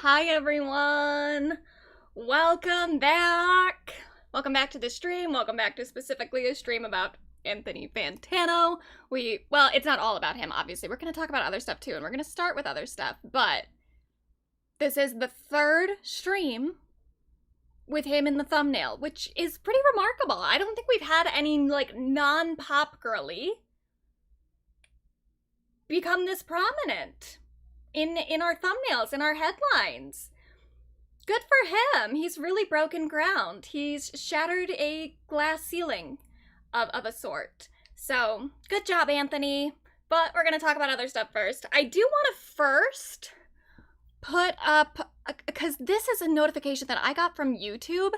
Hi everyone! Welcome back! Welcome back to the stream. Welcome back to specifically a stream about Anthony Fantano. Well, it's not all about him, obviously. We're going to talk about other stuff too, and we're going to start with other stuff, but this is the third stream with him in the thumbnail, which is pretty remarkable. I don't think we've had any, non-pop girly become this prominent in our thumbnails, in our headlines. Good for him. He's really broken ground. He's shattered a glass ceiling of a sort. So, good job, Anthony. But we're going to talk about other stuff first. I do want to first put up, because this is a notification that I got from YouTube.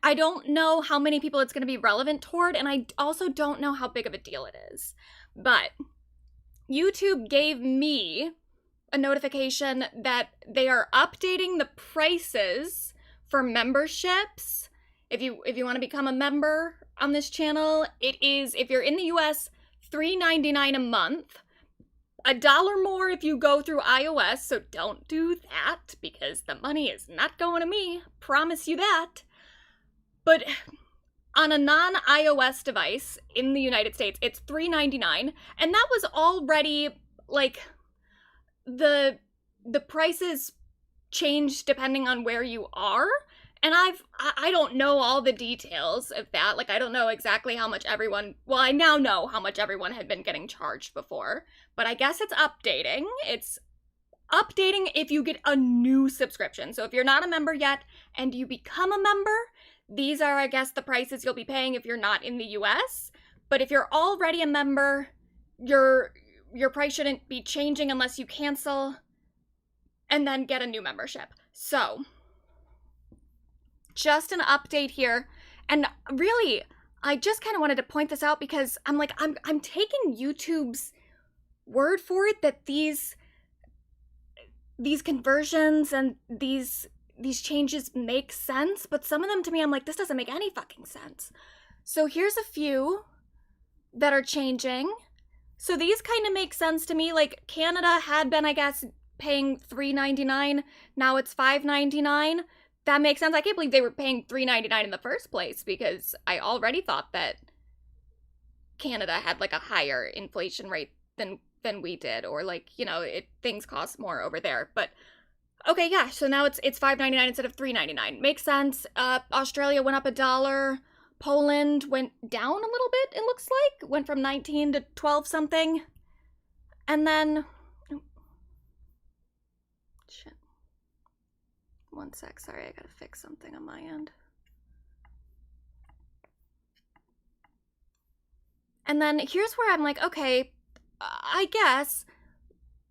I don't know how many people it's going to be relevant toward, and I also don't know how big of a deal it is. But YouTube gave me a notification that they are updating the prices for memberships. If you want to become a member on this channel, it is, if you're in the US, $3.99 a month. $1 more if you go through iOS, so don't do that because the money is not going to me. Promise you that. But on a non-iOS device in the United States, it's $3.99, and that was already like the prices change depending on where you are. And I don't know all the details of that. Like, I don't know exactly how much everyone, well, I now know how much everyone had been getting charged before, but I guess it's updating. It's updating if you get a new subscription. So if you're not a member yet and you become a member, these are, I guess, the prices you'll be paying if you're not in the US. But if you're already a member, your price shouldn't be changing unless you cancel and then get a new membership. So just an update here. And really, I just kind of wanted to point this out because I'm like, I'm taking YouTube's word for it that these conversions and these changes make sense, but some of them to me, I'm like, this doesn't make any fucking sense. So here's a few that are changing. So these kind of make sense to me. Like, Canada had been, I guess, paying $3.99. Now it's $5.99. That makes sense. I can't believe they were paying $3.99 in the first place because I already thought that Canada had like a higher inflation rate than we did, or like, you know, things cost more over there. But okay, yeah, so now it's $5.99 instead of $3.99. Makes sense. Australia went up $1. Poland went down a little bit, it looks like. Went from 19 to 12 something. And then, oh, shit. One sec, sorry, I gotta fix something on my end. And then here's where I'm like, okay, I guess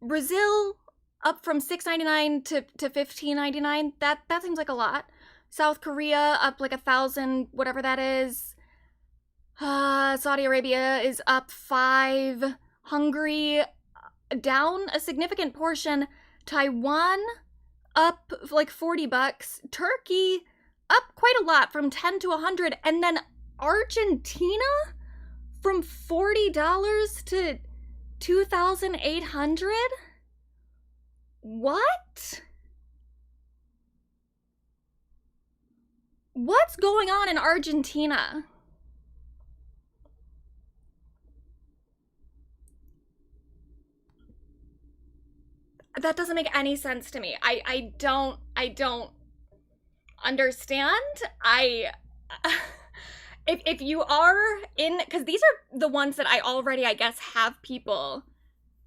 Brazil up from $6.99 to $15.99. That seems like a lot. South Korea up like 1,000, whatever that is. Saudi Arabia is up 5. Hungary down a significant portion. Taiwan up like $40. Turkey up quite a lot from 10 to 100. And then Argentina from $40 to 2,800? What? What's going on in Argentina? That doesn't make any sense to me. I don't understand. If you are in, because these are the ones that I already, I guess, have people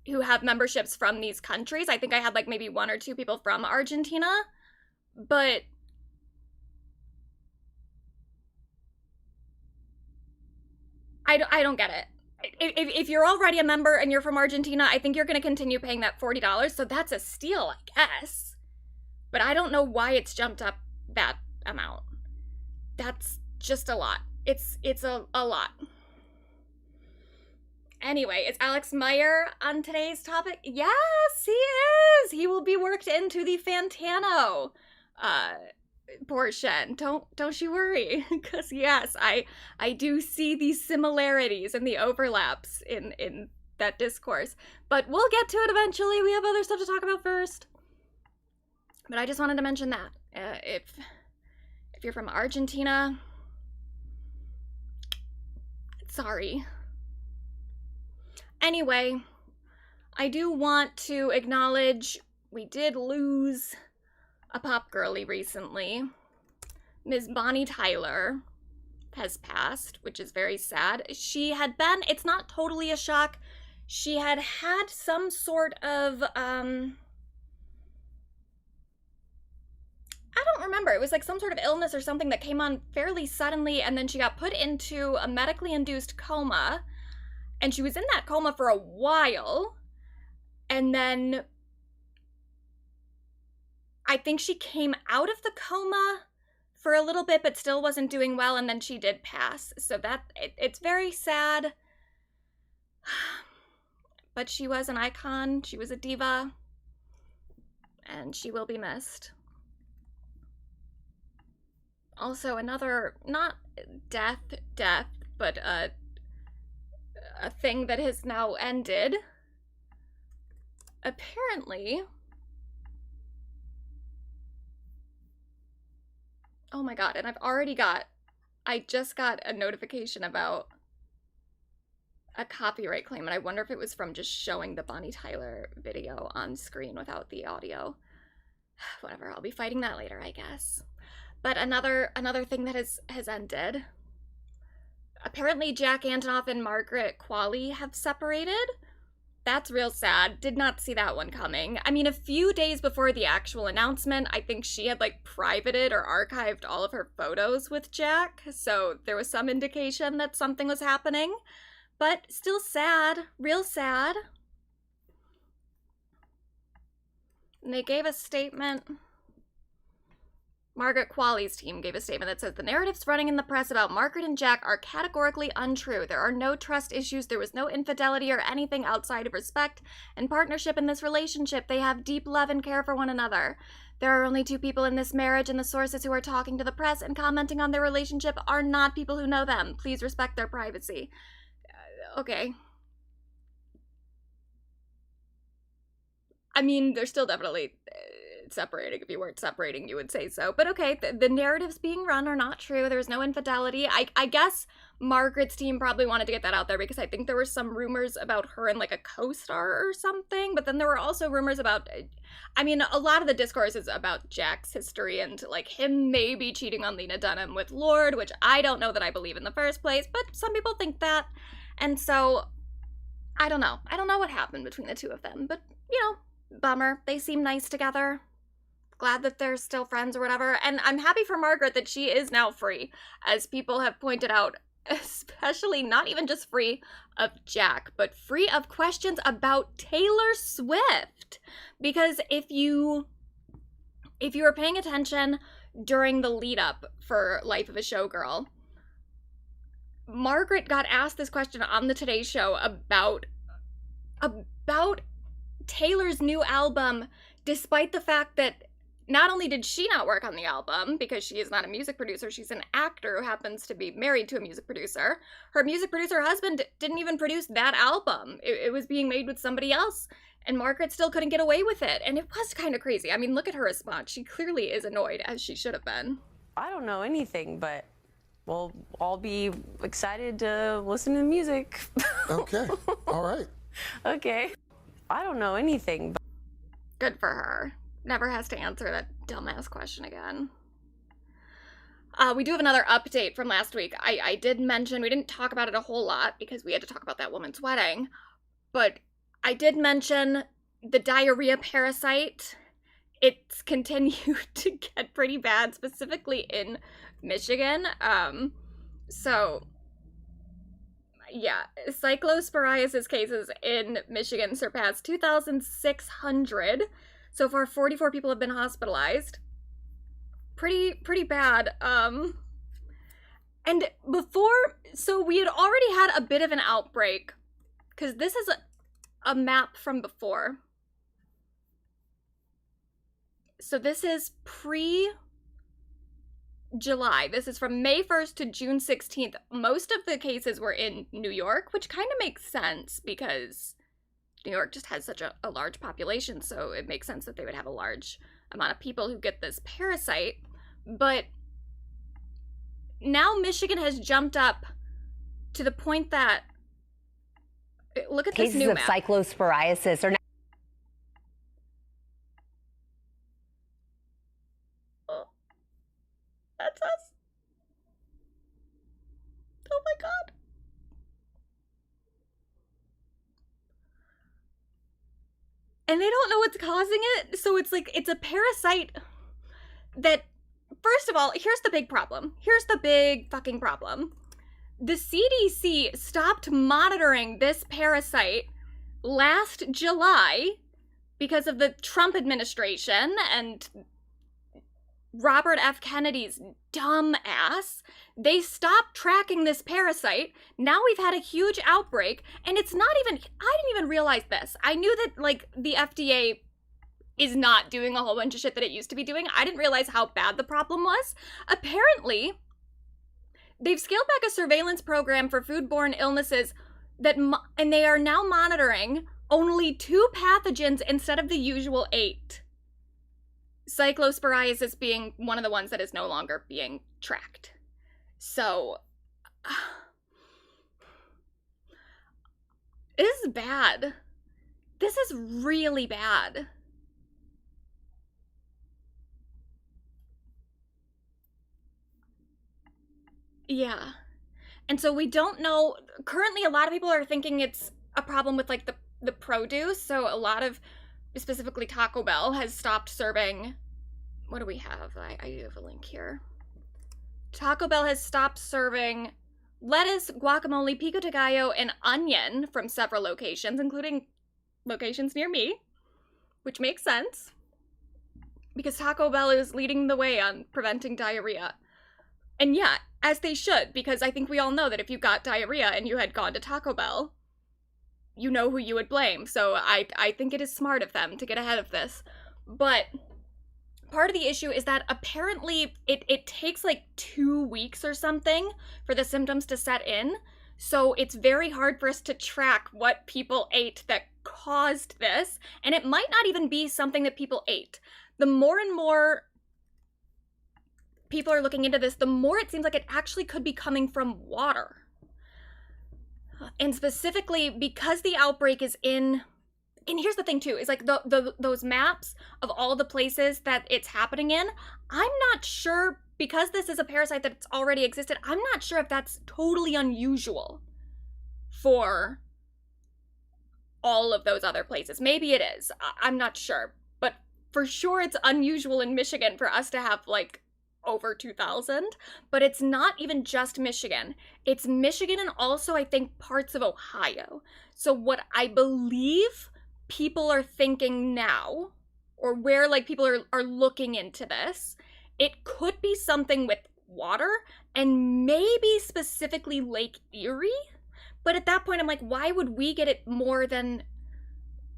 who have memberships from these countries. I think I had like maybe 1 or 2 people from Argentina, but I don't get it. If you're already a member and you're from Argentina, I think you're going to continue paying that $40, so that's a steal, I guess. But I don't know why it's jumped up that amount. That's just a lot. It's a lot. Anyway, is Alex Meyer on today's topic? Yes, he is! He will be worked into the Fantano portion. Don't you worry, because yes, I do see these similarities and the overlaps in that discourse. But we'll get to it eventually. We have other stuff to talk about first. But I just wanted to mention that. If you're from Argentina, sorry. Anyway, I do want to acknowledge we did lose a pop girlie recently. Ms. Bonnie Tyler has passed, which is very sad. She had been, it's not totally a shock, she had some sort of, I don't remember, it was like some sort of illness or something that came on fairly suddenly, and then she got put into a medically induced coma, And she was in that coma for a while. And then I think she came out of the coma for a little bit, but still wasn't doing well. And then she did pass. So it's very sad. But she was an icon. She was a diva. And she will be missed. Also, another, not death, but a thing that has now ended. Apparently, oh my god, and I just got a notification about a copyright claim, and I wonder if it was from just showing the Bonnie Tyler video on screen without the audio. Whatever, I'll be fighting that later, I guess. But another thing that has ended. Apparently Jack Antonoff and Margaret Qualley have separated. That's real sad. Did not see that one coming. I mean, a few days before the actual announcement, I think she had like privated or archived all of her photos with Jack. So there was some indication that something was happening. But still sad. Real sad. And they gave a statement. Margaret Qualley's team gave a statement that says, the narratives running in the press about Margaret and Jack are categorically untrue. There are no trust issues. There was no infidelity or anything outside of respect and partnership in this relationship. They have deep love and care for one another. There are only two people in this marriage, and the sources who are talking to the press and commenting on their relationship are not people who know them. Please respect their privacy. Okay. I mean, they're still definitely separating. If you weren't separating, you would say so. But okay, the narratives being run are not true. There's no infidelity. I guess Margaret's team probably wanted to get that out there because I think there were some rumors about her and like a co-star or something. But then there were also rumors about, I mean, a lot of the discourse is about Jack's history and like him maybe cheating on Lena Dunham with Lorde, which I don't know that I believe in the first place, but some people think that. And so, I don't know. I don't know what happened between the two of them, but, you know, bummer. They seem nice together. Glad that they're still friends or whatever. And I'm happy for Margaret that she is now free, as people have pointed out, especially not even just free of Jack, but free of questions about Taylor Swift. Because if you were paying attention during the lead up for Life of a Showgirl, Margaret got asked this question on the Today Show about Taylor's new album, despite the fact that not only did she not work on the album, because she is not a music producer, she's an actor who happens to be married to a music producer. Her music producer husband didn't even produce that album. It was being made with somebody else, and Margaret still couldn't get away with it. And it was kind of crazy. I mean, look at her response. She clearly is annoyed, as she should have been. I don't know anything, but we'll all be excited to listen to the music. Okay, all right. Okay. I don't know anything, but... Good for her. Never has to answer that dumbass question again. We do have another update from last week. I did mention, we didn't talk about it a whole lot because we had to talk about that woman's wedding, but I did mention the diarrhea parasite. It's continued to get pretty bad, specifically in Michigan. So, yeah, cyclosporiasis cases in Michigan surpassed 2,600. So far, 44 people have been hospitalized. Pretty bad. And so we had already had a bit of an outbreak, because this is a map from before. So this is pre-July. This is from May 1st to June 16th. Most of the cases were in New York, which kind of makes sense because New York just has such a large population, so it makes sense that they would have a large amount of people who get this parasite. But now Michigan has jumped up to the point that, look at this new map. Cases of cyclosporiasis are now... Oh, that's us. Oh my god. And they don't know what's causing it, so it's like, it's a parasite that, first of all, here's the big problem. Here's the big fucking problem. the CDC stopped monitoring this parasite last July because of the Trump administration and Robert F. Kennedy's dumb ass. They stopped tracking this parasite. Now we've had a huge outbreak, and it's not even, I didn't even realize this. I knew that, like, the FDA is not doing a whole bunch of shit that it used to be doing. I didn't realize how bad the problem was. Apparently, they've scaled back a surveillance program for foodborne illnesses and they are now monitoring only 2 pathogens instead of the usual 8. Cyclosporiasis being one of the ones that is no longer being tracked. So, this is bad. This is really bad. Yeah. And so we don't know, currently a lot of people are thinking it's a problem with like the produce. So a lot of, specifically Taco Bell has stopped serving, what do we have? I have a link here. Taco Bell has stopped serving lettuce, guacamole, pico de gallo, and onion from several locations, including locations near me, which makes sense because Taco Bell is leading the way on preventing diarrhea. And yeah, as they should, because I think we all know that if you got diarrhea and you had gone to Taco Bell, you know who you would blame. So I think it is smart of them to get ahead of this. But part of the issue is that apparently it takes like 2 weeks or something for the symptoms to set in. So it's very hard for us to track what people ate that caused this. And it might not even be something that people ate. The more and more people are looking into this, the more it seems like it actually could be coming from water. And specifically because the outbreak is in, and here's the thing too, is like those maps of all the places that it's happening in, I'm not sure, because this is a parasite that's already existed, I'm not sure if that's totally unusual for all of those other places. Maybe it is, I'm not sure, but for sure it's unusual in Michigan for us to have like over 2,000, but it's not even just Michigan. It's Michigan and also I think parts of Ohio. So what I believe people are thinking now, or where like people are looking into this, it could be something with water and maybe specifically Lake Erie. But at that point I'm like, why would we get it more than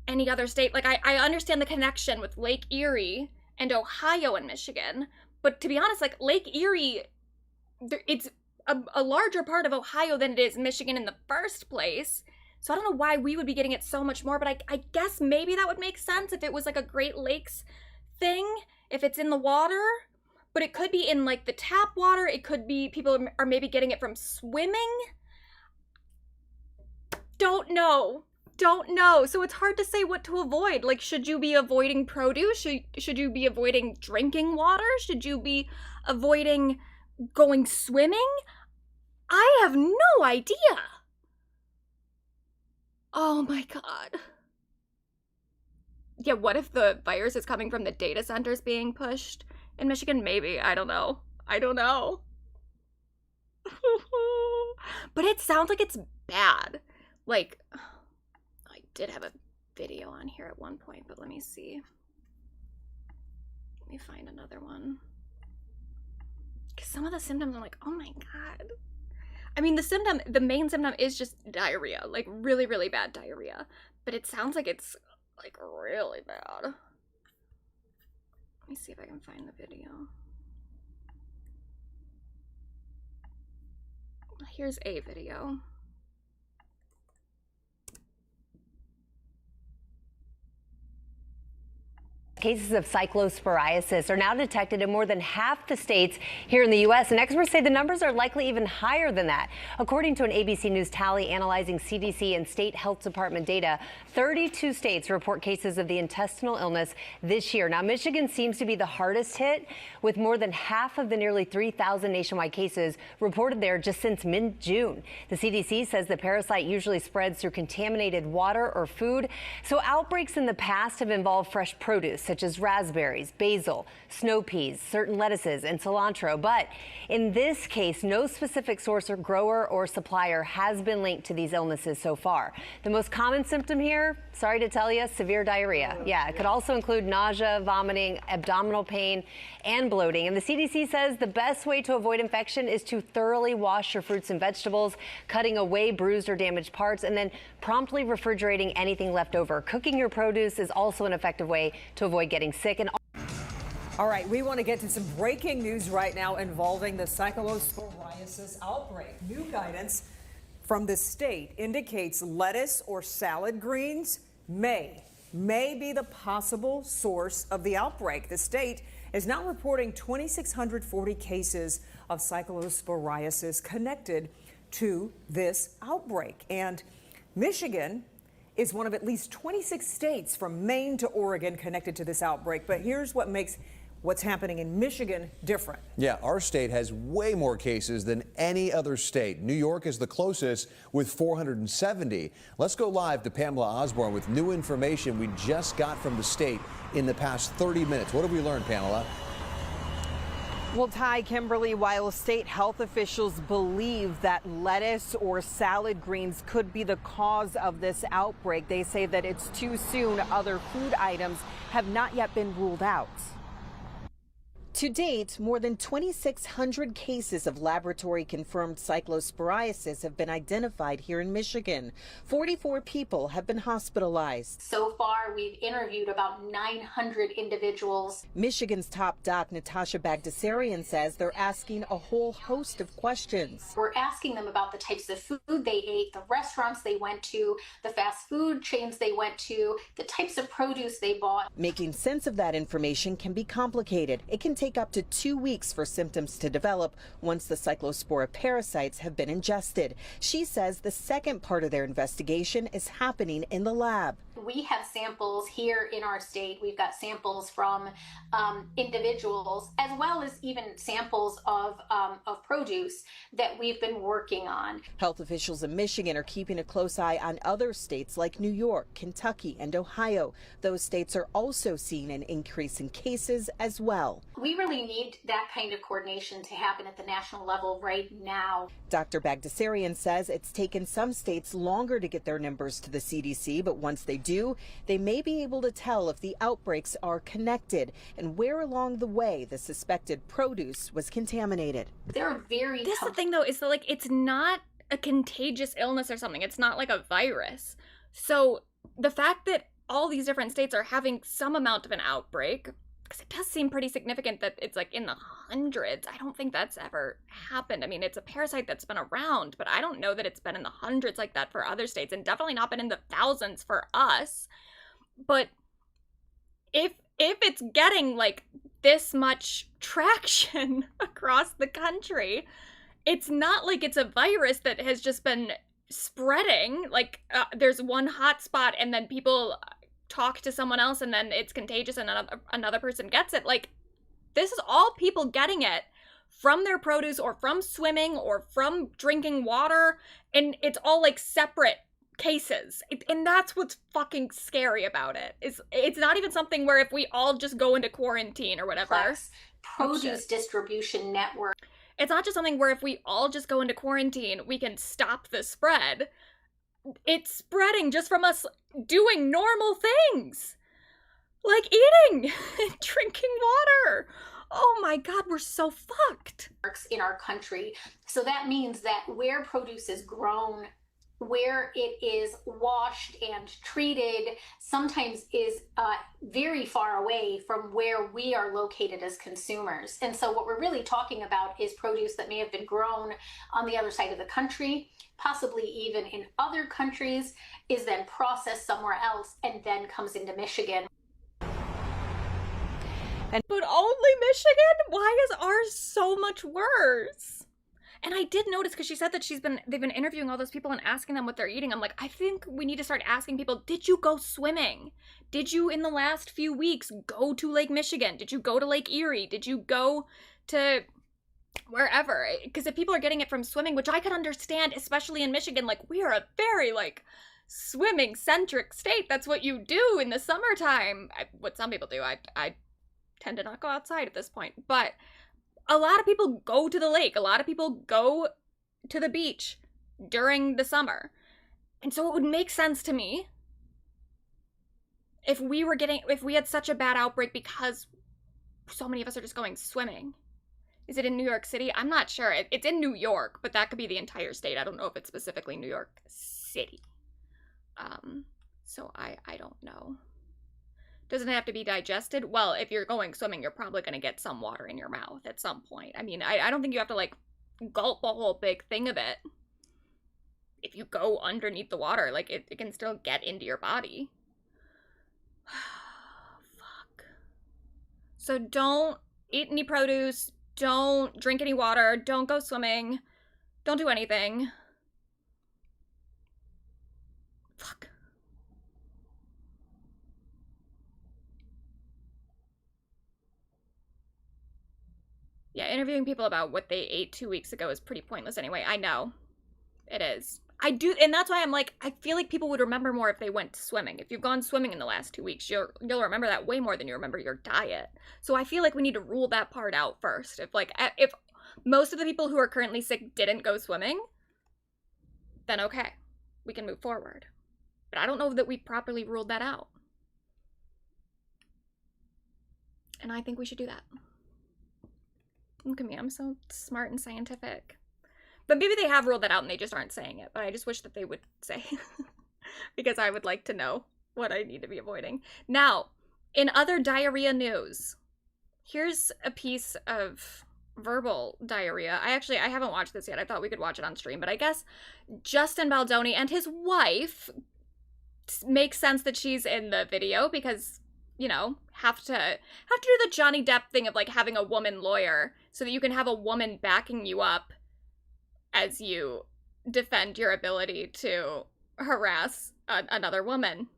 any other state? Like I understand the connection with Lake Erie and Ohio and Michigan, but to be honest, like Lake Erie, it's a larger part of Ohio than it is Michigan in the first place. So I don't know why we would be getting it so much more, but I guess maybe that would make sense if it was like a Great Lakes thing, if it's in the water. But it could be in like the tap water. It could be people are maybe getting it from swimming. Don't know. So it's hard to say what to avoid. Like, should you be avoiding produce? Should you be avoiding drinking water? Should you be avoiding going swimming? I have no idea. Oh my god. Yeah, what if the virus is coming from the data centers being pushed in Michigan? Maybe. I don't know. But it sounds like it's bad. Like, I did have a video on here at one point, but let me see. Let me find another one. Because some of the symptoms, I'm like, oh my god. I mean, the main symptom is just diarrhea, like really, really bad diarrhea. But it sounds like it's like really bad. Let me see if I can find the video. Here's a video. Cases of cyclosporiasis are now detected in more than half the states here in the U.S., and experts say the numbers are likely even higher than that. According to an ABC News tally analyzing CDC and state health department data, 32 states report cases of the intestinal illness this year. Now, Michigan seems to be the hardest hit, with more than half of the nearly 3,000 nationwide cases reported there just since mid-June. The CDC says the parasite usually spreads through contaminated water or food, so outbreaks in the past have involved fresh produce. such as raspberries, basil, snow peas, certain lettuces, and cilantro. But in this case, no specific source or grower or supplier has been linked to these illnesses so far. The most common symptom here, sorry to tell you, severe diarrhea. Yeah, it could also include nausea, vomiting, abdominal pain, and bloating. And the CDC says the best way to avoid infection is to thoroughly wash your fruits and vegetables, cutting away bruised or damaged parts, and then promptly refrigerating anything left over. Cooking your produce is also an effective way to avoid getting sick. And all right, we want to get to some breaking news right now involving the cyclosporiasis outbreak. New guidance from the state indicates lettuce or salad greens may be the possible source of the outbreak. The state is now reporting 2,640 cases of cyclosporiasis connected to this outbreak. And Michigan is one of at least 26 states from Maine to Oregon connected to this outbreak. But here's what makes what's happening in Michigan different. Yeah, our state has way more cases than any other state. New York is the closest with 470. Let's go live to Pamela Osborne with new information we just got from the state in the past 30 minutes. What have we learned, Pamela? Well, Ty, Kimberly, while state health officials believe that lettuce or salad greens could be the cause of this outbreak, they say that it's too soon. Other food items have not yet been ruled out. To date, more than 2,600 cases of laboratory-confirmed cyclosporiasis have been identified here in Michigan. 44 people have been hospitalized. So far, we've interviewed about 900 individuals. Michigan's top doc, Natasha Bagdasarian, says they're asking a whole host of questions. We're asking them about the types of food they ate, the restaurants they went to, the fast food chains they went to, the types of produce they bought. Making sense of that information can be complicated. It can take up to 2 weeks for symptoms to develop once the cyclospora parasites have been ingested. She says the second part of their investigation is happening in the lab. We have samples here in our state. We've got samples from individuals as well as even samples of produce that we've been working on. Health officials in Michigan are keeping a close eye on other states like New York, Kentucky, and Ohio. Those states are also seeing an increase in cases as well. We really need that kind of coordination to happen at the national level right now. Dr. Bagdasarian says it's taken some states longer to get their numbers to the CDC, but once they do, they may be able to tell if the outbreaks are connected and where along the way the suspected produce was contaminated. They're very This is the thing, though, is that, like, it's not a contagious illness or something. It's not like a virus. So the fact that all these different states are having some amount of an outbreak, because it does seem pretty significant that it's like in the hundreds. I don't think that's ever happened. I mean, it's a parasite that's been around, but I don't know that it's been in the hundreds like that for other states, and definitely not been in the thousands for us. But if it's getting like this much traction across the country, it's not like it's a virus that has just been spreading. Like there's one hot spot and then people talk to someone else and then it's contagious and another person gets it. Like, this is all people getting it from their produce or from swimming or from drinking water, and it's all like separate cases. And that's what's fucking scary about it. It's not even something where if we all just go into quarantine or whatever. Produce distribution network. It's not just something where if we all just go into quarantine, we can stop the spread. It's spreading just from us doing normal things, like eating and drinking water. Oh my God, we're so fucked. In our country. So that means that where produce is grown, where it is washed and treated, sometimes is very far away from where we are located as consumers. And so what we're really talking about is produce that may have been grown on the other side of the country, possibly even in other countries, is then processed somewhere else and then comes into Michigan. But only Michigan? Why is ours so much worse? And I did notice, because she said that they've been interviewing all those people and asking them what they're eating. I'm like, I think we need to start asking people, did you go swimming? Did you, in the last few weeks, go to Lake Michigan? Did you go to Lake Erie? Did you go to wherever? Because if people are getting it from swimming, which I could understand, especially in Michigan, like, we are a very, like, swimming centric state. That's what you do in the summertime. What some people do. I tend to not go outside at this point, but a lot of people go to the lake. A lot of people go to the beach during the summer. And so it would make sense to me if we had such a bad outbreak because so many of us are just going swimming. Is it in New York City? I'm not sure. It's in New York, but that could be the entire state. I don't know if it's specifically New York City. So I don't know. Doesn't it have to be digested? Well, if you're going swimming, you're probably going to get some water in your mouth at some point. I mean, I don't think you have to, like, gulp a whole big thing of it. If you go underneath the water, like, it can still get into your body. Fuck. So don't eat any produce. Don't drink any water. Don't go swimming. Don't do anything. Fuck. Yeah, interviewing people about what they ate 2 weeks ago is pretty pointless anyway. I know. It is. I do, and that's why I'm like, I feel like people would remember more if they went swimming. If you've gone swimming in the last 2 weeks, you'll remember that way more than you remember your diet. So I feel like we need to rule that part out first. If most of the people who are currently sick didn't go swimming, then okay, we can move forward. But I don't know that we properly ruled that out. And I think we should do that. Look at me, I'm so smart and scientific. But maybe they have ruled that out and they just aren't saying it. But I just wish that they would say. Because I would like to know what I need to be avoiding. Now, in other diarrhea news, here's a piece of verbal diarrhea. I haven't watched this yet. I thought we could watch it on stream. But I guess Justin Baldoni and his wife, makes sense that she's in the video because, you know, have to do the Johnny Depp thing of, like, having a woman lawyer so that you can have a woman backing you up as you defend your ability to harass another woman.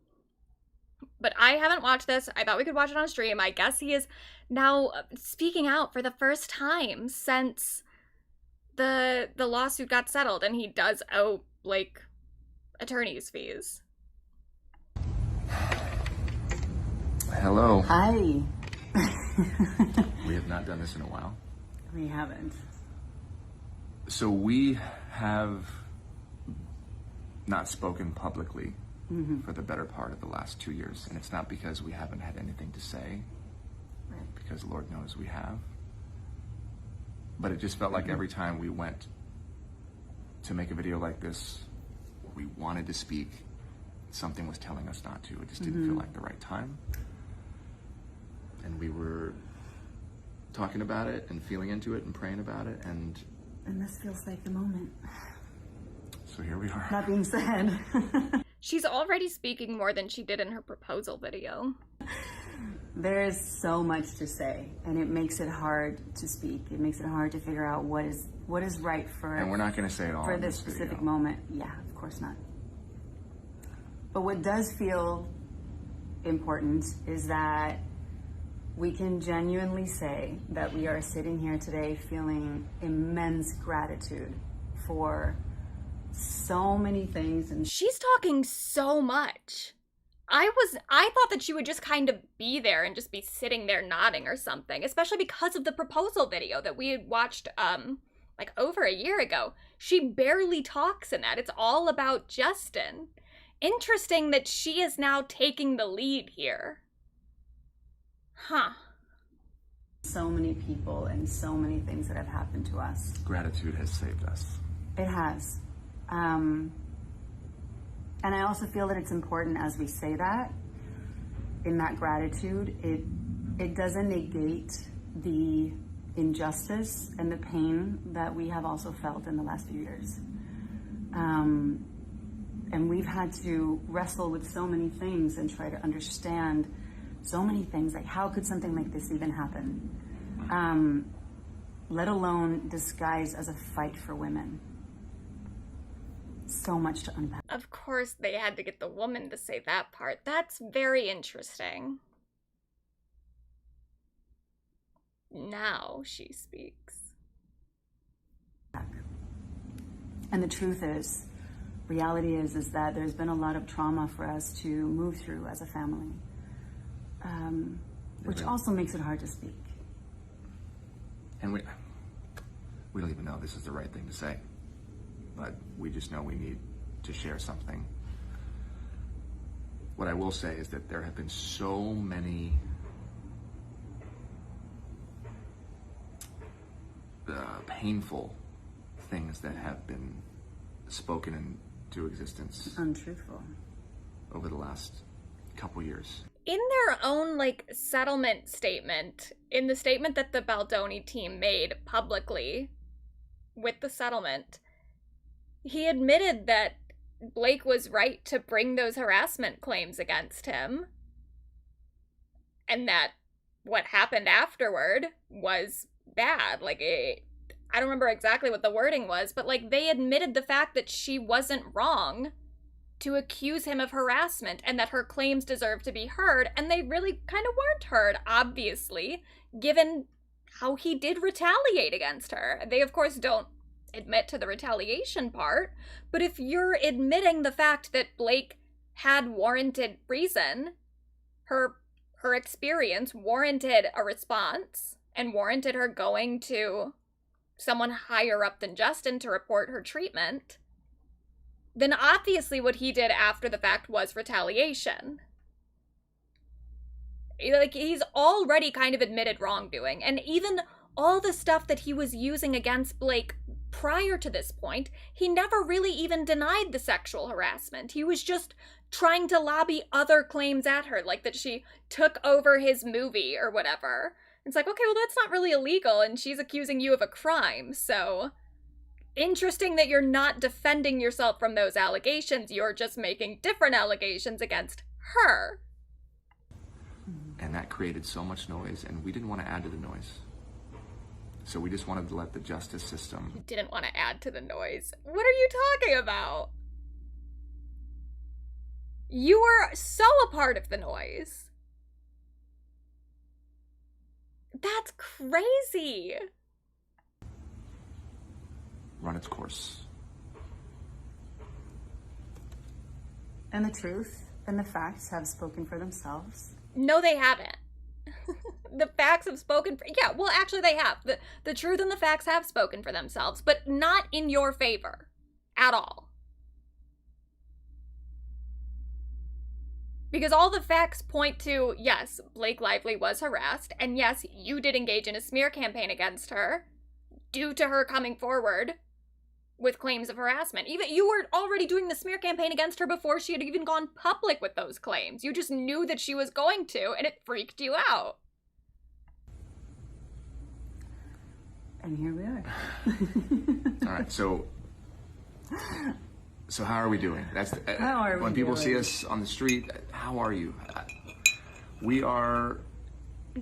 But I haven't watched this. I thought we could watch it on stream. I guess he is now speaking out for the first time since the lawsuit got settled, and he does owe Blake attorney's fees. Hello. Hi. We have not done this in a while. We haven't. So we have not spoken publicly for the better part of the last 2 years. And it's not because we haven't had anything to say, Right. because Lord knows we have. But it just felt like every time we went to make a video like this, we wanted to speak, something was telling us not to. It just didn't feel like the right time. And we were talking about it and feeling into it and praying about it, and this feels like the moment. so here we are. That being said, She's already speaking more than she did in her proposal video. there is so much to say, and it makes it hard to speak. It makes it hard to figure out what is right for. And we're not going to say it all for in this this specific video. moment. Yeah, of course not. But what does feel important is that we can genuinely say that we are sitting here today feeling immense gratitude for so many things. And She's talking so much. I thought that she would just kind of be there and just be sitting there nodding or something, especially because of the proposal video that we had watched like over a year ago. She barely talks in that. It's all about Justin. Interesting that she is now taking the lead here. Huh. so many people and so many things that have happened to us. Gratitude has saved us. It has. And I also feel that it's important as we say that, in that gratitude, it doesn't negate the injustice and the pain that we have also felt in the last few years. And we've had to wrestle with so many things and try to understand so many things, like how could something like this even happen? Let alone disguised as a fight for women. So much to unpack. Of course they had to get the woman to say that part. That's very interesting. Now she speaks. And the truth is, reality is that there's been a lot of trauma for us to move through as a family, which also makes it hard to speak. And we don't even know this is the right thing to say, but we just know we need to share something. What I will say is that there have been so many painful things that have been spoken into existence. Untruthful. Over the last couple years. In their own, like, settlement statement, in the statement that the Baldoni team made publicly with the settlement, he admitted that Blake was right to bring those harassment claims against him, and that what happened afterward was bad. Like, I don't remember exactly what the wording was, but, like, they admitted the fact that she wasn't wrong to accuse him of harassment and that her claims deserve to be heard, and they really kind of weren't heard, obviously, given how he did retaliate against her. They, of course, don't admit to the retaliation part, but if you're admitting the fact that Blake had warranted reason, her experience warranted a response and warranted her going to someone higher up than Justin to report her treatment, then obviously what he did after the fact was retaliation. Like, he's already kind of admitted wrongdoing, and even all the stuff that he was using against Blake prior to this point, he never really even denied the sexual harassment. He was just trying to lobby other claims at her, like that she took over his movie or whatever. It's like, okay, well, that's not really illegal, and she's accusing you of a crime, so interesting that you're not defending yourself from those allegations. You're just making different allegations against her. And that created so much noise, and we didn't want to add to the noise. So we just wanted to let the justice system... You didn't want to add to the noise. What are you talking about? You were so a part of the noise. That's crazy. Run its course. And the truth and the facts have spoken for themselves. No, they haven't. The facts have spoken for... Yeah, well, actually they have. The truth and the facts have spoken for themselves, but not in your favor. At all. Because all the facts point to, yes, Blake Lively was harassed, and yes, you did engage in a smear campaign against her due to her coming forward with claims of harassment. Even you were already doing the smear campaign against her before she had even gone public with those claims. You just knew that she was going to, and it freaked you out. And here we are. All right, so how are we doing? How are we when people doing? see us on the street, how are you? We are...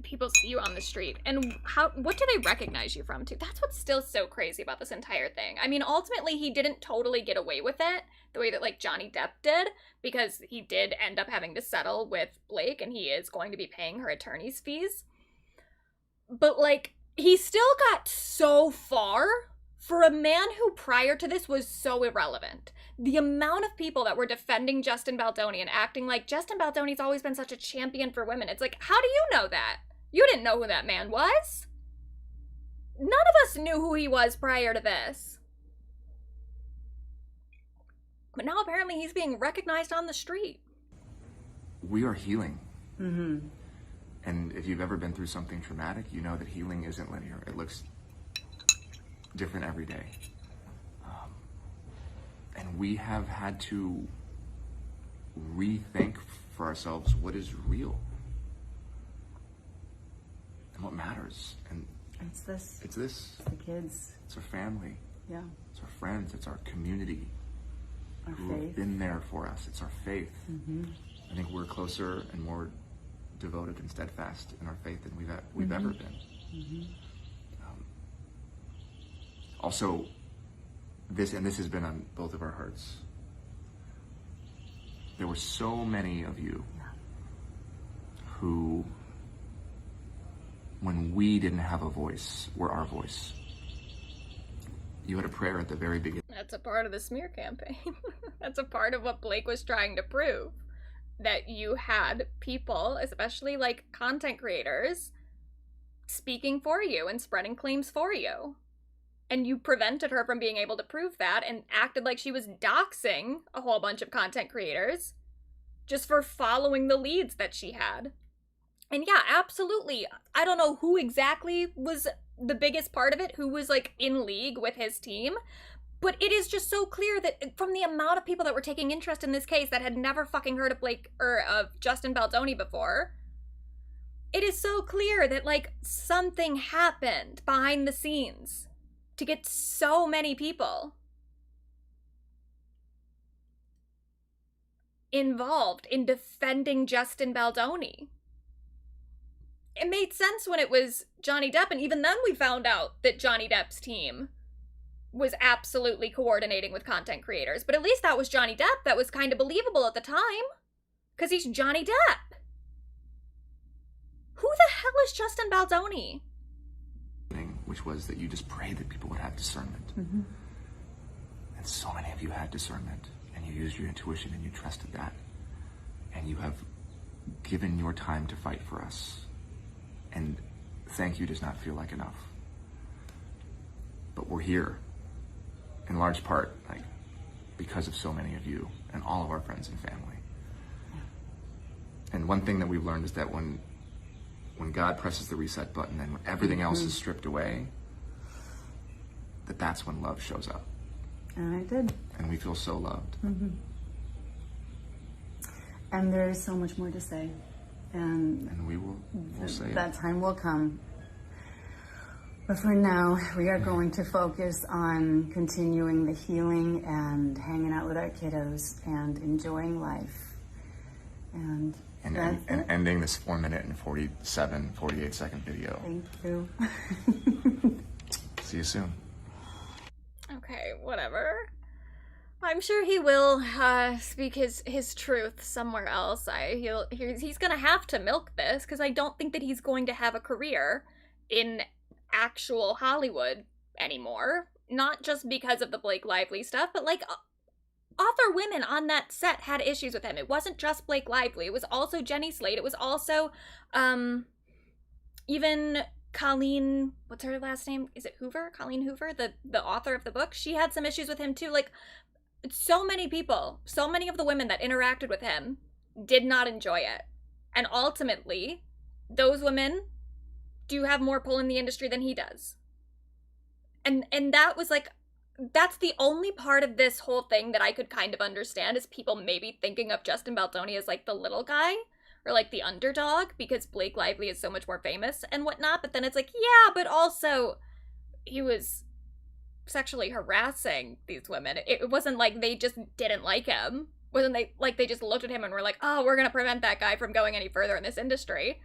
People see you on the street, and what do they recognize you from, too? That's what's still so crazy about this entire thing. I mean, ultimately, he didn't totally get away with it the way that, like, Johnny Depp did, because he did end up having to settle with Blake, and he is going to be paying her attorney's fees. But, like, he still got so far for a man who prior to this was so irrelevant. The amount of people that were defending Justin Baldoni and acting like Justin Baldoni's always been such a champion for women. It's like, how do you know that? You didn't know who that man was. None of us knew who he was prior to this. But now apparently he's being recognized on the street. We are healing. Mm-hmm. And if you've ever been through something traumatic, you know that healing isn't linear. It looks different every day. And we have had to rethink for ourselves what is real and what matters. And It's this. it's this. It's the kids. It's our family. Yeah. It's our friends. It's our community Our who have faith. been there for us. It's our faith. Mm-hmm. I think we're closer and more devoted and steadfast in our faith than we've ever been. Mm-hmm. Also, this has been on both of our hearts. There were so many of you who, when we didn't have a voice, were our voice. You had a prayer at the very beginning. That's a part of the smear campaign. That's a part of what Blake was trying to prove. That you had people, especially like content creators, speaking for you and spreading claims for you. And you prevented her from being able to prove that and acted like she was doxing a whole bunch of content creators just for following the leads that she had. And yeah, absolutely. I don't know who exactly was the biggest part of it, who was like in league with his team, but it is just so clear that from the amount of people that were taking interest in this case that had never fucking heard of Blake or of Justin Baldoni before, it is so clear that like something happened behind the scenes to get so many people involved in defending Justin Baldoni. It made sense when it was Johnny Depp, and even then we found out that Johnny Depp's team was absolutely coordinating with content creators. But at least that was Johnny Depp. That was kind of believable at the time, because he's Johnny Depp. Who the hell is Justin Baldoni? Which was that you just prayed that people would have discernment. And so many of you had discernment, and you used your intuition, and you trusted that. And you have given your time to fight for us. And thank you does not feel like enough. But we're here, in large part, like, because of so many of you and all of our friends and family. And one thing that we've learned is that when God presses the reset button and when everything else is stripped away, that's when love shows up. And I did. And we feel so loved. And there is so much more to say. And we'll say that time will come. But for now, we are going to focus on continuing the healing and hanging out with our kiddos and enjoying life. And ending this 4 minute and 48 second video. Thank you. See you soon. Okay, whatever. I'm sure he will speak his truth somewhere else. He's gonna have to milk this, because I don't think that he's going to have a career in actual Hollywood anymore. Not just because of the Blake Lively stuff, but like other women on that set had issues with him. It wasn't just Blake Lively. It was also Jenny Slate. It was also even Colleen, what's her last name? Is it Hoover? Colleen Hoover, the author of the book. She had some issues with him too. Like, so many people, so many of the women that interacted with him did not enjoy it. And ultimately, those women do have more pull in the industry than he does. And that was like, that's the only part of this whole thing that I could kind of understand, is people maybe thinking of Justin Baldoni as like the little guy or like the underdog because Blake Lively is so much more famous and whatnot. But then it's like, yeah, but also he was sexually harassing these women. It wasn't like they just didn't like him. Wasn't they just looked at him and were like, oh, we're gonna prevent that guy from going any further in this industry.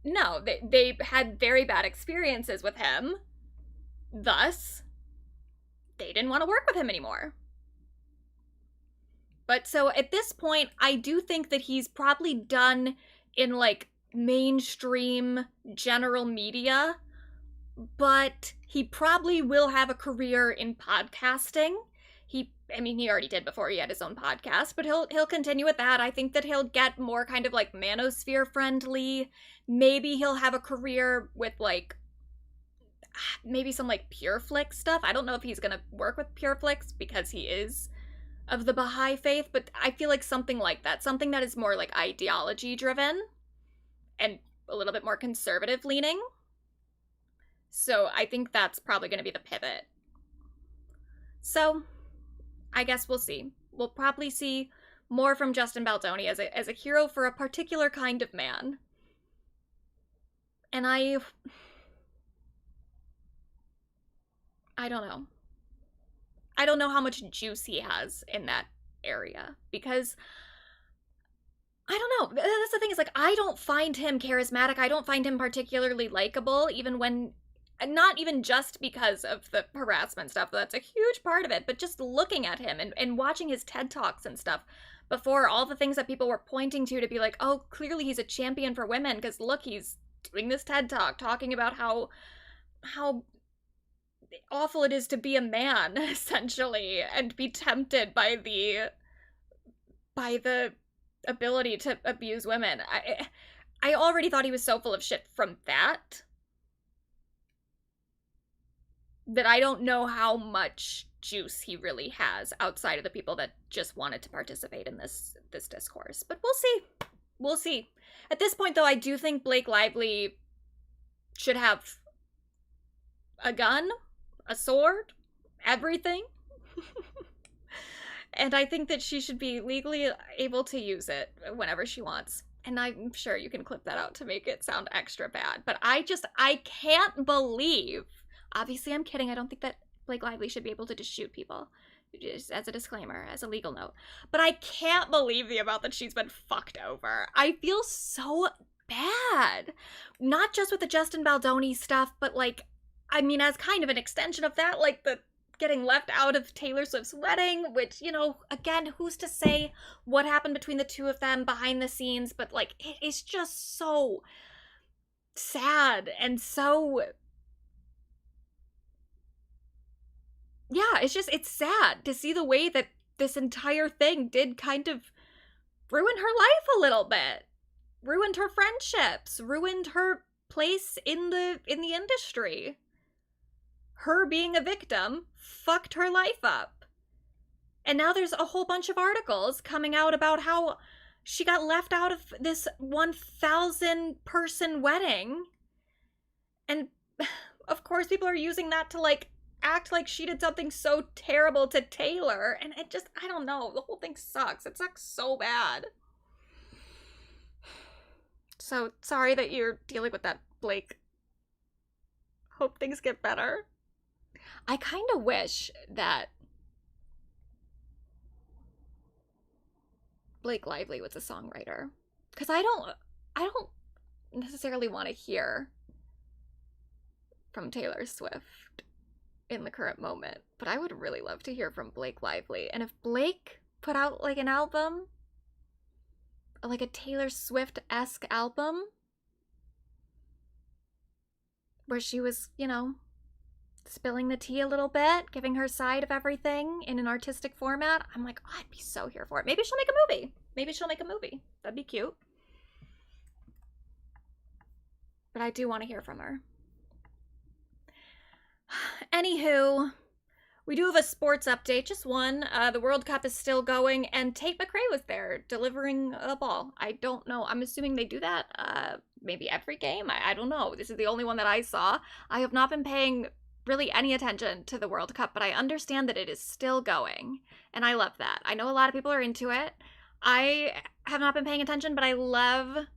No, they had very bad experiences with him. Thus, they didn't want to work with him anymore. But so at this point, I do think that he's probably done in like mainstream general media, but he probably will have a career in podcasting. He already did before he had his own podcast, but he'll continue with that. I think that he'll get more kind of like manosphere friendly. Maybe he'll have a career with like maybe some like PureFlix stuff. I don't know if he's gonna work with PureFlix because he is of the Baha'i faith, but I feel like something like that, something that is more like ideology driven and a little bit more conservative leaning. So I think that's probably going to be the pivot. So I guess we'll see. We'll probably see more from Justin Baldoni as a hero for a particular kind of man. And I don't know. I don't know how much juice he has in that area, because I don't know. That's the thing, is like, I don't find him charismatic. I don't find him particularly likable, even when, not even just because of the harassment stuff. That's a huge part of it, but just looking at him and watching his TED Talks and stuff before, all the things that people were pointing to be like, oh, clearly he's a champion for women, because look, he's doing this TED Talk talking about how awful it is to be a man, essentially, and be tempted by the ability to abuse women. I already thought he was so full of shit from that I don't know how much juice he really has outside of the people that just wanted to participate in this discourse. But we'll see. We'll see. At this point, though, I do think Blake Lively should have a gun, a sword, everything. And I think that she should be legally able to use it whenever she wants. And I'm sure you can clip that out to make it sound extra bad. But I can't believe, obviously I'm kidding, I don't think that Blake Lively should be able to just shoot people. Just as a disclaimer, as a legal note. But I can't believe the amount that she's been fucked over. I feel so bad. Not just with the Justin Baldoni stuff, but like, I mean, as kind of an extension of that, like the getting left out of Taylor Swift's wedding, which, you know, again, who's to say what happened between the two of them behind the scenes, but like, it is just so sad and so, yeah, it's sad to see the way that this entire thing did kind of ruin her life a little bit, ruined her friendships, ruined her place in the industry. Her being a victim fucked her life up. And now there's a whole bunch of articles coming out about how she got left out of this 1,000 person wedding. And of course people are using that to like act like she did something so terrible to Taylor. And it just, I don't know, the whole thing sucks. It sucks so bad. So sorry that you're dealing with that, Blake. Hope things get better. I kind of wish that Blake Lively was a songwriter, because I don't necessarily want to hear from Taylor Swift in the current moment, but I would really love to hear from Blake Lively. And if Blake put out like an album, like a Taylor Swift-esque album, where she was, you know, spilling the tea a little bit, giving her side of everything in an artistic format, I'm like, oh, I'd be so here for it. Maybe she'll make a movie. Maybe she'll make a movie. That'd be cute. But I do want to hear from her. Anywho, we do have a sports update, just one. The World Cup is still going, and Tate McRae was there delivering a ball. I don't know. I'm assuming they do that maybe every game. I don't know. This is the only one that I saw. I have not been paying really any attention to the World Cup, but I understand that it is still going, and I love that. I know a lot of people are into it. I have not been paying attention, but I love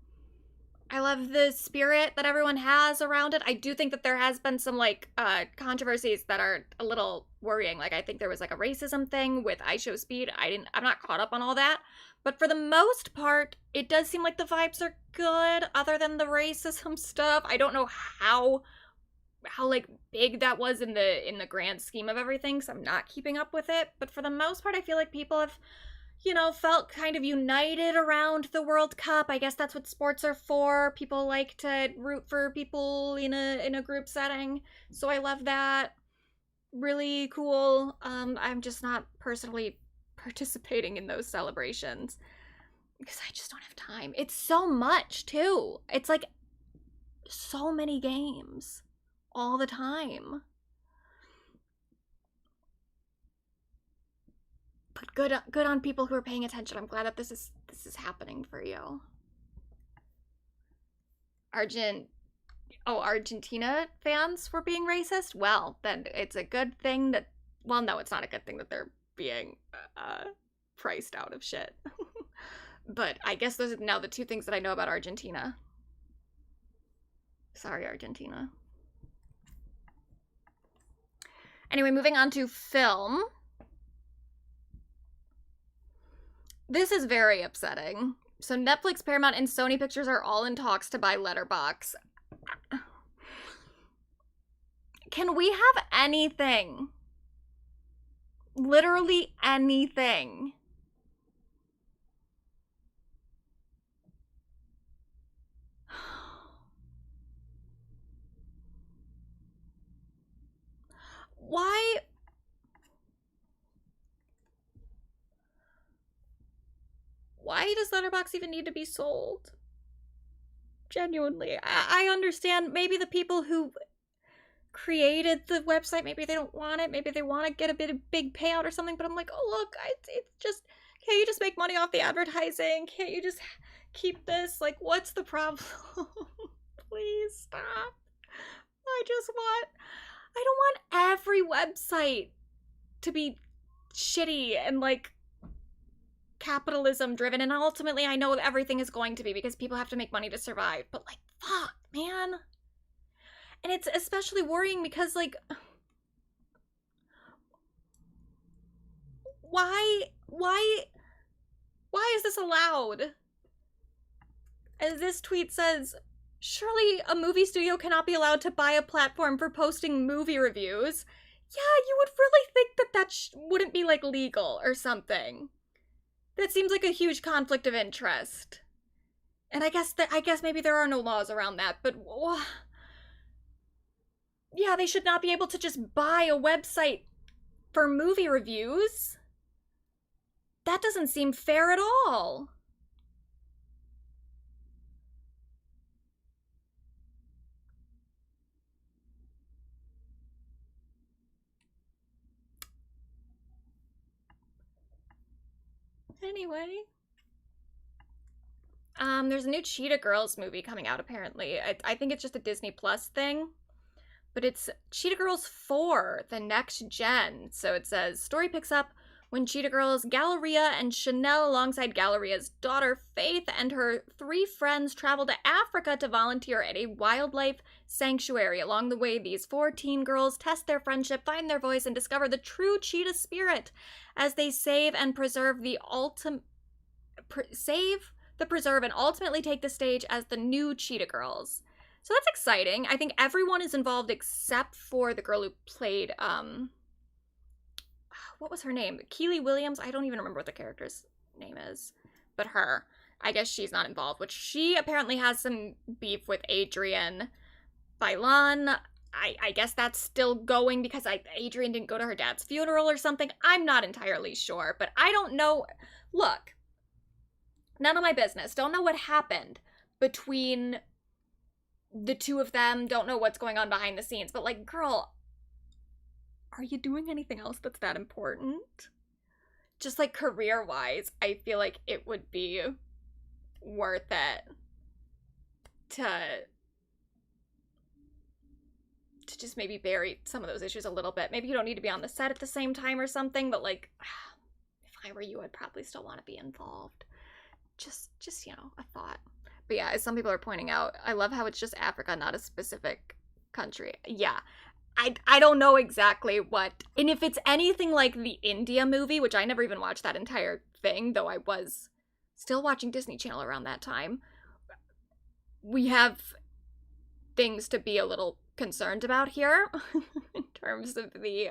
the spirit that everyone has around it. I do think that there has been some like controversies that are a little worrying. Like I think there was like a racism thing with iShowSpeed. I'm not caught up on all that, but for the most part, it does seem like the vibes are good other than the racism stuff. I don't know how like big that was in the grand scheme of everything, so I'm not keeping up with it, but for the most part I feel like people have, you know, felt kind of united around the World Cup. I guess that's what sports are for. People like to root for people in a group setting, so I love that. Really cool. I'm just not personally participating in those celebrations because I just don't have time. It's so much too. It's like so many games all the time. But good on people who are paying attention. I'm glad that this is happening for you. Argentina fans were being racist? Well, then it's a good thing that, well, no, it's not a good thing that they're being priced out of shit. But I guess those are now the two things that I know about Argentina. Sorry, Argentina. Anyway, moving on to film. This is very upsetting. So Netflix, Paramount, and Sony Pictures are all in talks to buy Letterboxd. Can we have anything? Literally anything. Why does Letterboxd even need to be sold? Genuinely. I understand maybe the people who created the website, maybe they don't want it, maybe they want to get a big payout or something, but I'm like, oh look, it's just, can't you just make money off the advertising? Can't you just keep this? Like, what's the problem? Please stop. I don't want every website to be shitty and like capitalism driven, and ultimately I know everything is going to be because people have to make money to survive, but like, fuck, man. And it's especially worrying because like, why is this allowed? As this tweet says, surely a movie studio cannot be allowed to buy a platform for posting movie reviews. Yeah, you would really think that wouldn't be like legal or something. That seems like a huge conflict of interest. And I guess maybe there are no laws around that, but yeah, they should not be able to just buy a website for movie reviews. That doesn't seem fair at all. Anyway. There's a new Cheetah Girls movie coming out, apparently. I think it's just a Disney Plus thing. But it's Cheetah Girls 4, the next gen. So it says, story picks up when Cheetah Girls Galleria and Chanel, alongside Galleria's daughter Faith and her 3 friends, travel to Africa to volunteer at a wildlife sanctuary. Along the way, these 4 teen girls test their friendship, find their voice, and discover the true cheetah spirit as they save and preserve preserve and ultimately take the stage as the new Cheetah Girls. So that's exciting. I think everyone is involved except for the girl who played, what was her name? Keely Williams? I don't even remember what the character's name is. But her. I guess she's not involved, which she apparently has some beef with Adrian Bailon. I guess that's still going because Adrian didn't go to her dad's funeral or something. I'm not entirely sure, but I don't know. Look, none of my business. Don't know what happened between the two of them. Don't know what's going on behind the scenes, but like, girl, are you doing anything else that's that important? Just like career-wise, I feel like it would be worth it to just maybe bury some of those issues a little bit. Maybe you don't need to be on the set at the same time or something, but like, if I were you, I'd probably still want to be involved. Just, you know, a thought. But yeah, as some people are pointing out, I love how it's just Africa, not a specific country. Yeah, I don't know exactly what, and if it's anything like the India movie, which I never even watched that entire thing, though I was still watching Disney Channel around that time, we have things to be a little concerned about here in terms of the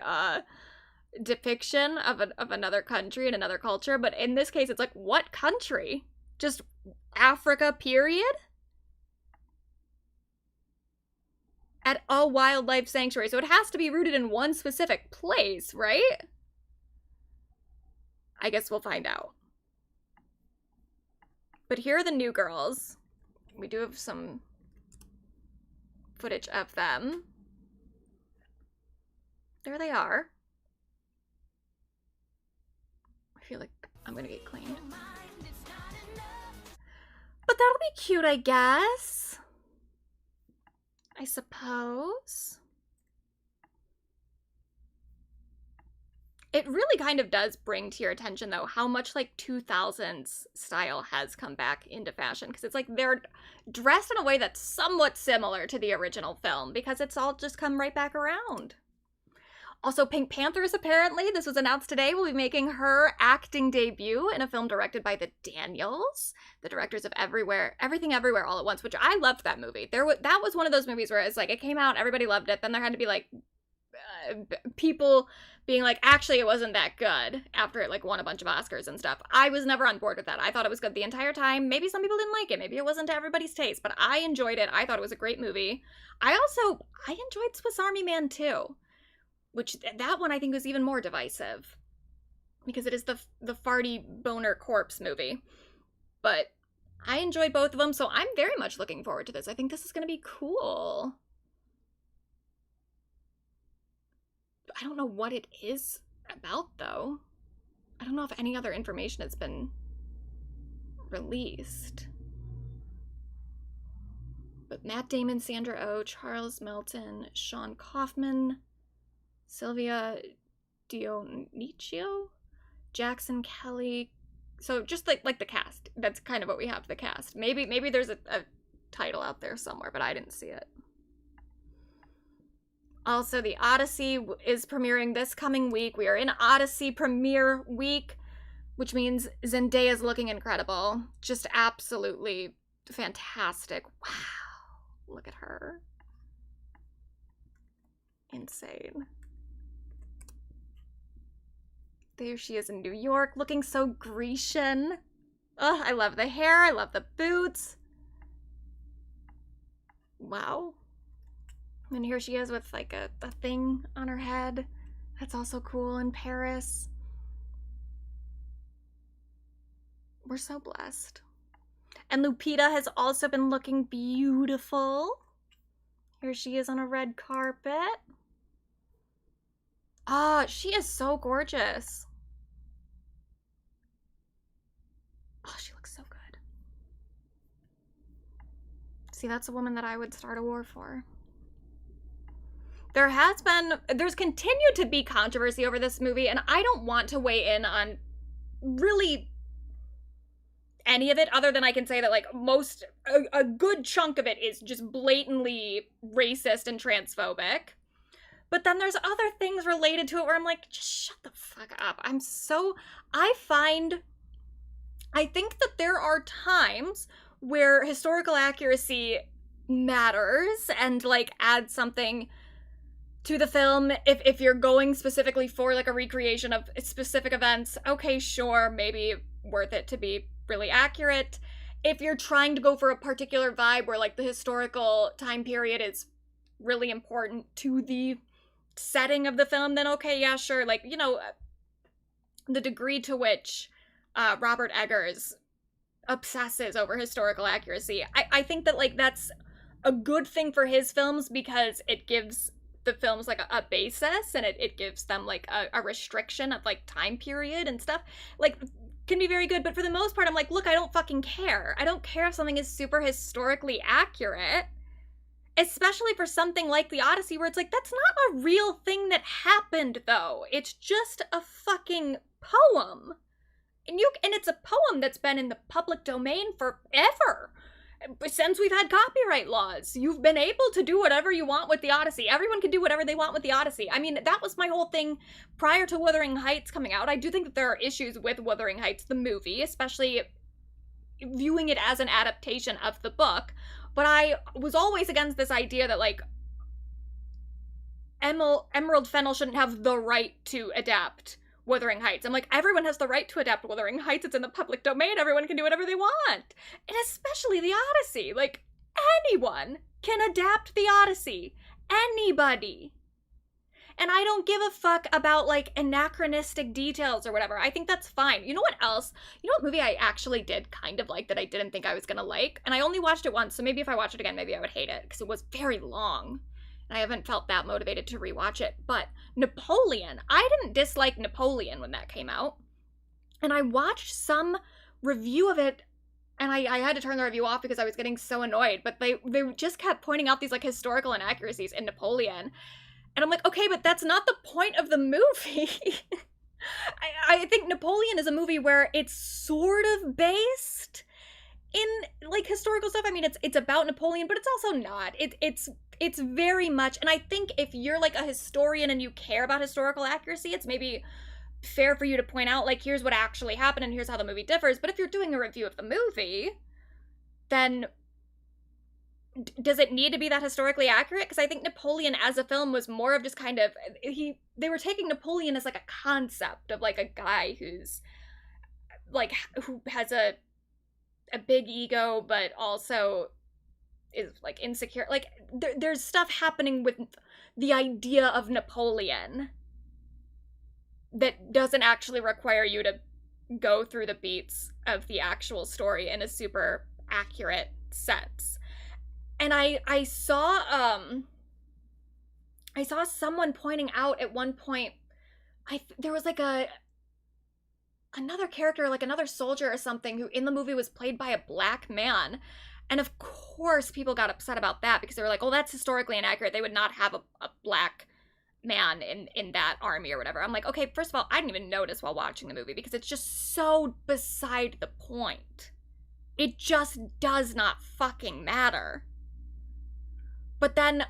depiction of another country and another culture. But in this case, it's like, what country? Just Africa, period? At a wildlife sanctuary. So it has to be rooted in one specific place, right? I guess we'll find out. But here are the new girls. We do have some footage of them. There they are. I feel like I'm gonna get cleaned. But that'll be cute, I guess. I suppose. It really kind of does bring to your attention, though, how much, like, 2000s style has come back into fashion. Because it's like they're dressed in a way that's somewhat similar to the original film, because it's all just come right back around. Also, Pink Panthers, apparently, this was announced today, will be making her acting debut in a film directed by the Daniels, the directors of Everything Everywhere All at Once, which I loved that movie. That was one of those movies where it's like, it came out, everybody loved it, then there had to be, like, people being like, actually, it wasn't that good after it, like, won a bunch of Oscars and stuff. I was never on board with that. I thought it was good the entire time. Maybe some people didn't like it. Maybe it wasn't to everybody's taste, but I enjoyed it. I thought it was a great movie. I enjoyed Swiss Army Man, too. which that one I think was even more divisive because it is the farty boner corpse movie. But I enjoyed both of them, so I'm very much looking forward to this. I think this is going to be cool. I don't know what it is about, though. I don't know if any other information has been released. But Matt Damon, Sandra Oh, Charles Melton, Sean Kaufman, Sylvia Dionicio, Jackson Kelly. So just like the cast. That's kind of what we have, the cast. Maybe there's a title out there somewhere, but I didn't see it. Also, The Odyssey is premiering this coming week. We are in Odyssey premiere week, which means Zendaya's looking incredible. Just absolutely fantastic. Wow. Look at her. Insane. There she is in New York, looking so Grecian. Ugh, I love the hair. I love the boots. Wow. And here she is with like a thing on her head. That's also cool in Paris. We're so blessed. And Lupita has also been looking beautiful. Here she is on a red carpet. Ah, she is so gorgeous. Oh, she looks so good. See, that's a woman that I would start a war for. There's continued to be controversy over this movie, and I don't want to weigh in on really any of it, other than I can say that, like, a good chunk of it is just blatantly racist and transphobic. But then there's other things related to it where I'm like, just shut the fuck up. I think that there are times where historical accuracy matters and, like, adds something to the film. If you're going specifically for, like, a recreation of specific events, okay, sure, maybe worth it to be really accurate. If you're trying to go for a particular vibe where, like, the historical time period is really important to the setting of the film, then okay, yeah, sure. Like, you know, the degree to which Robert Eggers obsesses over historical accuracy, I think that, like, that's a good thing for his films because it gives the films, like, a basis, and it gives them, like, a restriction of, like, time period and stuff. Like, can be very good, but for the most part, I'm like, look, I don't fucking care. I don't care if something is super historically accurate. Especially for something like The Odyssey, where it's like, that's not a real thing that happened, though. It's just a fucking poem. And it's a poem that's been in the public domain forever. Since we've had copyright laws. You've been able to do whatever you want with The Odyssey. Everyone can do whatever they want with The Odyssey. I mean, that was my whole thing prior to Wuthering Heights coming out. I do think that there are issues with Wuthering Heights, the movie, especially viewing it as an adaptation of the book. But I was always against this idea that, like, Emerald Fennell shouldn't have the right to adapt Wuthering Heights. I'm like, everyone has the right to adapt Wuthering Heights. It's in the public domain. Everyone can do whatever they want. And especially The Odyssey. Like, anyone can adapt The Odyssey. Anybody. And I don't give a fuck about, like, anachronistic details or whatever. I think that's fine. You know what else? You know what movie I actually did kind of like that I didn't think I was gonna like? And I only watched it once, so maybe if I watch it again, maybe I would hate it, because it was very long. And I haven't felt that motivated to rewatch it. But Napoleon. I didn't dislike Napoleon when that came out. And I watched some review of it, and I had to turn the review off because I was getting so annoyed. But they just kept pointing out these, like, historical inaccuracies in Napoleon. And I'm like, okay, but that's not the point of the movie. I think Napoleon is a movie where it's sort of based in, like, historical stuff. I mean, it's about Napoleon, but it's also not. It's very much, and I think if you're, like, a historian and you care about historical accuracy, it's maybe fair for you to point out, like, here's what actually happened and here's how the movie differs. But if you're doing a review of the movie, then does it need to be that historically accurate? Because I think Napoleon as a film was more of just kind of, they were taking Napoleon as, like, a concept of, like, a guy who's, like, who has a big ego, but also is, like, insecure. Like, there's stuff happening with the idea of Napoleon that doesn't actually require you to go through the beats of the actual story in a super accurate sense. And I saw someone pointing out at one point, there was like another character, like another soldier or something, who in the movie was played by a black man. And of course people got upset about that because they were like, oh, that's historically inaccurate. They would not have a black man in that army or whatever. I'm like, okay, first of all, I didn't even notice while watching the movie because it's just so beside the point. It just does not fucking matter. But then,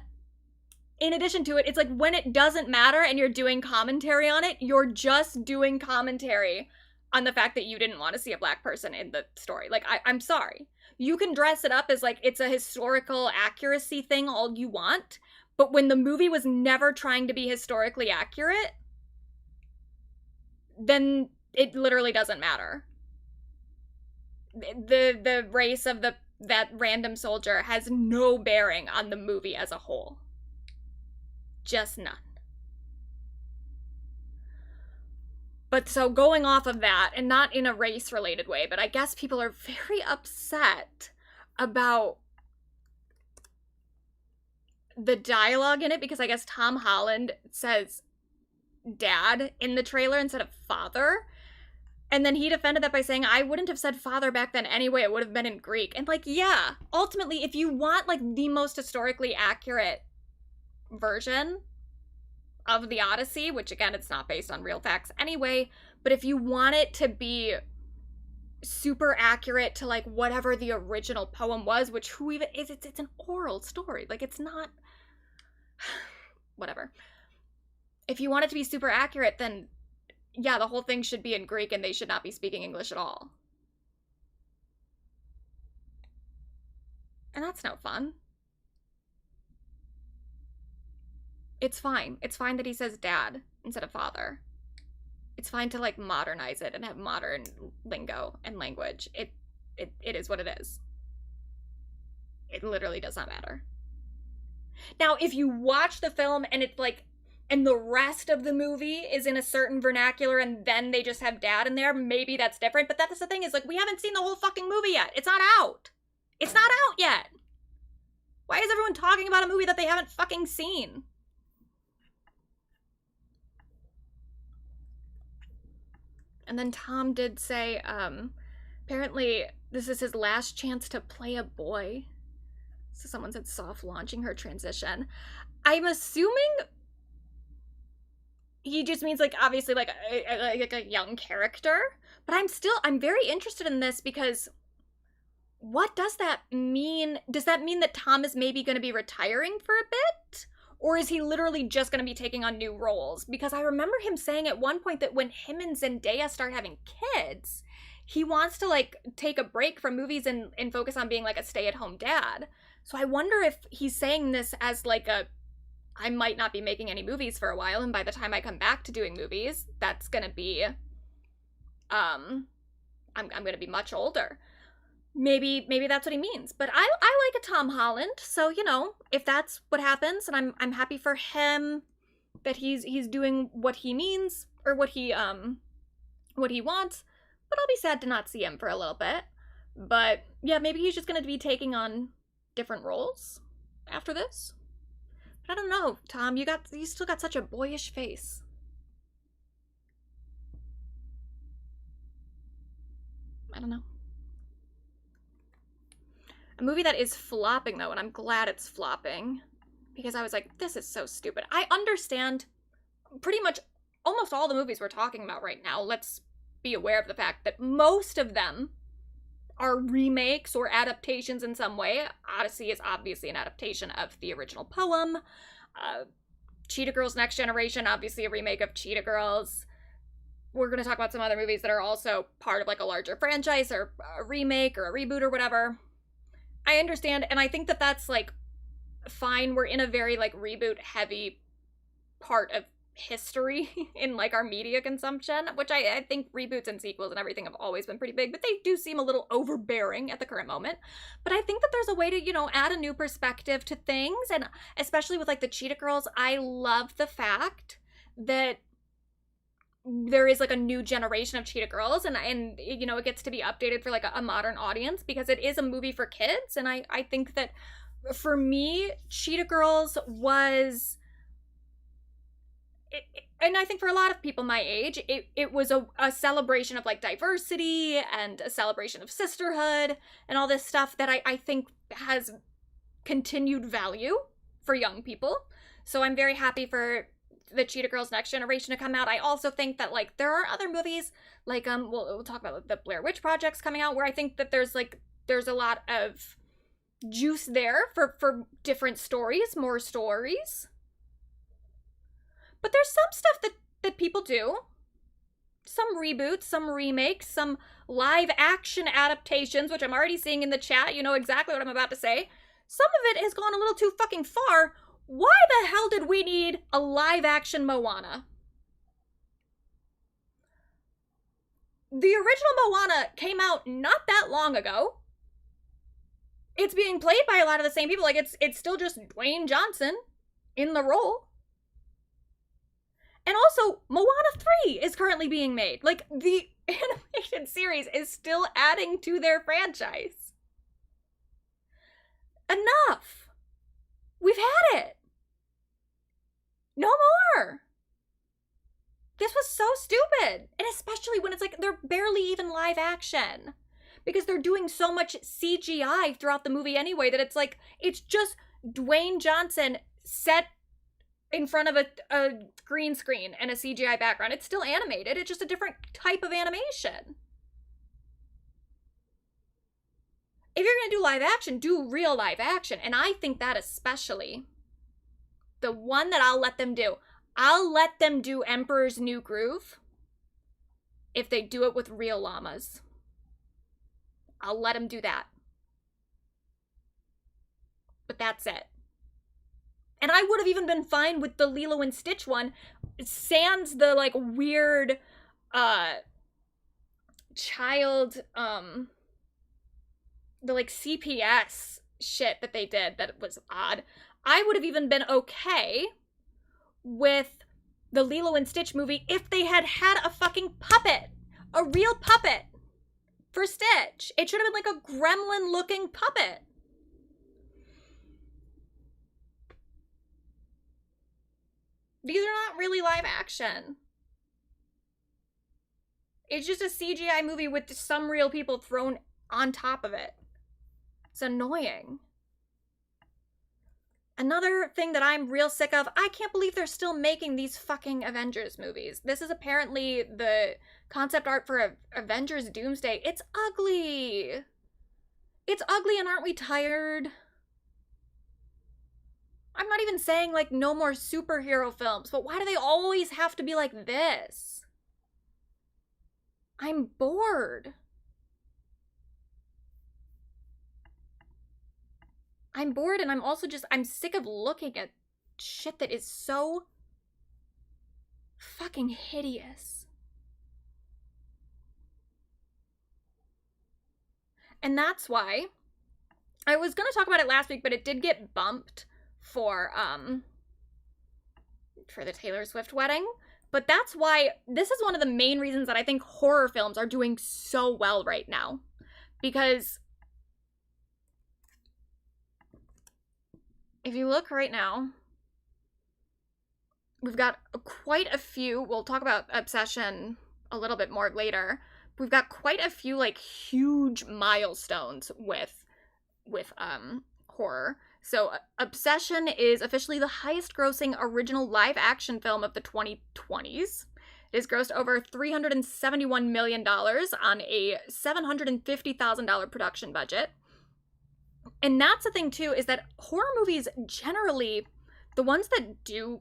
in addition to it, it's like when it doesn't matter and you're doing commentary on it, you're just doing commentary on the fact that you didn't want to see a black person in the story. Like, I'm sorry. You can dress it up as like it's a historical accuracy thing all you want, but when the movie was never trying to be historically accurate, then it literally doesn't matter. The race of that random soldier has no bearing on the movie as a whole. Just none. But so going off of that, and not in a race-related way, but I guess people are very upset about the dialogue in it because I guess Tom Holland says dad in the trailer instead of father. And then he defended that by saying, I wouldn't have said father back then anyway, it would have been in Greek. And like, yeah, ultimately, if you want like the most historically accurate version of the Odyssey, which again, it's not based on real facts anyway, but if you want it to be super accurate to like whatever the original poem was, which who even is, it's an oral story, like it's not whatever. If you want it to be super accurate, then yeah, the whole thing should be in Greek and they should not be speaking English at all. And that's no fun. It's fine. It's fine that he says dad instead of father. It's fine to like modernize it and have modern lingo and language. It is what it is. It literally does not matter. Now, if you watch the film and it's like, and the rest of the movie is in a certain vernacular and then they just have dad in there, maybe that's different. But that's the thing is like, we haven't seen the whole fucking movie yet. It's not out. It's not out yet. Why is everyone talking about a movie that they haven't fucking seen? And then Tom did say, apparently this is his last chance to play a boy. So someone said soft launching her transition. I'm assuming he just means like obviously like a young character, but I'm very interested in this because what does that mean? Does that mean that Tom is maybe going to be retiring for a bit? Or is he literally just going to be taking on new roles? Because I remember him saying at one point that when him and Zendaya start having kids, he wants to like take a break from movies and focus on being like a stay-at-home dad. So I wonder if he's saying this as like I might not be making any movies for a while, and by the time I come back to doing movies, that's gonna be, I'm gonna be much older. Maybe that's what he means. But I like a Tom Holland, so you know, if that's what happens, and I'm happy for him that he's doing what he means or what he wants. But I'll be sad to not see him for a little bit. But yeah, maybe he's just gonna be taking on different roles after this. But I don't know, Tom, you still got such a boyish face. I don't know. A movie that is flopping though, and I'm glad it's flopping, because I was like, this is so stupid. I understand pretty much almost all the movies we're talking about right now. Let's be aware of the fact that most of them are remakes or adaptations in some way. Odyssey is obviously an adaptation of the original poem. Cheetah Girls Next Generation, obviously a remake of Cheetah Girls. We're going to talk about some other movies that are also part of like a larger franchise or a remake or a reboot or whatever. I understand, and I think that that's like fine. We're in a very like reboot heavy part of history in like our media consumption, which I think reboots and sequels and everything have always been pretty big, but they do seem a little overbearing at the current moment. But I think that there's a way to, you know, add a new perspective to things, and especially with like the Cheetah Girls, I love the fact that there is like a new generation of Cheetah Girls, and you know, it gets to be updated for like a modern audience because it is a movie for kids. And I think that for me, Cheetah Girls was, and I think for a lot of people my age, it was a celebration of like diversity and a celebration of sisterhood and all this stuff that I think has continued value for young people. So I'm very happy for the Cheetah Girls Next Generation to come out. I also think that like there are other movies like we'll talk about the Blair Witch Project's coming out, where I think that there's a lot of juice there for different stories, more stories. But there's some stuff that people do. Some reboots, some remakes, some live action adaptations, which I'm already seeing in the chat. You know exactly what I'm about to say. Some of it has gone a little too fucking far. Why the hell did we need a live action Moana? The original Moana came out not that long ago. It's being played by a lot of the same people. Like it's still just Dwayne Johnson in the role. And also, Moana 3 is currently being made. Like, the animated series is still adding to their franchise. Enough. We've had it. No more. This was so stupid. And especially when it's like, they're barely even live action. Because they're doing so much CGI throughout the movie anyway that it's like, it's just Dwayne Johnson set in front of a green screen and a CGI background. It's still animated. It's just a different type of animation. If you're going to do live action, do real live action. And I think that especially, the one that I'll let them do Emperor's New Groove if they do it with real llamas. I'll let them do that. But that's it. And I would have even been fine with the Lilo and Stitch one, sans the like weird child the like CPS shit that they did that was odd. I would have even been okay with the Lilo and Stitch movie if they had had a fucking puppet, a real puppet for Stitch. It should have been like a gremlin looking puppet. These are not really live action. It's just a CGI movie with some real people thrown on top of it. It's annoying. Another thing that I'm real sick of, I can't believe they're still making these fucking Avengers movies. This is apparently the concept art for Avengers Doomsday. It's ugly. It's ugly, and aren't we tired? I'm not even saying, like, no more superhero films, but why do they always have to be like this? I'm bored. I'm bored, and I'm also just, I'm sick of looking at shit that is so fucking hideous. And that's why I was gonna talk about it last week, but it did get bumped for the Taylor Swift wedding. But that's why this is one of the main reasons that I think horror films are doing so well right now. Because if you look right now, we've got quite a few, we'll talk about Obsession a little bit more later. We've got quite a few like huge milestones with horror. So Obsession is officially the highest grossing original live action film of the 2020s. It has grossed over $371 million on a $750,000 production budget. And that's the thing too, is that horror movies generally, the ones that do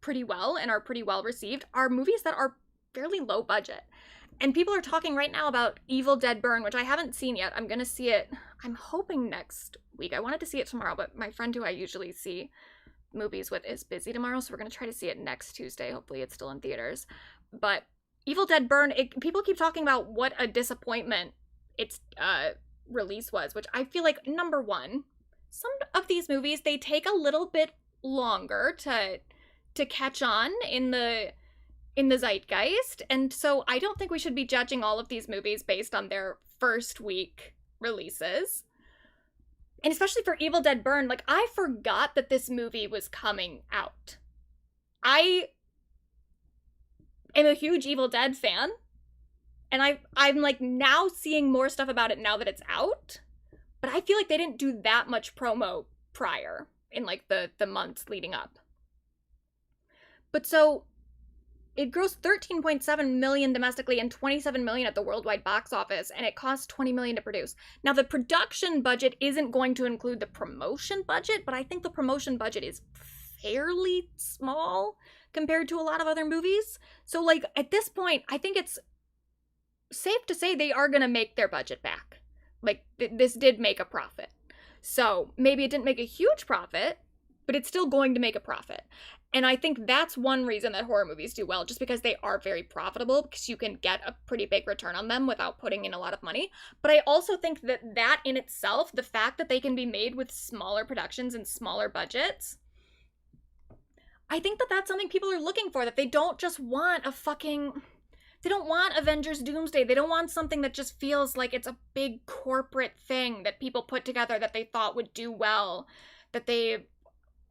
pretty well and are pretty well received, are movies that are fairly low budget. And people are talking right now about Evil Dead Burn, which I haven't seen yet. I'm gonna see it, I'm hoping next week. I wanted to see it tomorrow, but my friend who I usually see movies with is busy tomorrow, so we're going to try to see it next Tuesday. Hopefully it's still in theaters. But Evil Dead Burn, people keep talking about what a disappointment its release was, which I feel like, number one, some of these movies, they take a little bit longer to catch on in the zeitgeist, and so I don't think we should be judging all of these movies based on their first week releases. And especially for Evil Dead Burn, like, I forgot that this movie was coming out. I am a huge Evil Dead fan, and I'm like now seeing more stuff about it now that it's out, but I feel like they didn't do that much promo prior in like the months leading up. But so it grossed $13.7 million domestically and $27 million at the worldwide box office, and it cost $20 million to produce. Now, the production budget isn't going to include the promotion budget, but I think the promotion budget is fairly small compared to a lot of other movies. So, like, at this point, I think it's safe to say they are going to make their budget back. Like, this did make a profit. So, maybe it didn't make a huge profit, but it's still going to make a profit. And I think that's one reason that horror movies do well, just because they are very profitable, because you can get a pretty big return on them without putting in a lot of money. But I also think that in itself, the fact that they can be made with smaller productions and smaller budgets, I think that that's something people are looking for, that they don't just want they don't want Avengers Doomsday. They don't want something that just feels like it's a big corporate thing that people put together that they thought would do well, that they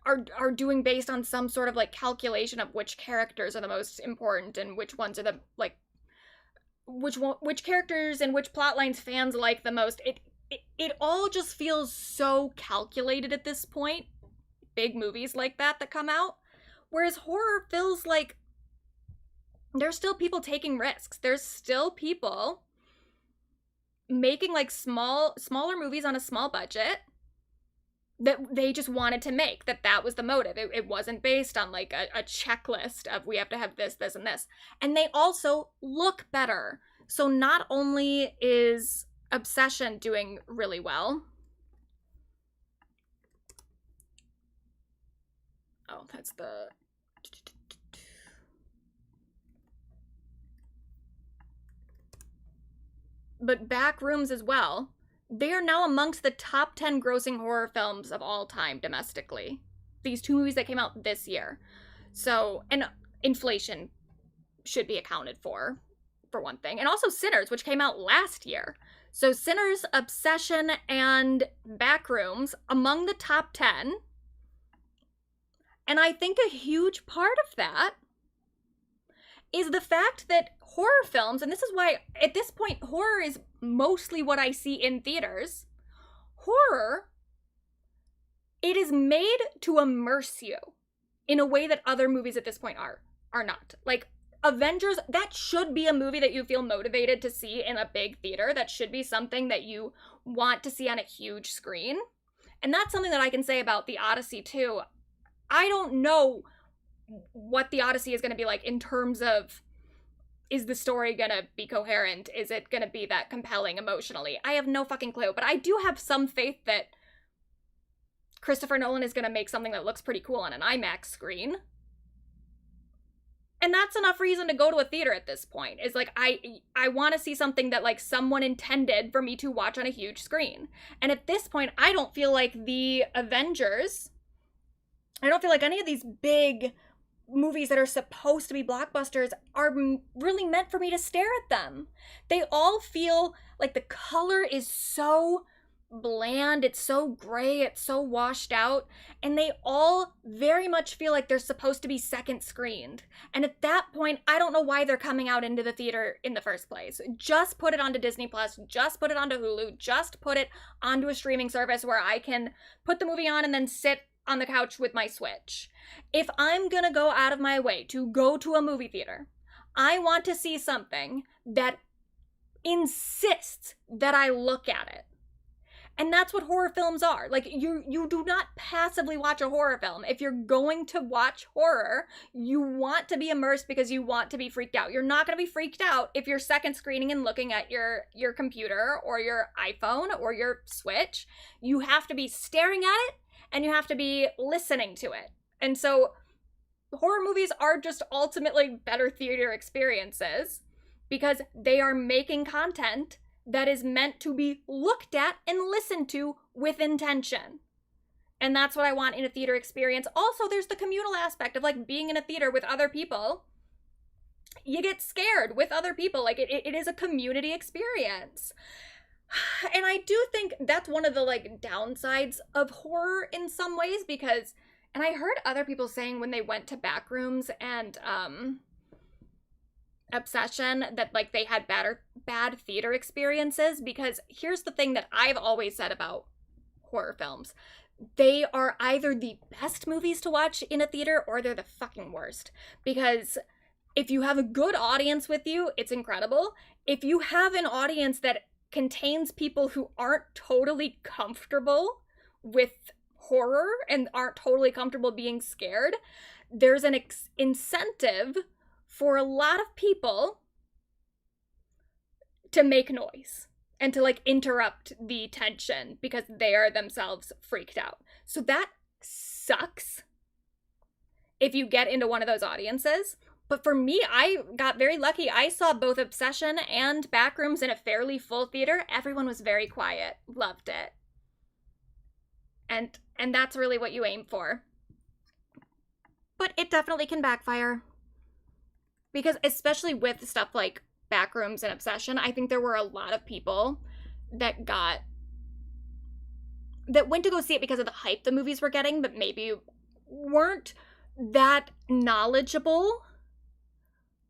are doing based on some sort of like calculation of which characters are the most important and which ones are the like which characters and which plot lines fans like the most. It all just feels so calculated at this point. Big movies like that come out, whereas horror feels like there's still people taking risks. There's still people making like smaller movies on a small budget that they just wanted to make, that was the motive. It wasn't based on like a checklist of we have to have this, this, and this. And they also look better. So not only is Obsession doing really well. Oh, that's the... But Backrooms as well. They are now amongst the top 10 grossing horror films of all time domestically. These two movies that came out this year. So, and inflation should be accounted for one thing. And also Sinners, which came out last year. So Sinners, Obsession, and Backrooms among the top 10. And I think a huge part of that is the fact that horror films, and this is why at this point horror is mostly what I see in theaters. Horror, it is made to immerse you in a way that other movies at this point are not. Like Avengers, that should be a movie that you feel motivated to see in a big theater. That should be something that you want to see on a huge screen. And that's something that I can say about The Odyssey too. I don't know what The Odyssey is going to be like in terms of, is the story going to be coherent? Is it going to be that compelling emotionally? I have no fucking clue, but I do have some faith that Christopher Nolan is going to make something that looks pretty cool on an IMAX screen. And that's enough reason to go to a theater at this point. Is like, I want to see something that like someone intended for me to watch on a huge screen. And at this point, I don't feel like the Avengers, I don't feel like any of these big movies that are supposed to be blockbusters are really meant for me to stare at them. They all feel like the color is so bland, it's so gray, it's so washed out, and they all very much feel like they're supposed to be second screened. And at that point, I don't know why they're coming out into the theater in the first place. Just put it onto Disney Plus, just put it onto Hulu, just put it onto a streaming service where I can put the movie on and then sit on the couch with my Switch. If I'm gonna go out of my way to go to a movie theater, I want to see something that insists that I look at it. And that's what horror films are. Like, you do not passively watch a horror film. If you're going to watch horror, you want to be immersed because you want to be freaked out. You're not going to be freaked out if you're second screening and looking at your computer or your iPhone or your Switch. You have to be staring at it and you have to be listening to it And so horror movies are just ultimately better theater experiences because they are making content that is meant to be looked at and listened to with intention. And that's what I want in a theater experience. Also, there's the communal aspect of like being in a theater with other people. You get scared with other people. Like it is a community experience. And I do think that's one of the like downsides of horror in some ways because, and I heard other people saying when they went to Backrooms and Obsession that like they had bad theater experiences because here's the thing that I've always said about horror films. They are either the best movies to watch in a theater or they're the fucking worst. Because if you have a good audience with you, it's incredible. If you have an audience that contains people who aren't totally comfortable with horror and aren't totally comfortable being scared, there's an incentive for a lot of people to make noise and to like interrupt the tension because they are themselves freaked out. So that sucks if you get into one of those audiences. But for me, I got very lucky. I saw both Obsession and Backrooms in a fairly full theater. Everyone was very quiet. Loved it. And that's really what you aim for. But it definitely can backfire. Because especially with stuff like Backrooms and Obsession, I think there were a lot of people that went to go see it because of the hype the movies were getting, but maybe weren't that knowledgeable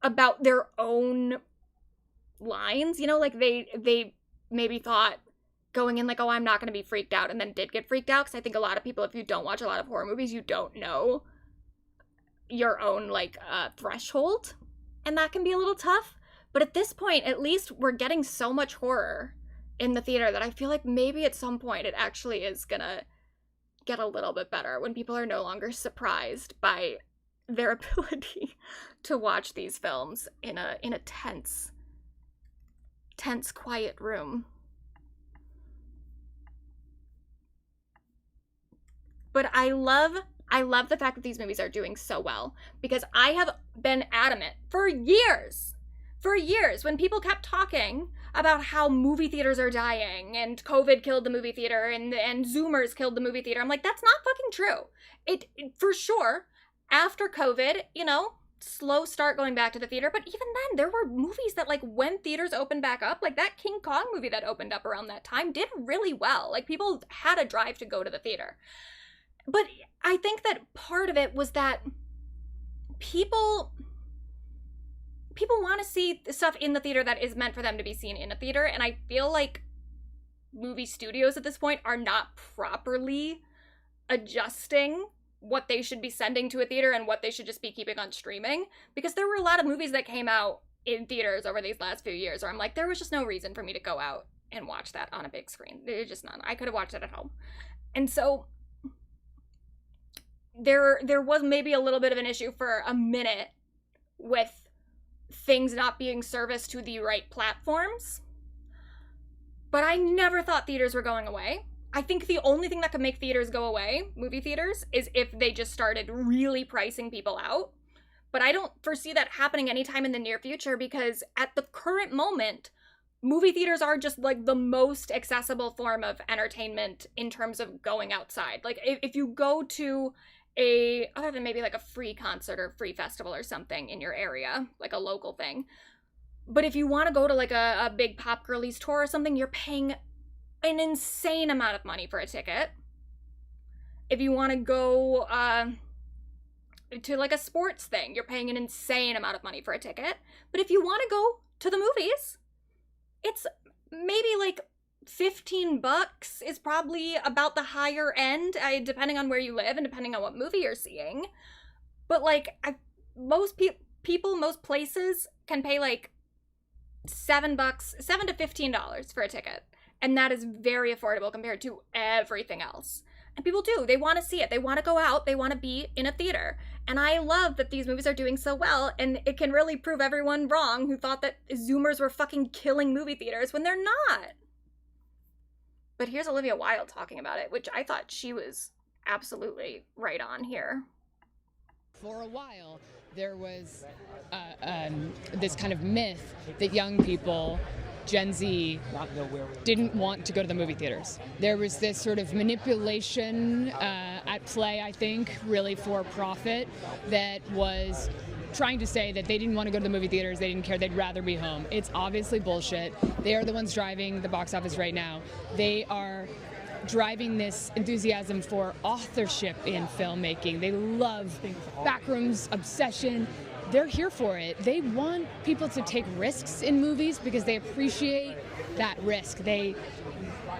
about their own lines, you know, like they maybe thought going in like, oh, I'm not going to be freaked out, and then did get freaked out, because I think a lot of people, if you don't watch a lot of horror movies, you don't know your own like threshold, and that can be a little tough. But at this point, at least we're getting so much horror in the theater that I feel like maybe at some point it actually is gonna get a little bit better when people are no longer surprised by their ability to watch these films in a tense, quiet room. But I love the fact that these movies are doing so well, because I have been adamant for years when people kept talking about how movie theaters are dying and COVID killed the movie theater and Zoomers killed the movie theater. I'm like, that's not fucking true. It for sure, after COVID, you know, slow start going back to the theater, but even then there were movies that like when theaters opened back up, like that King Kong movie that opened up around that time did really well. Like people had a drive to go to the theater. But I think that part of it was that people want to see stuff in the theater that is meant for them to be seen in a theater, and I feel like movie studios at this point are not properly adjusting what they should be sending to a theater and what they should just be keeping on streaming, because there were a lot of movies that came out in theaters over these last few years where I'm like, there was just no reason for me to go out and watch that on a big screen. There's just none. I could have watched it at home. And so there was maybe a little bit of an issue for a minute with things not being serviced to the right platforms. But I never thought theaters were going away. I think the only thing that could make theaters go away, movie theaters, is if they just started really pricing people out. But I don't foresee that happening anytime in the near future, because at the current moment, movie theaters are just like the most accessible form of entertainment in terms of going outside. Like if you go to other than maybe like a free concert or free festival or something in your area, like a local thing. But if you want to go to like a big Pop Girlies tour or something, you're paying an insane amount of money for a ticket. If you want to go to like a sports thing, you're paying an insane amount of money for a ticket. But if you want to go to the movies, it's maybe like $15 is probably about the higher end, depending on where you live and depending on what movie you're seeing. But like most people, most places can pay like $7 to $15 for a ticket, and that is very affordable compared to everything else. And people do, they want to see it, they want to go out, they want to be in a theater. And I love that these movies are doing so well, and it can really prove everyone wrong who thought that Zoomers were fucking killing movie theaters when they're not. But here's Olivia Wilde talking about it, which I thought she was absolutely right on here. For a while, there was this kind of myth that young people, Gen Z, didn't want to go to the movie theaters. There was this sort of manipulation at play, I think, really for profit, that was trying to say that they didn't want to go to the movie theaters, they didn't care, they'd rather be home. It's obviously bullshit. They are the ones driving the box office right now. They are driving this enthusiasm for authorship in filmmaking. They love backrooms obsession. They're here for it. They want people to take risks in movies because they appreciate that risk. They,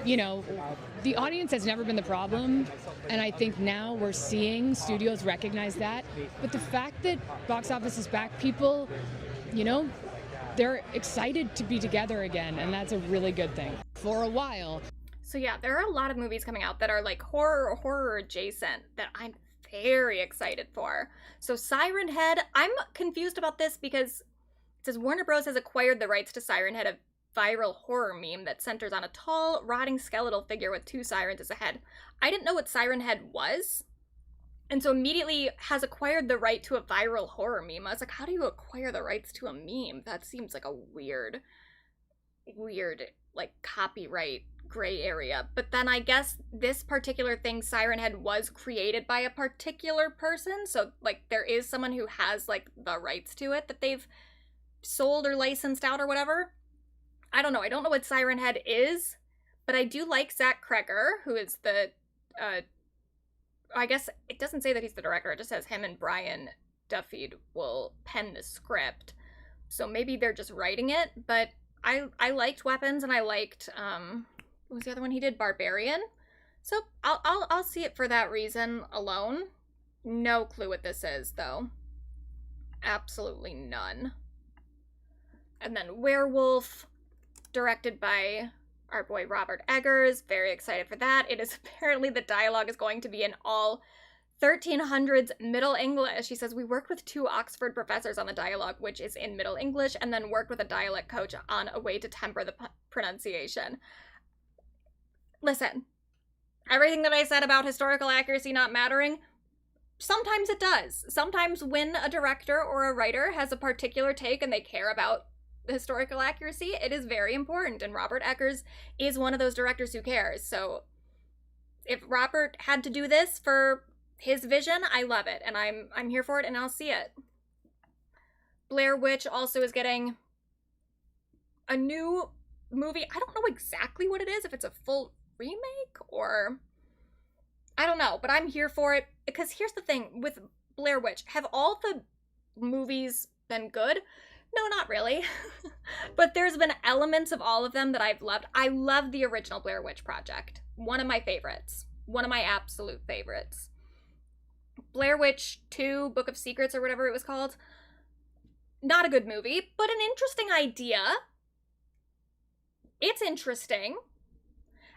you know, the audience has never been the problem, and I think now we're seeing studios recognize that. But the fact that box office is back, people, you know, they're excited to be together again, and that's a really good thing. For a while. So yeah, there are a lot of movies coming out that are like horror or horror adjacent that I'm very excited for. So Siren Head, I'm confused about this because it says Warner Bros. Has acquired the rights to Siren Head, a viral horror meme that centers on a tall, rotting skeletal figure with two sirens as a head. I didn't know what Siren Head was, and so immediately has acquired the right to a viral horror meme. I was like, how do you acquire the rights to a meme? That seems like a weird, like, copyright gray area. But then I guess this particular thing, Siren Head, was created by a particular person, so like there is someone who has like the rights to it that they've sold or licensed out or whatever. I don't know what Siren Head is, but I do like Zach Kreger, who is the I guess it doesn't say that he's the director, it just says him and Brian Duffy will pen the script, so maybe they're just writing it. But I liked Weapons, and I liked what was the other one he did? Barbarian. So I'll see it for that reason alone. No clue what this is though. Absolutely none. And then Werewolf, directed by our boy Robert Eggers. Very excited for that. It is apparently the dialogue is going to be in all 1300s Middle English. He says, we worked with 2 Oxford professors on the dialogue, which is in Middle English, and then worked with a dialect coach on a way to temper the pronunciation. Listen, everything that I said about historical accuracy not mattering, sometimes it does. Sometimes when a director or a writer has a particular take and they care about historical accuracy, it is very important, and Robert Eggers is one of those directors who cares. So if Robert had to do this for his vision, I love it, and I'm here for it, and I'll see it. Blair Witch also is getting a new movie. I don't know exactly what it is, if it's a full remake or I don't know, but I'm here for it because here's the thing with Blair Witch. Have all the movies been good? No, not really. But there's been elements of all of them that I've loved. I love the original Blair Witch Project. One of my favorites. One of my absolute favorites. Blair Witch 2, Book of Secrets or whatever it was called. Not a good movie, but an interesting idea. It's interesting.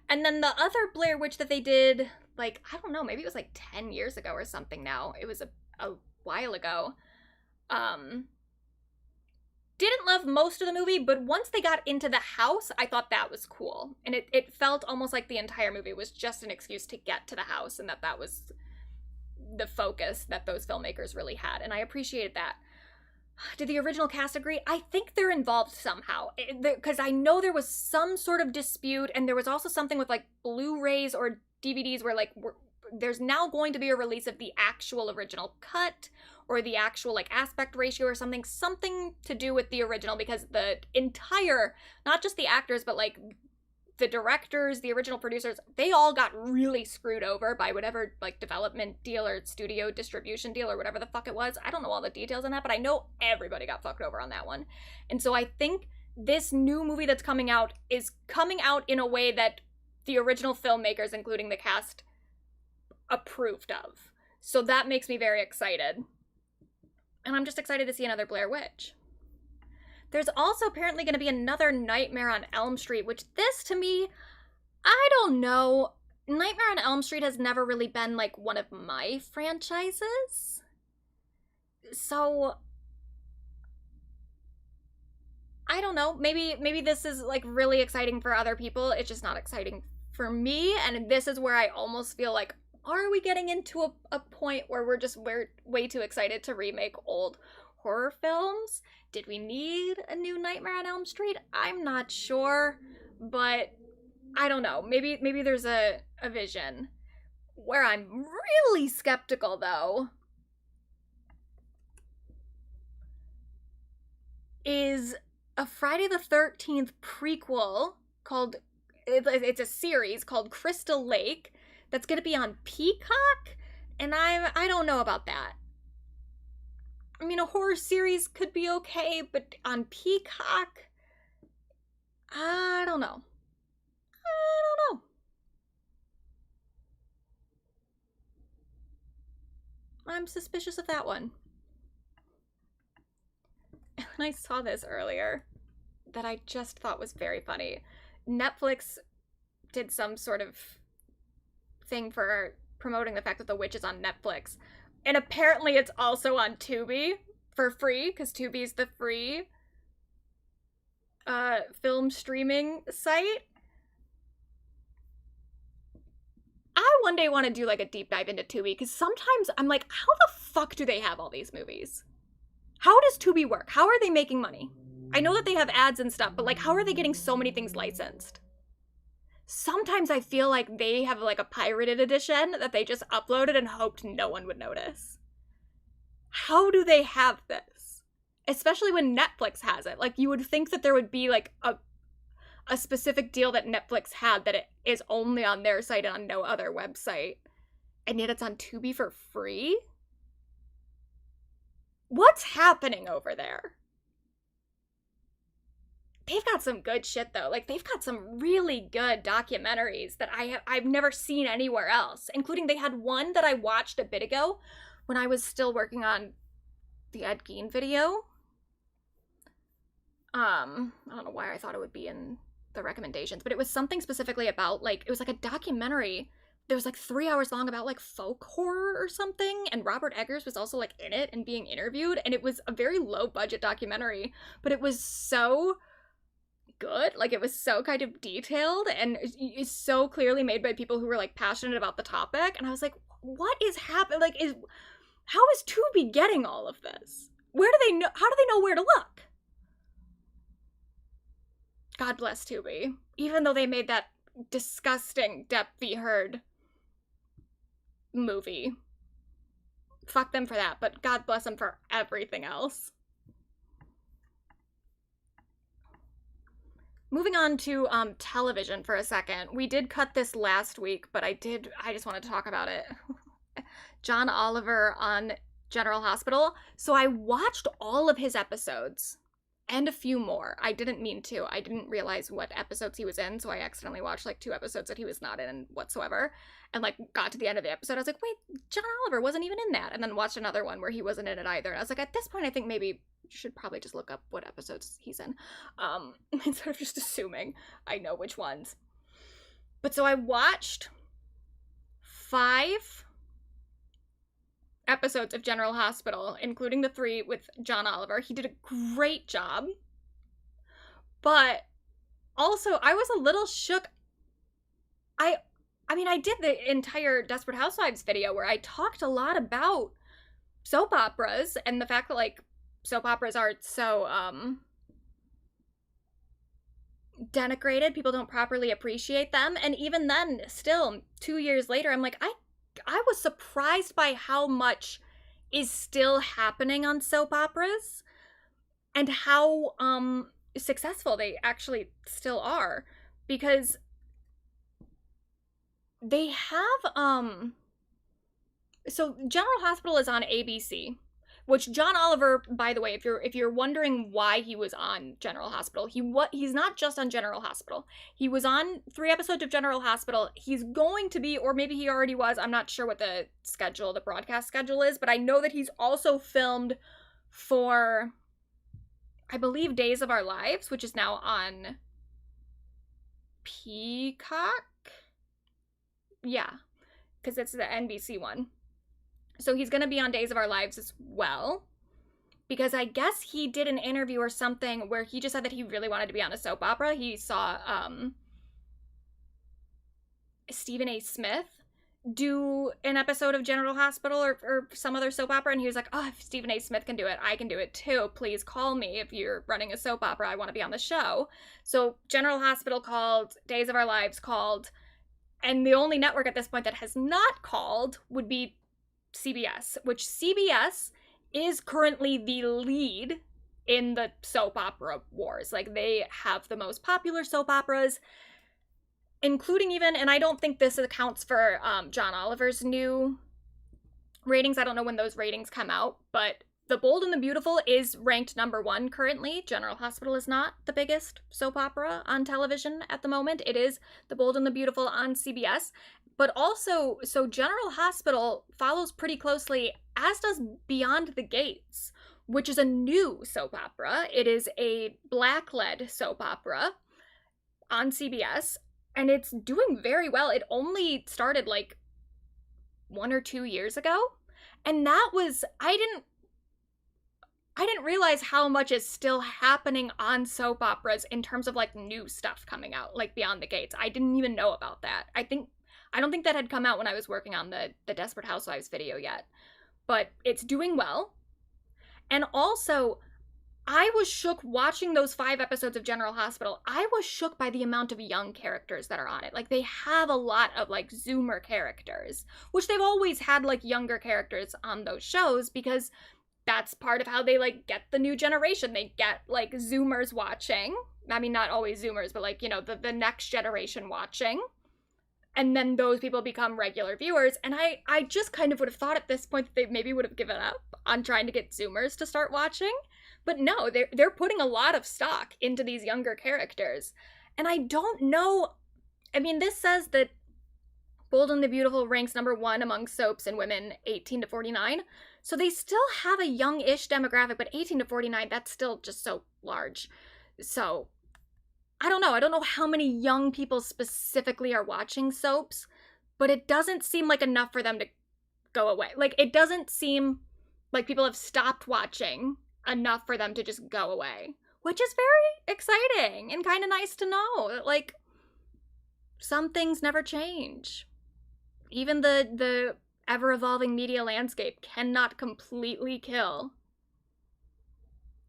And then the other Blair Witch that they did, like, I don't know, maybe it was like 10 years ago or something now. It was a while ago. Didn't love most of the movie, but once they got into the house, I thought that was cool. And it felt almost like the entire movie was just an excuse to get to the house, and that was the focus that those filmmakers really had. And I appreciated that. Did the original cast agree? I think they're involved somehow, because I know there was some sort of dispute, and there was also something with like Blu-rays or DVDs where like there's now going to be a release of the actual original cut or the actual like aspect ratio or something to do with the original, because the entire, not just the actors, but like the directors, the original producers, they all got really screwed over by whatever like development deal or studio distribution deal or whatever the fuck it was. I don't know all the details on that, but I know everybody got fucked over on that one. And so I think this new movie that's coming out is coming out in a way that the original filmmakers, including the cast, approved of. So that makes me very excited. And I'm just excited to see another Blair Witch. There's also apparently going to be another Nightmare on Elm Street, which this, to me, I don't know. Nightmare on Elm Street has never really been, like, one of my franchises. So, I don't know. Maybe this is, like, really exciting for other people. It's just not exciting for me. And this is where I almost feel like, are we getting into a point where we're way too excited to remake old horror films? Did we need a new Nightmare on Elm Street? I'm not sure, but I don't know. Maybe there's a vision. Where I'm really skeptical, though, is a Friday the 13th prequel called, it's a series called Crystal Lake that's going to be on Peacock, and I don't know about that. I mean, a horror series could be okay, but on Peacock, I don't know. I'm suspicious of that one. And I saw this earlier that I just thought was very funny. Netflix did some sort of thing for promoting the fact that The Witch is on Netflix. And apparently it's also on Tubi for free, because Tubi's the free film streaming site. I one day want to do like a deep dive into Tubi, because sometimes I'm like, how the fuck do they have all these movies? How does Tubi work? How are they making money? I know that they have ads and stuff, but like, how are they getting so many things licensed? Sometimes I feel like they have like a pirated edition that they just uploaded and hoped no one would notice. How do they have this? Especially when Netflix has it. Like, you would think that there would be like a specific deal that Netflix had that it is only on their site and on no other website. And yet it's on Tubi for free? What's happening over there? They've got some good shit, though. Like, they've got some really good documentaries that I've never seen anywhere else, including they had one that I watched a bit ago when I was still working on the Ed Gein video. I don't know why I thought it would be in the recommendations, but it was something specifically about, like, it was like a documentary that was like 3 hours long about like folk horror or something, and Robert Eggers was also like in it and being interviewed, and it was a very low budget documentary, but it was so good. Like, it was so kind of detailed and it's so clearly made by people who were like passionate about the topic, and I was like, what is happening? Like, how is Tubi getting all of this? Where do they know? How do they know where to look? God bless Tubi. Even though they made that disgusting Depp v. Heard movie. Fuck them for that, but God bless them for everything else. Moving on to television for a second. We did cut this last week, but I just wanted to talk about it. John Oliver on General Hospital. So I watched all of his episodes. And a few more. I didn't mean to. I didn't realize what episodes he was in, so I accidentally watched like 2 episodes that he was not in whatsoever. And like got to the end of the episode, I was like, wait, John Oliver wasn't even in that. And then watched another one where he wasn't in it either. And I was like, at this point, I think maybe you should probably just look up what episodes he's in. Instead of just assuming I know which ones. But so I watched 5 episodes of General Hospital, including the 3 with John Oliver. He did a great job. But also, I was a little shook. I mean, I did the entire Desperate Housewives video where I talked a lot about soap operas and the fact that, like, soap operas are so, denigrated. People don't properly appreciate them. And even then, still, 2 years later, I'm like, I was surprised by how much is still happening on soap operas and how successful they actually still are, because they have so General Hospital is on ABC, which John Oliver, by the way, if you're wondering why he was on General Hospital, he's not just on General Hospital. He was on 3 episodes of General Hospital. He's going to be, or maybe he already was, I'm not sure what the broadcast schedule is, but I know that he's also filmed for, I believe, Days of Our Lives, which is now on Peacock? Yeah, because it's the NBC one. So he's going to be on Days of Our Lives as well, because I guess he did an interview or something where he just said that he really wanted to be on a soap opera. He saw Stephen A. Smith do an episode of General Hospital or some other soap opera, and he was like, oh, if Stephen A. Smith can do it, I can do it too. Please call me if you're running a soap opera. I want to be on the show. So General Hospital called, Days of Our Lives called, and the only network at this point that has not called would be CBS, which CBS is currently the lead in the soap opera wars. Like, they have the most popular soap operas, including even, and I don't think this accounts for John Oliver's new ratings. I don't know when those ratings come out, but The Bold and the Beautiful is ranked #1 currently. General Hospital is not the biggest soap opera on television at the moment. It is The Bold and the Beautiful on CBS. But also, so General Hospital follows pretty closely, as does Beyond the Gates, which is a new soap opera. It is a Black-led soap opera on CBS. And it's doing very well. It only started like 1 or 2 years ago. And that was, I didn't realize how much is still happening on soap operas in terms of like new stuff coming out, like Beyond the Gates. I didn't even know about that. I don't think that had come out when I was working on the Desperate Housewives video yet. But it's doing well. And also, I was shook watching those 5 episodes of General Hospital. I was shook by the amount of young characters that are on it. Like, they have a lot of, like, Zoomer characters, which they've always had, like, younger characters on those shows because that's part of how they, like, get the new generation. They get, like, Zoomers watching. I mean, not always Zoomers, but, like, you know, the next generation watching. And then those people become regular viewers. And I just kind of would have thought at this point that they maybe would have given up on trying to get Zoomers to start watching. But no, they're putting a lot of stock into these younger characters. And I don't know, I mean, this says that Bold and the Beautiful ranks #1 among soaps and women 18 to 49. So they still have a young-ish demographic, but 18 to 49, that's still just so large. So I don't know. I don't know how many young people specifically are watching soaps, but it doesn't seem like enough for them to go away. Like, it doesn't seem like people have stopped watching enough for them to just go away, which is very exciting and kind of nice to know that, like, some things never change. Even the ever-evolving media landscape cannot completely kill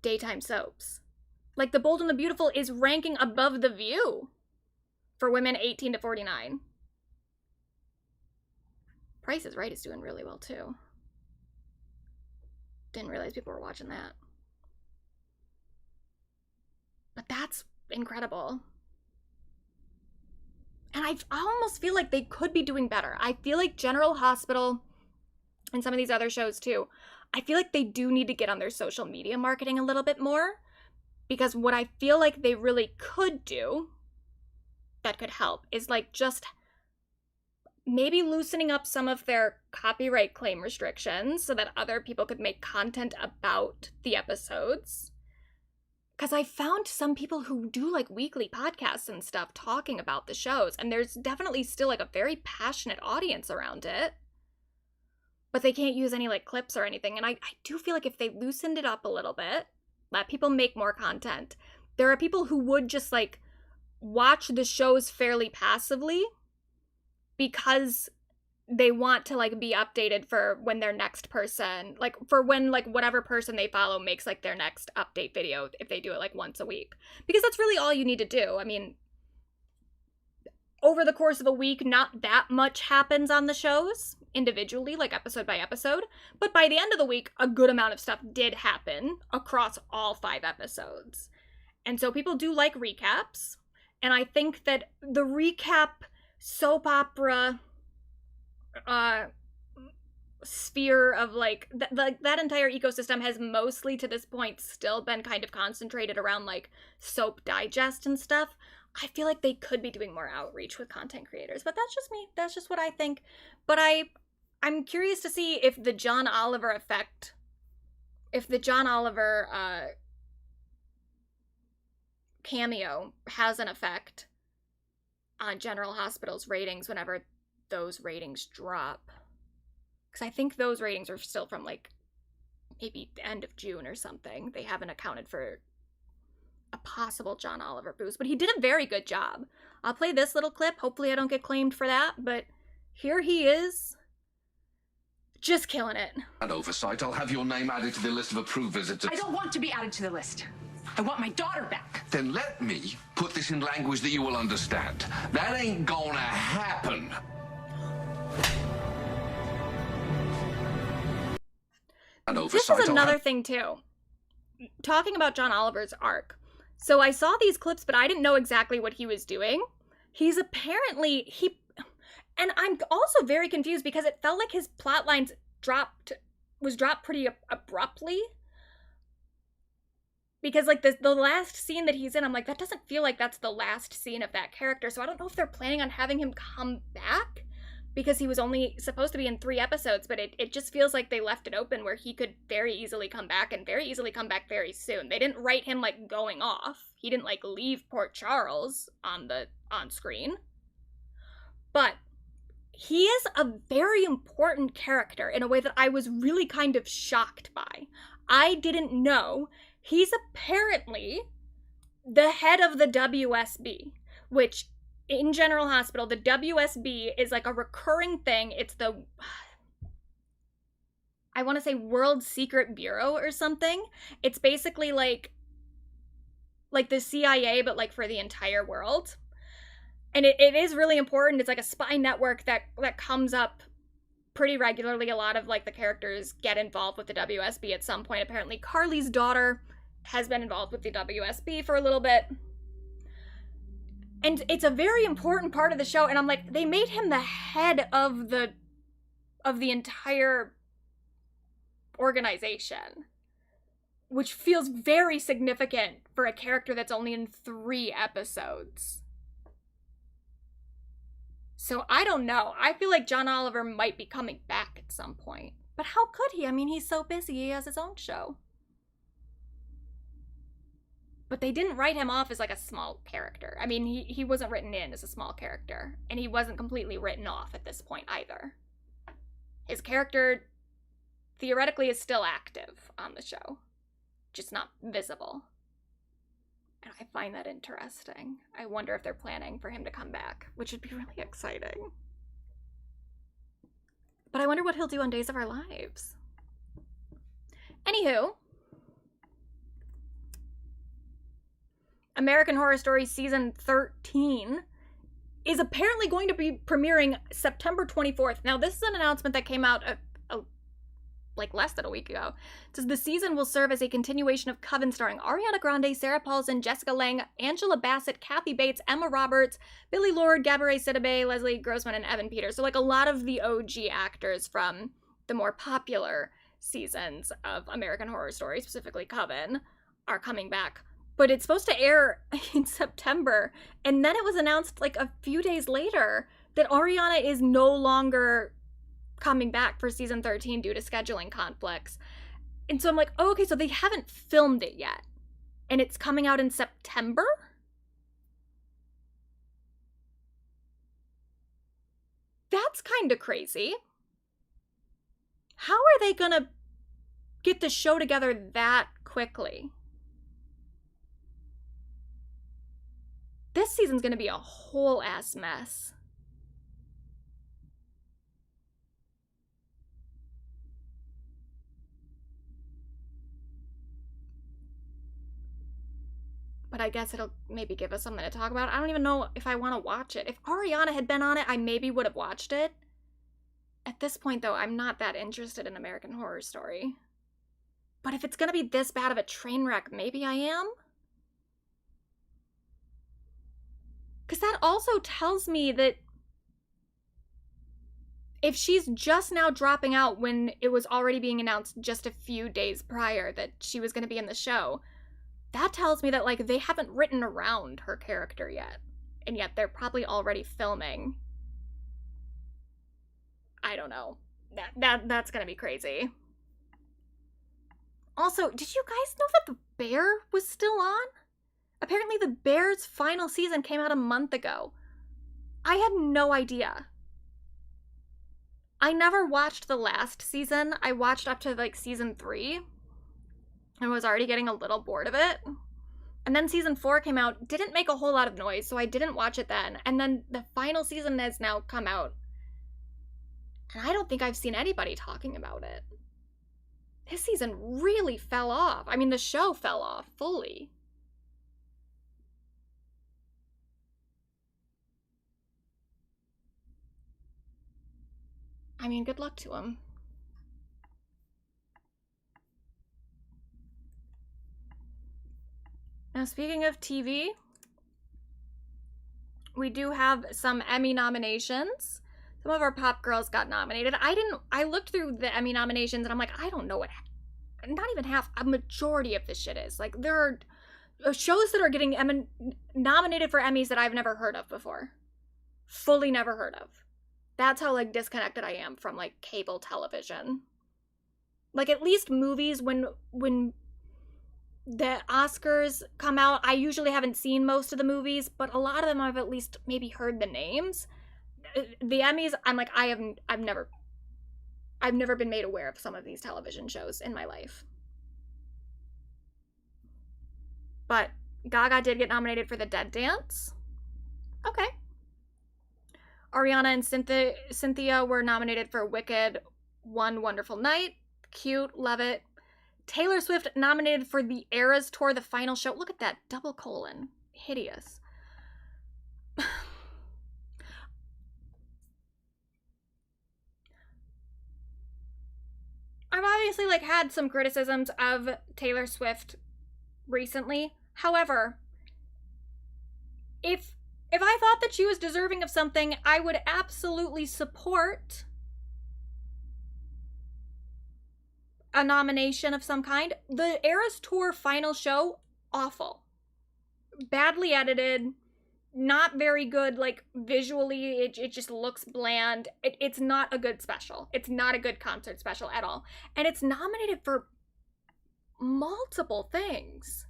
daytime soaps. Like, The Bold and the Beautiful is ranking above The View for women 18 to 49. Price is Right is doing really well, too. Didn't realize people were watching that. But that's incredible. And I almost feel like they could be doing better. I feel like General Hospital and some of these other shows too, I feel like they do need to get on their social media marketing a little bit more. Because what I feel like they really could do that could help is like just maybe loosening up some of their copyright claim restrictions so that other people could make content about the episodes. Because I found some people who do like weekly podcasts and stuff talking about the shows, and there's definitely still like a very passionate audience around it. But they can't use any like clips or anything, and I do feel like if they loosened it up a little bit, let people make more content, there are people who would just like watch the shows fairly passively because they want to like be updated for when their next person, like for when like whatever person they follow makes like their next update video, if they do it like once a week, because that's really all you need to do. I mean, over the course of a week, not that much happens on the shows individually, like episode by episode, but by the end of the week, a good amount of stuff did happen across all 5 episodes. And so people do like recaps, and I think that the recap soap opera sphere of like that entire ecosystem has mostly to this point still been kind of concentrated around like Soap Digest and stuff. I feel like they could be doing more outreach with content creators, but that's just me. That's just what I think. But I'm curious to see if the John Oliver effect, if the John Oliver cameo has an effect on General Hospital's ratings whenever those ratings drop. Because I think those ratings are still from like maybe the end of June or something. They haven't accounted for a possible John Oliver boost, but he did a very good job. I'll play this little clip. Hopefully I don't get claimed for that, but here he is, just killing it. An oversight. I'll have your name added to the list of approved visitors. I don't want to be added to the list. I want my daughter back. Then let me put this in language that you will understand. That ain't gonna happen. This is another thing too. Talking about John Oliver's arc. So I saw these clips, but I didn't know exactly what he was doing. He's apparently, and I'm also very confused because it felt like his plot lines was dropped pretty abruptly. Because like the last scene that he's in, I'm like, that doesn't feel like that's the last scene of that character. So I don't know if they're planning on having him come back, because he was only supposed to be in 3 episodes, but it just feels like they left it open where he could very easily come back, and very easily come back very soon. They didn't write him like going off. He didn't like leave Port Charles on screen. But he is a very important character in a way that I was really kind of shocked by. I didn't know he's apparently the head of the WSB, which in General Hospital, the WSB is like a recurring thing. It's the, I want to say World Secret Bureau or something. It's basically like the CIA, but like for the entire world. And it is really important. It's like a spy network that comes up pretty regularly. A lot of like the characters get involved with the WSB at some point. Apparently Carly's daughter has been involved with the WSB for a little bit. And it's a very important part of the show, and I'm like, they made him the head of the entire organization, which feels very significant for a character that's only in 3 episodes. So I don't know. I feel like John Oliver might be coming back at some point. But how could he? I mean, he's so busy, he has his own show. But they didn't write him off as like a small character. I mean, he wasn't written in as a small character. And he wasn't completely written off at this point either. His character, theoretically, is still active on the show. Just not visible. And I find that interesting. I wonder if they're planning for him to come back, which would be really exciting. But I wonder what he'll do on Days of Our Lives. Anywho, American Horror Story Season 13 is apparently going to be premiering September 24th. Now, this is an announcement that came out like less than a week ago. It says the season will serve as a continuation of Coven, starring Ariana Grande, Sarah Paulson, Jessica Lange, Angela Bassett, Kathy Bates, Emma Roberts, Billy Lord, Gabourey Sidibe, Leslie Grossman, and Evan Peters. So like a lot of the OG actors from the more popular seasons of American Horror Story, specifically Coven, are coming back. But it's supposed to air in September, and then it was announced like a few days later that Ariana is no longer coming back for season 13 due to scheduling conflicts. And so I'm like, oh, okay, so they haven't filmed it yet, and it's coming out in September? That's kind of crazy. How are they gonna get the show together that quickly? This season's gonna be a whole ass mess. But I guess it'll maybe give us something to talk about. I don't even know if I want to watch it. If Ariana had been on it, I maybe would have watched it. At this point, though, I'm not that interested in American Horror Story. But if it's gonna be this bad of a train wreck, maybe I am? Because that also tells me that if she's just now dropping out when it was already being announced just a few days prior that she was going to be in the show, that tells me that, like, they haven't written around her character yet. And yet they're probably already filming. I don't know. That's going to be crazy. Also, did you guys know that The Bear was still on? Apparently The Bear's final season came out a month ago. I had no idea. I never watched the last season. I watched up to like season 3 and was already getting a little bored of it. And then season 4 came out, didn't make a whole lot of noise, so I didn't watch it then. And then the final season has now come out. And I don't think I've seen anybody talking about it. This season really fell off. I mean, the show fell off fully. I mean, good luck to him. Now, speaking of TV, we do have some Emmy nominations. Some of our pop girls got nominated. I looked through the Emmy nominations and I'm like, I don't know what, not even half, a majority of this shit is. Like, there are shows that are getting nominated for Emmys that I've never heard of before. Fully never heard of. That's how, like, disconnected I am from, like, cable television. Like, at least movies, when the Oscars come out, I usually haven't seen most of the movies, but a lot of them I've at least maybe heard the names. The Emmys, I'm like, I've never been made aware of some of these television shows in my life. But Gaga did get nominated for The Dead Dance. Okay. Ariana and Cynthia were nominated for Wicked, One Wonderful Night. Cute, love it. Taylor Swift nominated for the Eras Tour, the final show. Look at that, double colon. Hideous. I've obviously, like, had some criticisms of Taylor Swift recently. However, if I thought that she was deserving of something, I would absolutely support a nomination of some kind. The Eras Tour final show, awful. Badly edited, not very good, like, visually, it just looks bland. It's not a good special. It's not a good concert special at all. And it's nominated for multiple things.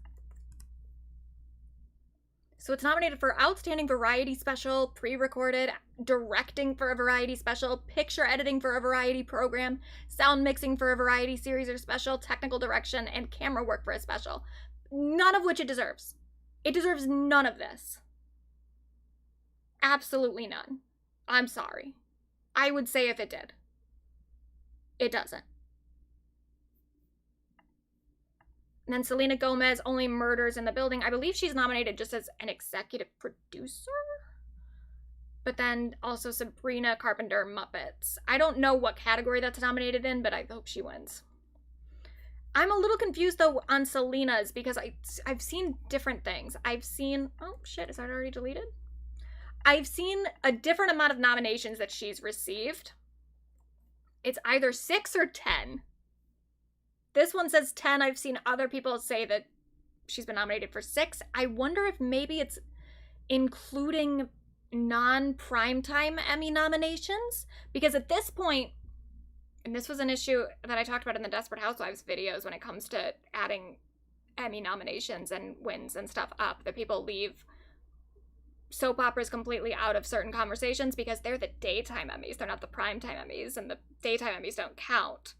So it's nominated for Outstanding Variety Special, Pre-Recorded, Directing for a Variety Special, Picture Editing for a Variety Program, Sound Mixing for a Variety Series or Special, Technical Direction, and Camera Work for a Special. None of which it deserves. It deserves none of this. Absolutely none. I'm sorry. I would say if it did. It doesn't. And then Selena Gomez, Only Murders in the Building. I believe she's nominated just as an executive producer. But then also Sabrina Carpenter, Muppets. I don't know what category that's nominated in, but I hope she wins. I'm a little confused, though, on Selena's because I've seen different things. I've seen... Oh, shit. Is that already deleted? I've seen a different amount of nominations that she's received. It's either 6 or 10. This one says 10. I've seen other people say that she's been nominated for 6. I wonder if maybe it's including non-primetime Emmy nominations. Because at this point, and this was an issue that I talked about in the Desperate Housewives videos when it comes to adding Emmy nominations and wins and stuff up, that people leave soap operas completely out of certain conversations because they're the daytime Emmys. They're not the primetime Emmys, and the daytime Emmys don't count.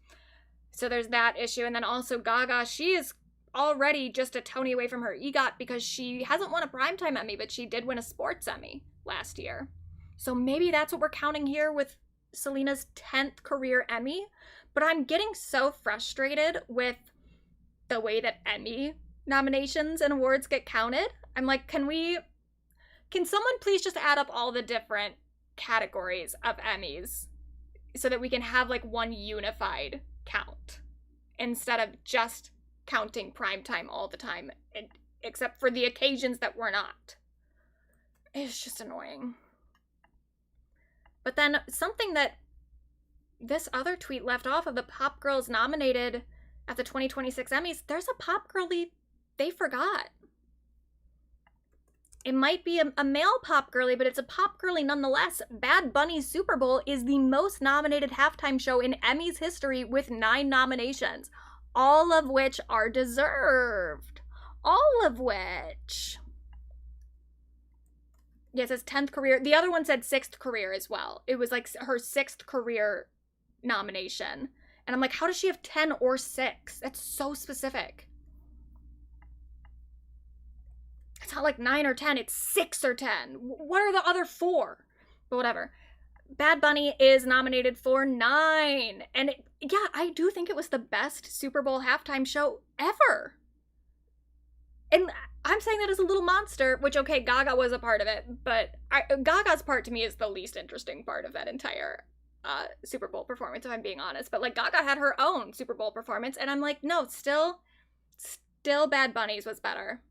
So there's that issue. And then also Gaga, she is already just a Tony away from her EGOT because she hasn't won a primetime Emmy, but she did win a sports Emmy last year. So maybe that's what we're counting here with Selena's 10th career Emmy. But I'm getting so frustrated with the way that Emmy nominations and awards get counted. I'm like, can someone please just add up all the different categories of Emmys so that we can have, like, one unified count instead of just counting primetime all the time, except for the occasions that we're not. It's just annoying. But then something that this other tweet left off of the pop girls nominated at the 2026 Emmys, there's a pop girlie they forgot. It might be a male pop girlie, but it's a pop girlie nonetheless. Bad Bunny's Super Bowl is the most nominated halftime show in Emmys history with 9 nominations, all of which are deserved. All of which. Yes, it's 10th career. The other one said 6th career as well. It was like her 6th career nomination. And I'm like, how does she have 10 or 6? That's so specific. It's not like 9 or 10, it's 6 or 10. What are the other 4? But whatever. Bad Bunny is nominated for 9. And yeah, I do think it was the best Super Bowl halftime show ever. And I'm saying that as a little monster, which, okay, Gaga was a part of it, but Gaga's part to me is the least interesting part of that entire Super Bowl performance, if I'm being honest. But, like, Gaga had her own Super Bowl performance, and I'm like, no, still Bad Bunny's was better.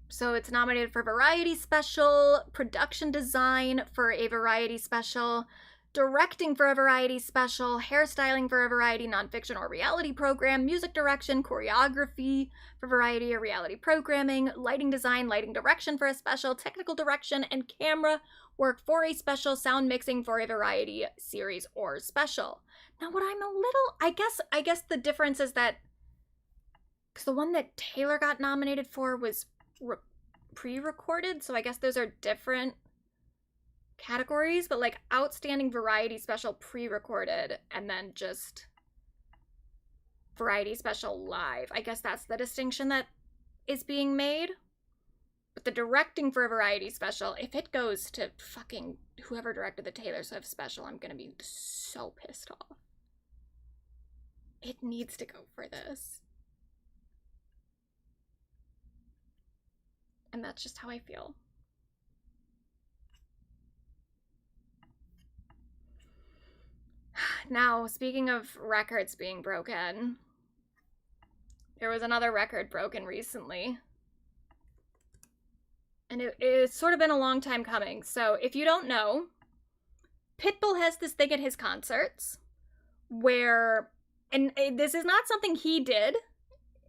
So it's nominated for Variety Special, Production Design for a Variety Special, Directing for a Variety Special, Hairstyling for a Variety Nonfiction or Reality Program, Music Direction, Choreography for Variety or Reality Programming, Lighting Design, Lighting Direction for a Special, Technical Direction, and Camera Work for a Special, Sound Mixing for a Variety Series or Special. Now what I'm a little, I guess the difference is that, because the one that Taylor got nominated for was pre-recorded, so I guess those are different categories, but like Outstanding Variety Special pre-recorded and then just Variety Special live. I guess that's the distinction that is being made. But the directing for a Variety Special, if it goes to fucking whoever directed the Taylor Swift special, I'm gonna be so pissed off. It needs to go for this. And that's just how I feel. Now, speaking of records being broken, there was another record broken recently. And it's sort of been a long time coming. So if you don't know, Pitbull has this thing at his concerts where, and this is not something he did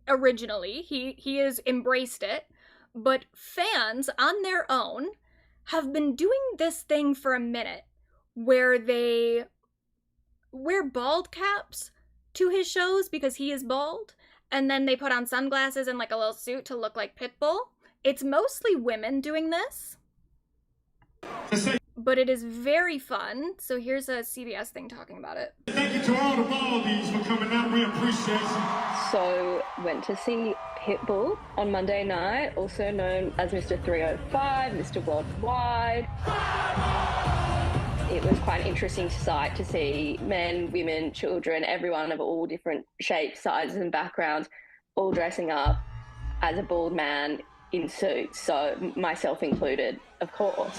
originally, he has embraced it, but fans on their own have been doing this thing for a minute where they wear bald caps to his shows because he is bald, and then they put on sunglasses and like a little suit to look like Pitbull. It's mostly women doing this, but it is very fun. So here's a CBS thing talking about it. Thank you to all the baldies for coming out. We appreciate you. So went to see Pitbull on Monday night, also known as Mr. 305, Mr. Worldwide. It was quite an interesting sight to see men, women, children, everyone of all different shapes, sizes and backgrounds, all dressing up as a bald man in suits, so myself included, of course.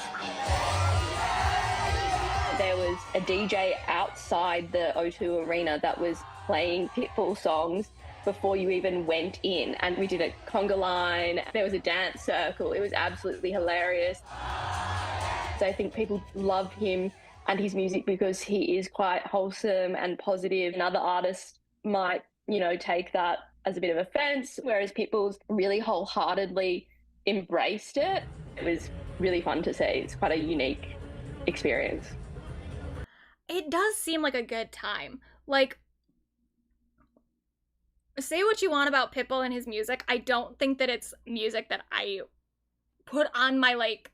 There was a DJ outside the O2 Arena that was playing Pitbull songs before you even went in, and we did a conga line, there was a dance circle, it was absolutely hilarious. So I think people love him and his music because he is quite wholesome and positive, and other artists might, you know, take that as a bit of offense, whereas Pitbull's really wholeheartedly embraced it. It was really fun to see. It's quite a unique experience. It does seem like a good time. Like, say what you want about Pitbull and his music, I don't think that it's music that I put on my, like,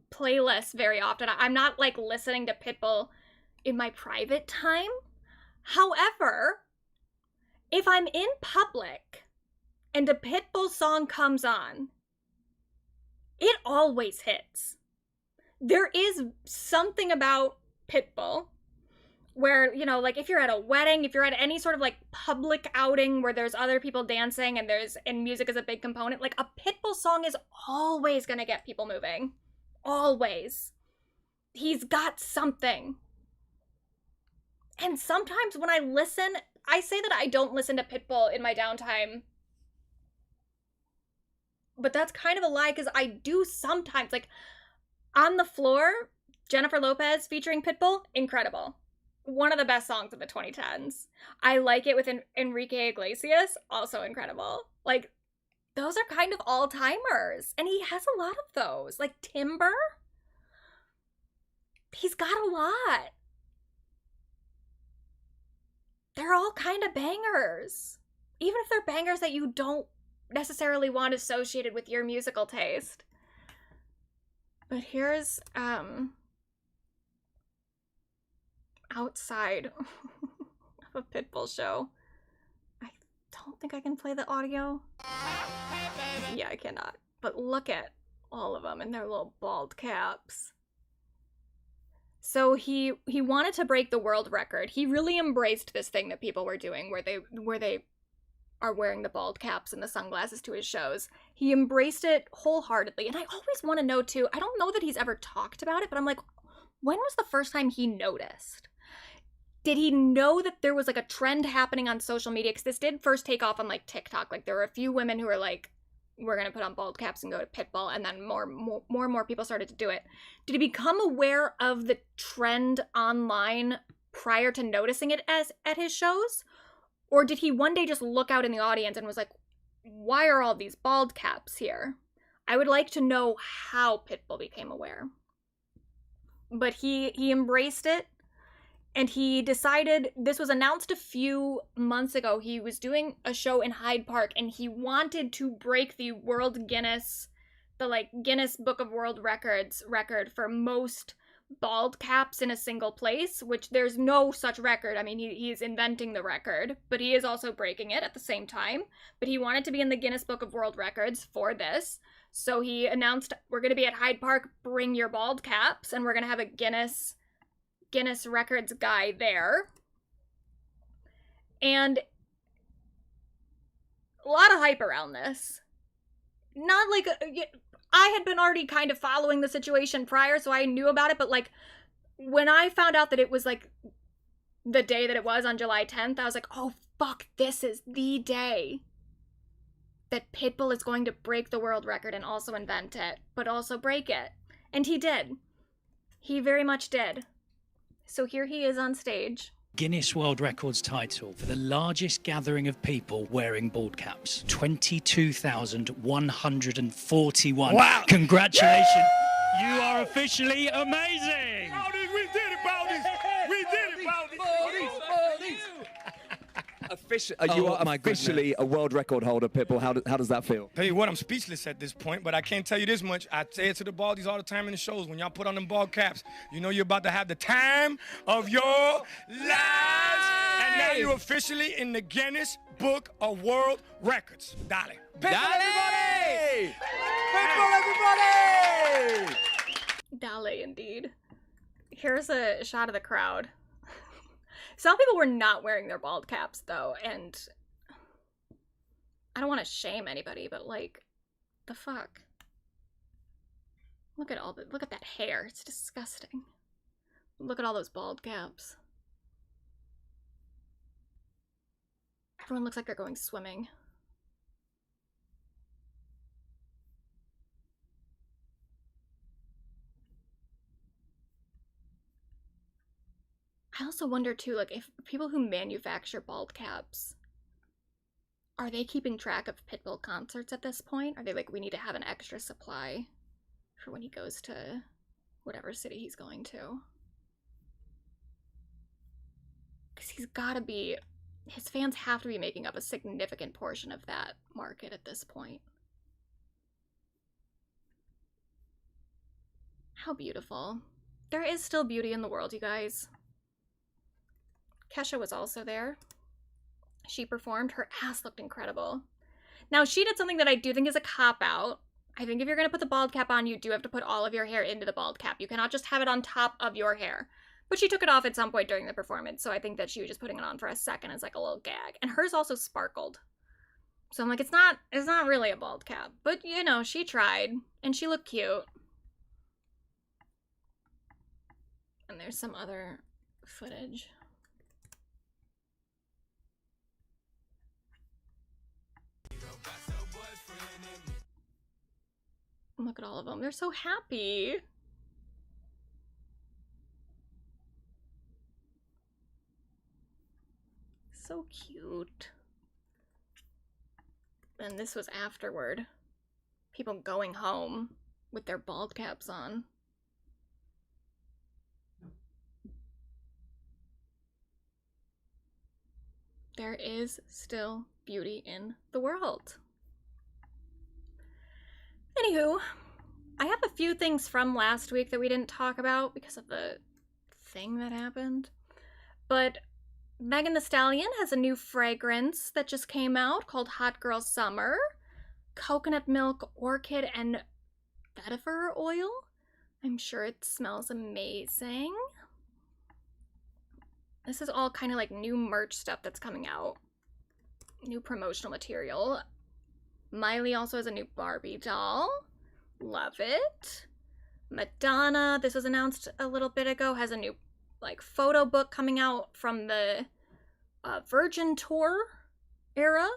playlist very often. I'm not, like, listening to Pitbull in my private time. However, if I'm in public and a Pitbull song comes on, it always hits. There is something about Pitbull where, you know, like if you're at a wedding, if you're at any sort of like public outing where there's other people dancing and music is a big component, like a Pitbull song is always gonna get people moving. Always. He's got something. And sometimes when I listen, I say that I don't listen to Pitbull in my downtime, but that's kind of a lie because I do sometimes. Like, On the Floor, Jennifer Lopez featuring Pitbull, incredible. One of the best songs of the 2010s. I Like It with Enrique Iglesias, also incredible. Like, those are kind of all-timers, and he has a lot of those. Like Timber, he's got a lot. They're all kind of bangers. Even if they're bangers that you don't necessarily want associated with your musical taste. But here's, outside of a Pitbull show. I don't think I can play the audio. Yeah, I cannot. But look at All of them in their little bald caps. So he wanted to break the world record. He really embraced this thing that people were doing where they are wearing the bald caps and the sunglasses to his shows. He embraced it wholeheartedly. And I always want to know too, I don't know that he's ever talked about it, but I'm like, when was the first time he noticed? Did he know that there was like a trend happening on social media? Because this did first take off on like TikTok. Like there were a few women who were like, we're going to put on bald caps and go to Pitbull. And then more and more people started to do it. Did he become aware of the trend online prior to noticing it at his shows? Or did he one day just look out in the audience and was like, why are all these bald caps here? I would like to know how Pitbull became aware. But he embraced it. And he decided, this was announced a few months ago, he was doing a show in Hyde Park and he wanted to break the Guinness Book of World Records record for most bald caps in a single place, which there's no such record. I mean, he's inventing the record, but he is also breaking it at the same time. But he wanted to be in the Guinness Book of World Records for this. So he announced, we're going to be at Hyde Park, bring your bald caps, and we're going to have a Guinness Records guy there. And a lot of hype around this. Not like, I had been already kind of following the situation prior, so I knew about it, but like, when I found out that it was like the day that it was on July 10th, I was like, oh fuck, this is the day that Pitbull is going to break the world record and also invent it, but also break it. And he did. He very much did. So here he is on stage. Guinness World Records title for the largest gathering of people wearing bald caps. 22,141. Wow! Congratulations. You are officially amazing. Baldies, we did it, Baldies. We did it, Baldies. You are officially a world record holder, Pitbull. How does that feel? Tell you what, I'm speechless at this point, but I can't tell you this much. I say it to the Baldies all the time in the shows. When y'all put on them bald caps, you know you're about to have the time of your lives. And now you're officially in the Guinness Book of World Records. Dale. Pitbull, everybody! Pitbull, everybody! Dale, indeed. Here's a shot of the crowd. Some people were not wearing their bald caps, though, and I don't want to shame anybody, but, like, the fuck? Look at that hair. It's disgusting. Look at all those bald caps. Everyone looks like they're going swimming. I also wonder too, like, if people who manufacture bald caps, are they keeping track of Pitbull concerts at this point? Are they like, we need to have an extra supply for when he goes to whatever city he's going to? Because he's gotta be, his fans have to be making up a significant portion of that market at this point. How beautiful. There is still beauty in the world, you guys. Kesha was also there. She performed. Her ass looked incredible. Now, she did something that I do think is a cop-out. I think if you're going to put the bald cap on, you do have to put all of your hair into the bald cap. You cannot just have it on top of your hair. But she took it off at some point during the performance, so I think that she was just putting it on for a second as like a little gag. And hers also sparkled. So I'm like, it's not really a bald cap. But, you know, she tried. And she looked cute. And there's some other footage. Look at all of them. They're so happy. So cute. And this was afterward. People going home with their bald caps on. There is still beauty in the world. Anywho, I have a few things from last week that we didn't talk about because of the thing that happened. But Megan Thee Stallion has a new fragrance that just came out called Hot Girl Summer. Coconut milk, orchid, and vetiver oil. I'm sure it smells amazing. This is all kind of like new merch stuff that's coming out. New promotional material. Miley also has a new Barbie doll. Love it. Madonna, this was announced a little bit ago, has a new like photo book coming out from the Virgin Tour era.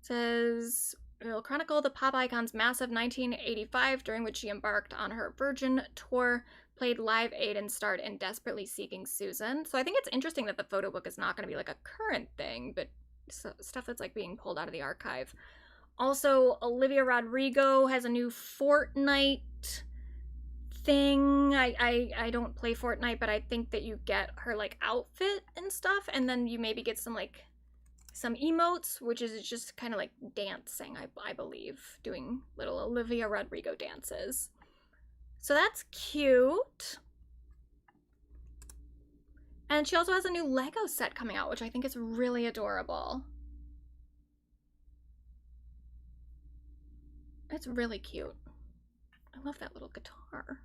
It says it will chronicle the pop icon's massive 1985, during which she embarked on her Virgin Tour, played Live Aid, and starred in Desperately Seeking Susan. So I think it's interesting that the photo book is not going to be like a current thing, but stuff that's like being pulled out of the archive. Also, Olivia Rodrigo has a new Fortnite thing. I don't play Fortnite, but I think that you get her like outfit and stuff, and then you maybe get some emotes, which is just kind of like dancing, I believe, doing little Olivia Rodrigo dances. So that's cute. And she also has a new Lego set coming out, which I think is really adorable. It's really cute. I love that little guitar.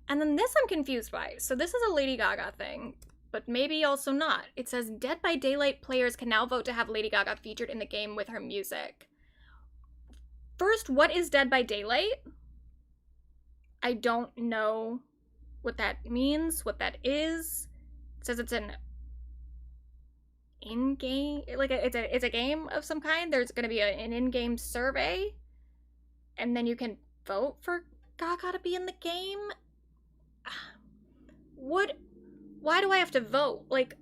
And then this I'm confused by. So this is a Lady Gaga thing, but maybe also not. It says Dead by Daylight players can now vote to have Lady Gaga featured in the game with her music. First, what is Dead by Daylight? I don't know what that means, what that is. It says it's an in-game, like it's a game of some kind. There's going to be an in-game survey, and then you can vote for Gaga to be in the game. Why do I have to vote? Like,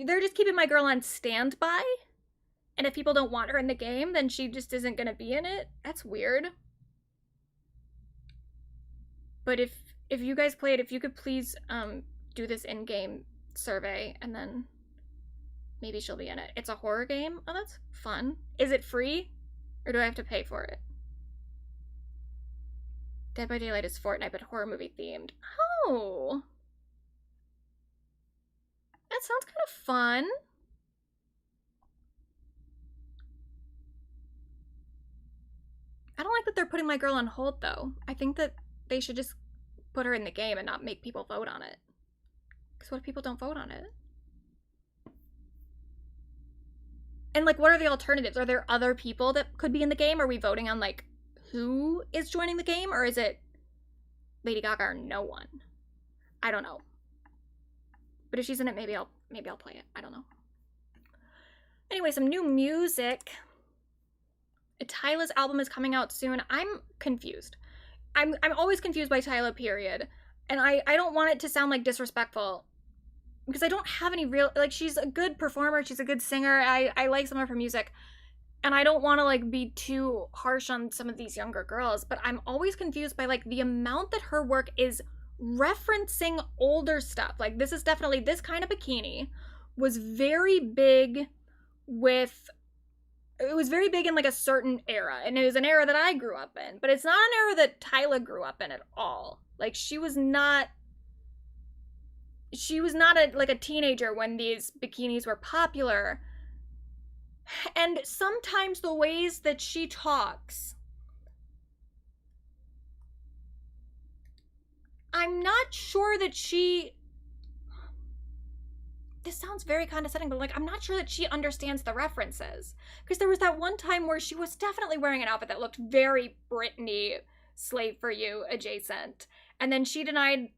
they're just keeping my girl on standby, and if people don't want her in the game, then she just isn't going to be in it. That's weird. But if you guys play it, if you could please do this in-game survey, and then maybe she'll be in it. It's a horror game. Oh, that's fun. Is it free? Or do I have to pay for it? Dead by Daylight is Fortnite, but horror movie themed. Oh. That sounds kind of fun. I don't like that they're putting my girl on hold, though. I think that they should just put her in the game and not make people vote on it. Because what if people don't vote on it? And, like, what are the alternatives? Are there other people that could be in the game? Are we voting on, like, who is joining the game? Or is it Lady Gaga or no one? I don't know. But if she's in it, maybe I'll play it. I don't know. Anyway, some new music. Tyla's album is coming out soon. I'm confused. I'm always confused by Tyla, period. And I don't want it to sound like disrespectful, because I don't have any real, like, she's a good performer, she's a good singer, I like some of her music, and I don't want to, like, be too harsh on some of these younger girls, but I'm always confused by, like, the amount that her work is referencing older stuff. Like, this is definitely, this kind of bikini was very big with, it was very big in, like, a certain era, and it was an era that I grew up in, but it's not an era that Tyla grew up in at all. Like, she was not a teenager when these bikinis were popular. And sometimes the ways that she talks, I'm not sure that this sounds very condescending, but, like, I'm not sure that she understands the references. Because there was that one time where she was definitely wearing an outfit that looked very Britney Slave for You adjacent. And then she denied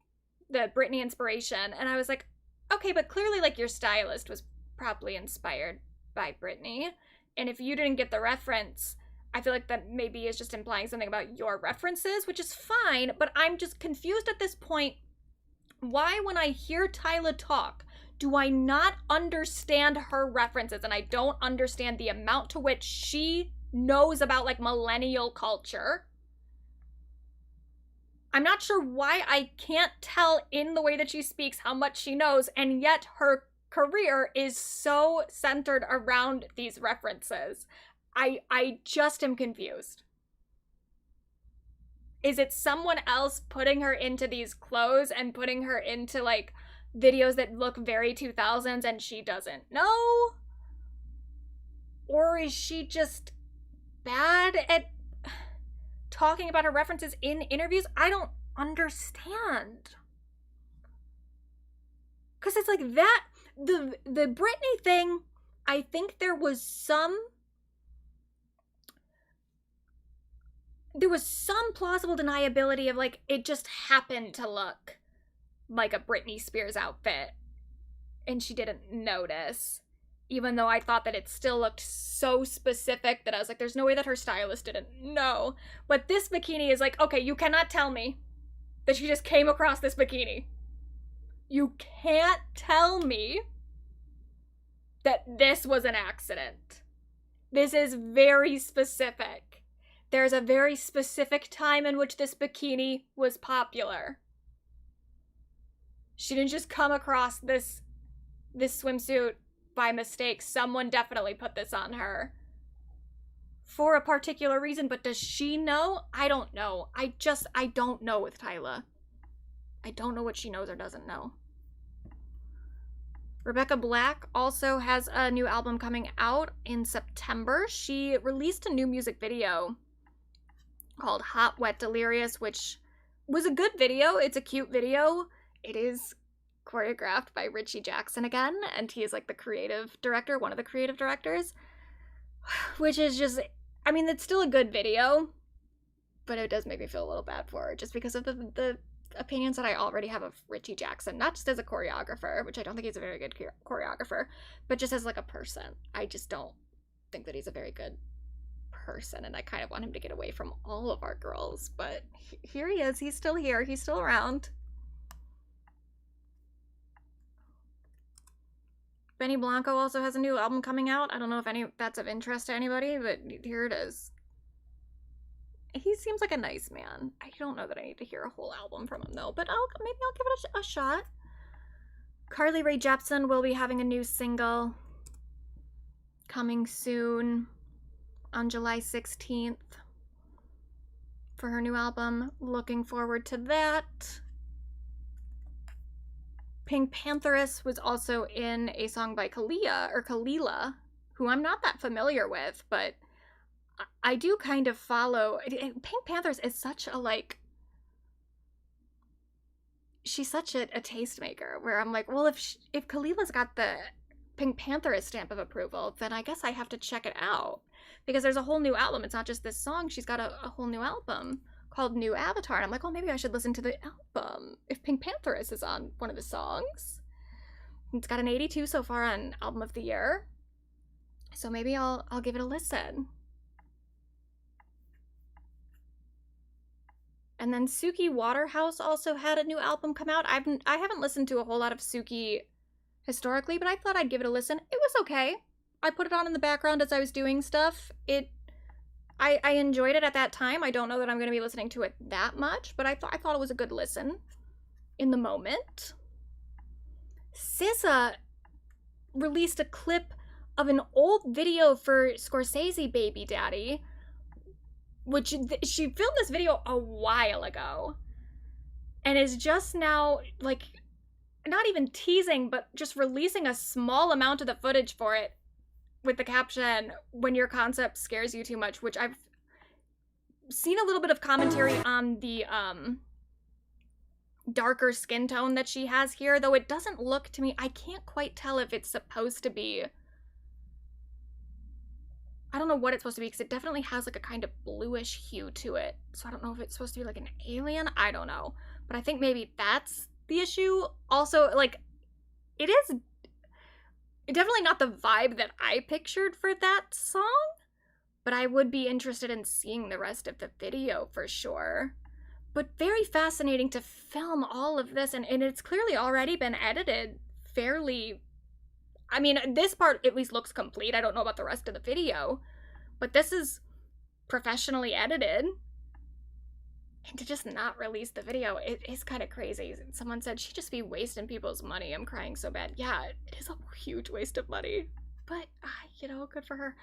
the Britney inspiration, and I was like, okay, but clearly, like, your stylist was probably inspired by Britney, and if you didn't get the reference, I feel like that maybe is just implying something about your references, which is fine, but I'm just confused at this point. Why, when I hear Tyla talk, do I not understand her references, and I don't understand the amount to which she knows about, like, millennial culture? I'm not sure why I can't tell in the way that she speaks how much she knows, and yet her career is so centered around these references. I just am confused. Is it someone else putting her into these clothes and putting her into, like, videos that look very 2000s and she doesn't know? Or is she just bad at talking about her references in interviews. I don't understand. Because it's like that, the Britney thing, I think there was some plausible deniability of like, it just happened to look like a Britney Spears outfit and she didn't notice, even though I thought that it still looked so specific that I was like, there's no way that her stylist didn't know. But this bikini is like, okay, you cannot tell me that she just came across this bikini. You can't tell me that this was an accident. This is very specific. There's a very specific time in which this bikini was popular. She didn't just come across this swimsuit by mistake. Someone definitely put this on her for a particular reason, but does she know? I don't know. I don't know with Tyla. I don't know what she knows or doesn't know. Rebecca Black also has a new album coming out in September. She released a new music video called Hot, Wet, Delirious, which was a good video. It's a cute video. It is choreographed by Richie Jackson again, and he is like the creative director, one of the creative directors, which is just, I mean, it's still a good video, but it does make me feel a little bad for her just because of the opinions that I already have of Richie Jackson, not just as a choreographer, which I don't think he's a very good choreographer, but just as like a person. I just don't think that he's a very good person, and I kind of want him to get away from all of our girls, but here he is. He's still here. He's still around. Benny Blanco also has a new album coming out. I don't know if that's of interest to anybody, but here it is. He seems like a nice man. I don't know that I need to hear a whole album from him though, but maybe I'll give it a shot. Carly Rae Jepsen will be having a new single coming soon on July 16th for her new album. Looking forward to that. Pink Pantheress was also in a song by Kalila, who I'm not that familiar with, but I do kind of follow. Pink Pantheress is such a, like, she's such a tastemaker, where I'm like, well, if Kalila's got the Pink Pantheress stamp of approval, then I guess I have to check it out, because there's a whole new album. It's not just this song. She's got a whole new album called New Avatar, and I'm like, well, maybe I should listen to the album if Pink Pantheress is on one of the songs. It's got an 82 so far on Album of the Year, so maybe I'll give it a listen. And then Suki Waterhouse also had a new album come out. I haven't listened to a whole lot of Suki historically, but I thought I'd give it a listen. It was okay. I put it on in the background as I was doing stuff. I enjoyed it at that time. I don't know that I'm going to be listening to it that much, but I thought it was a good listen in the moment. SZA released a clip of an old video for Scorsese Baby Daddy, which she filmed this video a while ago and is just now, like, not even teasing, but just releasing a small amount of the footage for it with the caption, "When your concept scares you too much," which I've seen a little bit of commentary on the darker skin tone that she has here, though it doesn't look to me, I can't quite tell if it's supposed to be, I don't know what it's supposed to be, because it definitely has like a kind of bluish hue to it. So I don't know if it's supposed to be like an alien. I don't know. But I think maybe that's the issue. Also, like, it is definitely not the vibe that I pictured for that song. But I would be interested in seeing the rest of the video for sure. But very fascinating to film all of this. And it's clearly already been edited fairly. I mean, this part at least looks complete. I don't know about the rest of the video, but this is professionally edited. And to just not release the video, it is kind of crazy. Someone said, she'd just be wasting people's money. I'm crying so bad. Yeah, it is a huge waste of money, but, you know, good for her.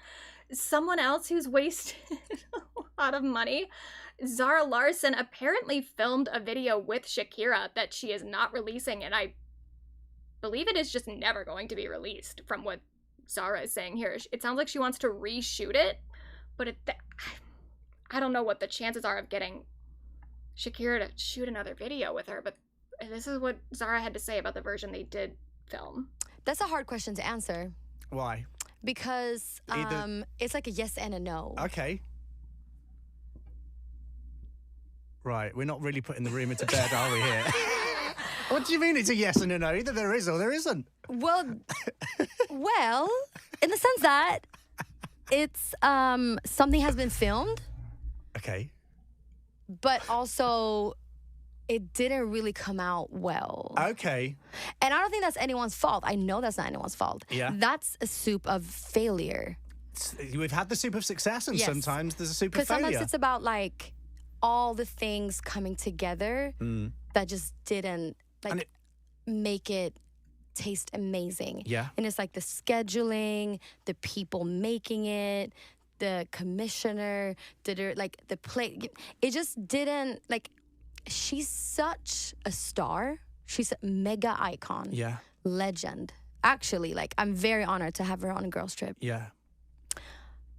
Someone else who's wasted a lot of money, Zara Larsson apparently filmed a video with Shakira that she is not releasing, and I believe it is just never going to be released from what Zara is saying here. It sounds like she wants to reshoot it, but I don't know what the chances are of getting Shakira to shoot another video with her, but this is what Zara had to say about the version they did film. That's a hard question to answer. Why? Because it's like a yes and a no. Okay. Right, we're not really putting the room into bed, are we here? What do you mean it's a yes and a no? Either there is or there isn't. Well, in the sense that it's something has been filmed. Okay. But also, it didn't really come out well. Okay. And I don't think that's anyone's fault. I know that's not anyone's fault. Yeah. That's a soup of failure. We've had the soup of success, and Yes. sometimes there's a soup of Because failure. sometimes it's about like all the things coming together that just didn't like make it taste amazing. Yeah. And it's like the scheduling, the people making it, the commissioner, the play. It just didn't like. She's such a star. She's a mega icon. Yeah. Legend. Actually, like I'm very honored to have her on a girls trip. Yeah.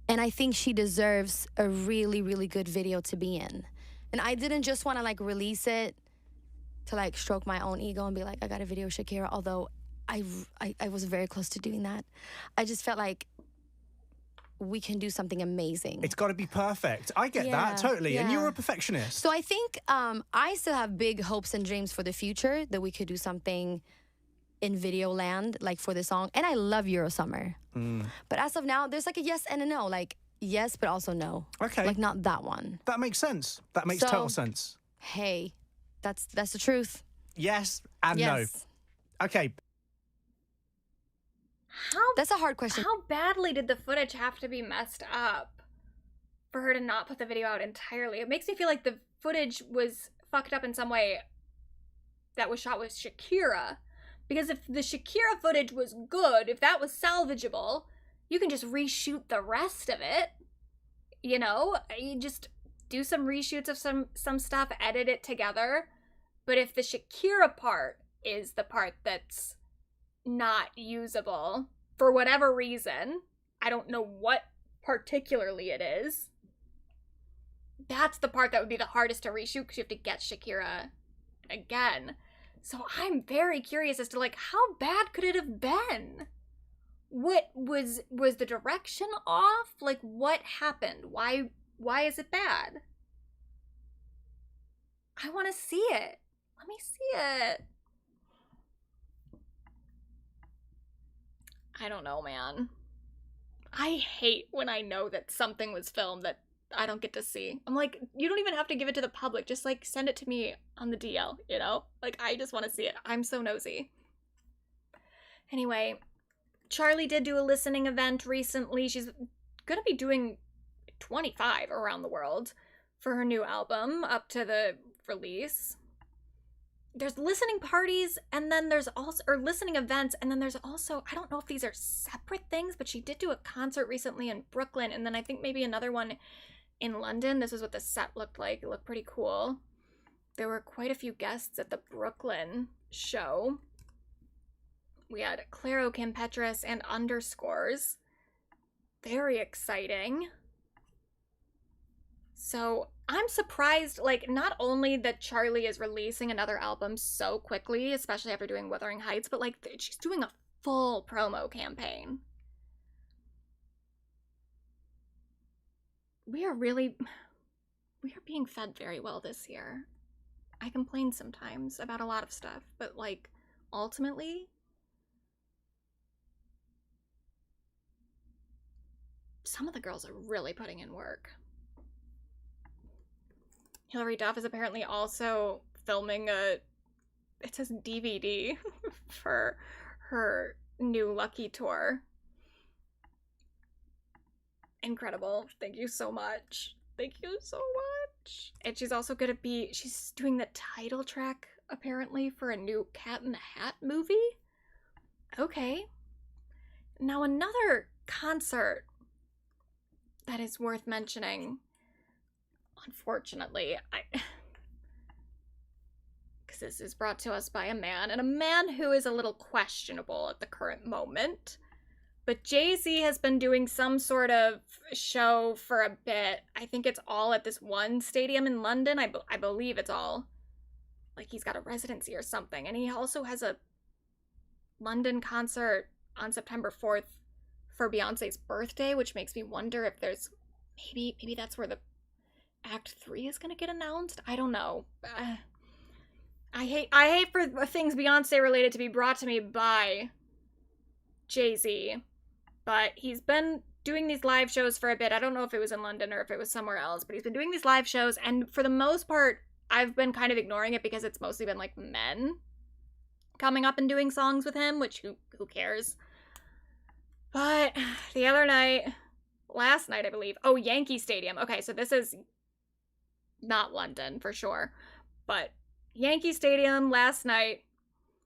And I think she deserves a really, really good video to be in. And I didn't just want to like release it to like stroke my own ego and be like, I got a video of Shakira, although I was very close to doing that. I just felt like we can do something amazing. It's got to be perfect. I get that, totally. And you're a perfectionist. So I think I still have big hopes and dreams for the future that we could do something in video land, like for the song. And I love Eurosummer. But as of now, there's like a yes and a no. Like, yes, but also no. Okay. Like, not that one. That makes sense. That makes total sense. Hey, that's the truth. Yes and no. Okay. That's a hard question. How badly did the footage have to be messed up for her to not put the video out entirely? It makes me feel like the footage was fucked up in some way that was shot with Shakira. Because if the Shakira footage was good, if that was salvageable, you can just reshoot the rest of it. You know? You just do some reshoots of some stuff, edit it together. But if the Shakira part is the part that's not usable for whatever reason, I don't know what particularly it is, that's the part that would be the hardest to reshoot because you have to get Shakira again. So I'm very curious as to like how bad could it have been? What was the direction off? Like what happened? Why is it bad? I want to see it. Let me see it. I don't know, man. I hate when I know that something was filmed that I don't get to see. I'm like, you don't even have to give it to the public. Just like send it to me on the DL, you know? Like I just want to see it. I'm so nosy. Anyway, Charlie did do a listening event recently. She's gonna be doing 25 around the world for her new album up to the release. There's listening parties, and then there's also, or listening events, and then there's also, I don't know if these are separate things, but she did do a concert recently in Brooklyn, and then I think maybe another one in London. This is what the set looked like. It looked pretty cool. There were quite a few guests at the Brooklyn show. We had Clairo, Kim Petras, and Underscores. Very exciting. So I'm surprised, like, not only that Charlie is releasing another album so quickly, especially after doing Wuthering Heights, but, like, she's doing a full promo campaign. We are being fed very well this year. I complain sometimes about a lot of stuff, but, like, ultimately, some of the girls are really putting in work. Hilary Duff is apparently also filming it says DVD for her new Lucky tour. Incredible. Thank you so much. Thank you so much. And she's also she's doing the title track apparently for a new Cat in the Hat movie. Okay. Now another concert that is worth mentioning, unfortunately, because this is brought to us by a man, and a man who is a little questionable at the current moment. But Jay-Z has been doing some sort of show for a bit. I think it's all at this one stadium in London. I believe it's all. Like, he's got a residency or something. And he also has a London concert on September 4th for Beyonce's birthday, which makes me wonder if there's... Maybe that's where the Act 3 is going to get announced? I don't know. I hate for things Beyonce related to be brought to me by Jay-Z. But he's been doing these live shows for a bit. I don't know if it was in London or if it was somewhere else, but he's been doing these live shows, and for the most part, I've been kind of ignoring it because it's mostly been, like, men coming up and doing songs with him, which who cares? But the other night, last night, I believe, Yankee Stadium. Okay, so this is not London for sure, but Yankee Stadium last night,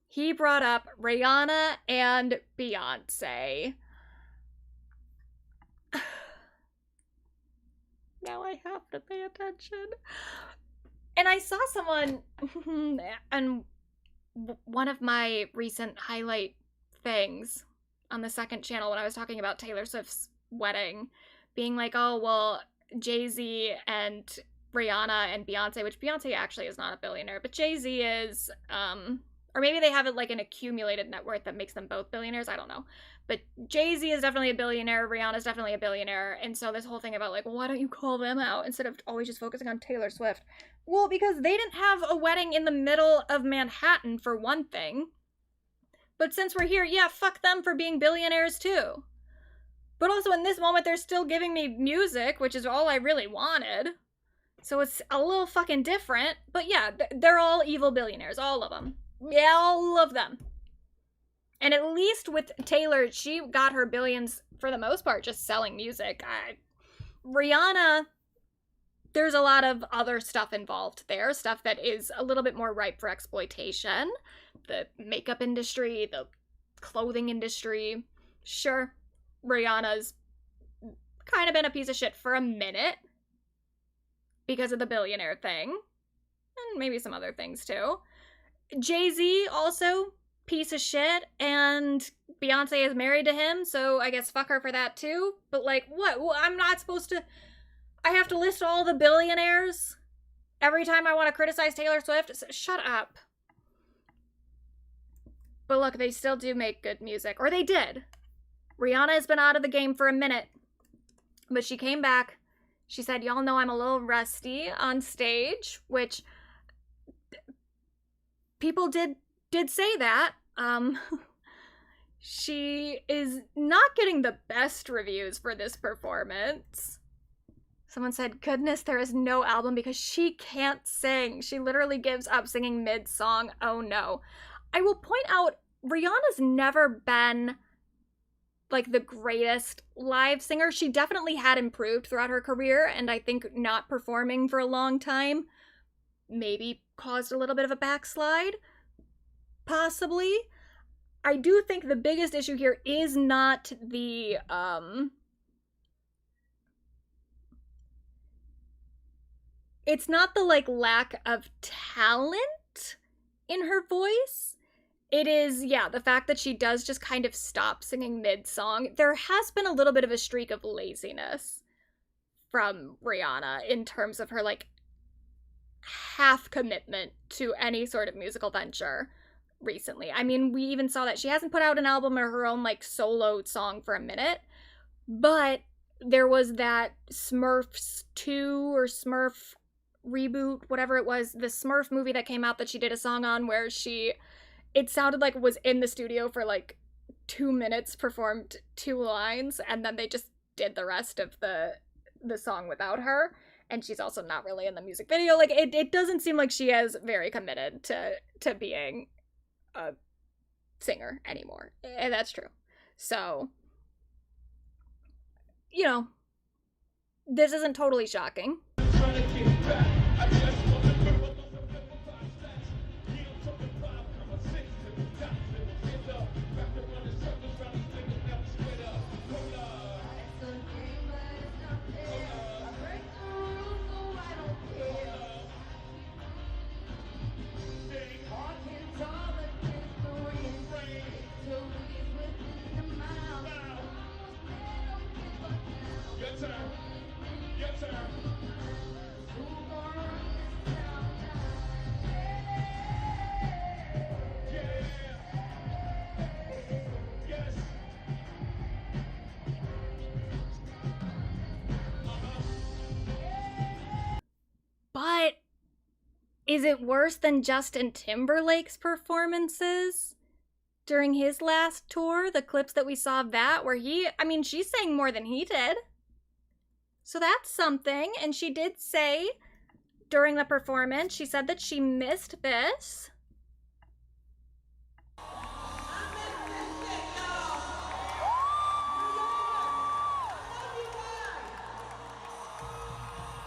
he brought up Rihanna and Beyonce. Now I have to pay attention. And I saw someone on one of my recent highlight things on the second channel when I was talking about Taylor Swift's wedding, being like, oh, well, Jay-Z and Rihanna and Beyonce, which Beyonce actually is not a billionaire, but Jay-Z is, or maybe they have it like an accumulated net worth that makes them both billionaires, I don't know. But Jay-Z is definitely a billionaire, Rihanna's definitely a billionaire, and so this whole thing about like, well, why don't you call them out instead of always just focusing on Taylor Swift? Well, because they didn't have a wedding in the middle of Manhattan, for one thing. But since we're here, yeah, fuck them for being billionaires too. But also in this moment, they're still giving me music, which is all I really wanted. So it's a little fucking different. But yeah, they're all evil billionaires, all of them. Yeah, all of them. And at least with Taylor, she got her billions, for the most part, just selling music. Rihanna, there's a lot of other stuff involved there. Stuff that is a little bit more ripe for exploitation. The makeup industry, the clothing industry. Sure, Rihanna's kind of been a piece of shit for a minute because of the billionaire thing. And maybe some other things too. Jay-Z also piece of shit, and Beyonce is married to him, so I guess fuck her for that too. But like, what? Well, I'm not supposed to... I have to list all the billionaires every time I want to criticize Taylor Swift? Shut up. But look, they still do make good music. Or they did. Rihanna has been out of the game for a minute, but she came back. She said, y'all know I'm a little rusty on stage, which people did say that. She is not getting the best reviews for this performance. Someone said, goodness, there is no album because she can't sing. She literally gives up singing mid-song. Oh no. I will point out, Rihanna's never been like the greatest live singer. She definitely had improved throughout her career, and I think not performing for a long time maybe caused a little bit of a backslide. Possibly. I do think the biggest issue here is not the, it's not the, like, lack of talent in her voice. It is, yeah, the fact that she does just kind of stop singing mid-song. There has been a little bit of a streak of laziness from Rihanna in terms of her, like, half commitment to any sort of musical venture recently. I mean, we even saw that she hasn't put out an album or her own, like, solo song for a minute, but there was that Smurfs 2 or Smurf reboot, whatever it was, the Smurf movie that came out that she did a song on where she, it sounded like was in the studio for like 2 minutes, performed 2 lines, and then they just did the rest of the song without her. And she's also not really in the music video. Like, it doesn't seem like she is very committed to being a singer anymore. And that's true. So, you know, this isn't totally shocking. But is it worse than Justin Timberlake's performances during his last tour? The clips that we saw of that, where she sang more than he did. So that's something. And she did say during the performance, she said that she missed this.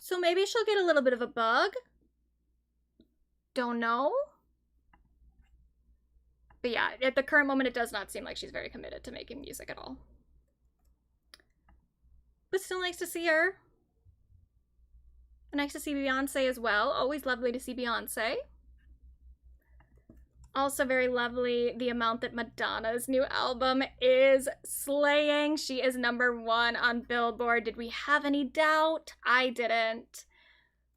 So maybe she'll get a little bit of a bug. Don't know. But yeah, at the current moment, it does not seem like she's very committed to making music at all. But still nice to see her. Nice to see Beyonce as well. Always lovely to see Beyonce. Also very lovely the amount that Madonna's new album is slaying. She is #1 on Billboard. Did we have any doubt? I didn't.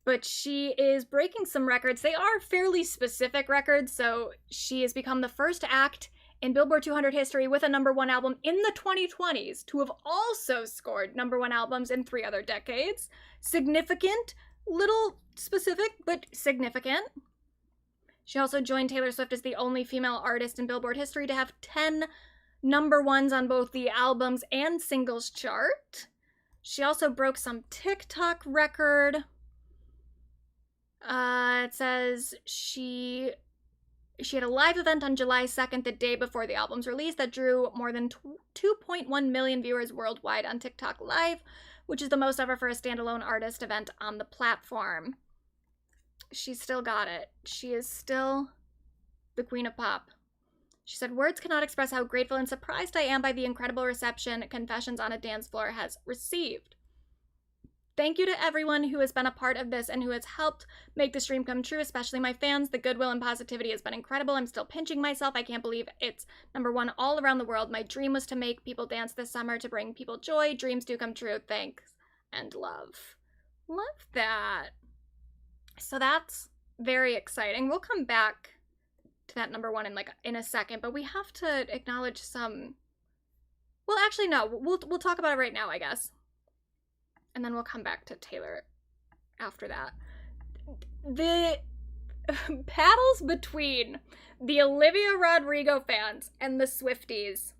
But she is breaking some records. They are fairly specific records, so she has become the first act in Billboard 200 history with a #1 album in the 2020s to have also scored #1 albums in 3 other decades. Significant, little specific, but significant. She also joined Taylor Swift as the only female artist in Billboard history to have 10 #1s on both the albums and singles chart. She also broke some TikTok record. It says she had a live event on July 2nd, the day before the album's release, that drew more than 2.1 million viewers worldwide on TikTok Live, which is the most ever for a standalone artist event on the platform. She's still got it. She is still the queen of pop. She said, "Words cannot express how grateful and surprised I am by the incredible reception Confessions on a Dance Floor has received. Thank you to everyone who has been a part of this and who has helped make this dream come true, especially my fans. The goodwill and positivity has been incredible. I'm still pinching myself. I can't believe it's #1 all around the world. My dream was to make people dance this summer, to bring people joy. Dreams do come true. Thanks and love." Love that. So that's very exciting. We'll come back to that #1 in a second, but we have to acknowledge some. Well, actually, no. We'll talk about it right now, I guess. And then we'll come back to Taylor after that. The battles between the Olivia Rodrigo fans and the Swifties.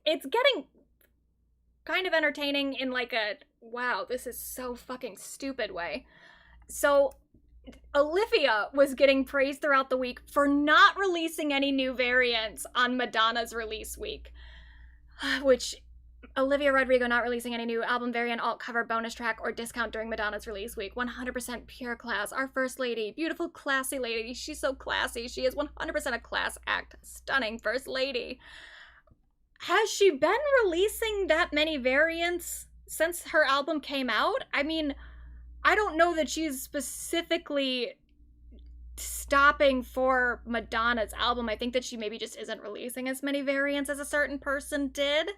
It's getting kind of entertaining in a, wow, this is so fucking stupid way. So Olivia was getting praised throughout the week for not releasing any new variants on Madonna's release week, which Olivia Rodrigo not releasing any new album variant, alt cover, bonus track, or discount during Madonna's release week. 100% pure class. Our first lady. Beautiful, classy lady. She's so classy. She is 100% a class act. Stunning first lady. Has she been releasing that many variants since her album came out? I mean, I don't know that she's specifically stopping for Madonna's album. I think that she maybe just isn't releasing as many variants as a certain person did.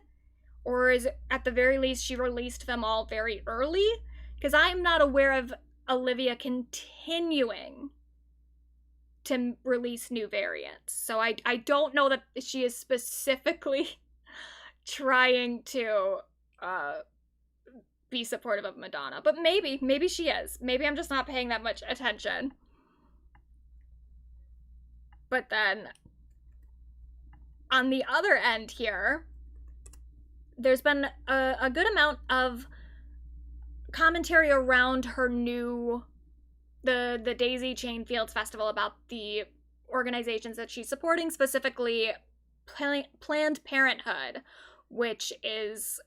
Or is it, at the very least, she released them all very early? Because I'm not aware of Olivia continuing to release new variants. So I don't know that she is specifically trying to be supportive of Madonna. But maybe she is. Maybe I'm just not paying that much attention. But then, on the other end here, there's been a good amount of commentary around her new, the Daisy Chain Fields Festival, about the organizations that she's supporting, specifically Planned Parenthood, which is,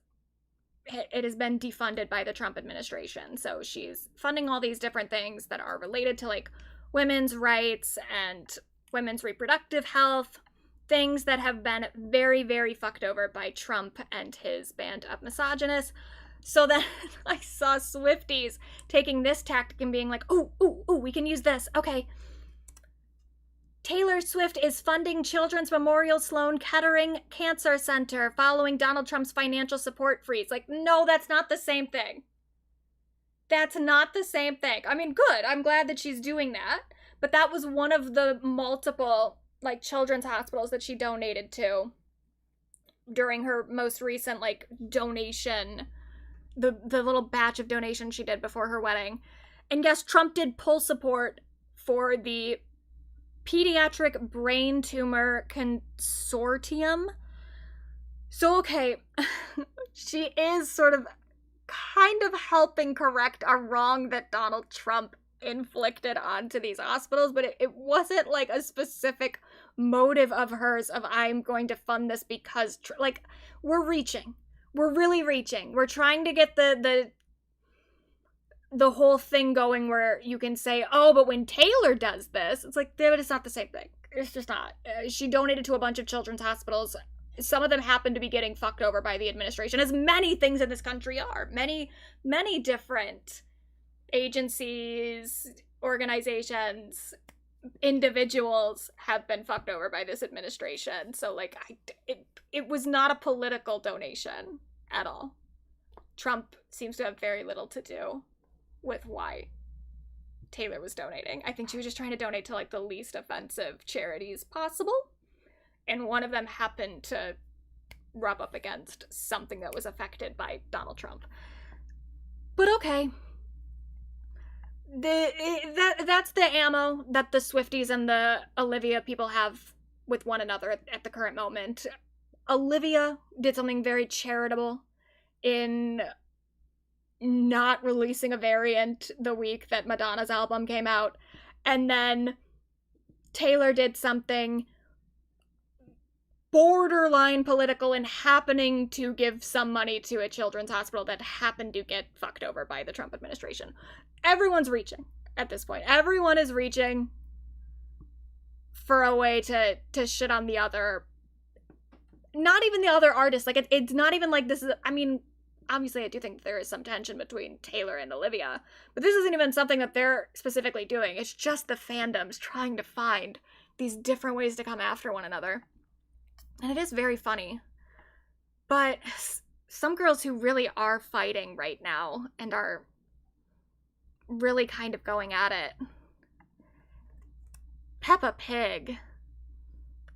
it has been defunded by the Trump administration. So she's funding all these different things that are related to women's rights and women's reproductive health, things that have been very, very fucked over by Trump and his band of misogynists. So then I saw Swifties taking this tactic and being like, ooh, we can use this. Okay. Taylor Swift is funding Children's Memorial Sloan Kettering Cancer Center following Donald Trump's financial support freeze. No, that's not the same thing. That's not the same thing. I mean, good. I'm glad that she's doing that. But that was one of the multiple children's hospitals that she donated to during her most recent donation the little batch of donations she did before her wedding. And yes, Trump did pull support for the Pediatric Brain Tumor Consortium. So, okay, she is sort of kind of helping correct a wrong that Donald Trump inflicted onto these hospitals, but it wasn't like a specific motive of hers of I'm going to fund this because, like, we're reaching. We're really reaching. We're trying to get the whole thing going where you can say, oh, but when Taylor does this, it's like, but it's not the same thing. It's just not. She donated to a bunch of children's hospitals. Some of them happen to be getting fucked over by the administration, as many things in this country are. Many, many different agencies, organizations, individuals have been fucked over by this administration. So, like, it was not a political donation at all. Trump seems to have very little to do with why Taylor was donating. I think she was just trying to donate to, like, the least offensive charities possible. And one of them happened to rub up against something that was affected by Donald Trump. But okay. That's the ammo that the Swifties and the Olivia people have with one another at the current moment. Olivia did something very charitable in not releasing a variant the week that Madonna's album came out. And then Taylor did something borderline political and happening to give some money to a children's hospital that happened to get fucked over by the Trump administration. Everyone's reaching at this point. Everyone is reaching for a way to shit on the other. Not even the other artists. Like, it's not even like this is, I mean, obviously I do think there is some tension between Taylor and Olivia, but this isn't even something that they're specifically doing. It's just the fandoms trying to find these different ways to come after one another. And it is very funny. But some girls who really are fighting right now and are really kind of going at it. Peppa Pig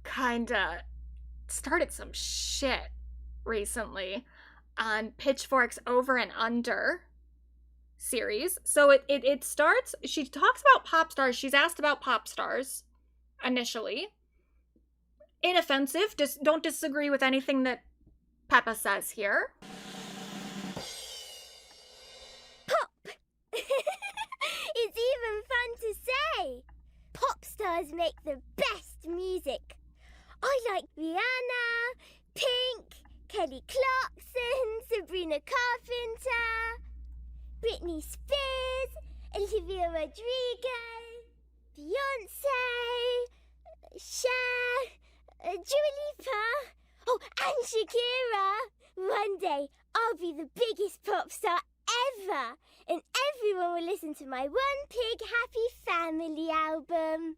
kinda started some shit recently on Pitchfork's Over and Under series. So it starts, she talks about pop stars. She's asked about pop stars initially. Inoffensive. Just don't disagree with anything that Peppa says here. Pop! It's even fun to say. Pop stars make the best music. I like Rihanna, Pink, Kelly Clarkson, Sabrina Carpenter, Britney Spears, Olivia Rodrigo, Beyonce, Cher, Dua Lipa, oh, and Shakira. One day, I'll be the biggest pop star ever, and everyone will listen to my One Pig Happy Family album.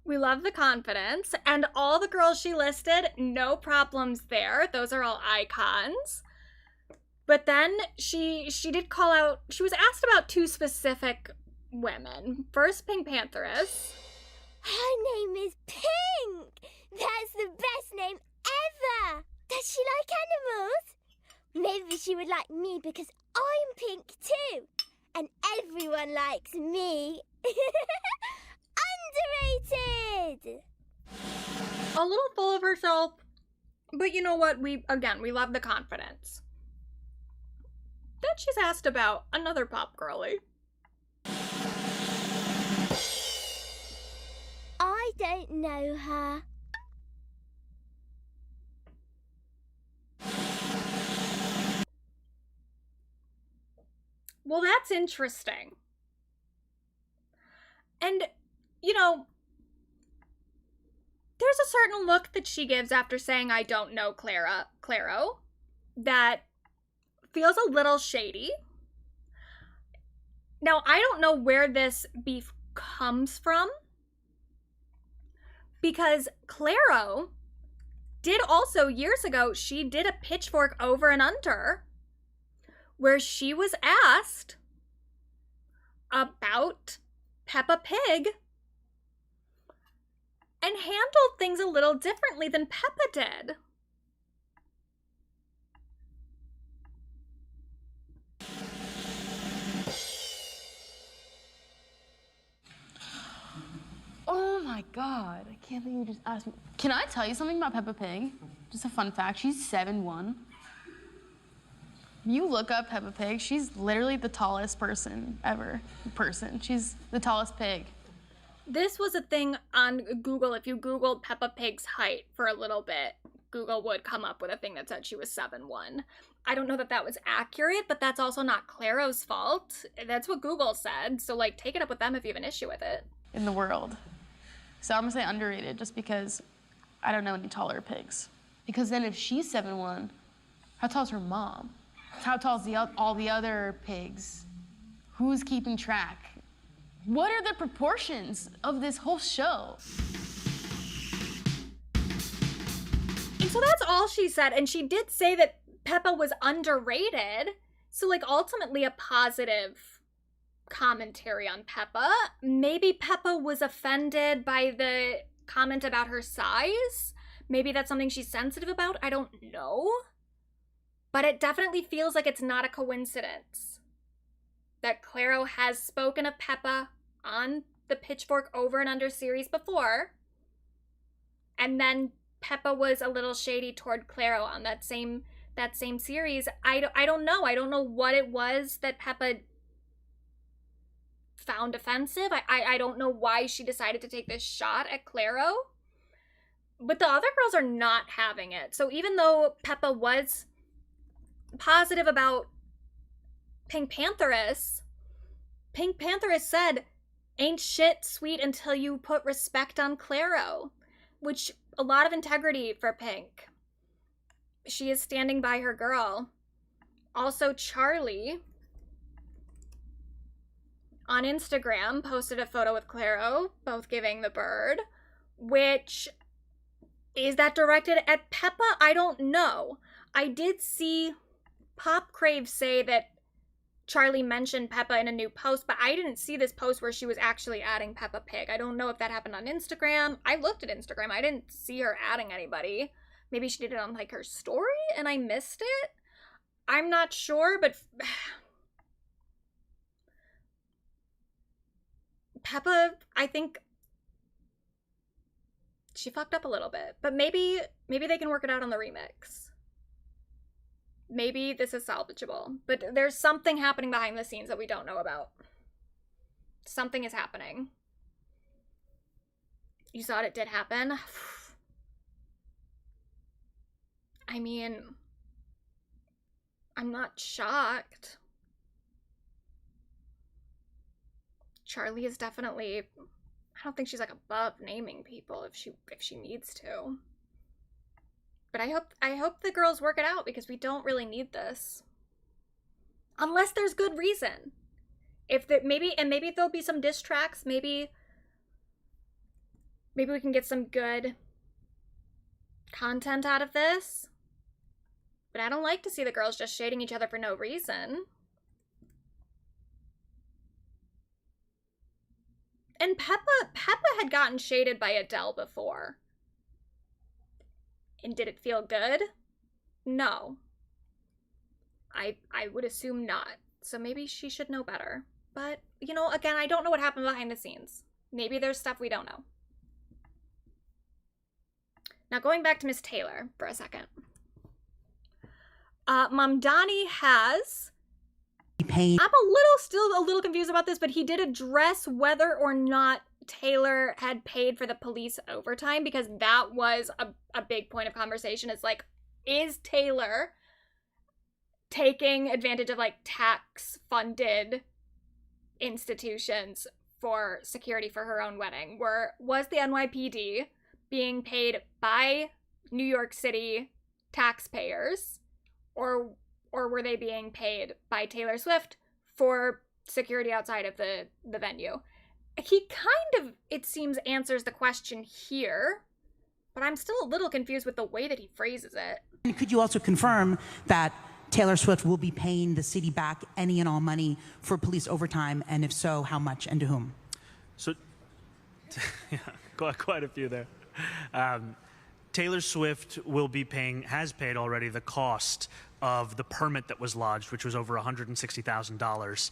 We love the confidence, and all the girls she listed, no problems there. Those are all icons. But then she did call out, she was asked about two specific women. First, Pink Pantheress. Her name is Pink! That's the best name ever! Does she like animals? Maybe she would like me because I'm pink too. And everyone likes me. Underrated! A little full of herself, but you know what? We love the confidence. Then she's asked about another pop girlie. I don't know her. Well, that's interesting. And, you know, there's a certain look that she gives after saying, I don't know Claro, that feels a little shady. Now, I don't know where this beef comes from, because Claro did also, years ago, she did a Pitchfork Over and Under where she was asked about Peppa Pig. and handled things a little differently than Peppa did. Oh my God, I can't believe you just asked me. Can I tell you something about Peppa Pig? Just a fun fact, she's 7'1". You look up Peppa Pig, she's literally the tallest person ever. She's the tallest pig. This was a thing on Google. If you Googled Peppa Pig's height for a little bit, Google would come up with a thing that said she was 7'1". I don't know that that was accurate, but that's also not Claro's fault. That's what Google said, so like take it up with them if you have an issue with it. In the world. So I'm gonna say underrated just because I don't know any taller pigs. Because then if she's 7'1", how tall is her mom? How tall is all the other pigs? Who's keeping track? What are the proportions of this whole show? And so that's all she said, and she did say that Peppa was underrated, so like ultimately a positive commentary on Peppa. Maybe Peppa was offended by the comment about her size. Maybe that's something she's sensitive about. I don't know. But it definitely feels like it's not a coincidence that Claro has spoken of Peppa on the Pitchfork Over and Under series before. And then Peppa was a little shady toward Claro on that same series. I don't know. I don't know what it was that Peppa found offensive. I don't know why she decided to take this shot at Claro. But the other girls are not having it. So even though Peppa was positive about Pink Pantheress said, "Ain't shit sweet until you put respect on Claro," which a lot of integrity for Pink. She is standing by her girl. Also, Charlie on Instagram posted a photo with Claro, both giving the bird, which, is that directed at Peppa? I don't know. I did see Pop Crave say that Charlie mentioned Peppa in a new post, but I didn't see this post where she was actually adding Peppa Pig. I don't know if that happened on Instagram. I looked at Instagram. I didn't see her adding anybody. Maybe she did it on like her story and I missed it. I'm not sure, but Peppa, I think she fucked up a little bit, but maybe they can work it out on the remix. Maybe this is salvageable, but there's something happening behind the scenes that we don't know about. Something is happening. You thought it did happen? I mean, I'm not shocked. Charlie is definitely, I don't think she's like above naming people if she needs to. But I hope the girls work it out because we don't really need this. Unless there's good reason. Maybe there'll be some diss tracks, maybe we can get some good content out of this. But I don't like to see the girls just shading each other for no reason. And Peppa had gotten shaded by Adele before. And did it feel good? No. I would assume not. So maybe she should know better. But, you know, again, I don't know what happened behind the scenes. Maybe there's stuff we don't know. Now going back to Miss Taylor for a second. Mamdani has... I'm still a little confused about this, but he did address whether or not Taylor had paid for the police overtime, because that was a big point of conversation. It's like, is Taylor taking advantage of like tax funded institutions for security for her own wedding? Was the NYPD being paid by New York City taxpayers, or were they being paid by Taylor Swift for security outside of the venue? He kind of, it seems, answers the question here, but I'm still a little confused with the way that he phrases it. And could you also confirm that Taylor Swift will be paying the city back any and all money for police overtime, and if so, how much and to whom? So, yeah. quite a few there. Taylor Swift has paid already the cost of the permit that was lodged, which was over $160,000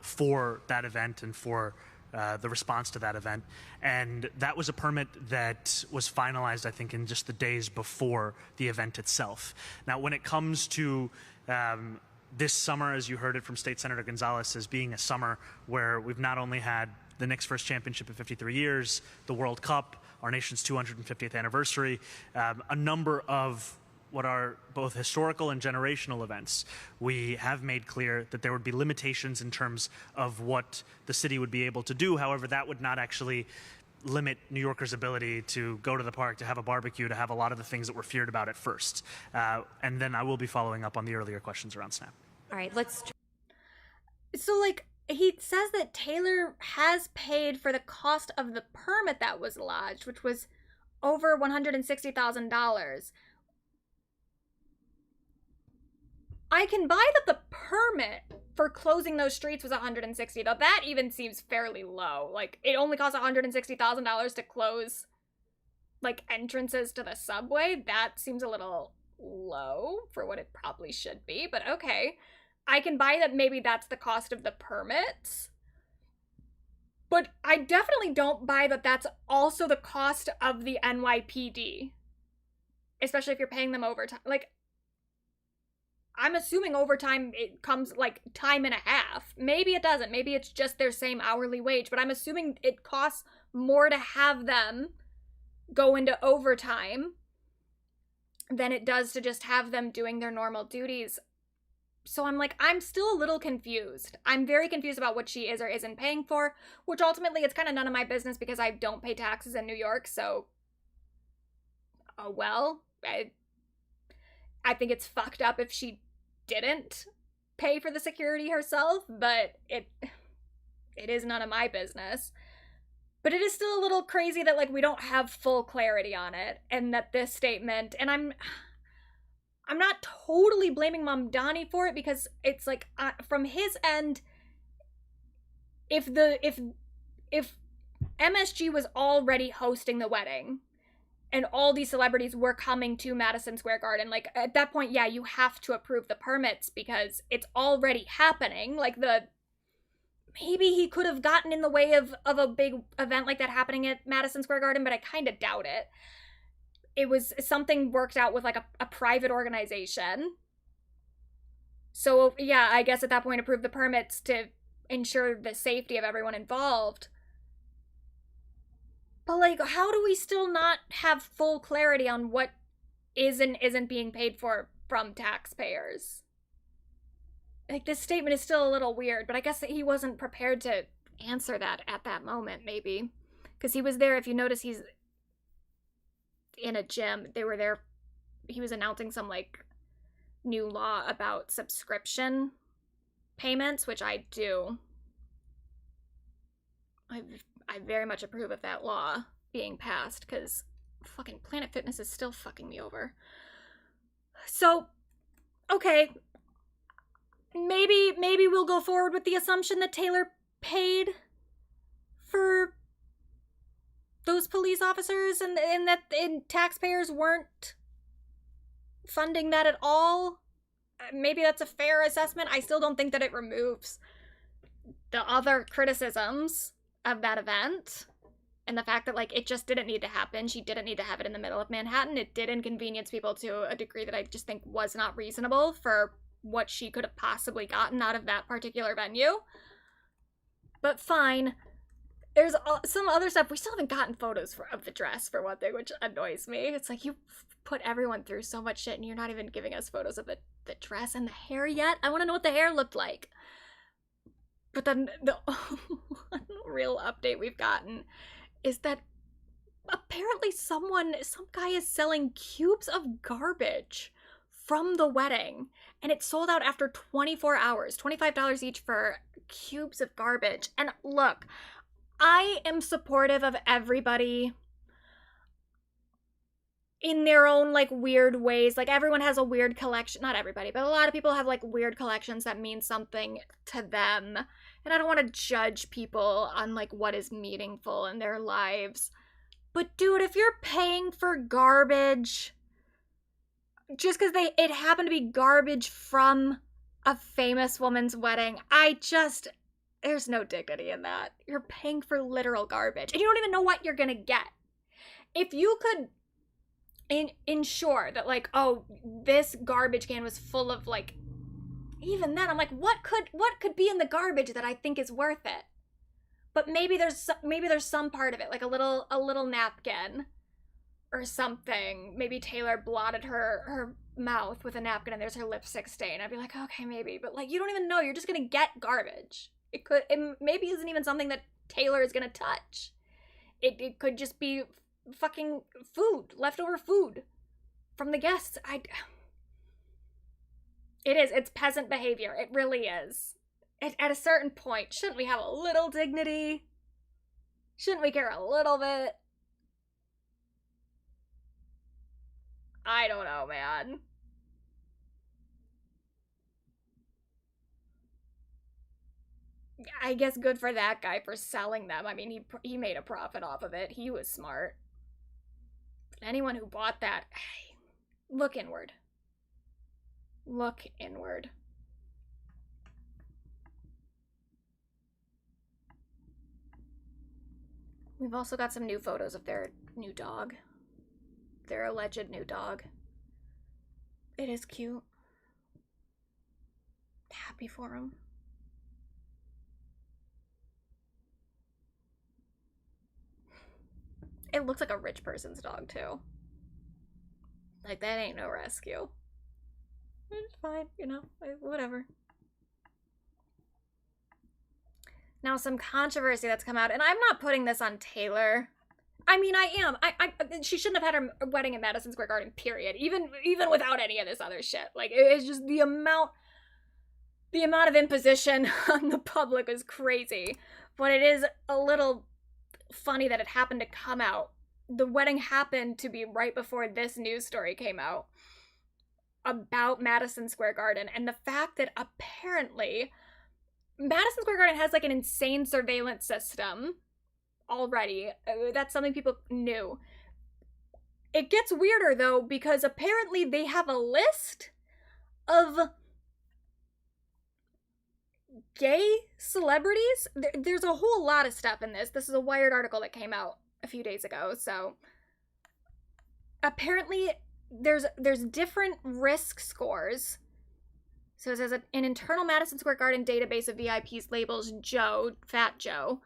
for that event and for the response to that event. And that was a permit that was finalized, I think, in just the days before the event itself. Now, when it comes to this summer, as you heard it from State Senator Gonzalez, as being a summer where we've not only had the Knicks' first championship in 53 years, the World Cup, our nation's 250th anniversary, a number of what are both historical and generational events. We have made clear that there would be limitations in terms of what the city would be able to do. However, that would not actually limit New Yorkers' ability to go to the park, to have a barbecue, to have a lot of the things that were feared about at first. And then I will be following up on the earlier questions around Snap. All right, So, like, he says that Taylor has paid for the cost of the permit that was lodged, which was over $160,000. I can buy that the permit for closing those streets was $160,000, though that even seems fairly low. Like, it only costs $160,000 to close, like, entrances to the subway. That seems a little low for what it probably should be, but okay. I can buy that maybe that's the cost of the permits. But I definitely don't buy that that's also the cost of the NYPD. Especially if you're paying them overtime. Like, I'm assuming overtime, it comes like time and a half. Maybe it doesn't. Maybe it's just their same hourly wage. But I'm assuming it costs more to have them go into overtime than it does to just have them doing their normal duties. So I'm like, I'm still a little confused. I'm very confused about what she is or isn't paying for, which ultimately it's kind of none of my business because I don't pay taxes in New York, so oh well. I think it's fucked up if she didn't pay for the security herself, but it is none of my business. But it is still a little crazy that, like, we don't have full clarity on it, and that this statement, and I'm not totally blaming Mamdani for it, because it's like, from his end, if MSG was already hosting the wedding and all these celebrities were coming to Madison Square Garden, like, at that point, yeah, you have to approve the permits because it's already happening. Like, maybe he could have gotten in the way of a big event like that happening at Madison Square Garden, but I kind of doubt it. It was something worked out with, like, a private organization. So, yeah, I guess at that point approve the permits to ensure the safety of everyone involved. But, like, how do we still not have full clarity on what is and isn't being paid for from taxpayers? Like, this statement is still a little weird, but I guess that he wasn't prepared to answer that at that moment, maybe. Because he was there, if you notice, he's in a gym. They were there, he was announcing some, like, new law about subscription payments, which I do. I very much approve of that law being passed, because fucking Planet Fitness is still fucking me over. So, okay, maybe we'll go forward with the assumption that Taylor paid for those police officers and that taxpayers weren't funding that at all. Maybe that's a fair assessment. I still don't think that it removes the other criticisms of that event and the fact that, like, it just didn't need to happen. She didn't need to have it in the middle of Manhattan. It did inconvenience people to a degree that I just think was not reasonable for what she could have possibly gotten out of that particular venue. But fine. There's some other stuff. We still haven't gotten photos of the dress, for one thing, which annoys me. It's like, you put everyone through so much shit and you're not even giving us photos of the dress and the hair yet. I want to know what the hair looked like. But then the one real update we've gotten is that apparently some guy is selling cubes of garbage from the wedding, and it sold out after 24 hours, $25 each for cubes of garbage. And look, I am supportive of everybody in their own, like, weird ways. Like, everyone has a weird collection. Not everybody, but a lot of people have, like, weird collections that mean something to them. And I don't want to judge people on, like, what is meaningful in their lives. But dude, if you're paying for garbage just because it happened to be garbage from a famous woman's wedding, there's no dignity in that. You're paying for literal garbage and you don't even know what you're gonna get. If you could ensure that, like, oh, this garbage can was full of, like, even then I'm like, what could be in the garbage that I think is worth it? But maybe there's some part of it, like a little napkin or something. Maybe Taylor blotted her mouth with a napkin and there's her lipstick stain. I'd be like, okay, maybe. But, like, you don't even know. You're just gonna get garbage. It maybe isn't even something that Taylor is gonna touch. It could just be fucking food, leftover food from the guests. It's peasant behavior. It really is. At a certain point, shouldn't we have a little dignity? Shouldn't we care a little bit? I don't know, man. I guess good for that guy for selling them. I mean, he made a profit off of it. He was smart. But anyone who bought that, look inward. Look inward. We've also got some new photos of their new dog. Their alleged new dog. It is cute. Happy for him. It looks like a rich person's dog, too. Like, that ain't no rescue. It's fine, you know, whatever. Now, some controversy that's come out, and I'm not putting this on Taylor. I mean, I am. She shouldn't have had her wedding at Madison Square Garden, period. Even without any of this other shit. Like, it's just the amount of imposition on the public is crazy. But it is a little funny that it happened to come out. The wedding happened to be right before this news story came out about Madison Square Garden, and the fact that apparently Madison Square Garden has, like, an insane surveillance system already. That's something people knew. It gets weirder, though, because apparently they have a list of gay celebrities. There's a whole lot of stuff in this. This is a Wired article that came out a few days ago, so apparently there's different risk scores. So it says an internal Madison Square Garden database of VIPs labels Joe, Fat Joe,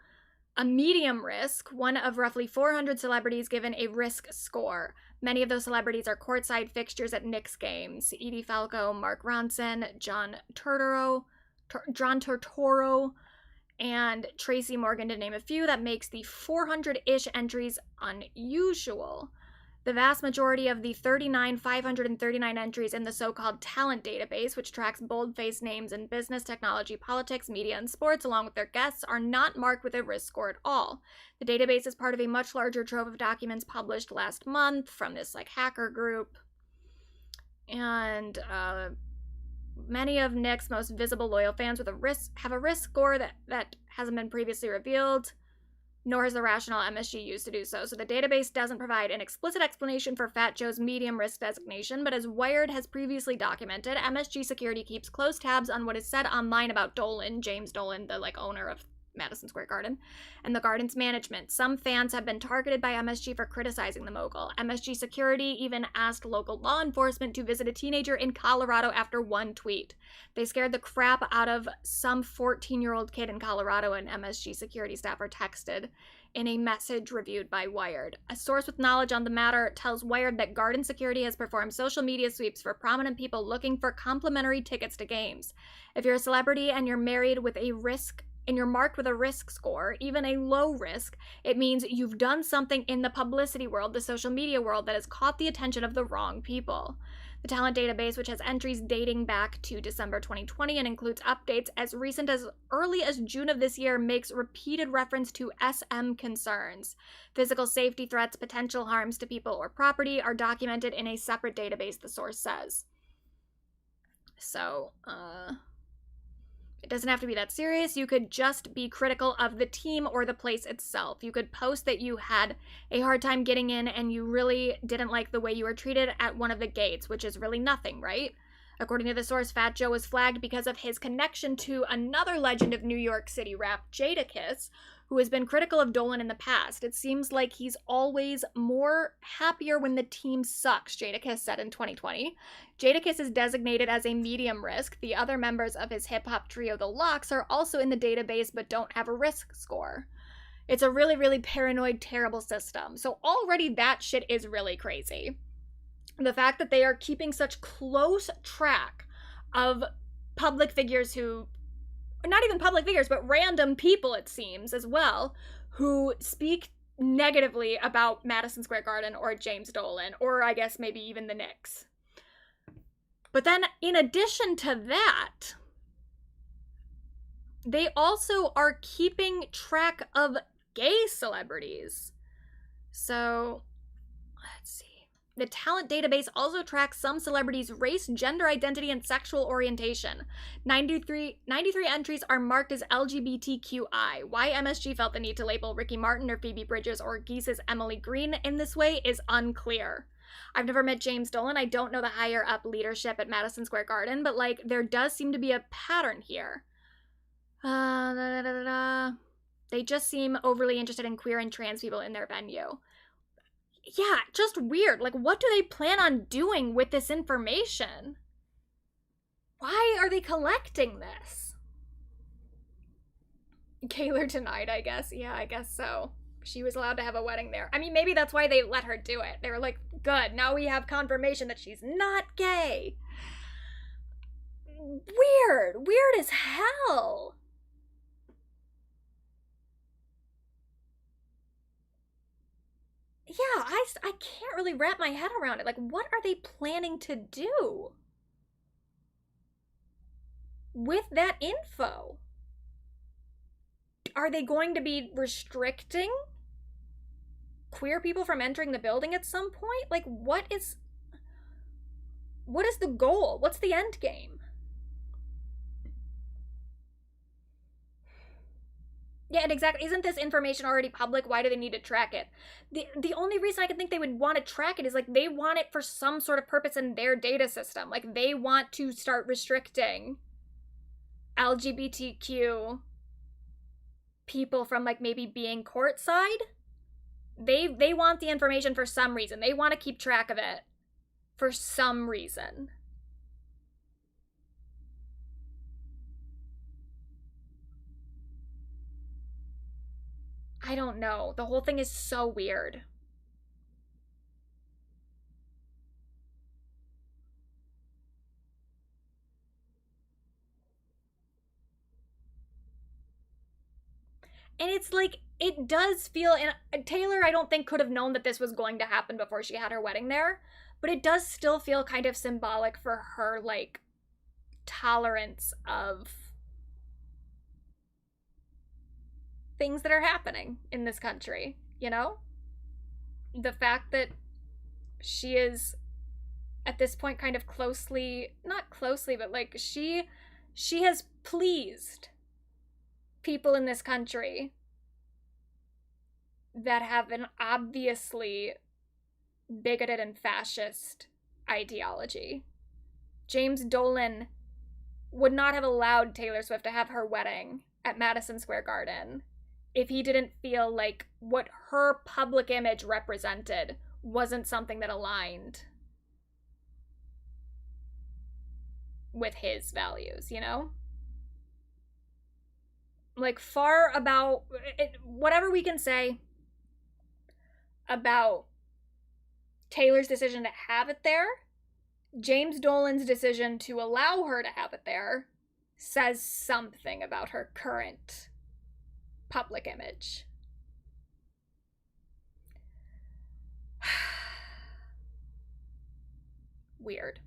a medium risk, one of roughly 400 celebrities given a risk score. Many of those celebrities are courtside fixtures at Knicks games. Edie Falco, Mark Ronson, John Turturro, and Tracy Morgan, to name a few. That makes the 400-ish entries unusual. The vast majority of the 539 entries in the so-called talent database, which tracks bold-faced names in business, technology, politics, media, and sports, along with their guests, are not marked with a risk score at all. The database is part of a much larger trove of documents published last month from this, like, hacker group. And many of Nick's most visible loyal fans have a risk score that hasn't been previously revealed, nor has the rationale MSG used to do so. So the database doesn't provide an explicit explanation for Fat Joe's medium risk designation, but as Wired has previously documented, MSG Security keeps close tabs on what is said online about Dolan, James Dolan, the, like, owner of Madison Square Garden, and the Garden's management. Some fans have been targeted by MSG for criticizing the mogul. MSG Security even asked local law enforcement to visit a teenager in Colorado after one tweet. They scared the crap out of some 14-year-old kid in Colorado, and MSG Security staff are texted in a message reviewed by Wired. A source with knowledge on the matter tells Wired that Garden Security has performed social media sweeps for prominent people looking for complimentary tickets to games. If you're a celebrity and you're married with a risk and you're marked with a risk score, even a low risk, it means you've done something in the publicity world, the social media world, that has caught the attention of the wrong people. The talent database, which has entries dating back to December 2020 and includes updates as recent as early as June of this year, makes repeated reference to SM concerns. Physical safety threats, potential harms to people or property are documented in a separate database, the source says. So, It doesn't have to be that serious. You could just be critical of the team or the place itself. You could post that you had a hard time getting in and you really didn't like the way you were treated at one of the gates, which is really nothing, right? According to the source, Fat Joe was flagged because of his connection to another legend of New York City rap, Jadakiss, who has been critical of Dolan in the past. It seems like he's always more happier when the team sucks, Jadakiss said in 2020. Jadakiss is designated as a medium risk. The other members of his hip-hop trio, the Locks, are also in the database but don't have a risk score. It's a really, really paranoid, terrible system. So already that shit is really crazy. The fact that they are keeping such close track of public figures who, not even public figures, but random people, it seems, as well, who speak negatively about Madison Square Garden or James Dolan, or I guess maybe even the Knicks. But then, in addition to that, they also are keeping track of gay celebrities. So, let's see. The talent database also tracks some celebrities' race, gender identity, and sexual orientation. 93 entries are marked as LGBTQI. Why MSG felt the need to label Ricky Martin or Phoebe Bridgers or Geese's Emily Green in this way is unclear. I've never met James Dolan. I don't know the higher up leadership at Madison Square Garden, but like there does seem to be a pattern here. They just seem overly interested in queer and trans people in their venue. Yeah, just weird. Like, what do they plan on doing with this information? Why are they collecting this? Kaylor denied, I guess. Yeah, I guess so. She was allowed to have a wedding there. I mean, maybe that's why they let her do it. They were like, good, now we have confirmation that she's not gay. Weird. Weird as hell. Yeah, I can't really wrap my head around it. Like, what are they planning to do with that info? Are they going to be restricting queer people from entering the building at some point? Like, what is the goal? What's the end game? Yeah, and exactly. Isn't this information already public? Why do they need to track it? The only reason I can think they would want to track it is like they want it for some sort of purpose in their data system. Like they want to start restricting LGBTQ people from like maybe being courtside. They want the information for some reason. They want to keep track of it for some reason. I don't know. The whole thing is so weird. And it's like, it does feel, and Taylor I don't think could have known that this was going to happen before she had her wedding there, but it does still feel kind of symbolic for her, like, tolerance of things that are happening in this country, you know? The fact that she is at this point kind of not closely, but like she has pleased people in this country that have an obviously bigoted and fascist ideology. James Dolan would not have allowed Taylor Swift to have her wedding at Madison Square Garden if he didn't feel like what her public image represented wasn't something that aligned with his values, you know? Like, far about whatever we can say about Taylor's decision to have it there, James Dolan's decision to allow her to have it there says something about her current public image. Weird.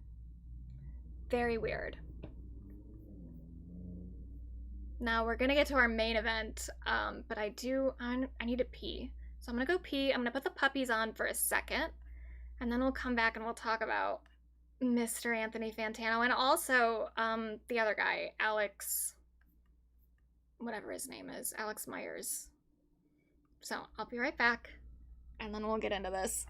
Very weird. Now we're gonna get to our main event, but I need to pee. So I'm gonna go pee. I'm gonna put the puppies on for a second, and then we'll come back and we'll talk about Mr. Anthony Fantano and also the other guy, Alex whatever his name is, Alex Meyers. So I'll be right back, and then we'll get into this.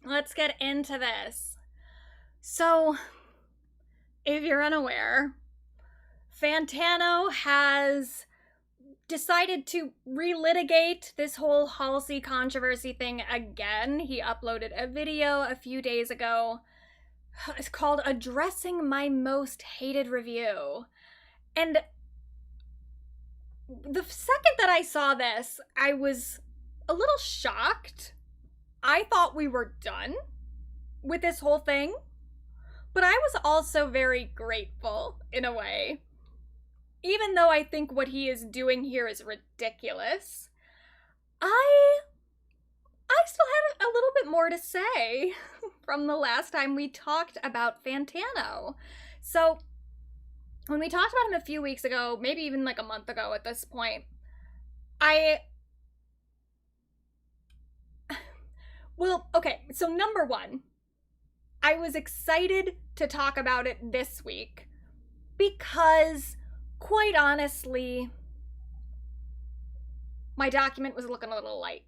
Let's get into this. So, if you're unaware, Fantano has decided to relitigate this whole Halsey controversy thing again. He uploaded a video a few days ago. It's called Addressing My Most Hated Review. And the second that I saw this, I was a little shocked. I thought we were done with this whole thing, but I was also very grateful in a way. Even though I think what he is doing here is ridiculous, I still had a little bit more to say from the last time we talked about Fantano. So, when we talked about him a few weeks ago, maybe even like a month ago at this point, well, okay, so number one, I was excited to talk about it this week because, quite honestly, my document was looking a little light.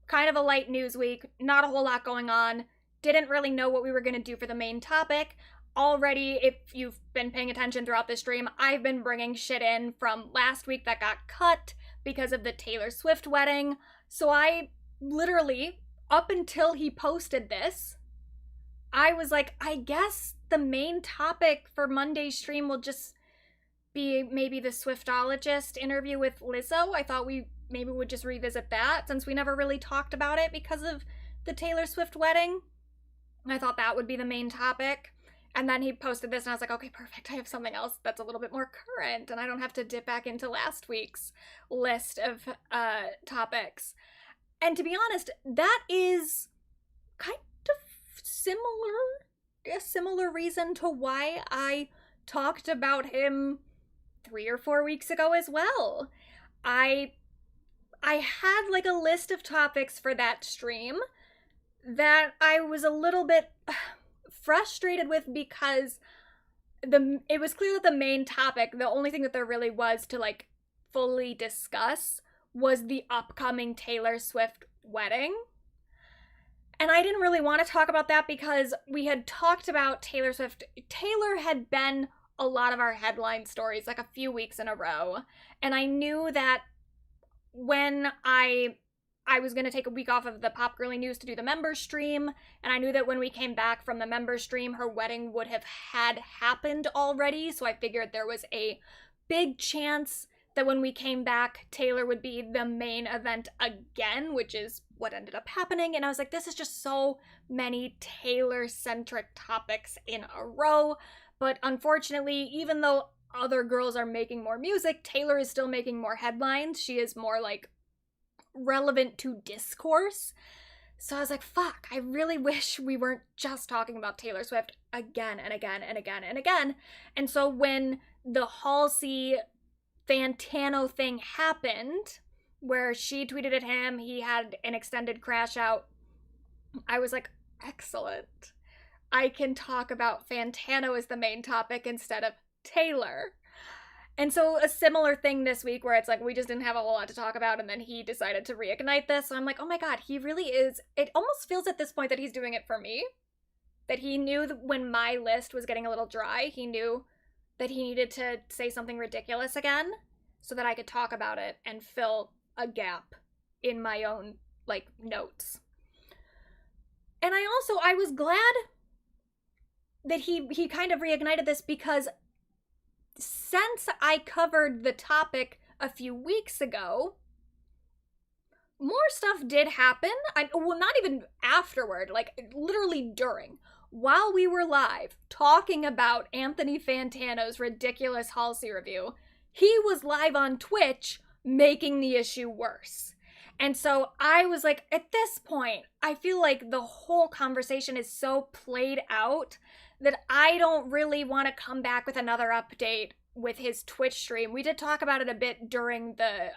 Kind of a light news week, not a whole lot going on, didn't really know what we were going to do for the main topic. Already, if you've been paying attention throughout the stream, I've been bringing shit in from last week that got cut because of the Taylor Swift wedding. So I literally, up until he posted this, I was like, I guess the main topic for Monday's stream will just be maybe the Swiftologist interview with Lizzo. I thought we maybe would just revisit that since we never really talked about it because of the Taylor Swift wedding. I thought that would be the main topic. And then he posted this and I was like, okay, perfect. I have something else that's a little bit more current and I don't have to dip back into last week's list of topics. And to be honest, that is kind of a similar reason to why I talked about him 3 or 4 weeks ago as well. I had like a list of topics for that stream, that I was a little bit frustrated with, because it was clear that the main topic, the only thing that there really was to like fully discuss, was the upcoming Taylor Swift wedding. And I didn't really want to talk about that because we had talked about Taylor Swift. Taylor had been a lot of our headline stories like a few weeks in a row. And I knew that when I was going to take a week off of the Pop Girlie news to do the member stream, and I knew that when we came back from the member stream, her wedding would have had happened already. So I figured there was a big chance that when we came back, Taylor would be the main event again, which is what ended up happening. And I was like, this is just so many Taylor-centric topics in a row. But unfortunately, even though other girls are making more music, Taylor is still making more headlines. She is more like relevant to discourse. So I was like, fuck, I really wish we weren't just talking about Taylor Swift again and again and again and again. And so when the Halsey Fantano thing happened, where she tweeted at him, he had an extended crash out, I was like, excellent. I can talk about Fantano as the main topic instead of Taylor. And so a similar thing this week where it's like we just didn't have a whole lot to talk about, and then he decided to reignite this. So I'm like, oh my god, he really is. It almost feels at this point that he's doing it for me. That he knew that when my list was getting a little dry, he knew that he needed to say something ridiculous again so that I could talk about it and fill a gap in my own, like, notes. And I was glad that he kind of reignited this, because since I covered the topic a few weeks ago, more stuff did happen. Well, not even afterward, like literally during. While we were live talking about Anthony Fantano's ridiculous Halsey review, he was live on Twitch making the issue worse. And so I was like, at this point, I feel like the whole conversation is so played out that I don't really want to come back with another update with his Twitch stream. We did talk about it a bit during the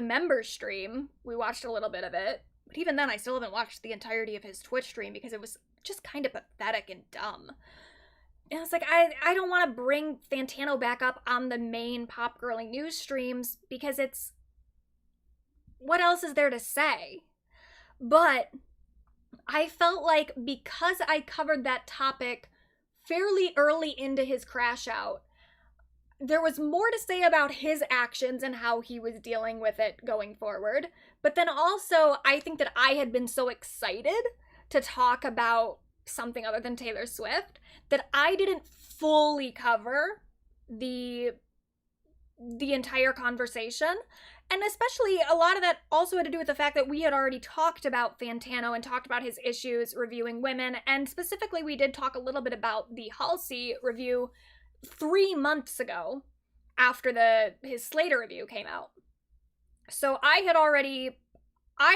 member stream. We watched a little bit of it. But even then, I still haven't watched the entirety of his Twitch stream because it was just kind of pathetic and dumb. And I was like, I don't want to bring Fantano back up on the main Pop Girlie news streams because it's... what else is there to say? But I felt like because I covered that topic fairly early into his crash out, there was more to say about his actions and how he was dealing with it going forward. But then also, I think that I had been so excited to talk about something other than Taylor Swift that I didn't fully cover the entire conversation. And especially a lot of that also had to do with the fact that we had already talked about Fantano and talked about his issues reviewing women. And specifically, we did talk a little bit about the Halsey review 3 months ago after his Slater review came out. So I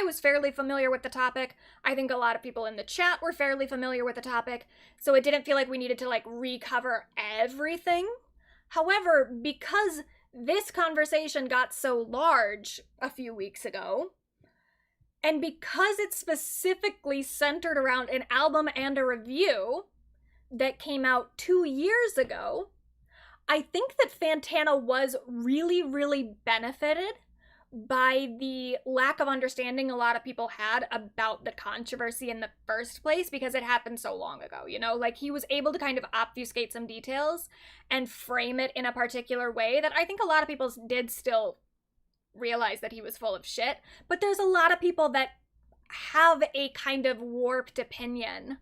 was fairly familiar with the topic. I think a lot of people in the chat were fairly familiar with the topic. So it didn't feel like we needed to like recover everything. However, because this conversation got so large a few weeks ago, and because it's specifically centered around an album and a review that came out 2 years ago, I think that Fantano was really, really benefited by the lack of understanding a lot of people had about the controversy in the first place because it happened so long ago, you know? Like, he was able to kind of obfuscate some details and frame it in a particular way that I think a lot of people did still realize that he was full of shit. But there's a lot of people that have a kind of warped opinion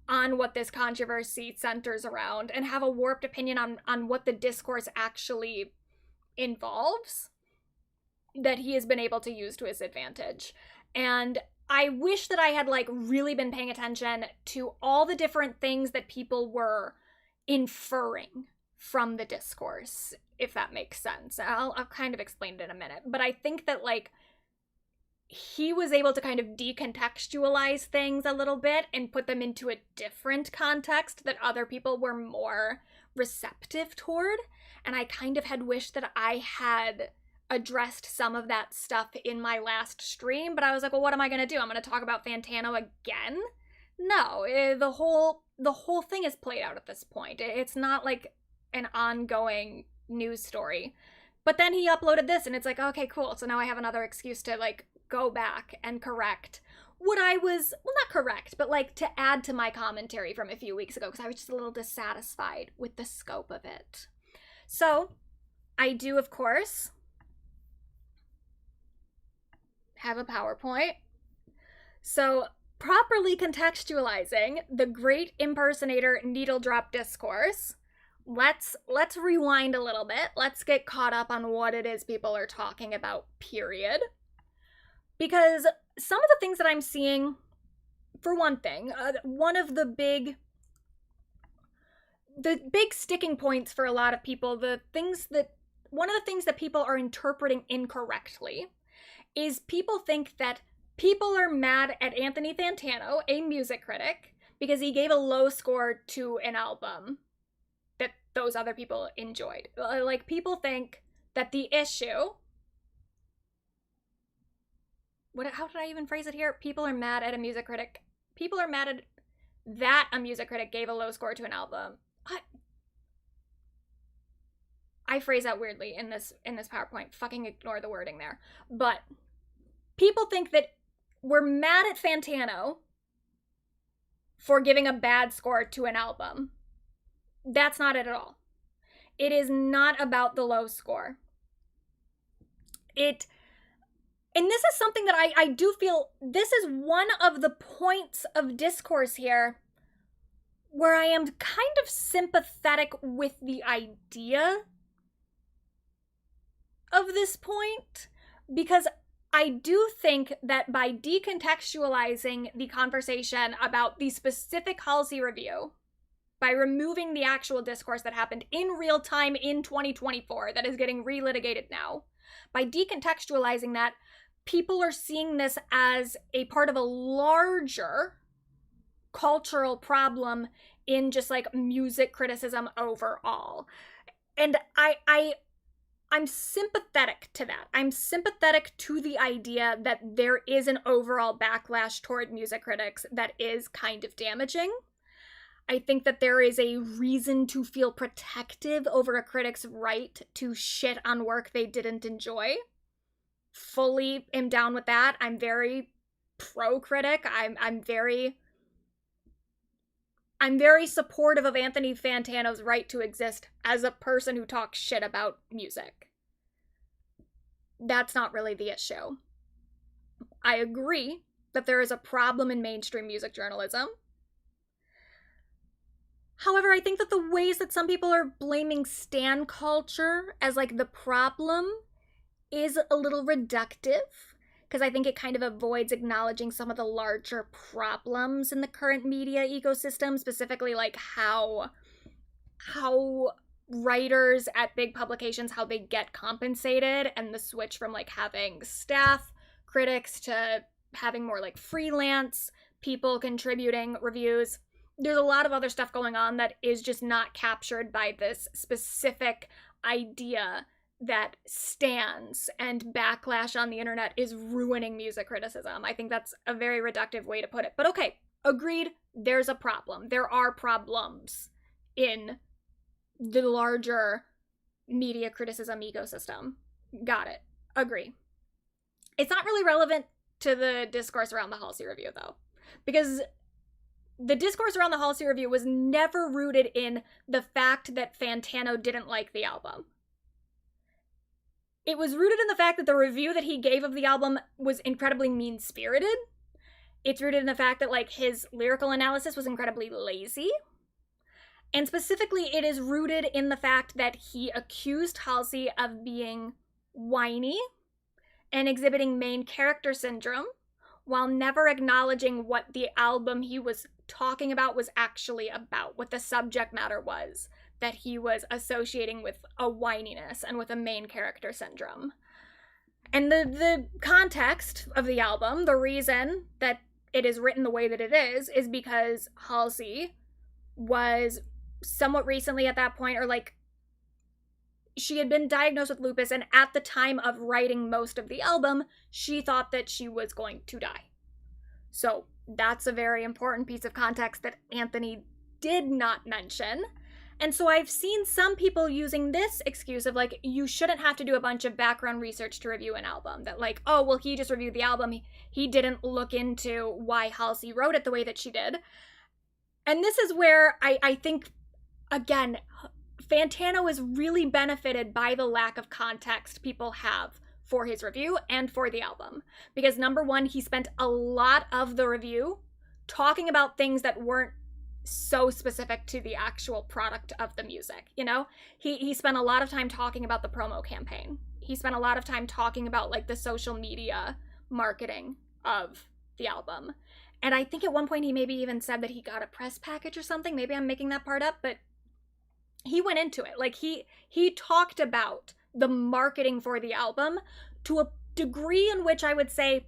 on what this controversy centers around and have a warped opinion on what the discourse actually involves that he has been able to use to his advantage. And I wish that I had like really been paying attention to all the different things that people were inferring from the discourse, if that makes sense. I'll kind of explain it in a minute. But I think that like he was able to kind of decontextualize things a little bit and put them into a different context that other people were more receptive toward. And I kind of had wished that I had addressed some of that stuff in my last stream, but I was like, well, what am I going to do? I'm going to talk about Fantano again? No, the whole thing is played out at this point. It's not like an ongoing news story. But then he uploaded this and it's like, okay, cool. So now I have another excuse to like go back and correct what I was, well, not correct, but like to add to my commentary from a few weeks ago because I was just a little dissatisfied with the scope of it. So I do, of course, have a PowerPoint. So properly contextualizing the great impersonator needle drop discourse, let's rewind a little bit. Let's get caught up on what it is people are talking about, period. Because some of the things that I'm seeing, for one thing, one of the big sticking points for a lot of people, one of the things that people are interpreting incorrectly is people think that people are mad at Anthony Fantano, a music critic, because he gave a low score to an album that those other people enjoyed. Like, people think that the issue... how did I even phrase it here? People are mad at a music critic. People are mad at that a music critic gave a low score to an album. I phrase that weirdly in this PowerPoint. Fucking ignore the wording there. But people think that we're mad at Fantano for giving a bad score to an album. That's not it at all. It is not about the low score. And this is something that I do feel, this is one of the points of discourse here where I am kind of sympathetic with the idea of this point, because I do think that by decontextualizing the conversation about the specific Halsey review, by removing the actual discourse that happened in real time in 2024 that is getting relitigated now, by decontextualizing that, people are seeing this as a part of a larger cultural problem in just like music criticism overall. And I'm sympathetic to that. I'm sympathetic to the idea that there is an overall backlash toward music critics that is kind of damaging. I think that there is a reason to feel protective over a critic's right to shit on work they didn't enjoy. Fully am down with that. I'm very pro-critic. I'm very supportive of Anthony Fantano's right to exist as a person who talks shit about music. That's not really the issue. I agree that there is a problem in mainstream music journalism. However, I think that the ways that some people are blaming stan culture as like the problem is a little reductive, because I think it kind of avoids acknowledging some of the larger problems in the current media ecosystem, specifically like how writers at big publications, how they get compensated, and the switch from like having staff critics to having more like freelance people contributing reviews. There's a lot of other stuff going on that is just not captured by this specific idea that stans and backlash on the internet is ruining music criticism. I think that's a very reductive way to put it. But okay, agreed, there's a problem. There are problems in the larger media criticism ecosystem. Got it. Agree. It's not really relevant to the discourse around the Halsey review, though, because the discourse around the Halsey review was never rooted in the fact that Fantano didn't like the album. It was rooted in the fact that the review that he gave of the album was incredibly mean-spirited. It's rooted in the fact that, like, his lyrical analysis was incredibly lazy. And specifically, it is rooted in the fact that he accused Halsey of being whiny and exhibiting main character syndrome, while never acknowledging what the album he was talking about was actually about, what the subject matter was that he was associating with a whininess and with a main character syndrome. And the context of the album, the reason that it is written the way that it is because Halsey was somewhat recently at that point, or like she had been diagnosed with lupus, and at the time of writing most of the album, she thought that she was going to die. So that's a very important piece of context that Anthony did not mention. And so I've seen some people using this excuse of like, you shouldn't have to do a bunch of background research to review an album. That like, oh, well, he just reviewed the album. He didn't look into why Halsey wrote it the way that she did. And this is where I think, again, Fantano is really benefited by the lack of context people have for his review and for the album. Because number one, he spent a lot of the review talking about things that weren't so specific to the actual product of the music, you know? He spent a lot of time talking about the promo campaign. He spent a lot of time talking about like the social media marketing of the album. And I think at one point he maybe even said that he got a press package or something. Maybe I'm making that part up, but he went into it. Like he talked about the marketing for the album to a degree in which I would say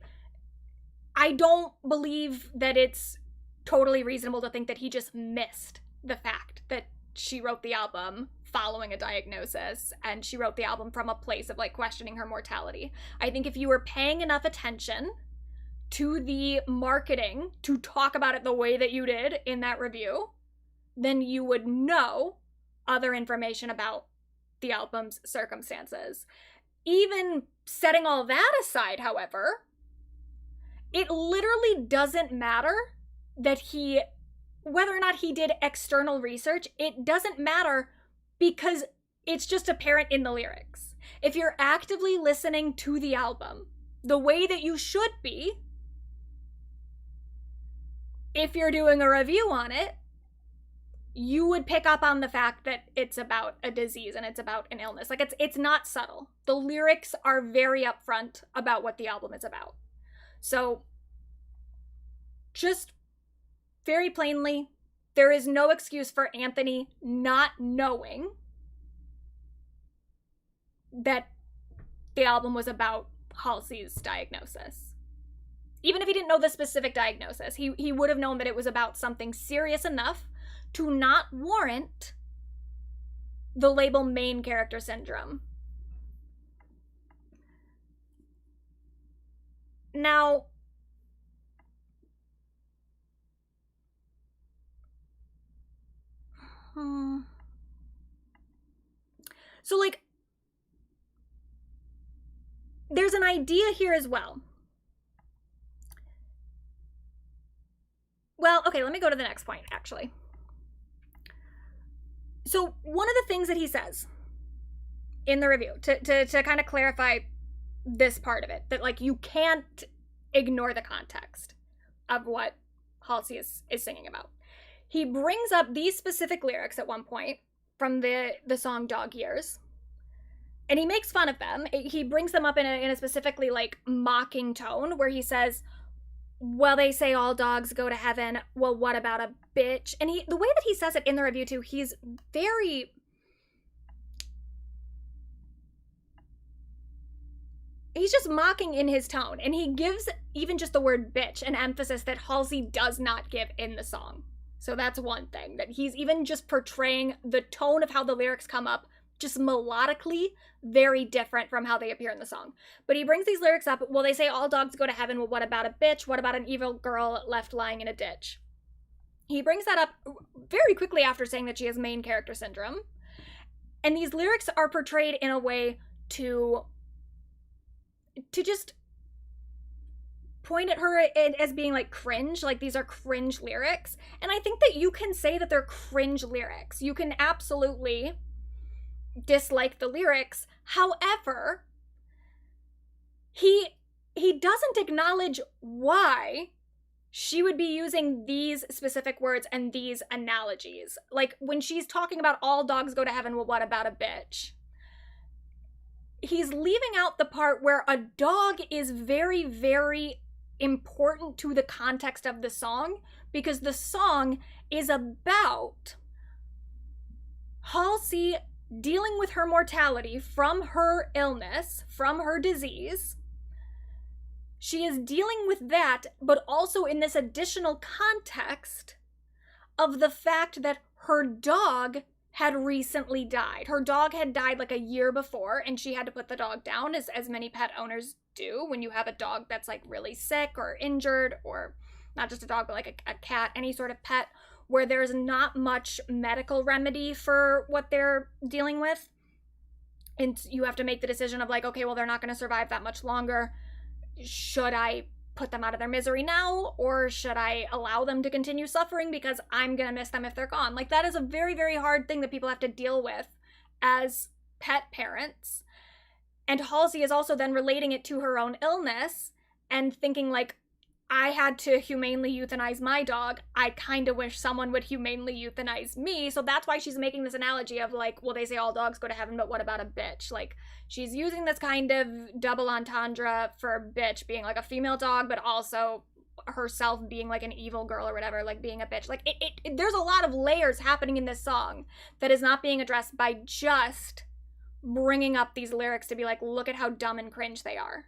I don't believe that it's totally reasonable to think that he just missed the fact that she wrote the album following a diagnosis, and she wrote the album from a place of like questioning her mortality. I think if you were paying enough attention to the marketing to talk about it the way that you did in that review, then you would know other information about the album's circumstances. Even setting all that aside, however, it literally doesn't matter that whether or not he did external research, it doesn't matter because it's just apparent in the lyrics. If you're actively listening to the album the way that you should be, if you're doing a review on it, you would pick up on the fact that it's about a disease and it's about an illness. Like it's not subtle. The lyrics are very upfront about what the album is about. So just very plainly, there is no excuse for Anthony not knowing that the album was about Halsey's diagnosis. Even if he didn't know the specific diagnosis, he would have known that it was about something serious enough to not warrant the label main character syndrome. Now, so like, there's an idea here as well. Well, okay, let me go to the next point, actually. So one of the things that he says in the review, to kind of clarify this part of it, that like you can't ignore the context of what Halsey is singing about. He brings up these specific lyrics at one point from the song Dog Years, and he makes fun of them. He brings them up in a specifically like mocking tone where he says, well, they say all dogs go to heaven. Well, what about a bitch? And the way that he says it in the review too, he's just mocking in his tone. And he gives even just the word bitch an emphasis that Halsey does not give in the song. So that's one thing, that he's even just portraying the tone of how the lyrics come up just melodically very different from how they appear in the song. But he brings these lyrics up. Well, they say all dogs go to heaven. Well, what about a bitch? What about an evil girl left lying in a ditch? He brings that up very quickly after saying that she has main character syndrome. And these lyrics are portrayed in a way to just point at her as being like cringe, like these are cringe lyrics. And I think that you can say that they're cringe lyrics. You can absolutely dislike the lyrics. However, he doesn't acknowledge why she would be using these specific words and these analogies. Like when she's talking about all dogs go to heaven, well, what about a bitch? He's leaving out the part where a dog is very, very important to the context of the song, because the song is about Halsey dealing with her mortality from her illness, from her disease. She is dealing with that, but also in this additional context of the fact that her dog had recently died. Her dog had died like a year before, and she had to put the dog down, as many pet owners do when you have a dog that's like really sick or injured, or not just a dog, but like a cat, any sort of pet, where there's not much medical remedy for what they're dealing with. And you have to make the decision of like, okay, well, they're not going to survive that much longer. Should I put them out of their misery now, or should I allow them to continue suffering because I'm going to miss them if they're gone? Like, that is a very, very hard thing that people have to deal with as pet parents. And Halsey is also then relating it to her own illness and thinking like, I had to humanely euthanize my dog. I kind of wish someone would humanely euthanize me. So that's why she's making this analogy of like, well, they say all dogs go to heaven, but what about a bitch? Like, she's using this kind of double entendre for bitch being like a female dog, but also herself being like an evil girl or whatever, like being a bitch. Like, there's a lot of layers happening in this song that is not being addressed by just bringing up these lyrics to be like, look at how dumb and cringe they are.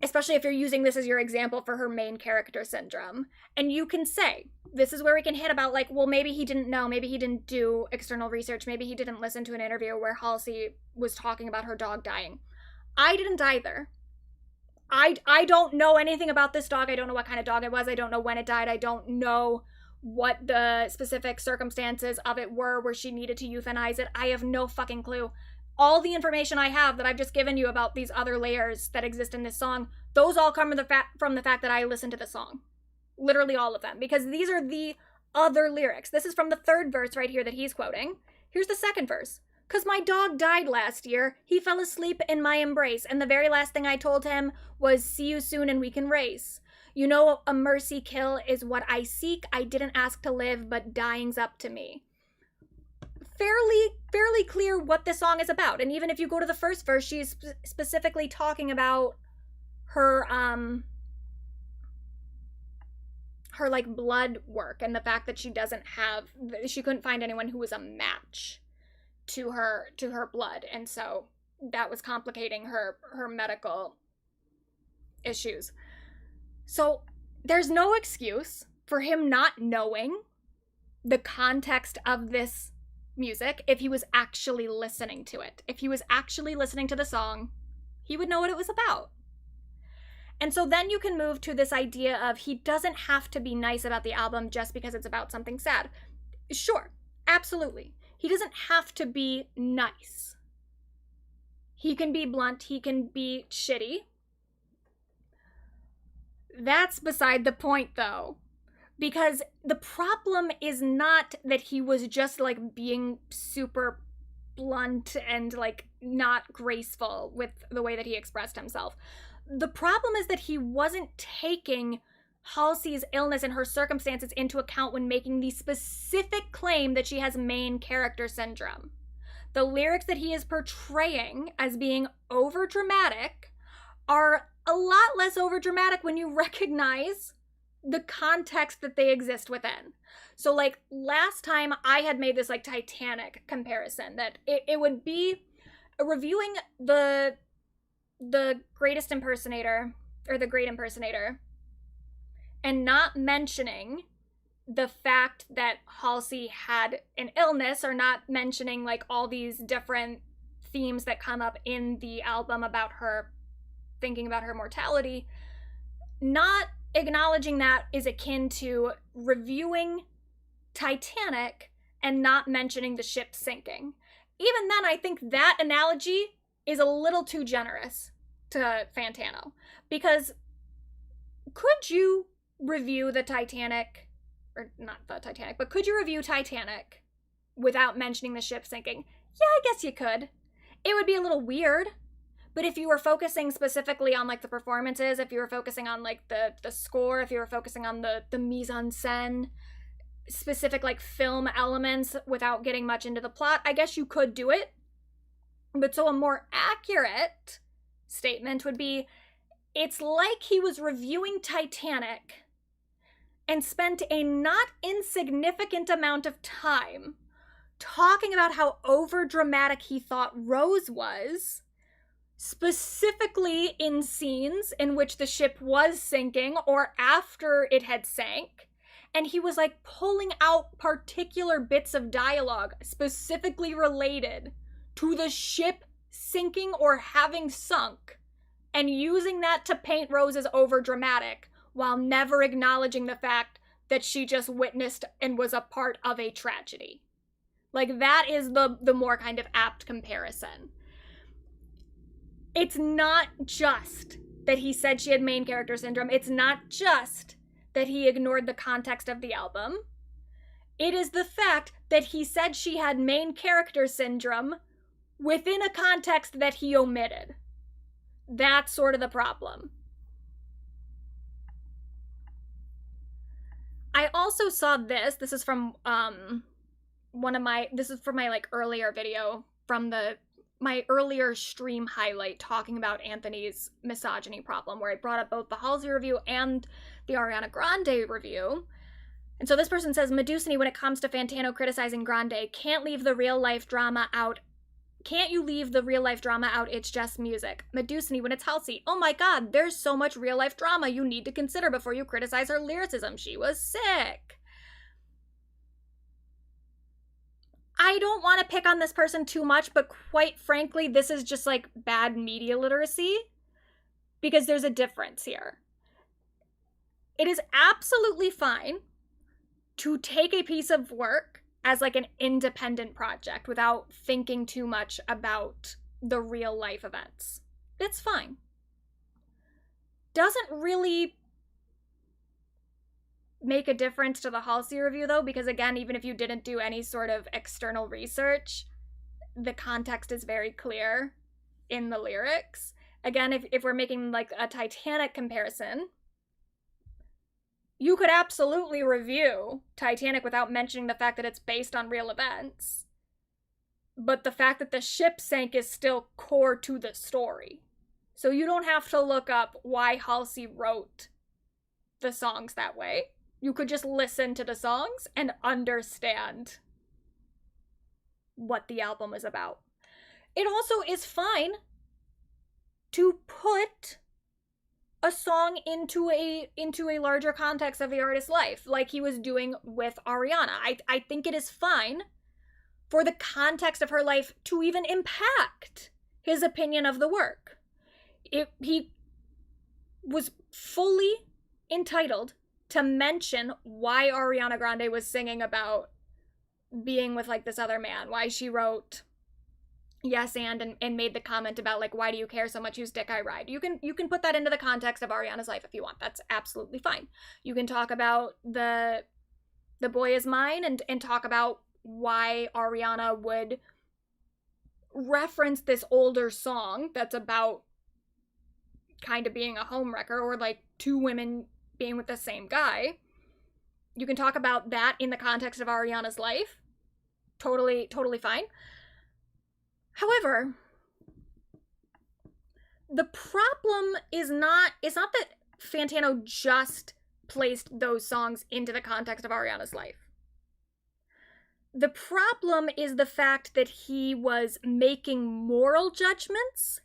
Especially if you're using this as your example for her main character syndrome. And you can say, this is where we can hit about like, well, maybe he didn't know, maybe he didn't do external research, maybe he didn't listen to an interview where Halsey was talking about her dog dying. I didn't either. I don't know anything about this dog. I don't know what kind of dog it was. I don't know when it died. I don't know what the specific circumstances of it were where she needed to euthanize it. I have no fucking clue. All the information I have that I've just given you about these other layers that exist in this song, those all come from the fact that I listened to the song. Literally all of them. Because these are the other lyrics. This is from the third verse right here that he's quoting. Here's the second verse. 'Cause my dog died last year. He fell asleep in my embrace. And the very last thing I told him was, see you soon and we can race. You know, a mercy kill is what I seek. I didn't ask to live, but dying's up to me. Fairly clear what this song is about. And even if you go to the first verse, she's specifically talking about her like blood work and the fact that she couldn't find anyone who was a match to her blood, and so that was complicating her medical issues. So there's no excuse for him not knowing the context of this music. If he was actually listening to it, if he was actually listening to the song, he would know what it was about. And so then you can move to this idea of he doesn't have to be nice about the album just because it's about something sad. Sure, absolutely. He doesn't have to be nice. He can be blunt, he can be shitty. That's beside the point though. Because the problem is not that he was just like being super blunt and like not graceful with the way that he expressed himself. The problem is that he wasn't taking Halsey's illness and her circumstances into account when making the specific claim that she has main character syndrome. The lyrics that he is portraying as being overdramatic are a lot less overdramatic when you recognize the context that they exist within. So like last time I had made this like Titanic comparison that it would be reviewing the greatest impersonator or the great impersonator and not mentioning the fact that Halsey had an illness, or not mentioning like all these different themes that come up in the album about her thinking about her mortality. Not acknowledging that is akin to reviewing Titanic and not mentioning the ship sinking. Even then, I think that analogy is a little too generous to Fantano. Because could you review the Titanic, or not the Titanic, but could you review Titanic without mentioning the ship sinking? Yeah, I guess you could. It would be a little weird. But if you were focusing specifically on like the performances, if you were focusing on like the score, if you were focusing on the mise en scène, specific like film elements without getting much into the plot, I guess you could do it. But so a more accurate statement would be, it's like he was reviewing Titanic and spent a not insignificant amount of time talking about how overdramatic he thought Rose was, specifically in scenes in which the ship was sinking or after it had sank, and he was like pulling out particular bits of dialogue specifically related to the ship sinking or having sunk, and using that to paint Rose as overdramatic while never acknowledging the fact that she just witnessed and was a part of a tragedy. Like, that is the more kind of apt comparison. It's not just that he said she had main character syndrome. It's not just that he ignored the context of the album. It is the fact that he said she had main character syndrome within a context that he omitted. That's sort of the problem. I also saw this. This is from this is from my like earlier video from my earlier stream highlight talking about Anthony's misogyny problem, where I brought up both the Halsey review and the Ariana Grande review. And so this person says, Medusini, when it comes to Fantano criticizing Grande, can't you leave the real life drama out? It's just music. Medusini, when it's Halsey, oh my god, there's so much real life drama you need to consider before you criticize her lyricism. She was sick. I don't want to pick on this person too much, but quite frankly, this is just like bad media literacy, because there's a difference here. It is absolutely fine to take a piece of work as like an independent project without thinking too much about the real life events. It's fine. Doesn't really make a difference to the Halsey review though, because again, even if you didn't do any sort of external research, the context is very clear in the lyrics. Again, if we're making like a Titanic comparison, you could absolutely review Titanic without mentioning the fact that it's based on real events. But the fact that the ship sank is still core to the story. So you don't have to look up why Halsey wrote the songs that way. You could just listen to the songs and understand what the album is about. It also is fine to put a song into a larger context of the artist's life, like he was doing with Ariana. I think it is fine for the context of her life to even impact his opinion of the work. He was fully entitled to mention why Ariana Grande was singing about being with like this other man, why she wrote Yes and made the comment about like, why do you care so much whose dick I ride? You can put that into the context of Ariana's life if you want. That's absolutely fine. You can talk about the boy is mine and talk about why Ariana would reference this older song that's about kind of being a homewrecker, or like two women being with the same guy. You can talk about that in the context of Ariana's life. Totally fine. However, the problem is not that Fantano just placed those songs into the context of Ariana's life. The problem is the fact that he was making moral judgments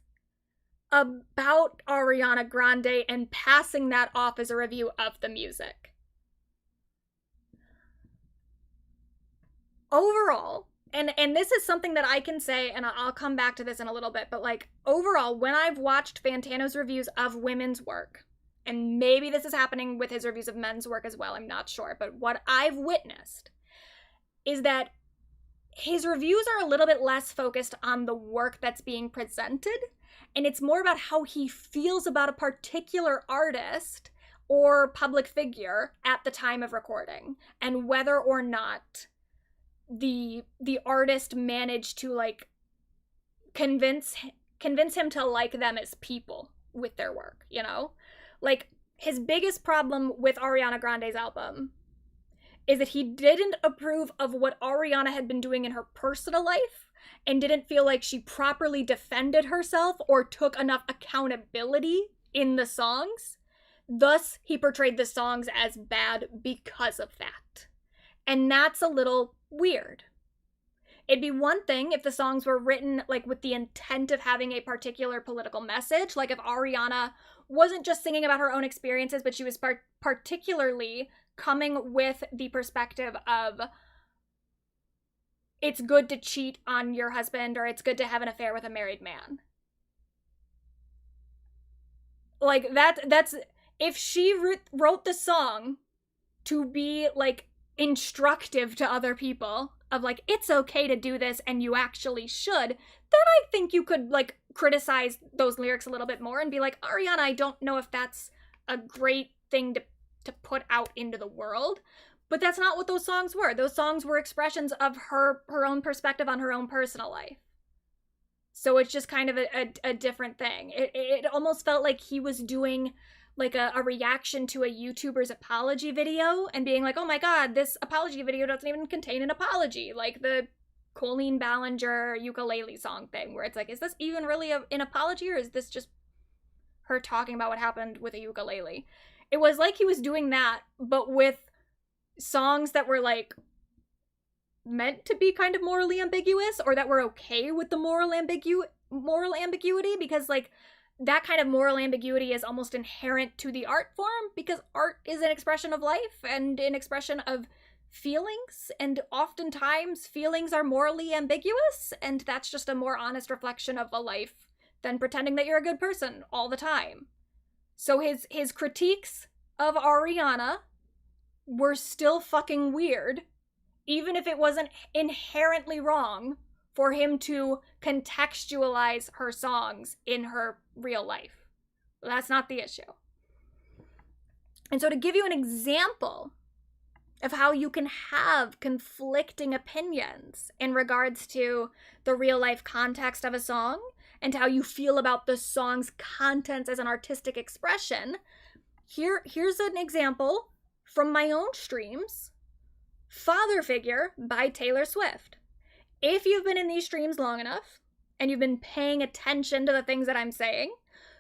about Ariana Grande and passing that off as a review of the music. Overall, and this is something that I can say, and I'll come back to this in a little bit, but like overall, when I've watched Fantano's reviews of women's work, and maybe this is happening with his reviews of men's work as well, I'm not sure, but what I've witnessed is that his reviews are a little bit less focused on the work that's being presented, and it's more about how he feels about a particular artist or public figure at the time of recording, and whether or not the artist managed to like convince him to like them as people with their work, you know? Like, his biggest problem with Ariana Grande's album is that he didn't approve of what Ariana had been doing in her personal life and didn't feel like she properly defended herself or took enough accountability in the songs. Thus, he portrayed the songs as bad because of that. And that's a little weird. It'd be one thing if the songs were written like with the intent of having a particular political message, like if Ariana wasn't just singing about her own experiences, but she was particularly coming with the perspective of it's good to cheat on your husband or it's good to have an affair with a married man. Like that's if she wrote the song to be like instructive to other people of like it's okay to do this and you actually should, then I think you could like criticize those lyrics a little bit more and be like, Ariana, I don't know if that's a great thing to put out into the world. But that's not what those songs were. Those songs were expressions of her own perspective on her own personal life. So it's just kind of a different thing. It almost felt like he was doing like a reaction to a YouTuber's apology video and being like, oh my god, this apology video doesn't even contain an apology. Like the Colleen Ballinger ukulele song thing, where it's like, is this even really an apology, or is this just her talking about what happened with a ukulele? It was like he was doing that, but with songs that were like meant to be kind of morally ambiguous, or that were okay with the moral ambiguity, because like that kind of moral ambiguity is almost inherent to the art form, because art is an expression of life and an expression of feelings, and oftentimes feelings are morally ambiguous, and that's just a more honest reflection of a life than pretending that you're a good person all the time. So his critiques of Ariana were still fucking weird, even if it wasn't inherently wrong for him to contextualize her songs in her real life. That's not the issue. And so to give you an example of how you can have conflicting opinions in regards to the real life context of a song and how you feel about the song's contents as an artistic expression, here's an example from my own streams. Father Figure by Taylor Swift. If you've been in these streams long enough and you've been paying attention to the things that I'm saying,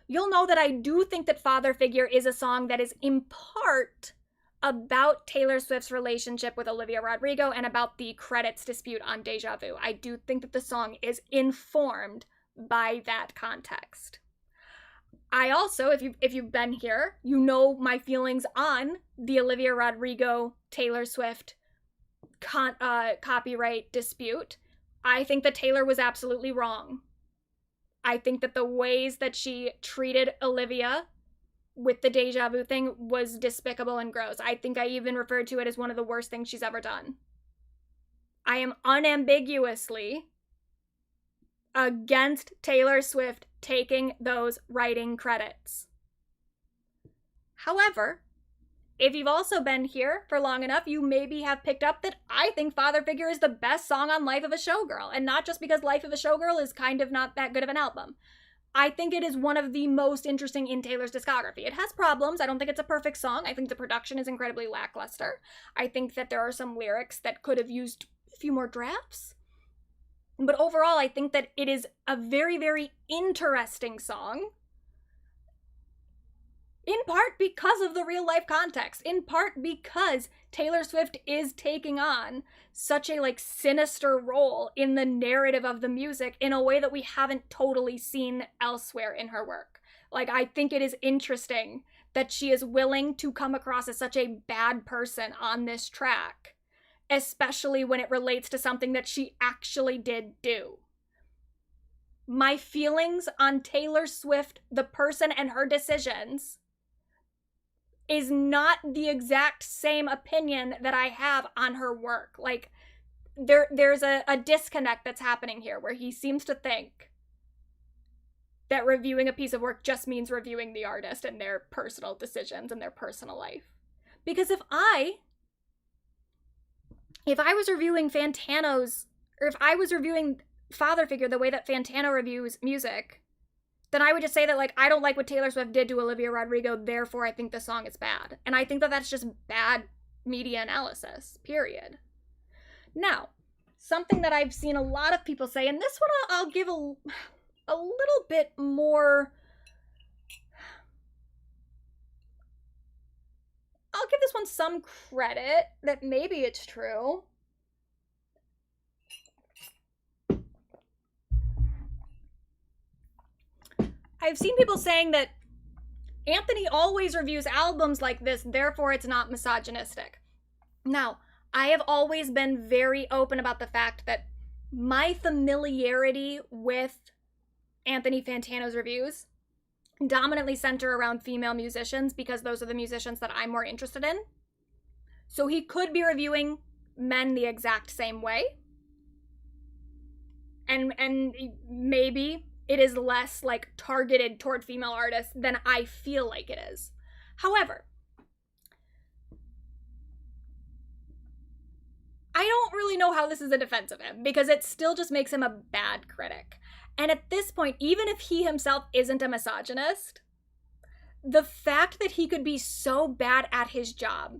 you'll know that I do think that Father Figure is a song that is in part about Taylor Swift's relationship with Olivia Rodrigo and about the credits dispute on Deja Vu. I do think that the song is informed by that context. I also, if you've been here, you know my feelings on the Olivia Rodrigo Taylor Swift copyright dispute. I think that Taylor was absolutely wrong. I think that the ways that she treated Olivia with the Deja Vu thing was despicable and gross. I think I even referred to it as one of the worst things she's ever done. I am unambiguously against Taylor Swift taking those writing credits. However, if you've also been here for long enough, you maybe have picked up that I think Father Figure is the best song on Life of a Showgirl, and not just because Life of a Showgirl is kind of not that good of an album. I think it is one of the most interesting in Taylor's discography. It has problems. I don't think it's a perfect song. I think the production is incredibly lackluster. I think that there are some lyrics that could have used a few more drafts. But overall, I think that it is a very, very interesting song. In part because of the real life context. In part because Taylor Swift is taking on such a sinister role in the narrative of the music in a way that we haven't totally seen elsewhere in her work. I think it is interesting that she is willing to come across as such a bad person on this track, especially when it relates to something that she actually did do. My feelings on Taylor Swift, the person, and her decisions is not the exact same opinion that I have on her work. There's a disconnect that's happening here where he seems to think that reviewing a piece of work just means reviewing the artist and their personal decisions and their personal life. Because if I was reviewing Fantano's, or if I was reviewing Father Figure the way that Fantano reviews music, then I would just say that, I don't like what Taylor Swift did to Olivia Rodrigo, therefore I think the song is bad. And I think that that's just bad media analysis, period. Now, something that I've seen a lot of people say, and this one I'll give a little bit more... I'll give this one some credit that maybe it's true. I've seen people saying that Anthony always reviews albums like this, therefore it's not misogynistic. Now, I have always been very open about the fact that my familiarity with Anthony Fantano's reviews dominantly center around female musicians because those are the musicians that I'm more interested in. So he could be reviewing men the exact same way. And maybe it is less like targeted toward female artists than I feel like it is. However, I don't really know how this is a defense of him because it still just makes him a bad critic. And at this point, even if he himself isn't a misogynist, the fact that he could be so bad at his job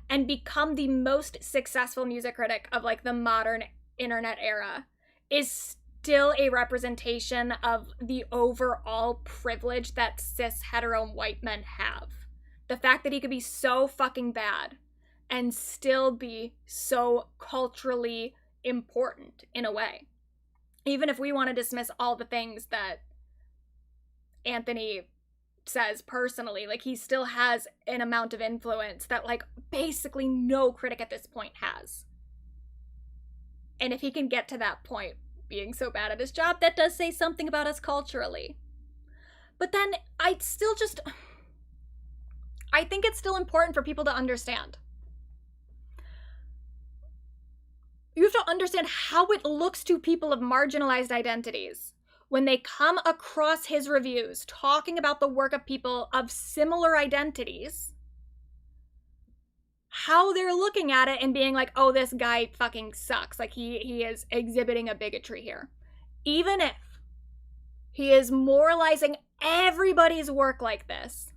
and become the most successful music critic of like the modern internet era is still a representation of the overall privilege that cis hetero white men have. The fact that he could be so fucking bad and still be so culturally important in a way. Even if we want to dismiss all the things that Anthony says personally, like he still has an amount of influence that like basically no critic at this point has. And if he can get to that point, being so bad at his job, that does say something about us culturally. But then I think it's still important for people to understand. You have to understand how it looks to people of marginalized identities when they come across his reviews talking about the work of people of similar identities, how they're looking at it and being like, oh, this guy fucking sucks. Like he is exhibiting a bigotry here. Even if he is moralizing everybody's work like this,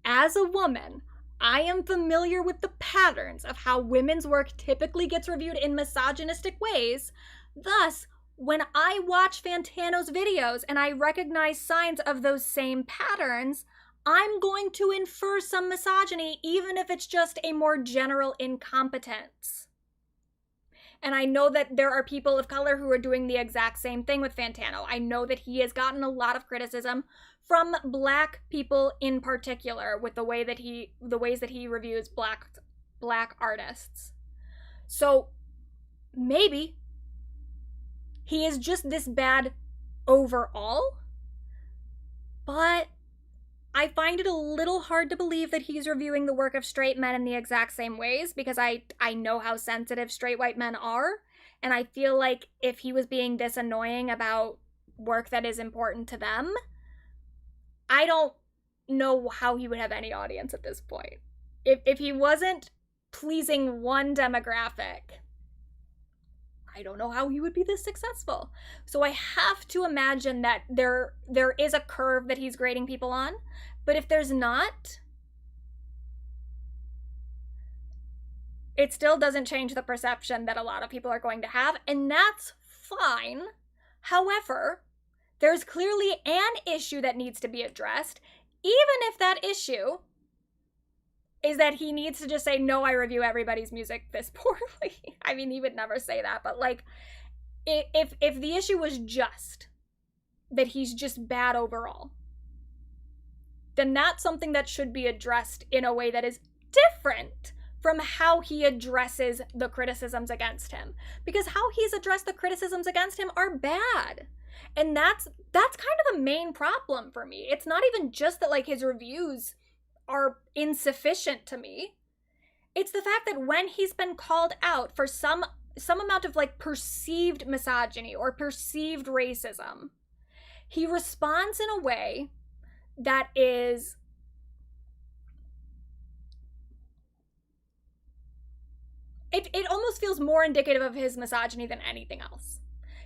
as a woman, I am familiar with the patterns of how women's work typically gets reviewed in misogynistic ways. Thus, when I watch Fantano's videos and I recognize signs of those same patterns, I'm going to infer some misogyny, even if it's just a more general incompetence. And I know that there are people of color who are doing the exact same thing with Fantano. I know that he has gotten a lot of criticism from Black people in particular with the ways that he reviews black artists. So maybe he is just this bad overall, but I find it a little hard to believe that he's reviewing the work of straight men in the exact same ways because I know how sensitive straight white men are, and I feel like if he was being this annoying about work that is important to them, I don't know how he would have any audience at this point. If he wasn't pleasing one demographic, I don't know how he would be this successful. So I have to imagine that there is a curve that he's grading people on, but if there's not, it still doesn't change the perception that a lot of people are going to have, and that's fine. However, there's clearly an issue that needs to be addressed, even if that issue is that he needs to just say, no, I review everybody's music this poorly. I mean, he would never say that, but like, if the issue was just that he's just bad overall, then that's something that should be addressed in a way that is different from how he addresses the criticisms against him. Because how he's addressed the criticisms against him are bad. And that's kind of the main problem for me. It's not even just that like his reviews are insufficient to me. It's the fact that when he's been called out for some amount of like perceived misogyny or perceived racism, he responds in a way that is it almost feels more indicative of his misogyny than anything else.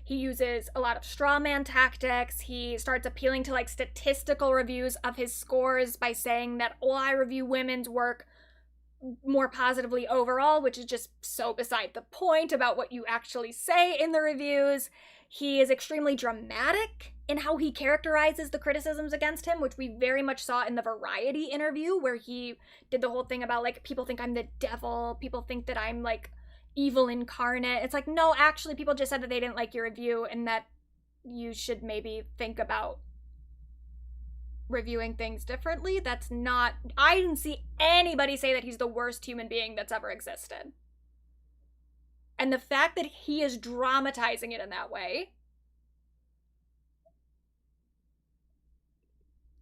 He uses a lot of straw man tactics. He starts appealing to like statistical reviews of his scores by saying that, well, I review women's work more positively overall, which is just so beside the point about what you actually say in the reviews. He is extremely dramatic in how he characterizes the criticisms against him, which we very much saw in the Variety interview where he did the whole thing about like, people think I'm the devil, people think that I'm like evil incarnate. It's like, no, actually people just said that they didn't like your review and that you should maybe think about reviewing things differently. That's not, I didn't see anybody say that he's the worst human being that's ever existed. And the fact that he is dramatizing it in that way,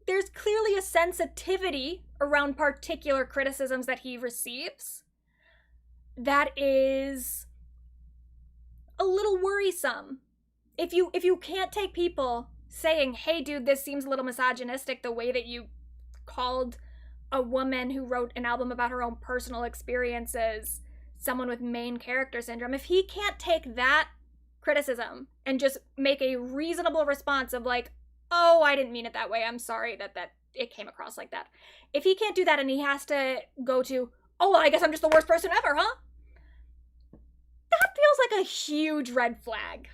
there's clearly a sensitivity around particular criticisms that he receives that is a little worrisome. If you can't take people saying, hey dude, this seems a little misogynistic, the way that you called a woman who wrote an album about her own personal experiences someone with main character syndrome, if he can't take that criticism and just make a reasonable response of like, oh, I didn't mean it that way, I'm sorry that it came across like that. If he can't do that and he has to go to, oh, well, I guess I'm just the worst person ever, huh? That feels like a huge red flag.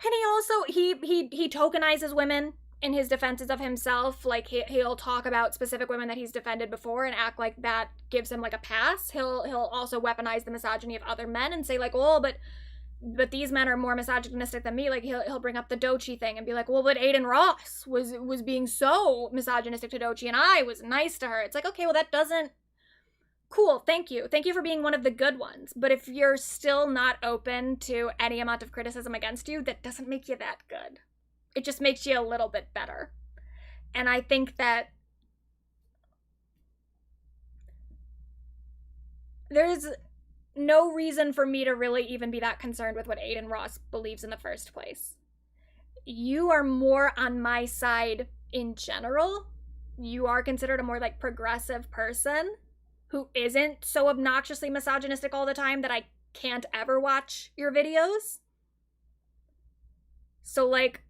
And he also, he tokenizes women in his defenses of himself. Like, he'll talk about specific women that he's defended before and act like that gives him like a pass. He'll also weaponize the misogyny of other men and say like, oh, but these men are more misogynistic than me. Like, he'll bring up the Doechii thing and be like, well, but Aiden Ross was being so misogynistic to Doechii and I was nice to her. It's like, okay, well, that doesn't, cool, thank you for being one of the good ones, but if you're still not open to any amount of criticism against you, that doesn't make you that good. It just makes you a little bit better. And I think that there's no reason for me to really even be that concerned with what Aiden Ross believes in the first place. You are more on my side in general. You are considered a more like progressive person who isn't so obnoxiously misogynistic all the time that I can't ever watch your videos. So like,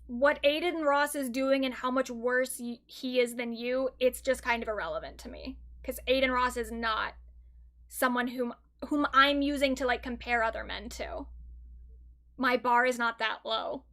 what Aiden Ross is doing and how much worse he is than you, it's just kind of irrelevant to me. Because Aiden Ross is not someone whom I'm using to like compare other men to. My bar is not that low.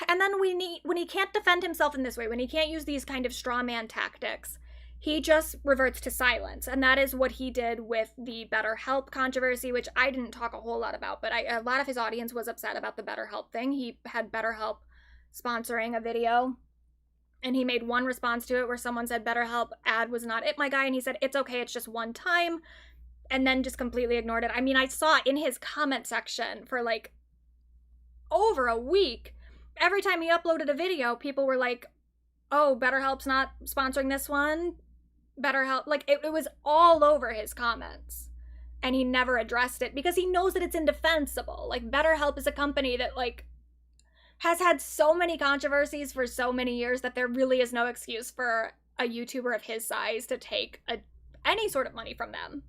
And then when he can't defend himself in this way, when he can't use these kind of straw man tactics, he just reverts to silence. And that is what he did with the BetterHelp controversy, which I didn't talk a whole lot about, but a lot of his audience was upset about the BetterHelp thing. He had BetterHelp sponsoring a video, and he made one response to it where someone said BetterHelp ad was not it, my guy, and he said, it's okay, it's just one time, and then just completely ignored it. I mean, I saw in his comment section for like over a week, every time he uploaded a video, people were like, oh, BetterHelp's not sponsoring this one. BetterHelp, like it was all over his comments. And he never addressed it because he knows that it's indefensible. Like, BetterHelp is a company that like has had so many controversies for so many years that there really is no excuse for a YouTuber of his size to take any sort of money from them.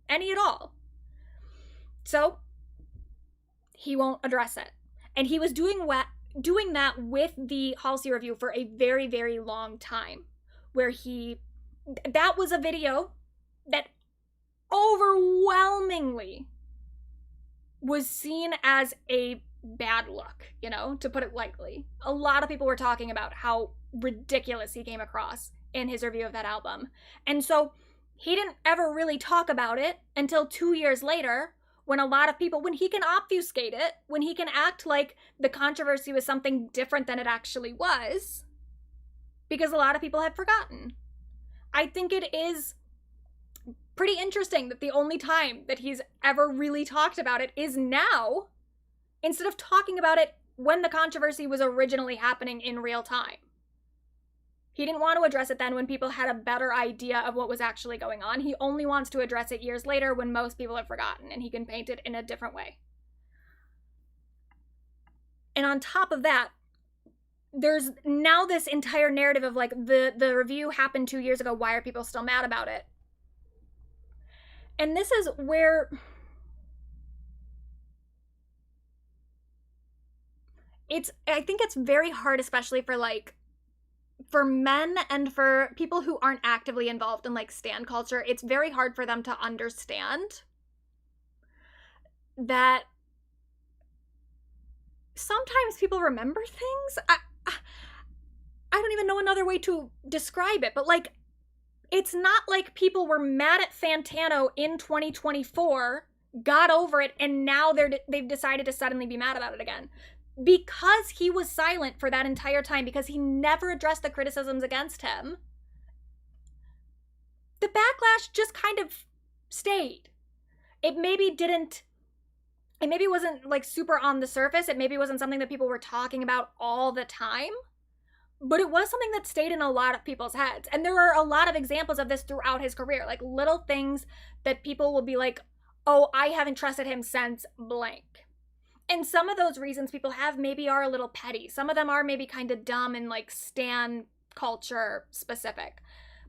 Any at all. So he won't address it. And he was doing that with the Halsey review for a very, very long time, where that was a video that overwhelmingly was seen as a bad look, to put it lightly. A lot of people were talking about how ridiculous he came across in his review of that album. And so he didn't ever really talk about it until 2 years later, when a lot of people, when he can obfuscate it, when he can act like the controversy was something different than it actually was, because a lot of people had forgotten. I think it is pretty interesting that the only time that he's ever really talked about it is now, instead of talking about it when the controversy was originally happening in real time. He didn't want to address it then when people had a better idea of what was actually going on. He only wants to address it years later when most people have forgotten, and he can paint it in a different way. And on top of that, there's now this entire narrative of like, the review happened 2 years ago, why are people still mad about it? And this is where I think it's very hard, especially for men and for people who aren't actively involved in like stan culture. It's very hard for them to understand that sometimes people remember things. I don't even know another way to describe it, but like, it's not like people were mad at Fantano in 2024 got over it, and now they've decided to suddenly be mad about it again. Because he was silent for that entire time, because he never addressed the criticisms against him, the backlash just kind of stayed. It maybe wasn't like super on the surface. It maybe wasn't something that people were talking about all the time, but it was something that stayed in a lot of people's heads. And there are a lot of examples of this throughout his career, like little things that people will be like, oh, I haven't trusted him since blank. And some of those reasons people have maybe are a little petty. Some of them are maybe kind of dumb and like stan culture specific.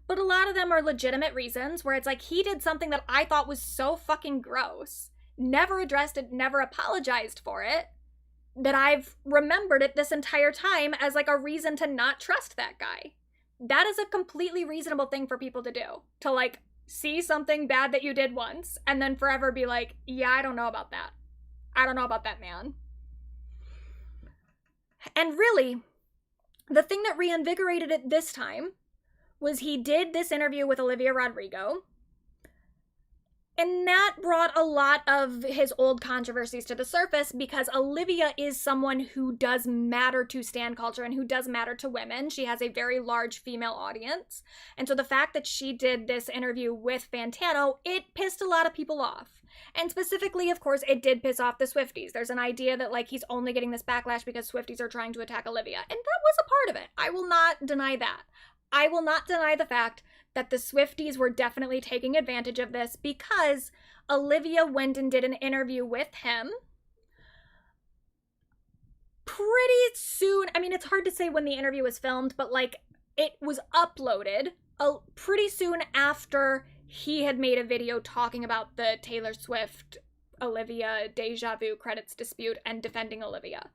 But a lot of them are legitimate reasons where it's like, he did something that I thought was so fucking gross, never addressed it, never apologized for it, that I've remembered it this entire time as like a reason to not trust that guy. That is a completely reasonable thing for people to do. To like see something bad that you did once and then forever be like, yeah, I don't know about that. I don't know about that man. And really, the thing that reinvigorated it this time was he did this interview with Olivia Rodrigo, and that brought a lot of his old controversies to the surface, because Olivia is someone who does matter to stan culture and who does matter to women. She has a very large female audience. And so the fact that she did this interview with Fantano, it pissed a lot of people off. And specifically, of course, it did piss off the Swifties. There's an idea that like he's only getting this backlash because Swifties are trying to attack Olivia. And that was a part of it. I will not deny that. I will not deny the fact that the Swifties were definitely taking advantage of this, because Olivia went and did an interview with him pretty soon. I mean, it's hard to say when the interview was filmed, but like it was uploaded pretty soon after he had made a video talking about the Taylor Swift Olivia Deja Vu credits dispute and defending Olivia,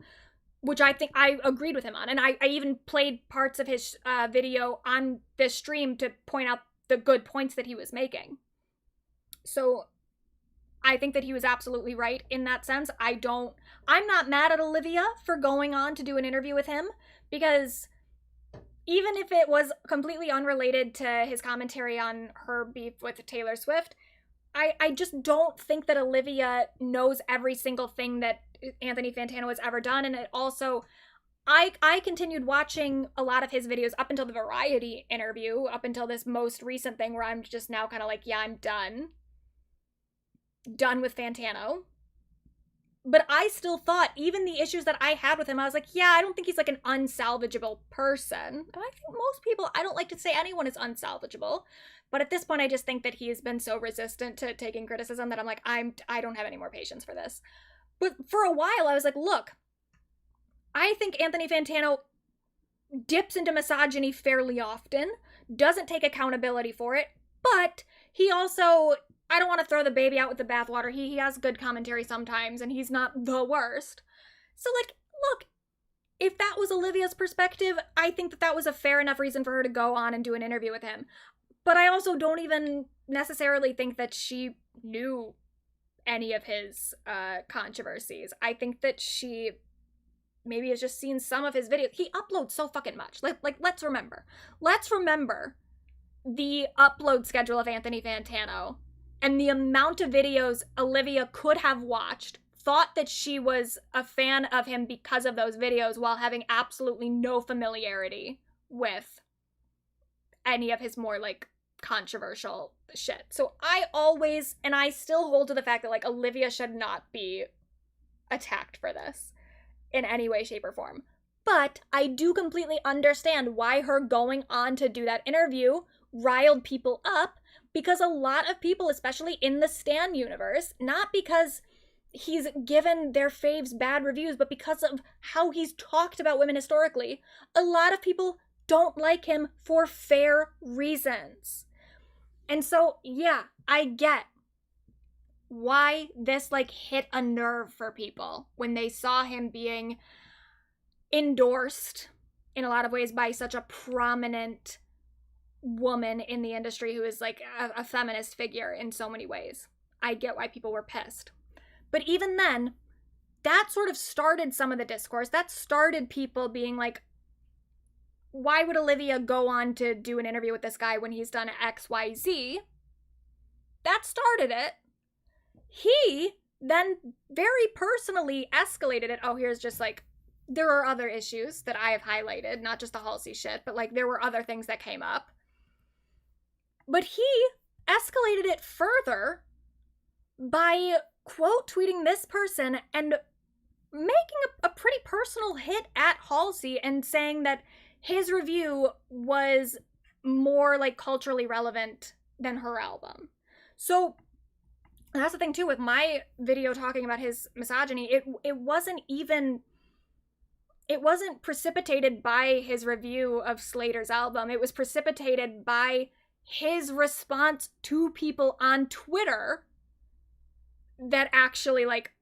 which I think I agreed with him on. And I even played parts of his video on this stream to point out the good points that he was making. So I think that he was absolutely right in that sense. I'm not mad at Olivia for going on to do an interview with him, because even if it was completely unrelated to his commentary on her beef with Taylor Swift, I just don't think that Olivia knows every single thing that Anthony Fantano has ever done. And it also, I continued watching a lot of his videos up until the Variety interview, up until this most recent thing where I'm just now kind of like, yeah, I'm done with Fantano. But I still thought, even the issues that I had with him, I was like, yeah, I don't think he's like an unsalvageable person. And I think most people, I don't like to say anyone is unsalvageable. But at this point, I just think that he has been so resistant to taking criticism that I'm like, I don't have any more patience for this. But for a while, I was like, look, I think Anthony Fantano dips into misogyny fairly often, doesn't take accountability for it, but he also, I don't want to throw the baby out with the bathwater. He has good commentary sometimes, and he's not the worst. So, like, look, if that was Olivia's perspective, I think that that was a fair enough reason for her to go on and do an interview with him. But I also don't even necessarily think that she knew any of his controversies. I think that she maybe has just seen some of his videos. He uploads so fucking much. Like let's remember the upload schedule of Anthony Fantano and the amount of videos Olivia could have watched, thought that she was a fan of him because of those videos, while having absolutely no familiarity with any of his more like controversial shit. So I always, and I still hold to the fact that like Olivia should not be attacked for this in any way, shape, or form. But I do completely understand why her going on to do that interview riled people up, because a lot of people, especially in the Stan universe, not because he's given their faves bad reviews, but because of how he's talked about women historically, a lot of people don't like him for fair reasons. And so, yeah, I get why this like hit a nerve for people when they saw him being endorsed in a lot of ways by such a prominent woman in the industry who is like a feminist figure in so many ways. I get why people were pissed. But even then, that sort of started some of the discourse. That started people being like, why would Olivia go on to do an interview with this guy when he's done XYZ? That started it. he then very personally escalated it. Oh, here's just like, there are other issues that I have highlighted, not just the Halsey shit, but like there were other things that came up. But he escalated it further by quote tweeting this person and making a pretty personal hit at Halsey and saying that his review was more like culturally relevant than her album. So that's the thing too with my video talking about his misogyny. It wasn't precipitated by his review of Slater's album. It was precipitated by his response to people on Twitter that actually like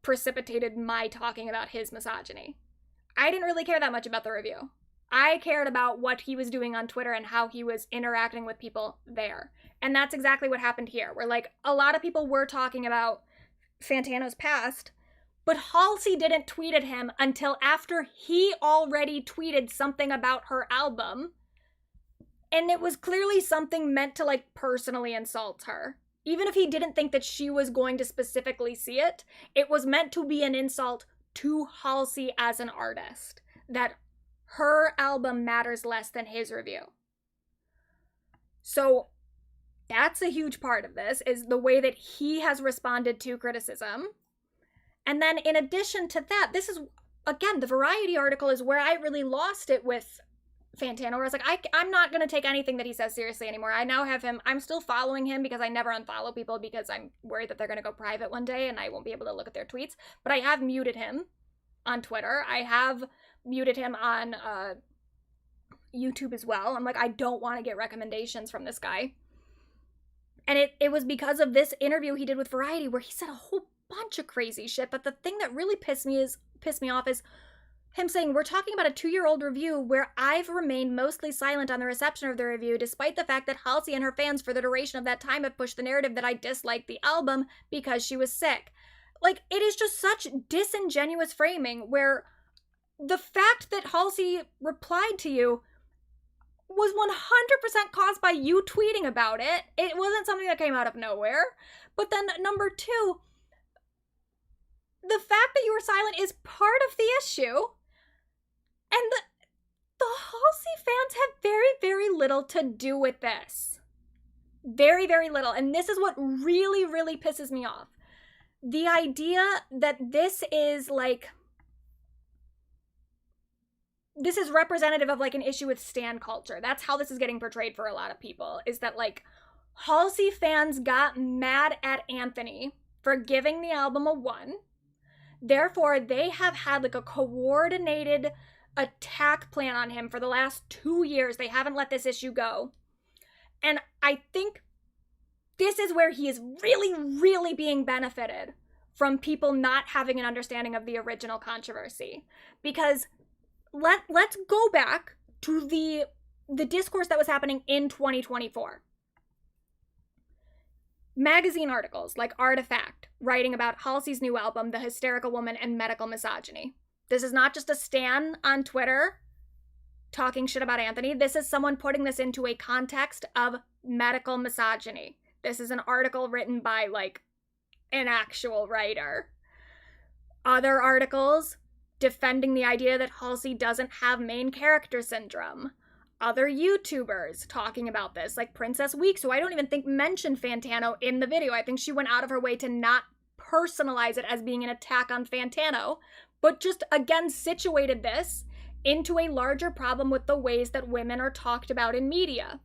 precipitated my talking about his misogyny. I didn't really care that much about the review. I cared about what he was doing on Twitter and how he was interacting with people there. And that's exactly what happened here, where like a lot of people were talking about Fantano's past, but Halsey didn't tweet at him until after he already tweeted something about her album. And it was clearly something meant to like personally insult her. Even if he didn't think that she was going to specifically see it, it was meant to be an insult to Halsey as an artist. That her album matters less than his review. So that's a huge part of this, is the way that he has responded to criticism. And then in addition to that, this is, again, the Variety article is where I really lost it with Fantano, where I was like, I'm not going to take anything that he says seriously anymore. I now have him, I'm still following him because I never unfollow people because I'm worried that they're going to go private one day and I won't be able to look at their tweets. But I have muted him on Twitter. I have muted him on YouTube as well. I'm like, I don't want to get recommendations from this guy. And it was because of this interview he did with Variety where he said a whole bunch of crazy shit. But the thing that really pissed me off is him saying, we're talking about a 2-year-old review where I've remained mostly silent on the reception of the review, despite the fact that Halsey and her fans for the duration of that time have pushed the narrative that I disliked the album because she was sick. Like, it is just such disingenuous framing where the fact that Halsey replied to you was 100% caused by you tweeting about it. It wasn't something that came out of nowhere. But then number two, the fact that you were silent is part of the issue. And the Halsey fans have very, very little to do with this. Very, very little. And this is what really, really pisses me off. The idea that this is like, this is representative of like an issue with stan culture. That's how this is getting portrayed for a lot of people, is that like Halsey fans got mad at Anthony for giving the album a 1. Therefore, they have had like a coordinated attack plan on him for the last 2 years. They haven't let this issue go. And I think this is where he is really, really being benefited from people not having an understanding of the original controversy. Because let's go back to the discourse that was happening in 2024. Magazine articles like Artifact writing about Halsey's new album, The Hysterical Woman and Medical Misogyny. This is not just a stan on Twitter talking shit about Anthony. This is someone putting this into a context of medical misogyny. This is an article written by like an actual writer. Other articles defending the idea that Halsey doesn't have main character syndrome. Other YouTubers talking about this, like Princess Weeks, who I don't even think mentioned Fantano in the video. I think she went out of her way to not personalize it as being an attack on Fantano, but just again situated this into a larger problem with the ways that women are talked about in media.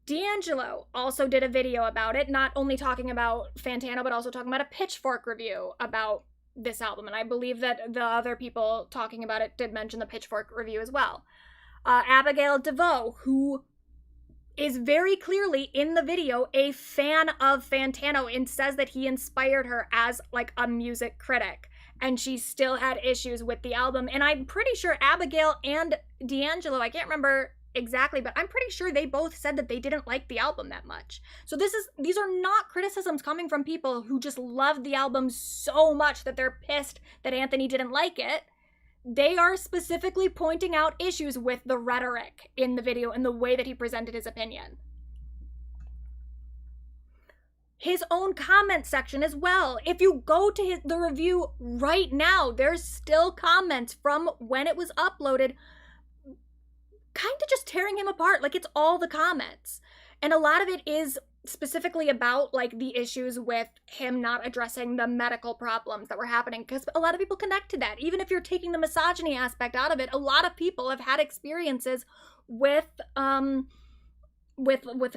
D'Angelo also did a video about it, not only talking about Fantano, but also talking about a Pitchfork review about this album. And I believe that the other people talking about it did mention the Pitchfork review as well. Abigail DeVoe, who is very clearly in the video a fan of Fantano and says that he inspired her as like a music critic. And she still had issues with the album. And I'm pretty sure Abigail and D'Angelo, I can't remember exactly, but I'm pretty sure they both said that they didn't like the album that much. So these are not criticisms coming from people who just loved the album so much that they're pissed that Anthony didn't like it. They are specifically pointing out issues with the rhetoric in the video and the way that he presented his opinion. his own comment section as well. If you go to the review right now, there's still comments from when it was uploaded kind of just tearing him apart. Like, it's all the comments. And a lot of it is specifically about, like, the issues with him not addressing the medical problems that were happening, because a lot of people connect to that. Even if you're taking the misogyny aspect out of it, a lot of people have had experiences with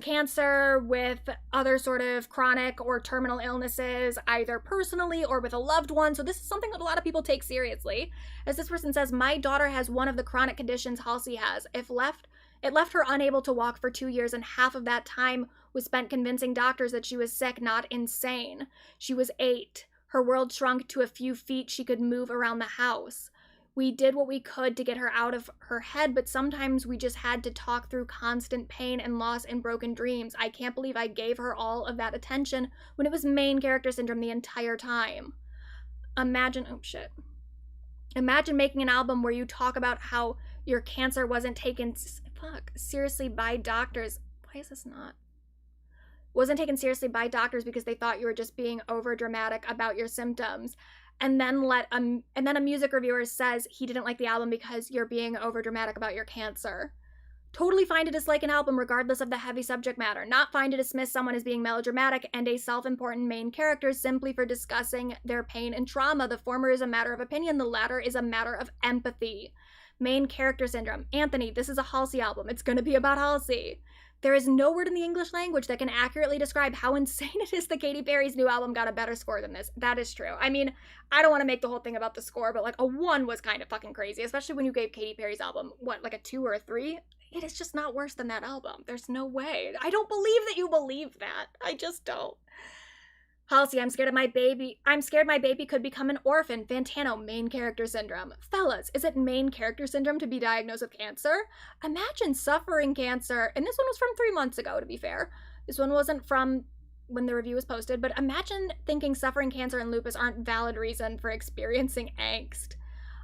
cancer, with other sort of chronic or terminal illnesses, either personally or with a loved one. So this is something that a lot of people take seriously. As this person says, my daughter has one of the chronic conditions Halsey has. It left her unable to walk for 2 years, and half of that time was spent convincing doctors that she was sick, not insane. She was 8. Her world shrunk to a few feet she could move around the house. We did what we could to get her out of her head, but sometimes we just had to talk through constant pain and loss and broken dreams. I can't believe I gave her all of that attention when it was main character syndrome the entire time. Imagine making an album where you talk about how your cancer wasn't taken seriously by doctors. Why is this not? Wasn't taken seriously by doctors because they thought you were just being over dramatic about your symptoms. And then a music reviewer says he didn't like the album because you're being over dramatic about your cancer. Totally fine to dislike an album regardless of the heavy subject matter. Not fine to dismiss someone as being melodramatic and a self-important main character simply for discussing their pain and trauma. The former is a matter of opinion, the latter is a matter of empathy. Main character syndrome. Anthony, this is a Halsey album. It's gonna be about Halsey. There is no word in the English language that can accurately describe how insane it is that Katy Perry's new album got a better score than this. That is true. I mean, I don't want to make the whole thing about the score, but like a 1 was kind of fucking crazy, especially when you gave Katy Perry's album, what, like a 2 or a 3? It is just not worse than that album. There's no way. I don't believe that you believe that. I just don't. Halsey, I'm scared my baby could become an orphan. Fantano, main character syndrome. Fellas, is it main character syndrome to be diagnosed with cancer? Imagine suffering cancer. And this one was from 3 months ago, to be fair. This one wasn't from when the review was posted, but imagine thinking suffering cancer and lupus aren't valid reason for experiencing angst.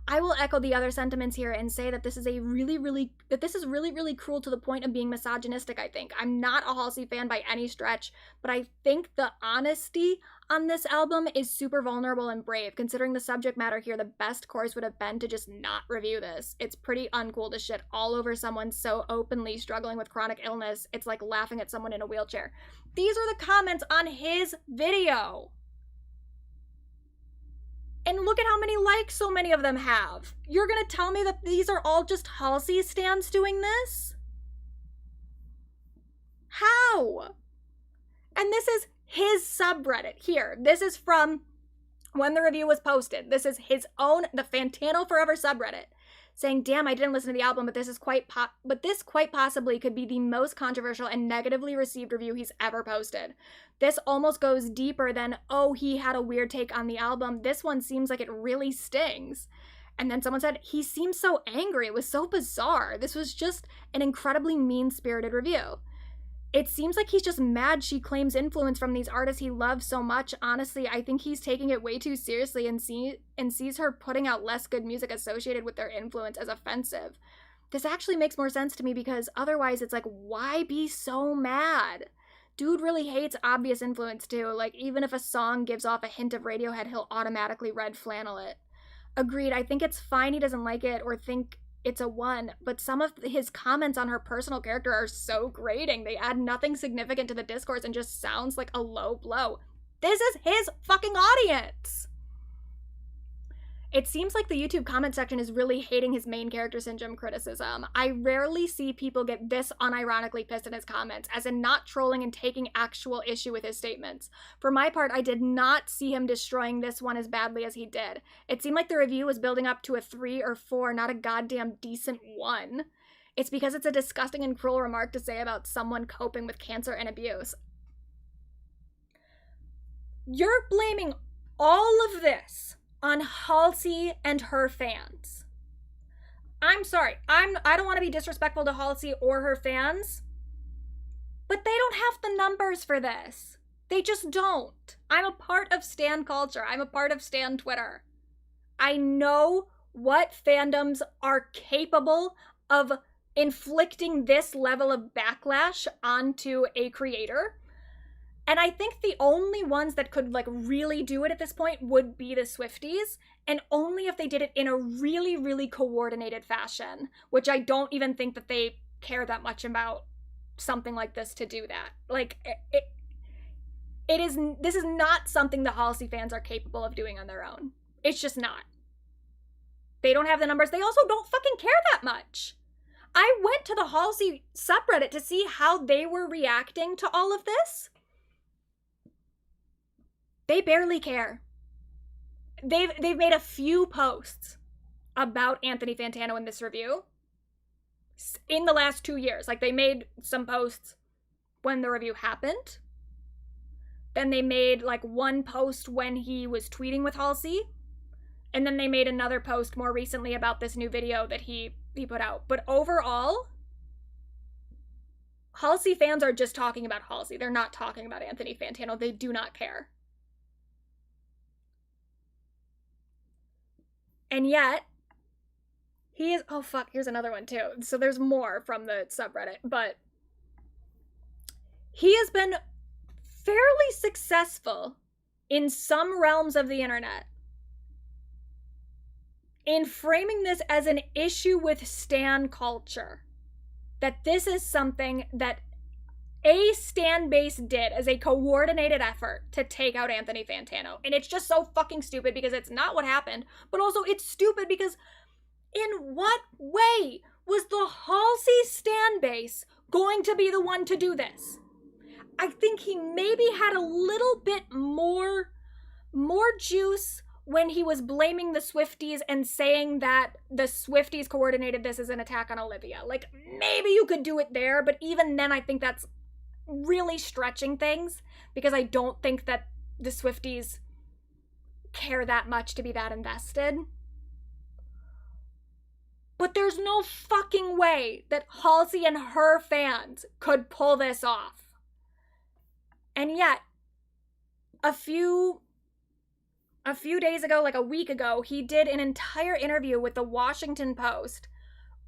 I will echo the other sentiments here and say that this is really cruel to the point of being misogynistic, I think. I'm not a Halsey fan by any stretch, but I think the honesty on this album is super vulnerable and brave. Considering the subject matter here, the best course would have been to just not review this. It's pretty uncool to shit all over someone so openly struggling with chronic illness. It's like laughing at someone in a wheelchair. These are the comments on his video. And look at how many likes so many of them have. You're gonna tell me that these are all just Halsey stans doing this? How? And this is his subreddit here. This is from when the review was posted. This is his own, the Fantano Forever subreddit, saying, damn, I didn't listen to the album, but this quite possibly could be the most controversial and negatively received review he's ever posted. This almost goes deeper than, oh, he had a weird take on the album. This one seems like it really stings. And then someone said, he seems so angry. It was so bizarre. This was just an incredibly mean-spirited review. It seems like he's just mad she claims influence from these artists he loves so much. Honestly, I think he's taking it way too seriously and sees her putting out less good music associated with their influence as offensive. This actually makes more sense to me because otherwise it's like, why be so mad? Dude really hates obvious influence too. Like, even if a song gives off a hint of Radiohead, he'll automatically red flannel it. Agreed, I think it's fine he doesn't like it or think it's a 1, but some of his comments on her personal character are so grating. They add nothing significant to the discourse and just sounds like a low blow. This is his fucking audience! It seems like the YouTube comment section is really hating his main character syndrome criticism. I rarely see people get this unironically pissed in his comments, as in not trolling and taking actual issue with his statements. For my part, I did not see him destroying this one as badly as he did. It seemed like the review was building up to a 3 or 4, not a goddamn decent 1. It's because it's a disgusting and cruel remark to say about someone coping with cancer and abuse. You're blaming all of this on Halsey and her fans. I'm sorry, I don't want to be disrespectful to Halsey or her fans, but they don't have the numbers for this. They just don't. I'm a part of stan culture. I'm a part of stan Twitter. I know what fandoms are capable of inflicting this level of backlash onto a creator. And I think the only ones that could like really do it at this point would be the Swifties, and only if they did it in a really, really coordinated fashion, which I don't even think that they care that much about something like this to do that. Like, this is not something the Halsey fans are capable of doing on their own. It's just not. They don't have the numbers. They also don't fucking care that much. I went to the Halsey subreddit to see how they were reacting to all of this. They barely care. They've made a few posts about Anthony Fantano in this review in the last 2 years. Like, they made some posts when the review happened. Then they made like one post when he was tweeting with Halsey. And then they made another post more recently about this new video that he put out. But overall, Halsey fans are just talking about Halsey. They're not talking about Anthony Fantano. They do not care. And yet, he is... Oh, fuck, here's another one, too. So there's more from the subreddit. But he has been fairly successful in some realms of the internet in framing this as an issue with stan culture. That this is something that a stan base did as a coordinated effort to take out Anthony Fantano. And it's just so fucking stupid because it's not what happened, but also it's stupid because in what way was the Halsey stan base going to be the one to do this? I think he maybe had a little bit more juice when he was blaming the Swifties and saying that the Swifties coordinated this as an attack on Olivia. Like, maybe you could do it there, but even then I think that's really stretching things because I don't think that the Swifties care that much to be that invested. But there's no fucking way that Halsey and her fans could pull this off. And yet, a few days ago, like a week ago, he did an entire interview with the Washington Post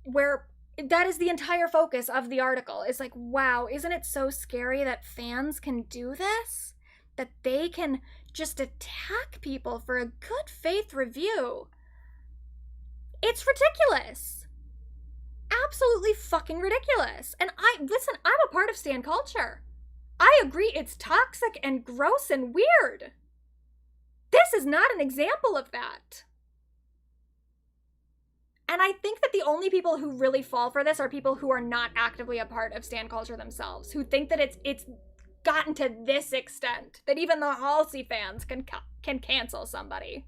where that is the entire focus of the article. It's like, wow, isn't it so scary that fans can do this? That they can just attack people for a good faith review. It's ridiculous. Absolutely fucking ridiculous. And I'm a part of stan culture. I agree it's toxic and gross and weird. This is not an example of that. And I think that the only people who really fall for this are people who are not actively a part of stan culture themselves, who think that it's gotten to this extent, that even the Halsey fans can cancel somebody.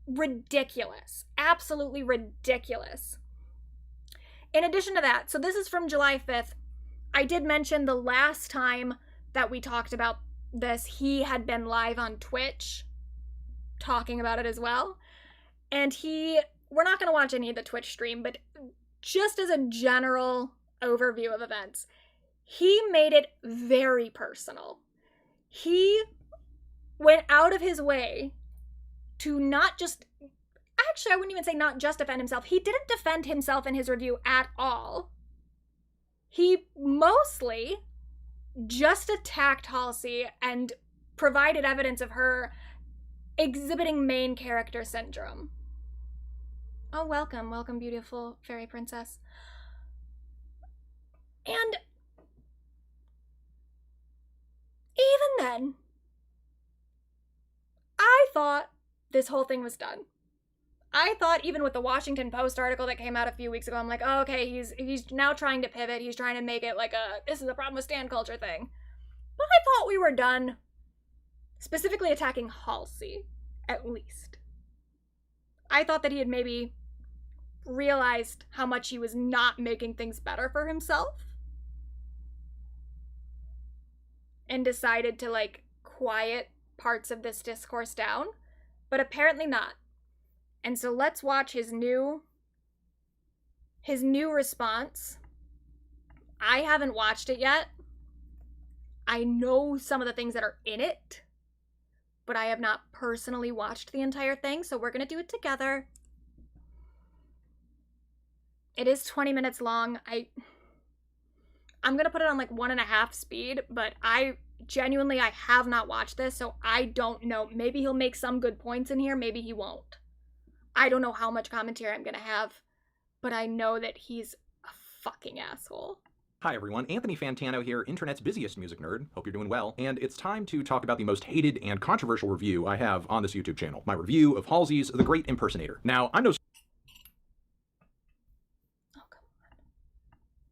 Ridiculous. Absolutely ridiculous. In addition to that, so this is from July 5th. I did mention the last time that we talked about this, he had been live on Twitch talking about it as well. And we're not going to watch any of the Twitch stream, but just as a general overview of events, he made it very personal. He went out of his way to not just... Actually, I wouldn't even say not just defend himself. He didn't defend himself in his review at all. He mostly just attacked Halsey and provided evidence of her exhibiting main character syndrome. Oh, welcome, beautiful fairy princess. And even then, I thought this whole thing was done. I thought even with the Washington Post article that came out a few weeks ago, I'm like, oh, okay, he's now trying to pivot. He's trying to make it like this is a problem with stan culture thing. But I thought we were done specifically attacking Halsey, at least. I thought that he had maybe realized how much he was not making things better for himself and decided to like quiet parts of this discourse down, but apparently not. And so let's watch his new response. I haven't watched it yet. I know some of the things that are in it, but I have not personally watched the entire thing, so we're gonna do it together. It is 20 minutes long. I'm gonna put it on like 1.5 speed, but I genuinely, I have not watched this, so I don't know. Maybe he'll make some good points in here, maybe he won't. I don't know how much commentary I'm gonna have, but I know that he's a fucking asshole. Hi everyone, Anthony Fantano here, internet's busiest music nerd. Hope you're doing well. And it's time to talk about the most hated and controversial review I have on this YouTube channel. My review of Halsey's The Great Impersonator. Now, I'm no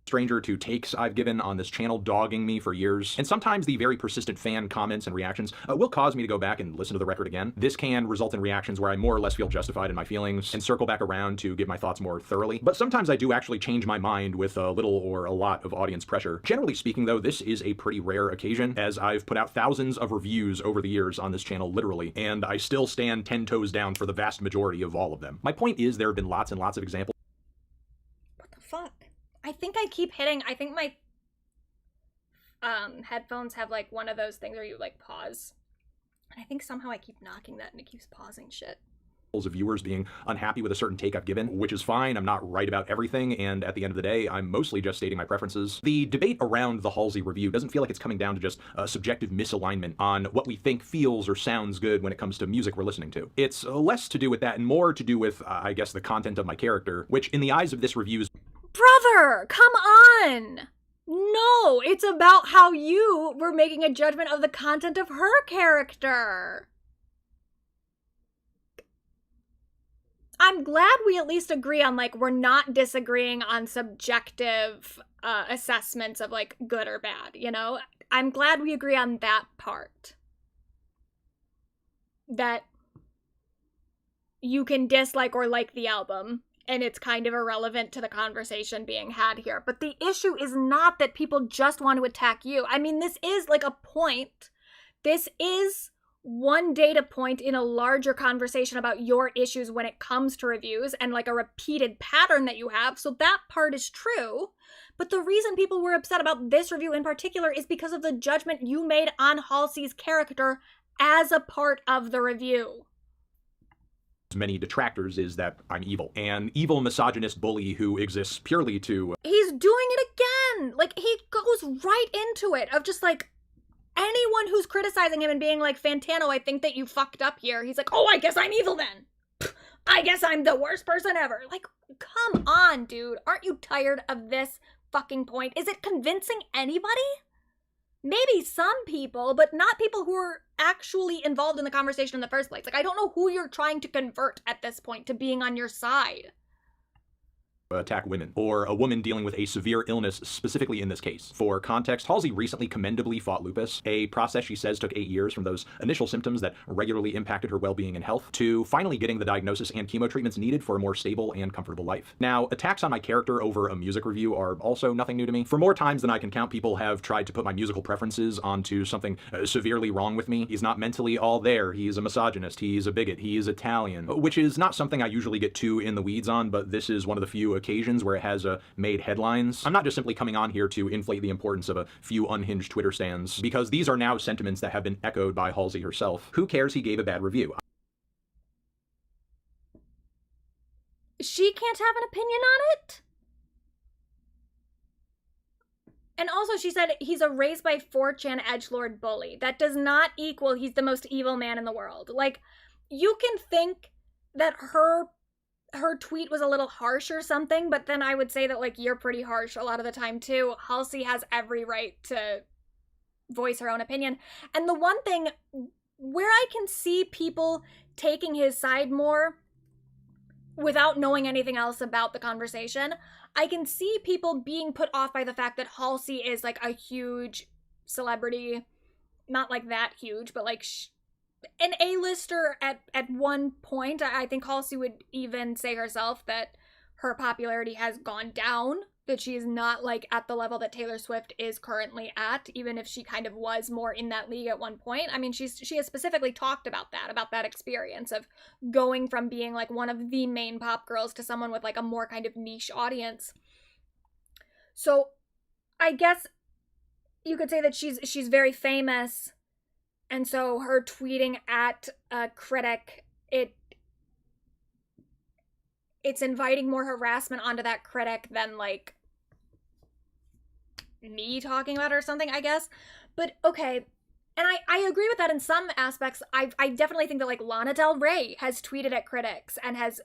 stranger to takes I've given on this channel dogging me for years, and sometimes the very persistent fan comments and reactions will cause me to go back and listen to the record again. This can result in reactions where I more or less feel justified in my feelings and circle back around to give my thoughts more thoroughly, but sometimes I do actually change my mind with a little or a lot of audience pressure. Generally speaking though, this is a pretty rare occasion, as I've put out thousands of reviews over the years on this channel literally, and I still stand 10 toes down for the vast majority of all of them. My point is there have been lots and lots of examples. What the fuck? I think I keep hitting, I think my headphones have like one of those things where you like pause. And I think somehow I keep knocking that and it keeps pausing shit. Of viewers being unhappy with a certain take I've given, which is fine. I'm not right about everything, and at the end of the day, I'm mostly just stating my preferences. The debate around the Halsey review doesn't feel like it's coming down to just a subjective misalignment on what we think feels or sounds good when it comes to music we're listening to. It's less to do with that and more to do with, I guess, the content of my character, which in the eyes of this review is— Brother, come on! No, it's about how you were making a judgment of the content of her character. I'm glad we at least agree on, like, we're not disagreeing on subjective assessments of, like, good or bad, you know? I'm glad we agree on that part. That you can dislike or like the album, and it's kind of irrelevant to the conversation being had here. But the issue is not that people just want to attack you. I mean, this is, like, a point. This is one data point in a larger conversation about your issues when it comes to reviews and like a repeated pattern that you have. So that part is true. But the reason people were upset about this review in particular is because of the judgment you made on Halsey's character as a part of the review. Many detractors is that I'm evil. An evil misogynist bully who exists purely to— He's doing it again. Like, he goes right into it of just like, anyone who's criticizing him and being like, Fantano, I think that you fucked up here. He's like, oh, I guess I'm evil then. I guess I'm the worst person ever. Like, come on, dude. Aren't you tired of this fucking point? Is it convincing anybody? Maybe some people, but not people who are actually involved in the conversation in the first place. Like, I don't know who you're trying to convert at this point to being on your side. Attack women, or a woman dealing with a severe illness, specifically in this case. For context, Halsey recently commendably fought lupus, a process she says took 8 years from those initial symptoms that regularly impacted her well-being and health, to finally getting the diagnosis and chemo treatments needed for a more stable and comfortable life. Now, attacks on my character over a music review are also nothing new to me. For more times than I can count, people have tried to put my musical preferences onto something severely wrong with me. He's not mentally all there, he's a misogynist, he's a bigot, he's Italian, which is not something I usually get too in the weeds on, but this is one of the few occasions where it has made headlines. I'm not just simply coming on here to inflate the importance of a few unhinged Twitter stands, because these are now sentiments that have been echoed by Halsey herself. Who cares he gave a bad review? She can't have an opinion on it? And also she said he's a raised by 4chan edgelord bully. That does not equal he's the most evil man in the world. Like, you can think that her tweet was a little harsh or something, but then I would say that, like, you're pretty harsh a lot of the time too. Halsey has every right to voice her own opinion. And the one thing where I can see people taking his side more without knowing anything else about the conversation, I can see people being put off by the fact that Halsey is like a huge celebrity, not like that huge, but like an A-lister at one point. I think Halsey would even say herself that her popularity has gone down, that she is not like at the level that Taylor Swift is currently at, even if she kind of was more in that league at one point. I mean, she has specifically talked about that experience of going from being like one of the main pop girls to someone with like a more kind of niche audience. So I guess you could say that she's very famous, and so her tweeting at a critic, it's inviting more harassment onto that critic than like me talking about it or something, I guess. But okay, And I agree with that in some aspects. I definitely think that, like, Lana Del Rey has tweeted at critics and has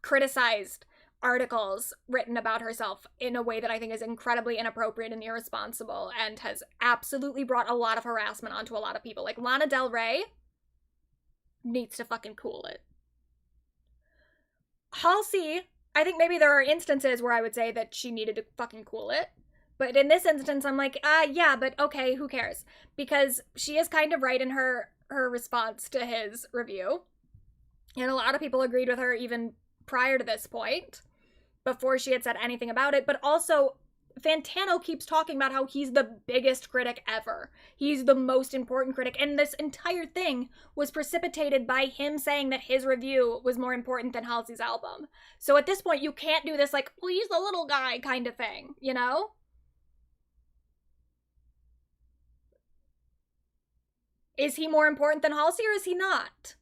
criticized articles written about herself in a way that I think is incredibly inappropriate and irresponsible, and has absolutely brought a lot of harassment onto a lot of people. Like, Lana Del Rey needs to fucking cool it. Halsey, I think maybe there are instances where I would say that she needed to fucking cool it. But in this instance, I'm like, yeah, but okay, who cares? Because she is kind of right in her response to his review. And a lot of people agreed with her even prior to this point, before she had said anything about it. But also, Fantano keeps talking about how he's the biggest critic ever. He's the most important critic. And this entire thing was precipitated by him saying that his review was more important than Halsey's album. So at this point, you can't do this, like, well, he's the little guy kind of thing, you know? Is he more important than Halsey, or is he not?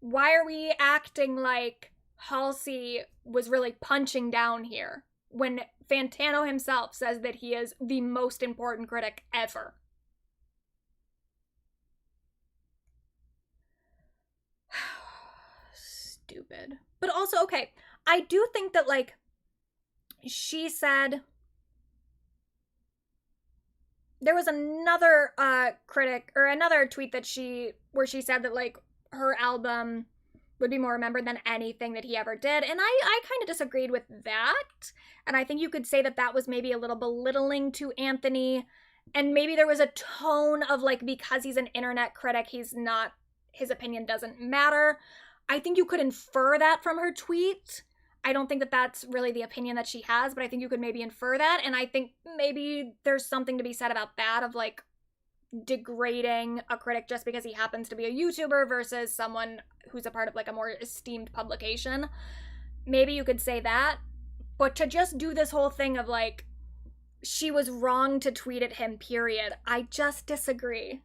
Why are we acting like Halsey was really punching down here when Fantano himself says that he is the most important critic ever? Stupid. But also, okay, I do think that, like, she said... There was another critic, or another tweet that where she said that, like, her album would be more remembered than anything that he ever did. And I kind of disagreed with that. And I think you could say that that was maybe a little belittling to Anthony. And maybe there was a tone of, like, because he's an internet critic, his opinion doesn't matter. I think you could infer that from her tweet. I don't think that that's really the opinion that she has, but I think you could maybe infer that. And I think maybe there's something to be said about that, of, like, degrading a critic just because he happens to be a YouTuber versus someone who's a part of, like, a more esteemed publication. Maybe you could say that. But to just do this whole thing of, like, she was wrong to tweet at him, period, I just disagree.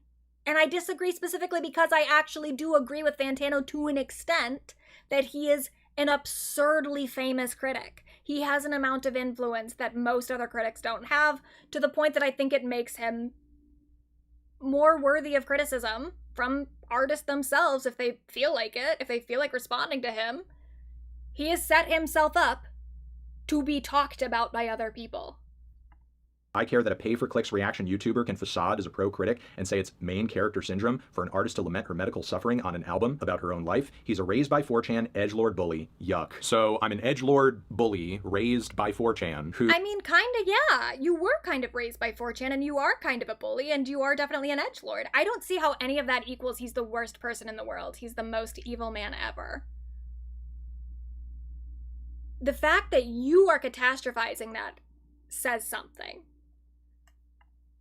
And I disagree specifically because I actually do agree with Fantano to an extent that he is an absurdly famous critic. He has an amount of influence that most other critics don't have, to the point that I think it makes him more worthy of criticism from artists themselves if they feel like it, if they feel like responding to him. He has set himself up to be talked about by other people. I care that a pay-for-clicks reaction YouTuber can facade as a pro-critic and say it's main character syndrome for an artist to lament her medical suffering on an album about her own life. He's a raised by 4chan edgelord bully. Yuck. So I'm an edgelord bully raised by 4chan who... I mean, kinda, yeah. You were kind of raised by 4chan, and you are kind of a bully, and you are definitely an edgelord. I don't see how any of that equals he's the worst person in the world. He's the most evil man ever. The fact that you are catastrophizing that says something.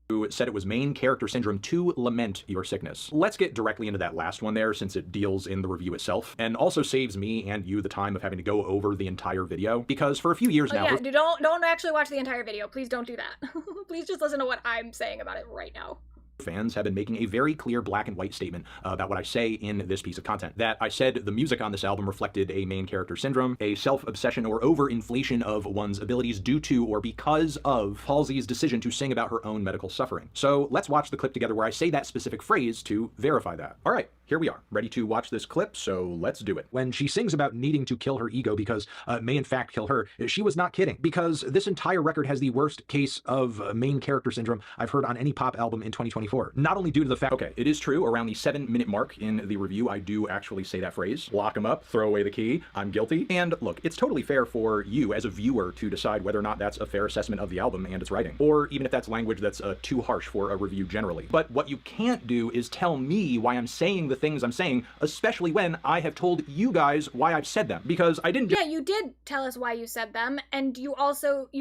Who said it was main character syndrome to lament your sickness. Let's get directly into that last one there, since it deals in the review itself, and also saves me and you the time of having to go over the entire video, because for a few years now... Yeah, don't actually watch the entire video. Please don't do that. Please just listen to what I'm saying about it right now. Fans have been making a very clear black and white statement about what I say in this piece of content. That I said the music on this album reflected a main character syndrome, a self-obsession or overinflation of one's abilities due to or because of Halsey's decision to sing about her own medical suffering. So let's watch the clip together where I say that specific phrase to verify that. All right, here we are, ready to watch this clip, so let's do it. When she sings about needing to kill her ego because it may in fact kill her, she was not kidding, because this entire record has the worst case of main character syndrome I've heard on any pop album in 2024. Not only due to the fact, okay, it is true, around the 7-minute mark in the review, I do actually say that phrase. Lock him up, throw away the key, I'm guilty. And look, it's totally fair for you as a viewer to decide whether or not that's a fair assessment of the album and its writing, or even if that's language that's too harsh for a review generally. But what you can't do is tell me why I'm saying the things I'm saying, especially when I have told you guys why I've said them, because I didn't Yeah, you did tell us why you said them, and you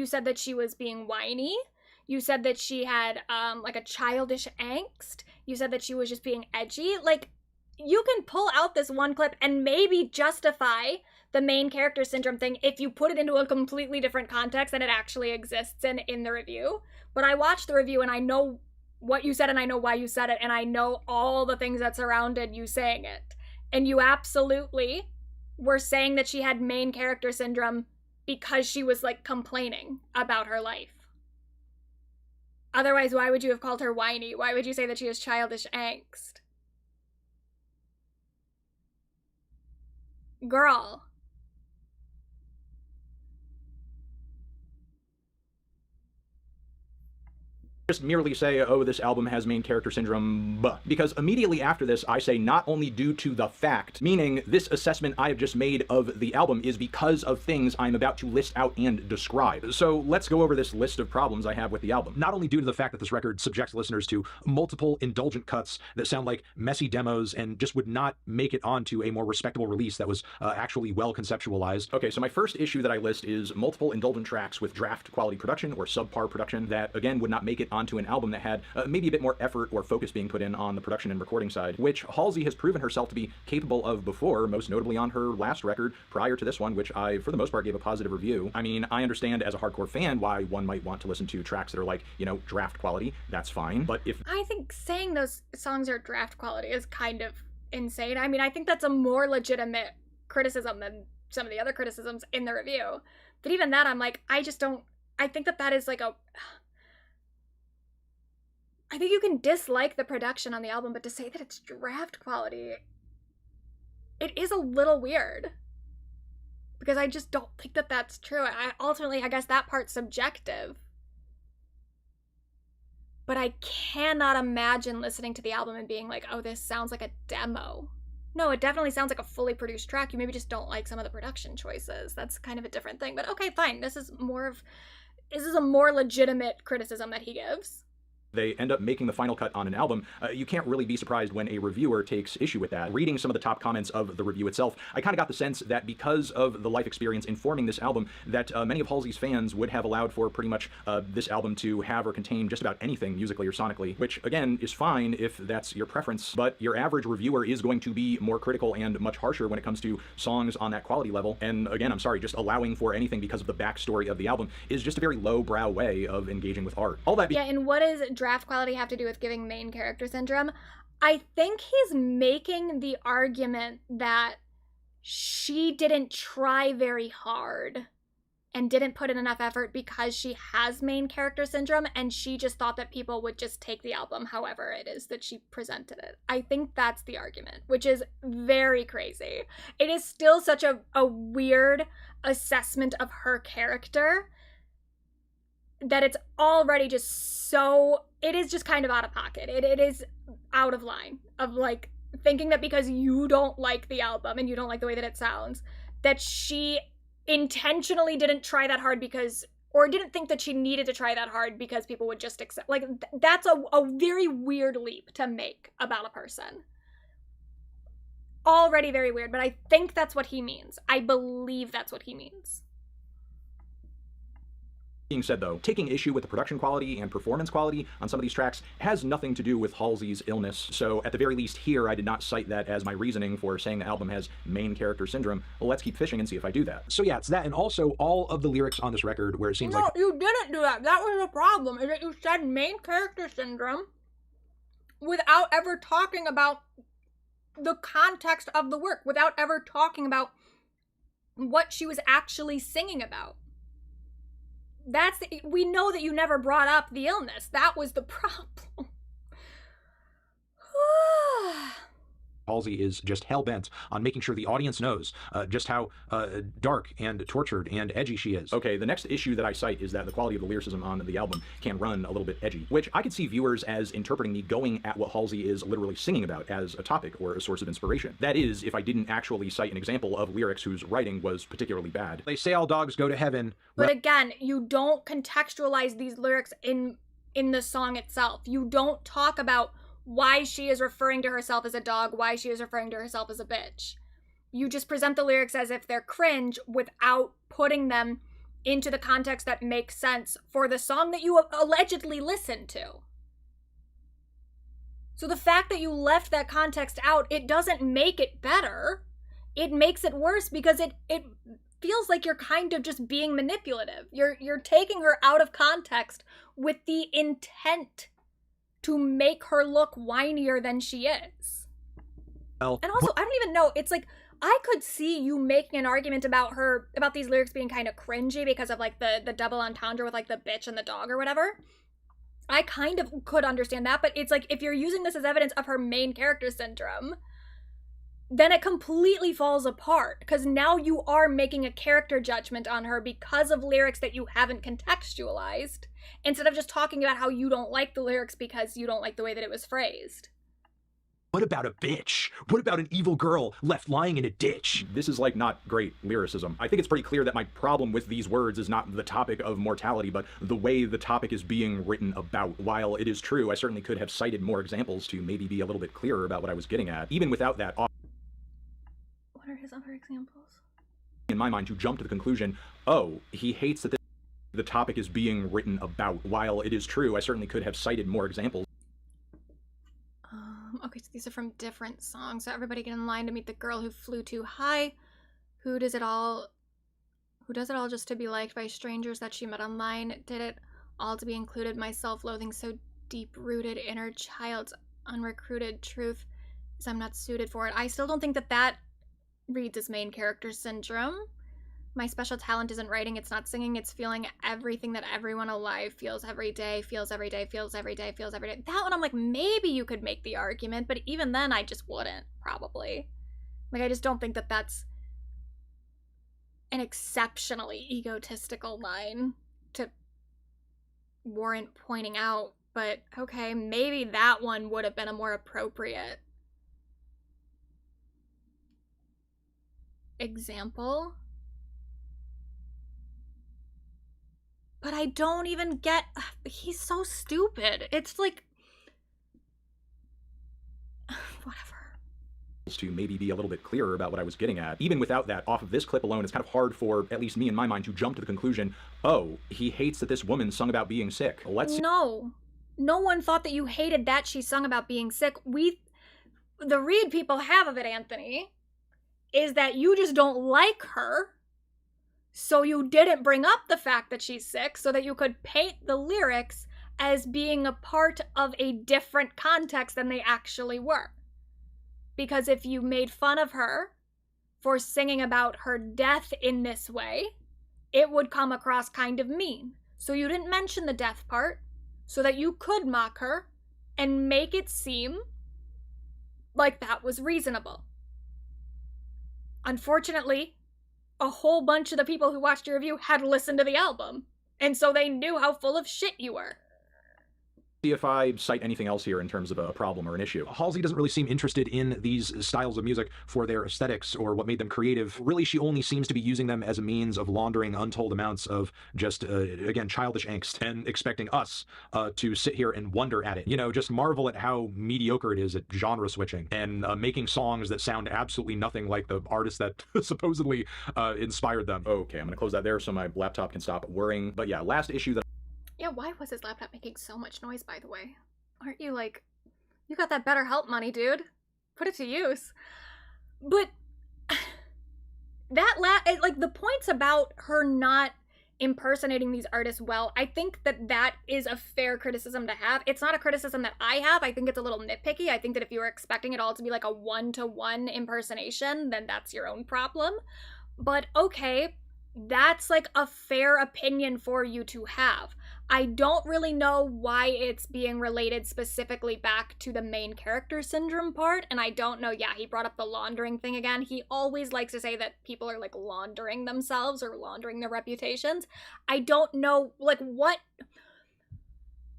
said that she was being whiny. You said that she had, like, a childish angst. You said that she was just being edgy. Like, you can pull out this one clip and maybe justify the main character syndrome thing if you put it into a completely different context than it actually exists in the review. But I watched the review and I know what you said and I know why you said it and I know all the things that surrounded you saying it. And you absolutely were saying that she had main character syndrome because she was, like, complaining about her life. Otherwise, why would you have called her whiny? Why would you say that she has childish angst? Girl. Just merely say, oh, this album has main character syndrome, because immediately after this, I say not only due to the fact, meaning this assessment I have just made of the album is because of things I'm about to list out and describe. So let's go over this list of problems I have with the album. Not only due to the fact that this record subjects listeners to multiple indulgent cuts that sound like messy demos and just would not make it onto a more respectable release that was actually well conceptualized. Okay, so my first issue that I list is multiple indulgent tracks with draft quality production or subpar production that, again, would not make it onto an album that had maybe a bit more effort or focus being put in on the production and recording side, which Halsey has proven herself to be capable of before, most notably on her last record prior to this one, which I, for the most part, gave a positive review. I mean, I understand as a hardcore fan why one might want to listen to tracks that are like, you know, draft quality. That's fine. But if I think saying those songs are draft quality is kind of insane. I mean, I think that's a more legitimate criticism than some of the other criticisms in the review. But even that, I'm like, I think that is like I think you can dislike the production on the album, but to say that it's draft quality, it is a little weird. Because I just don't think that that's true. Ultimately, I guess that part's subjective. But I cannot imagine listening to the album and being like, oh, this sounds like a demo. No, it definitely sounds like a fully produced track. You maybe just don't like some of the production choices. That's kind of a different thing. But okay, fine. This is a more legitimate criticism that he gives. they end up making the final cut on an album, you can't really be surprised when a reviewer takes issue with that. Reading some of the top comments of the review itself, I kind of got the sense that because of the life experience informing this album, that many of Halsey's fans would have allowed for pretty much this album to have or contain just about anything musically or sonically, which again is fine if that's your preference, but your average reviewer is going to be more critical and much harsher when it comes to songs on that quality level. And again, I'm sorry, just allowing for anything because of the backstory of the album is just a very lowbrow way of engaging with art. All that yeah, and what does draft quality have to do with giving main character syndrome? I think he's making the argument that she didn't try very hard and didn't put in enough effort because she has main character syndrome, and she just thought that people would just take the album however it is that she presented it. I think that's the argument, which is very crazy. It is still such a weird assessment of her character that it's already just so, it is just kind of out of pocket. It is out of line of like thinking that because you don't like the album and you don't like the way that it sounds, that she intentionally didn't try that hard because, or didn't think that she needed to try that hard because people would just accept. Like, that's a very weird leap to make about a person. Already very weird, but I think that's what he means. I believe that's what he means. Being said though, taking issue with the production quality and performance quality on some of these tracks has nothing to do with Halsey's illness, so at the very least here I did not cite that as my reasoning for saying the album has main character syndrome. Well, let's keep fishing and see if I do that. So yeah, it's that, and also all of the lyrics on this record where it seems like— No, you didn't do that. That was the problem, is that you said main character syndrome without ever talking about the context of the work, without ever talking about what she was actually singing about. We know that you never brought up the illness. That was the problem. Halsey is just hell-bent on making sure the audience knows just how dark and tortured and edgy she is. Okay, the next issue that I cite is that the quality of the lyricism on the album can run a little bit edgy, which I could see viewers as interpreting me going at what Halsey is literally singing about as a topic or a source of inspiration. That is, if I didn't actually cite an example of lyrics whose writing was particularly bad. They say all dogs go to heaven. But again, you don't contextualize these lyrics in the song itself. You don't talk about why she is referring to herself as a dog, why she is referring to herself as a bitch. You just present the lyrics as if they're cringe without putting them into the context that makes sense for the song that you allegedly listened to. So the fact that you left that context out, it doesn't make it better. It makes it worse because it feels like you're kind of just being manipulative. You're taking her out of context with the intent to make her look whinier than she is. Well, and also, I don't even know, it's like, I could see you making an argument about these lyrics being kind of cringy because of like the double entendre with like the bitch and the dog or whatever. I kind of could understand that, but it's like, if you're using this as evidence of her main character syndrome, then it completely falls apart, because now you are making a character judgment on her because of lyrics that you haven't contextualized, instead of just talking about how you don't like the lyrics because you don't like the way that it was phrased. What about a bitch? What about an evil girl left lying in a ditch? This is like not great lyricism. I think it's pretty clear that my problem with these words is not the topic of mortality, but the way the topic is being written about. While it is true, I certainly could have cited more examples to maybe be a little bit clearer about what I was getting at. Even without that, What are his other examples? in my mind, to jump to the conclusion, oh, he hates that the topic is being written about. While it is true, I certainly could have cited more examples. Okay, so these are from different songs. So everybody get in line to meet the girl who flew too high. Who does it all just to be liked by strangers that she met online? Did it all to be included? My self-loathing so deep-rooted, inner child's unrecruited truth is I'm not suited for it. I still don't think that that reads as main character syndrome. My special talent isn't writing, it's not singing, it's feeling everything that everyone alive feels every day, feels every day, feels every day, feels every day. That one, I'm like, maybe you could make the argument, but even then, I just wouldn't, probably. Like, I just don't think that that's an exceptionally egotistical line to warrant pointing out, but okay, maybe that one would have been a more appropriate example. But I don't even get... He's so stupid. It's like... Whatever. To maybe be a little bit clearer about what I was getting at. Even without that, off of this clip alone, it's kind of hard for, at least me in my mind, to jump to the conclusion, oh, he hates that this woman sung about being sick. Let's... No. No one thought that you hated that she sung about being sick. The read people have of it, Anthony, is that you just don't like her. So you didn't bring up the fact that she's sick so that you could paint the lyrics as being a part of a different context than they actually were. Because if you made fun of her for singing about her death in this way, it would come across kind of mean. So you didn't mention the death part so that you could mock her and make it seem like that was reasonable. Unfortunately, a whole bunch of the people who watched your review had listened to the album, and so they knew how full of shit you were. See if I cite anything else here in terms of a problem or an issue. Halsey doesn't really seem interested in these styles of music for their aesthetics or what made them creative. Really, she only seems to be using them as a means of laundering untold amounts of just, again, childish angst and expecting us to sit here and wonder at it. You know, just marvel at how mediocre it is at genre switching and making songs that sound absolutely nothing like the artist that supposedly inspired them. Okay, I'm gonna close that there so my laptop can stop whirring. But yeah, last issue that... Yeah, why was his laptop making so much noise, by the way? Aren't you like, you got that BetterHelp money, dude. Put it to use. But like the points about her not impersonating these artists well, I think that that is a fair criticism to have. It's not a criticism that I have. I think it's a little nitpicky. I think that if you were expecting it all to be like a one-to-one impersonation, then that's your own problem. But okay, that's like a fair opinion for you to have. I don't really know why it's being related specifically back to the main character syndrome part, and I don't know, yeah, he brought up the laundering thing again. He always likes to say that people are like laundering themselves or laundering their reputations. I don't know, like, what...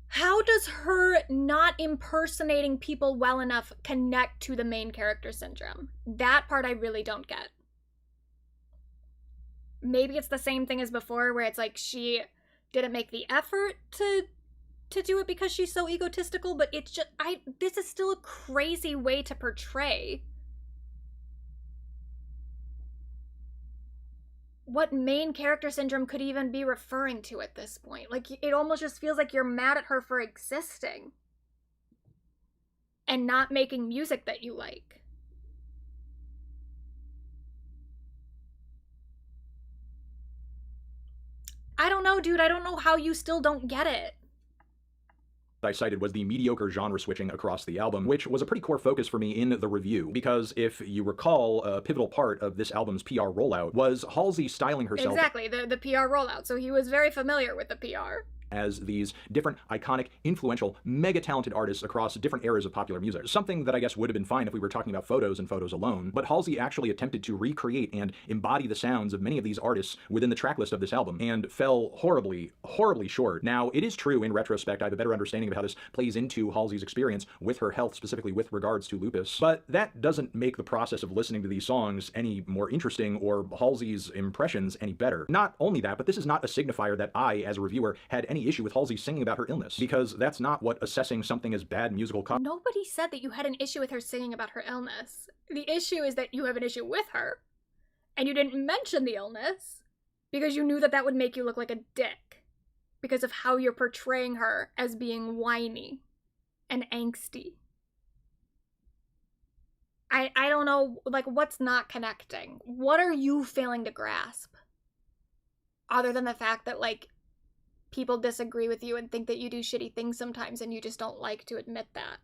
How does her not impersonating people well enough connect to the main character syndrome? That part I really don't get. Maybe it's the same thing as before, where it's like she didn't make the effort to do it because she's so egotistical, but it's just, this is still a crazy way to portray what main character syndrome could even be referring to at this point. Like, it almost just feels like you're mad at her for existing and not making music that you like. I don't know, dude. I don't know how you still don't get it. I cited was the mediocre genre switching across the album, which was a pretty core focus for me in the review, because if you recall, a pivotal part of this album's PR rollout was Halsey styling herself. Exactly, the PR rollout. So he was very familiar with the PR. as these different iconic, influential, mega talented artists across different eras of popular music. Something that I guess would have been fine if we were talking about photos and photos alone, but Halsey actually attempted to recreate and embody the sounds of many of these artists within the track list of this album, and fell horribly, horribly short. Now, it is true, in retrospect, I have a better understanding of how this plays into Halsey's experience with her health, specifically with regards to lupus, but that doesn't make the process of listening to these songs any more interesting or Halsey's impressions any better. Not only that, but this is not a signifier that I, as a reviewer, had any issue with Halsey singing about her illness, because that's not what assessing something as bad musical Nobody said that you had an issue with her singing about her illness. The issue is that you have an issue with her, and you didn't mention the illness because you knew that that would make you look like a dick because of how you're portraying her as being whiny and angsty. I don't know, like, what's not connecting? What are you failing to grasp? Other than the fact that, like, people disagree with you and think that you do shitty things sometimes and you just don't like to admit that.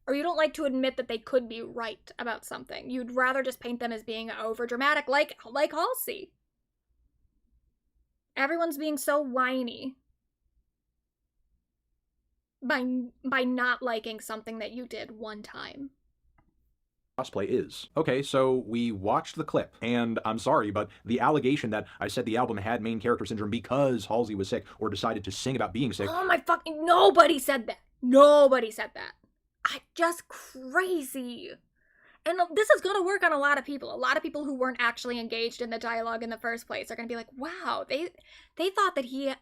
Or you don't like to admit that they could be right about something. You'd rather just paint them as being overdramatic, like Halsey. Everyone's being so whiny by not liking something that you did one time. Cosplay is. Okay, so we watched the clip, and I'm sorry, but the allegation that I said the album had main character syndrome because Halsey was sick or decided to sing about being sick. Oh my fucking, nobody said that. Nobody said that. Just crazy. And this is going to work on a lot of people. A lot of people who weren't actually engaged in the dialogue in the first place are going to be like, wow, they thought that he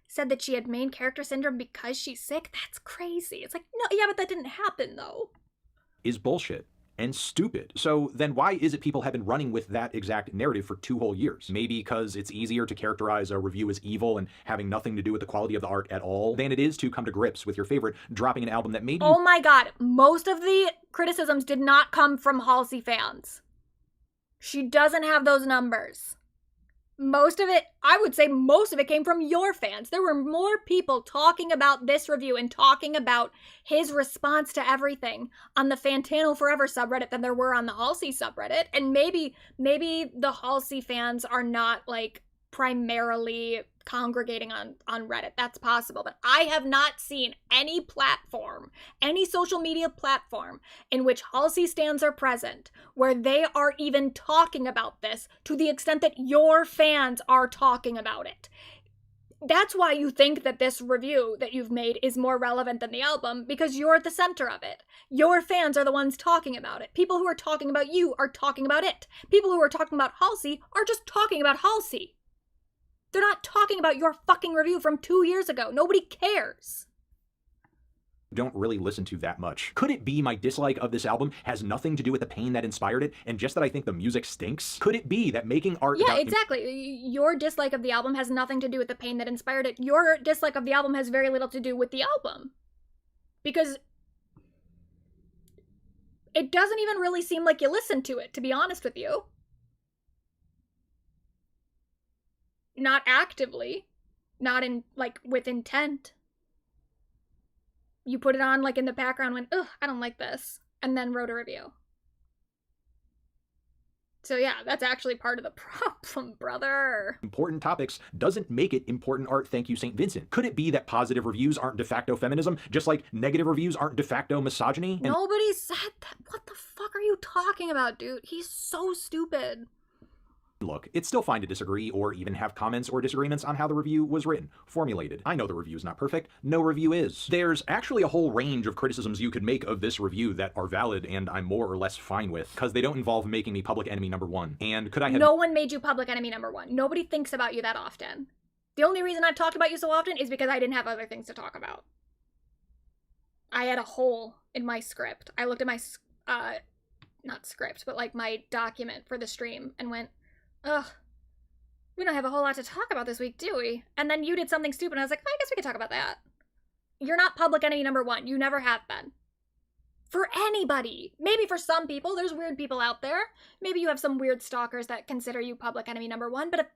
said that she had main character syndrome because she's sick? That's crazy. It's like, no, yeah, but that didn't happen, though. Is bullshit and stupid. So then why is it people have been running with that exact narrative for 2 whole years? Maybe because it's easier to characterize a review as evil and having nothing to do with the quality of the art at all than it is to come to grips with your favorite dropping an album that maybe... Oh my god, most of the criticisms did not come from Halsey fans. She doesn't have those numbers. Most of it, I would say most of it came from your fans. There were more people talking about this review and talking about his response to everything on the Fantano Forever subreddit than there were on the Halsey subreddit. And maybe the Halsey fans are not, like, primarily congregating on Reddit. That's possible. But I have not seen any platform, any social media platform in which Halsey stans are present where they are even talking about this to the extent that your fans are talking about it. That's why you think that this review that you've made is more relevant than the album, because you're at the center of it. Your fans are the ones talking about it. People who are talking about you are talking about it. People who are talking about Halsey are just talking about Halsey. They're not talking about your fucking review from 2 years ago. Nobody cares. Don't really listen to that much. Could it be my dislike of this album has nothing to do with the pain that inspired it and just that I think the music stinks? Could it be that making art... Yeah, exactly. Your dislike of the album has nothing to do with the pain that inspired it. Your dislike of the album has very little to do with the album. Because it doesn't even really seem like you listened to it, to be honest with you. Not actively. Not in, like, with intent. You put it on, like, in the background when, ugh, I don't like this. And then wrote a review. So yeah, that's actually part of the problem, brother. Important topics doesn't make it important art, thank you, St. Vincent. Could it be that positive reviews aren't de facto feminism, just like negative reviews aren't de facto misogyny? Nobody said that. What the fuck are you talking about, dude? He's so stupid. Look, it's still fine to disagree or even have comments or disagreements on how the review was written, formulated. I know the review is not perfect. No review is. There's actually a whole range of criticisms you could make of this review that are valid and I'm more or less fine with, because they don't involve making me public enemy #1. And could I have... No one made you public enemy #1. Nobody thinks about you that often. The only reason I've talked about you so often is because I didn't have other things to talk about. I had a hole in my script. I looked at my, not script, but like my document for the stream and went, ugh, we don't have a whole lot to talk about this week, do we? And then you did something stupid, and I was like, I guess we could talk about that. You're not public enemy #1. You never have been. For anybody. Maybe for some people. There's weird people out there. Maybe you have some weird stalkers that consider you public enemy #1, but a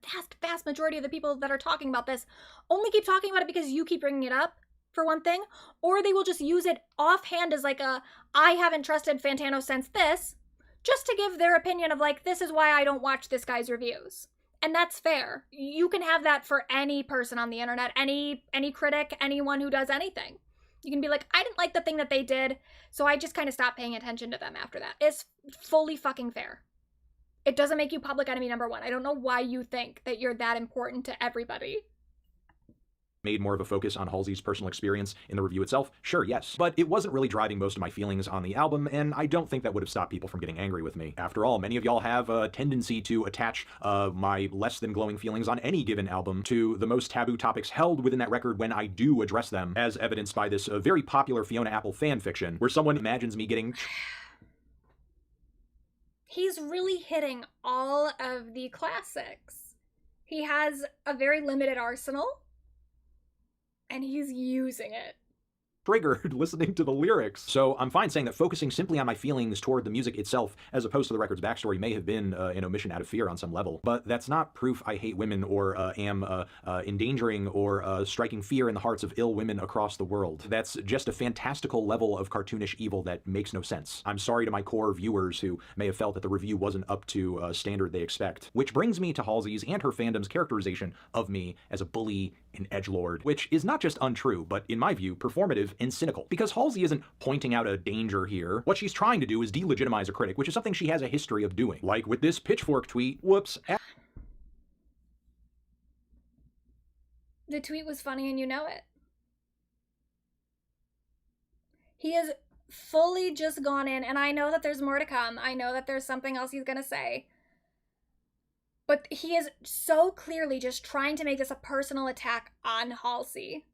vast majority of the people that are talking about this only keep talking about it because you keep bringing it up, for one thing, or they will just use it offhand as like a, I haven't trusted Fantano since this, just to give their opinion of like, this is why I don't watch this guy's reviews. And that's fair. You can have that for any person on the internet, any critic, anyone who does anything. You can be like, I didn't like the thing that they did, so I just kind of stopped paying attention to them after that. It's fully fucking fair. It doesn't make you public enemy number one. I don't know why you think that you're that important to everybody. Made more of a focus on Halsey's personal experience in the review itself? Sure, yes. But it wasn't really driving most of my feelings on the album, and I don't think that would have stopped people from getting angry with me. After all, many of y'all have a tendency to attach my less than glowing feelings on any given album to the most taboo topics held within that record when I do address them, as evidenced by this very popular Fiona Apple fan fiction, where someone imagines me getting... He's really hitting all of the classics. He has a very limited arsenal, and he's using it. Triggered listening to the lyrics. So I'm fine saying that focusing simply on my feelings toward the music itself as opposed to the record's backstory may have been an omission out of fear on some level, but that's not proof I hate women or am endangering or striking fear in the hearts of ill women across the world. That's just a fantastical level of cartoonish evil that makes no sense. I'm sorry to my core viewers who may have felt that the review wasn't up to a standard they expect. Which brings me to Halsey's and her fandom's characterization of me as a bully and edgelord, which is not just untrue, but in my view, performative and cynical. Because Halsey isn't pointing out a danger here. What she's trying to do is delegitimize a critic, which is something she has a history of doing. Like with this Pitchfork tweet, whoops. The tweet was funny and you know it. He has fully just gone in, and I know that there's more to come. I know that there's something else he's gonna say. But he is so clearly just trying to make this a personal attack on Halsey.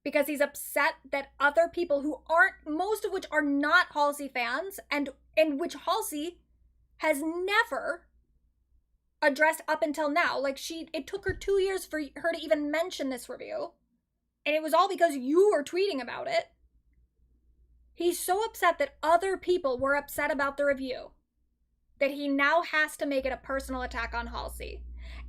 Because he's upset that other people who aren't, most of which are not Halsey fans, and which Halsey has never addressed up until now. Like, it took her 2 years for her to even mention this review. And it was all because you were tweeting about it. He's so upset that other people were upset about the review that he now has to make it a personal attack on Halsey.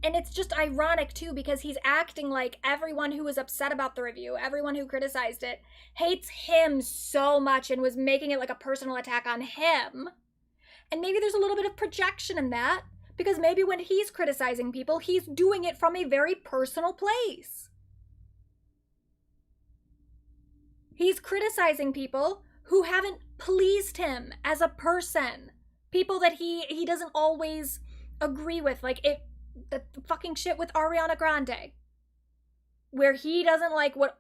And it's just ironic, too, because he's acting like everyone who was upset about the review, everyone who criticized it, hates him so much and was making it like a personal attack on him. And maybe there's a little bit of projection in that, because maybe when he's criticizing people, he's doing it from a very personal place. He's criticizing people who haven't pleased him as a person. People that he doesn't always agree with, like the fucking shit with Ariana Grande, where he doesn't like what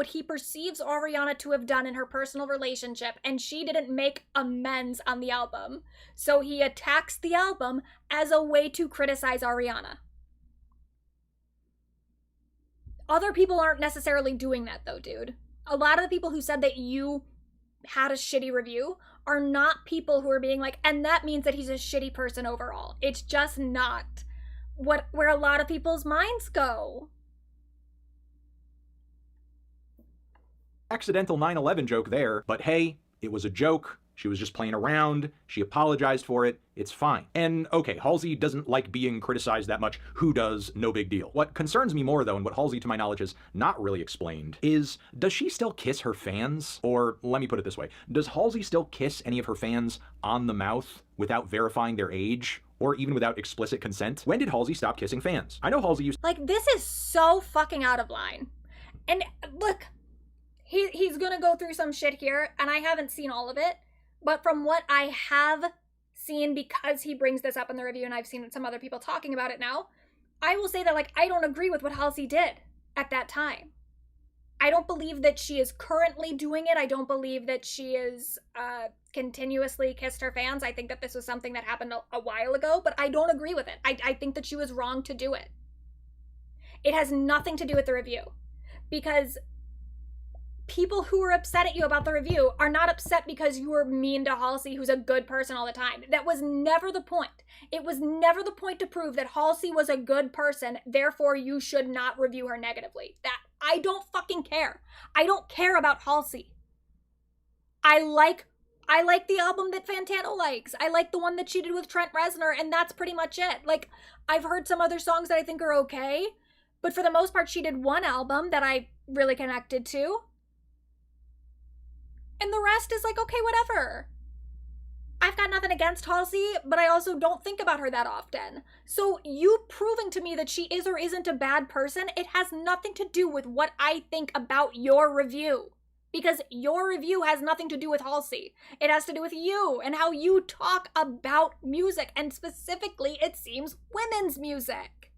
he perceives Ariana to have done in her personal relationship, and she didn't make amends on the album, so he attacks the album as a way to criticize Ariana. Other people aren't necessarily doing that though, dude. A lot of the people who said that you had a shitty review are not people who are being like, and that means that he's a shitty person overall. It's just not where a lot of people's minds go. Accidental 9/11 joke there, but hey, it was a joke. She was just playing around. She apologized for it. It's fine. And okay, Halsey doesn't like being criticized that much. Who does? No big deal. What concerns me more, though, and what Halsey, to my knowledge, has not really explained, is does she still kiss her fans? Or let me put it this way. Does Halsey still kiss any of her fans on the mouth without verifying their age? Or even without explicit consent? When did Halsey stop kissing fans? I know Halsey used... Like, this is so fucking out of line. And look, he's gonna go through some shit here, and I haven't seen all of it. But from what I have seen, because he brings this up in the review, and I've seen some other people talking about it now, I will say that, like, I don't agree with what Halsey did at that time. I don't believe that she is currently doing it. I don't believe that she is continuously kissed her fans. I think that this was something that happened a while ago, but I don't agree with it. I think that she was wrong to do it. It has nothing to do with the review, because people who are upset at you about the review are not upset because you were mean to Halsey, who's a good person all the time. That was never the point. It was never the point to prove that Halsey was a good person, therefore you should not review her negatively. That I don't fucking care. I don't care about Halsey. I like the album that Fantano likes. I like the one that she did with Trent Reznor, and that's pretty much it. Like, I've heard some other songs that I think are okay, but for the most part, she did one album that I really connected to. And the rest is like, okay, whatever. I've got nothing against Halsey, but I also don't think about her that often. So you proving to me that she is or isn't a bad person, it has nothing to do with what I think about your review. Because your review has nothing to do with Halsey. It has to do with you and how you talk about music, and specifically, it seems, women's music.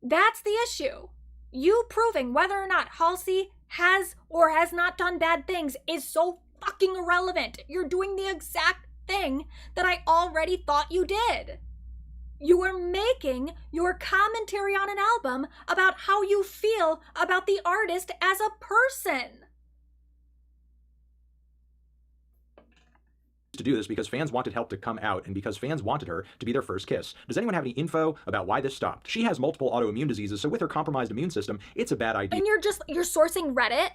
That's the issue. You proving whether or not Halsey has or has not done bad things is so fucking irrelevant. You're doing the exact thing that I already thought you did. You are making your commentary on an album about how you feel about the artist as a person. To do this because fans wanted help to come out and because fans wanted her to be their first kiss. Does anyone have any info about why this stopped? She has multiple autoimmune diseases, so with her compromised immune system, it's a bad idea. And you're sourcing Reddit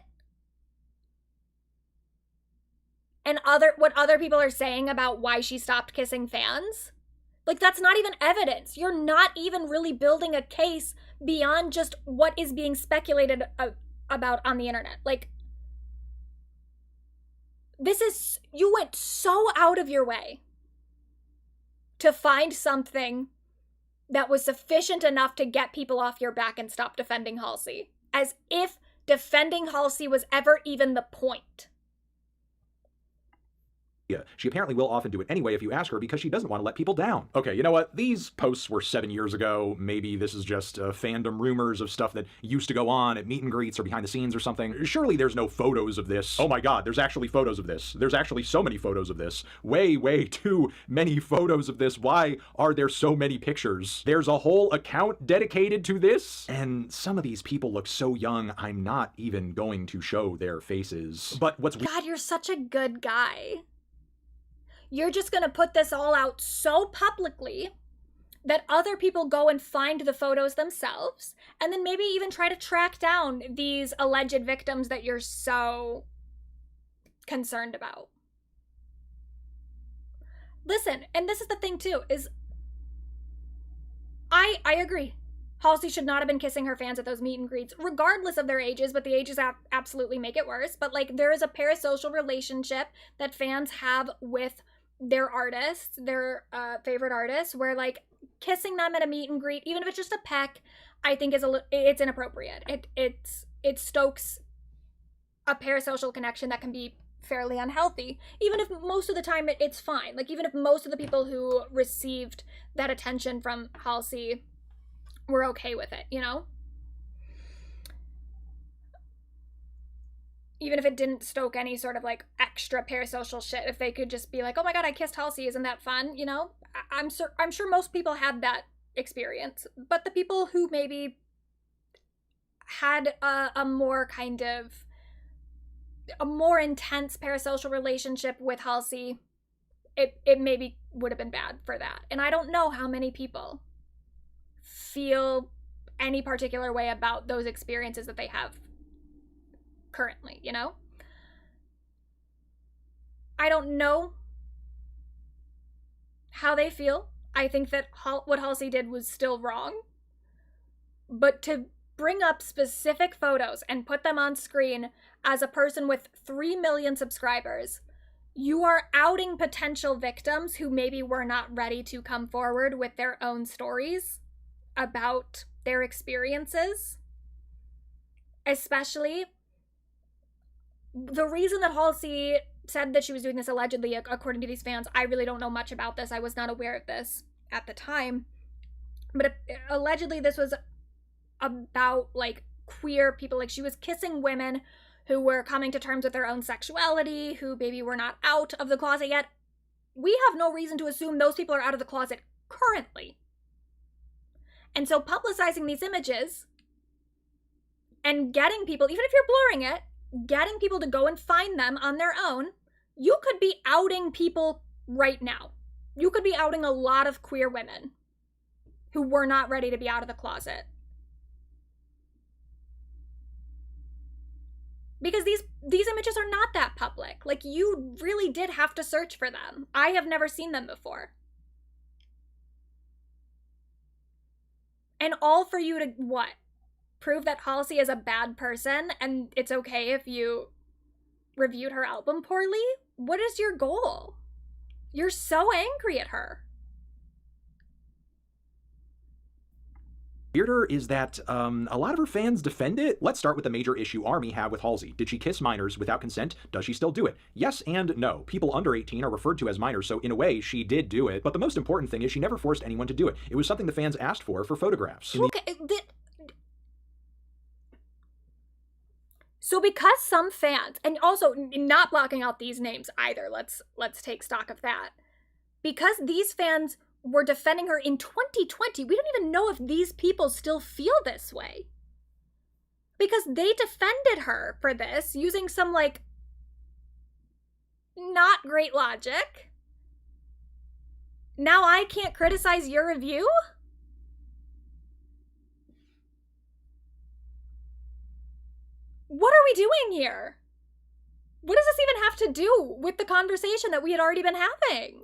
and what other people are saying about why she stopped kissing fans? Like, that's not even evidence. You're not even really building a case beyond just what is being speculated about on the internet. Like, you went so out of your way to find something that was sufficient enough to get people off your back and stop defending Halsey. As if defending Halsey was ever even the point. She apparently will often do it anyway if you ask her because she doesn't want to let people down. Okay, you know what? These posts were 7 years ago. Maybe this is just fandom rumors of stuff that used to go on at meet and greets or behind the scenes or something. Surely there's no photos of this. Oh my god, there's actually photos of this. There's actually so many photos of this. Way, way too many photos of this. Why are there so many pictures? There's a whole account dedicated to this. And some of these people look so young, I'm not even going to show their faces. But what's God, you're such a good guy. You're just going to put this all out so publicly that other people go and find the photos themselves, and then maybe even try to track down these alleged victims that you're so concerned about. Listen, and this is the thing too, is I agree. Halsey should not have been kissing her fans at those meet and greets, regardless of their ages, but the ages absolutely make it worse. But like, there is a parasocial relationship that fans have with their artists, their favorite artists, where like kissing them at a meet and greet, even if it's just a peck, I think it's inappropriate. It stokes a parasocial connection that can be fairly unhealthy, even if most of the time it's fine. Like, even if most of the people who received that attention from Halsey were okay with it, you know? Even if it didn't stoke any sort of like extra parasocial shit, if they could just be like, oh my god, I kissed Halsey, isn't that fun? You know, I'm sure most people had that experience, but the people who maybe had a more kind of a more intense parasocial relationship with Halsey, it maybe would have been bad for that. And I don't know how many people feel any particular way about those experiences that they have currently, you know? I don't know how they feel. I think that what Halsey did was still wrong. But to bring up specific photos and put them on screen as a person with 3 million subscribers, you are outing potential victims who maybe were not ready to come forward with their own stories about their experiences. Especially, the reason that Halsey said that she was doing this allegedly, according to these fans, I really don't know much about this. I was not aware of this at the time. But allegedly this was about, like, queer people. Like, she was kissing women who were coming to terms with their own sexuality, who maybe were not out of the closet yet. We have no reason to assume those people are out of the closet currently. And so publicizing these images and getting people, even if you're blurring it, getting people to go and find them on their own, you could be outing people right now. You could be outing a lot of queer women who were not ready to be out of the closet. Because these images are not that public. Like, you really did have to search for them. I have never seen them before. And all for you to, what? Prove that Halsey is a bad person and it's okay if you reviewed her album poorly? What is your goal? You're so angry at her. Weirder is that a lot of her fans defend it. Let's start with the major issue ARMY have with Halsey. Did she kiss minors without consent? Does she still do it? Yes and no. People under 18 are referred to as minors, so in a way, she did do it. But the most important thing is she never forced anyone to do it. It was something the fans asked for photographs. Okay, so because some fans, and also not blocking out these names either, let's take stock of that. Because these fans were defending her in 2020, we don't even know if these people still feel this way. Because they defended her for this using some, like, not great logic. Now I can't criticize your review? What are we doing here? What does this even have to do with the conversation that we had already been having?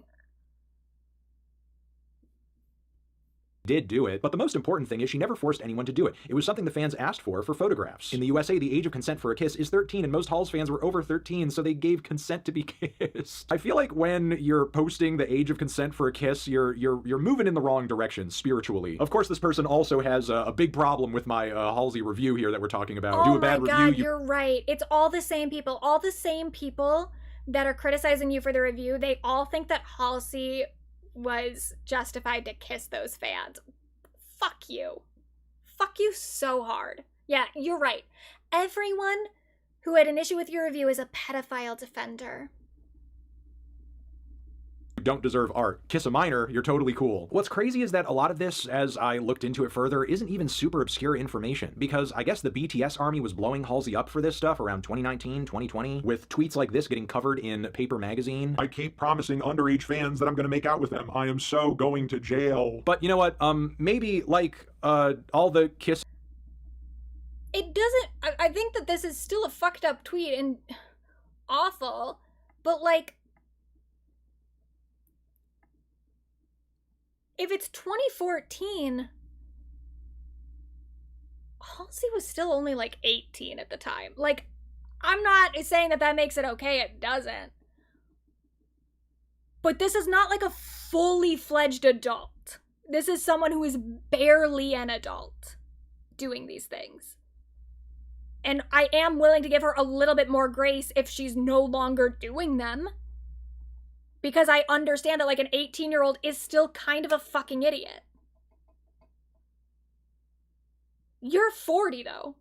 Did do it, but the most important thing is she never forced anyone to do it. It was something the fans asked for photographs. In the USA, the age of consent for a kiss is 13, and most Halls fans were over 13, so they gave consent to be kissed. I feel like when you're posting the age of consent for a kiss, you're moving in the wrong direction spiritually. Of course, this person also has a big problem with my Halsey review here that we're talking about. Oh my God, you're right. It's all the same people. All the same people that are criticizing you for the review, they all think that Halsey was justified to kiss those fans. Fuck you. Fuck you so hard. Yeah, you're right. Everyone who had an issue with your review is a pedophile defender. Don't deserve art. Kiss a minor, you're totally cool. What's crazy is that a lot of this, as I looked into it further, isn't even super obscure information, because I guess the BTS army was blowing Halsey up for this stuff around 2019, 2020, with tweets like this getting covered in Paper magazine. I keep promising underage fans that I'm gonna make out with them. I am so going to jail. But you know what, maybe, like, all the kiss... It doesn't... I think that this is still a fucked up tweet and awful, but, like, if it's 2014, Halsey was still only like 18 at the time. Like, I'm not saying that that makes it okay. It doesn't. But this is not like a fully fledged adult. This is someone who is barely an adult doing these things. And I am willing to give her a little bit more grace if she's no longer doing them. Because I understand that, like, an 18-year-old is still kind of a fucking idiot. You're 40, though.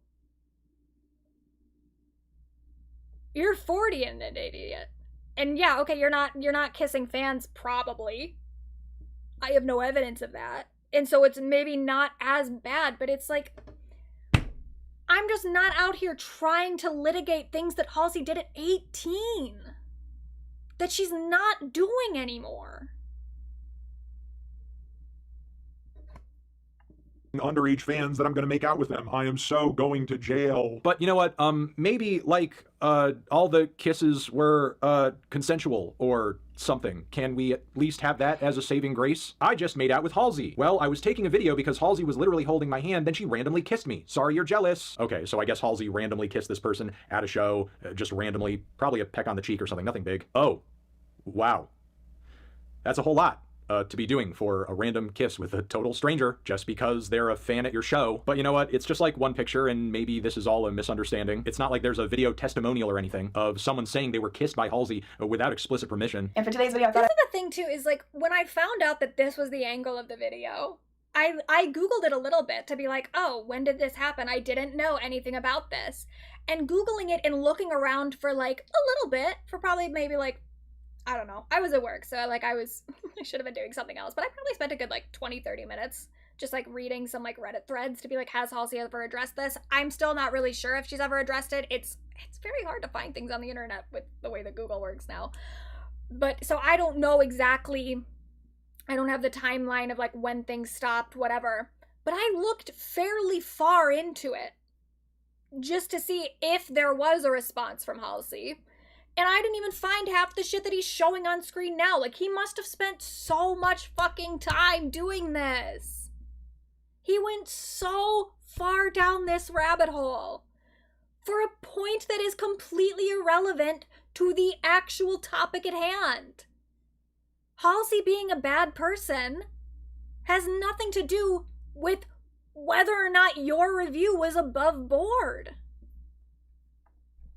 You're 40 and an idiot. And yeah, okay, you're not kissing fans, probably. I have no evidence of that. And so it's maybe not as bad, but it's like, I'm just not out here trying to litigate things that Halsey did at 18. That she's not doing anymore. Underage fans that I'm gonna make out with them. I am so going to jail. But you know what, maybe, like, all the kisses were, consensual or something. Can we at least have that as a saving grace? I just made out with Halsey. Well, I was taking a video because Halsey was literally holding my hand, then she randomly kissed me. Sorry you're jealous. Okay, so I guess Halsey randomly kissed this person at a show, just randomly, probably a peck on the cheek or something, nothing big. Oh, wow. That's a whole lot to be doing for a random kiss with a total stranger just because they're a fan at your show. But you know what? It's just like one picture, and maybe this is all a misunderstanding. It's not like there's a video testimonial or anything of someone saying they were kissed by Halsey without explicit permission. And for today's video, this is the thing too, is like, when I found out that this was the angle of the video, I Googled it a little bit to be like, oh, when did this happen? I didn't know anything about this. And Googling it and looking around for like a little bit, for probably maybe like, I don't know. I was at work, so like I should have been doing something else, but I probably spent a good like 20-30 minutes just like reading some like Reddit threads to be like, has Halsey ever addressed this? I'm still not really sure if she's ever addressed it. It's very hard to find things on the internet with the way that Google works now. But so I don't know exactly, I don't have the timeline of like when things stopped, whatever. But I looked fairly far into it just to see if there was a response from Halsey. And I didn't even find half the shit that he's showing on screen now. Like, he must have spent so much fucking time doing this. He went so far down this rabbit hole for a point that is completely irrelevant to the actual topic at hand. Halsey being a bad person has nothing to do with whether or not your review was above board.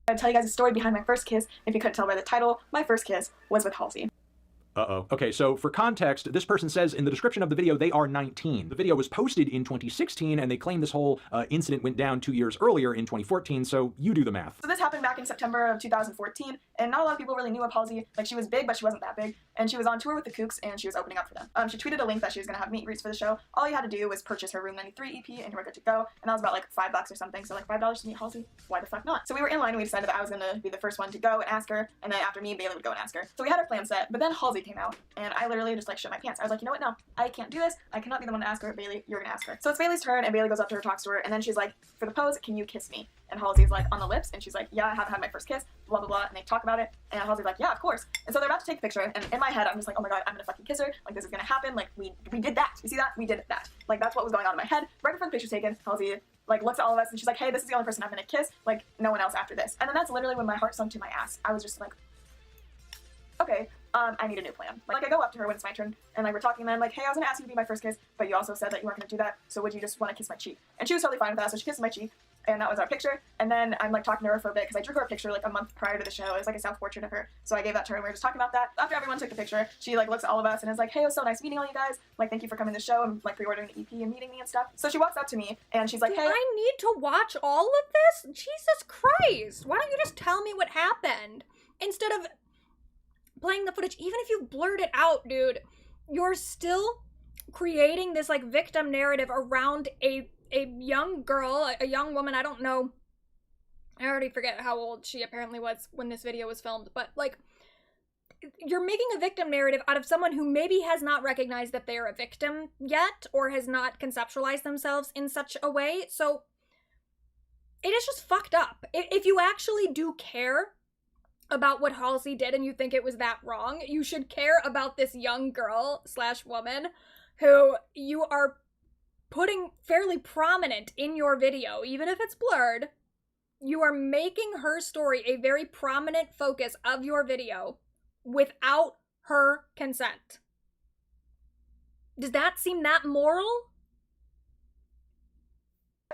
I'll tell you guys a story behind my first kiss. If you couldn't tell by the title, my first kiss was with Halsey. Uh-oh. Okay, so for context, this person says in the description of the video they are 19. The video was posted in 2016, and they claim this whole incident went down 2 years earlier in 2014, so you do the math. So this happened back in September of 2014, and not a lot of people really knew of Halsey. Like, she was big, but she wasn't that big, and she was on tour with the Kooks, and she was opening up for them. She tweeted a link that she was going to have meet and greets for the show. All you had to do was purchase her Room 93 EP, and you were good to go, and that was about like $5 or something, so like $5 to meet Halsey? Why the fuck not? So we were in line, and we decided that I was going to be the first one to go and ask her, and then after me, Bailey would go and ask her. So we had our plan set, but then Halsey came out, and I literally just like shit my pants. I was like, you know what, no, I can't do this. I cannot be the one to ask her. Bailey, you're gonna ask her. So it's Bailey's turn, and Bailey goes up to her, talks to her, and then she's like, for the pose, can you kiss me? And Halsey's like, on the lips, and she's like, yeah, I haven't had my first kiss, blah, blah, blah, and they talk about it, and Halsey's like, yeah, of course. And so they're about to take a picture, and in my head, I'm just like, oh my god, I'm gonna fucking kiss her, like, this is gonna happen, like, we did that, you see that? We did that. Like, that's what was going on in my head. Right before the picture's taken, Halsey, like, looks at all of us, and she's like, hey, this is the only person I'm gonna kiss, like, no one else after this. And then that's literally when my heart sunk to my ass. I was just like, okay, I need a new plan. Like, I go up to her when it's my turn, and like, we're talking, and I'm like, hey, I was gonna ask you to be my first kiss, but you also said that you weren't gonna do that, so would you just want to kiss my cheek? And she was totally fine with that, so she kisses my cheek, and that was our picture. And then I'm like talking to her for a bit, because I drew her a picture like a month prior to the show. It was like a self-portrait of her, so I gave that to her, and we were just talking about that. After everyone took the picture, she like looks at all of us and is like, hey, it was so nice meeting all you guys, like, thank you for coming to the show and like pre-ordering the EP and meeting me and stuff. So she walks up to me, and she's like, hey, I need to watch all of this? Jesus Christ, why don't you just tell me what happened instead of playing the footage? Even if you blurred it out, dude, you're still creating this like victim narrative around a young girl, a young woman. I don't know, I already forget how old she apparently was when this video was filmed, but like, you're making a victim narrative out of someone who maybe has not recognized that they're a victim yet, or has not conceptualized themselves in such a way. So it is just fucked up. If you actually do care about what Halsey did and you think it was that wrong, you should care about this young girl / woman who you are putting fairly prominent in your video. Even if it's blurred, you are making her story a very prominent focus of your video without her consent. Does that seem that moral?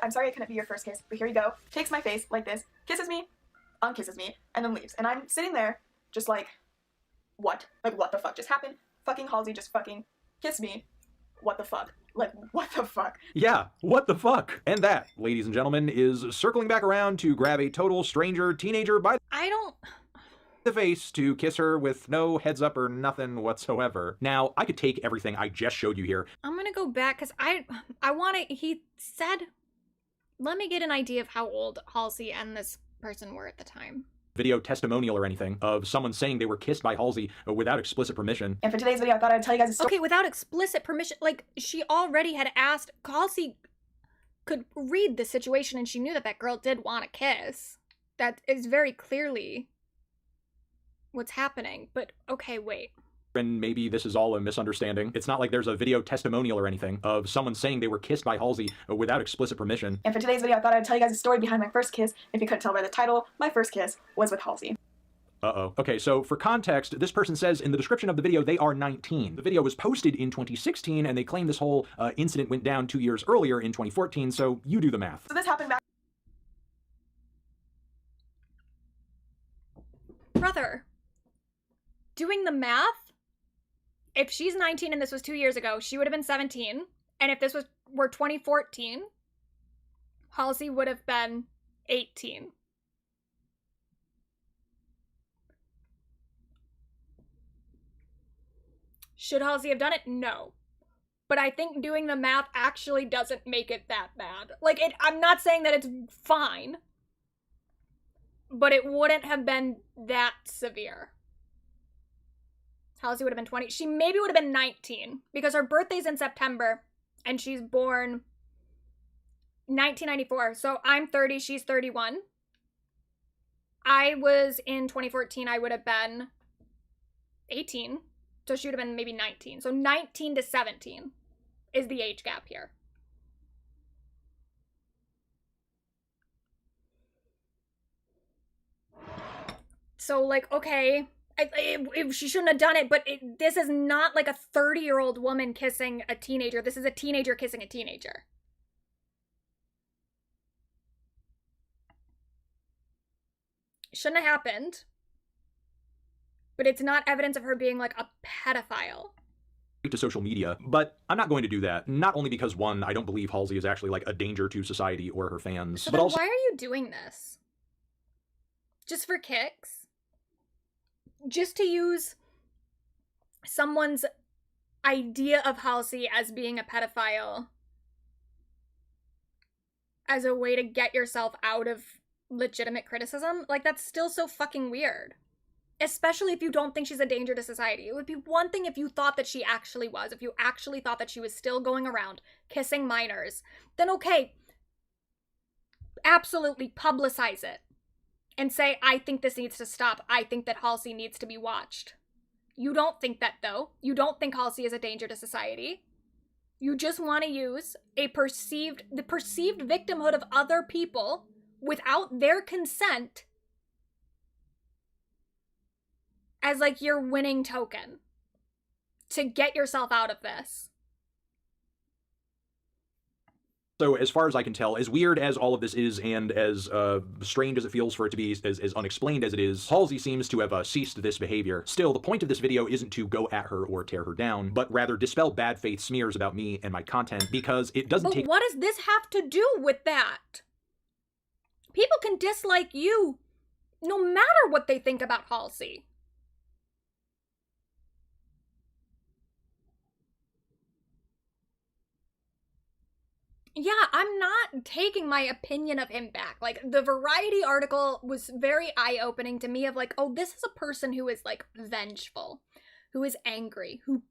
I'm sorry I couldn't be your first kiss, but here you go. Takes my face like this, kisses me, unkisses me, and then leaves. And I'm sitting there just like, what? Like, what the fuck just happened? Fucking Halsey just fucking kissed me. What the fuck? Like, what the fuck? Yeah, what the fuck? And that, ladies and gentlemen, is circling back around to grab a total stranger teenager by the face to kiss her with no heads up or nothing whatsoever. Now, I could take everything I just showed you here. I'm gonna go back because I want to. He said, let me get an idea of how old Halsey and this person were at the time. Video testimonial or anything of someone saying they were kissed by Halsey without explicit permission. And for today's video, I thought I'd tell you guys a story. Okay, without explicit permission, like, she already had asked. Halsey could read the situation, and she knew that that girl did want a kiss. That is very clearly what's happening. But okay, wait. And maybe this is all a misunderstanding. It's not like there's a video testimonial or anything of someone saying they were kissed by Halsey without explicit permission. And for today's video, I thought I'd tell you guys a story behind my first kiss. If you couldn't tell by the title, my first kiss was with Halsey. Uh-oh. Okay, so for context, this person says in the description of the video they are 19. The video was posted in 2016, and they claim this whole incident went down 2 years earlier in 2014, so you do the math. So this happened back... Brother, doing the math? If she's 19 and this was 2 years ago, she would have been 17. And if this were 2014, Halsey would have been 18. Should Halsey have done it? No. But I think doing the math actually doesn't make it that bad. Like, I'm not saying that it's fine, but it wouldn't have been that severe. Halsey would have been 20. She maybe would have been 19 because her birthday's in September and she's born 1994. So I'm 30, she's 31. I was in 2014, I would have been 18. So she would have been maybe 19. So 19 to 17 is the age gap here. So, like, okay, she shouldn't have done it, but this is not like a 30-year-old woman kissing a teenager. This is a teenager kissing a teenager. Shouldn't have happened. But it's not evidence of her being, like, a pedophile. To social media, but I'm not going to do that. Not only because, one, I don't believe Halsey is actually like a danger to society or her fans, So but then also why are you doing this? Just for kicks? Just to use someone's idea of Halsey as being a pedophile as a way to get yourself out of legitimate criticism? Like, that's still so fucking weird. Especially if you don't think she's a danger to society. It would be one thing if you thought that she actually was. If you actually thought that she was still going around kissing minors. Then okay, absolutely publicize it. And say, I think this needs to stop. I think that Halsey needs to be watched. You don't think that, though. You don't think Halsey is a danger to society. You just want to use the perceived victimhood of other people without their consent as, like, your winning token to get yourself out of this. So as far as I can tell, as weird as all of this is and as strange as it feels for it to be, as unexplained as it is, Halsey seems to have ceased this behavior. Still, the point of this video isn't to go at her or tear her down, but rather dispel bad faith smears about me and my content, because it doesn't take— But what does this have to do with that? People can dislike you no matter what they think about Halsey. Yeah, I'm not taking my opinion of him back. Like, the Variety article was very eye-opening to me of like, oh, this is a person who is, like, vengeful, who is angry, who,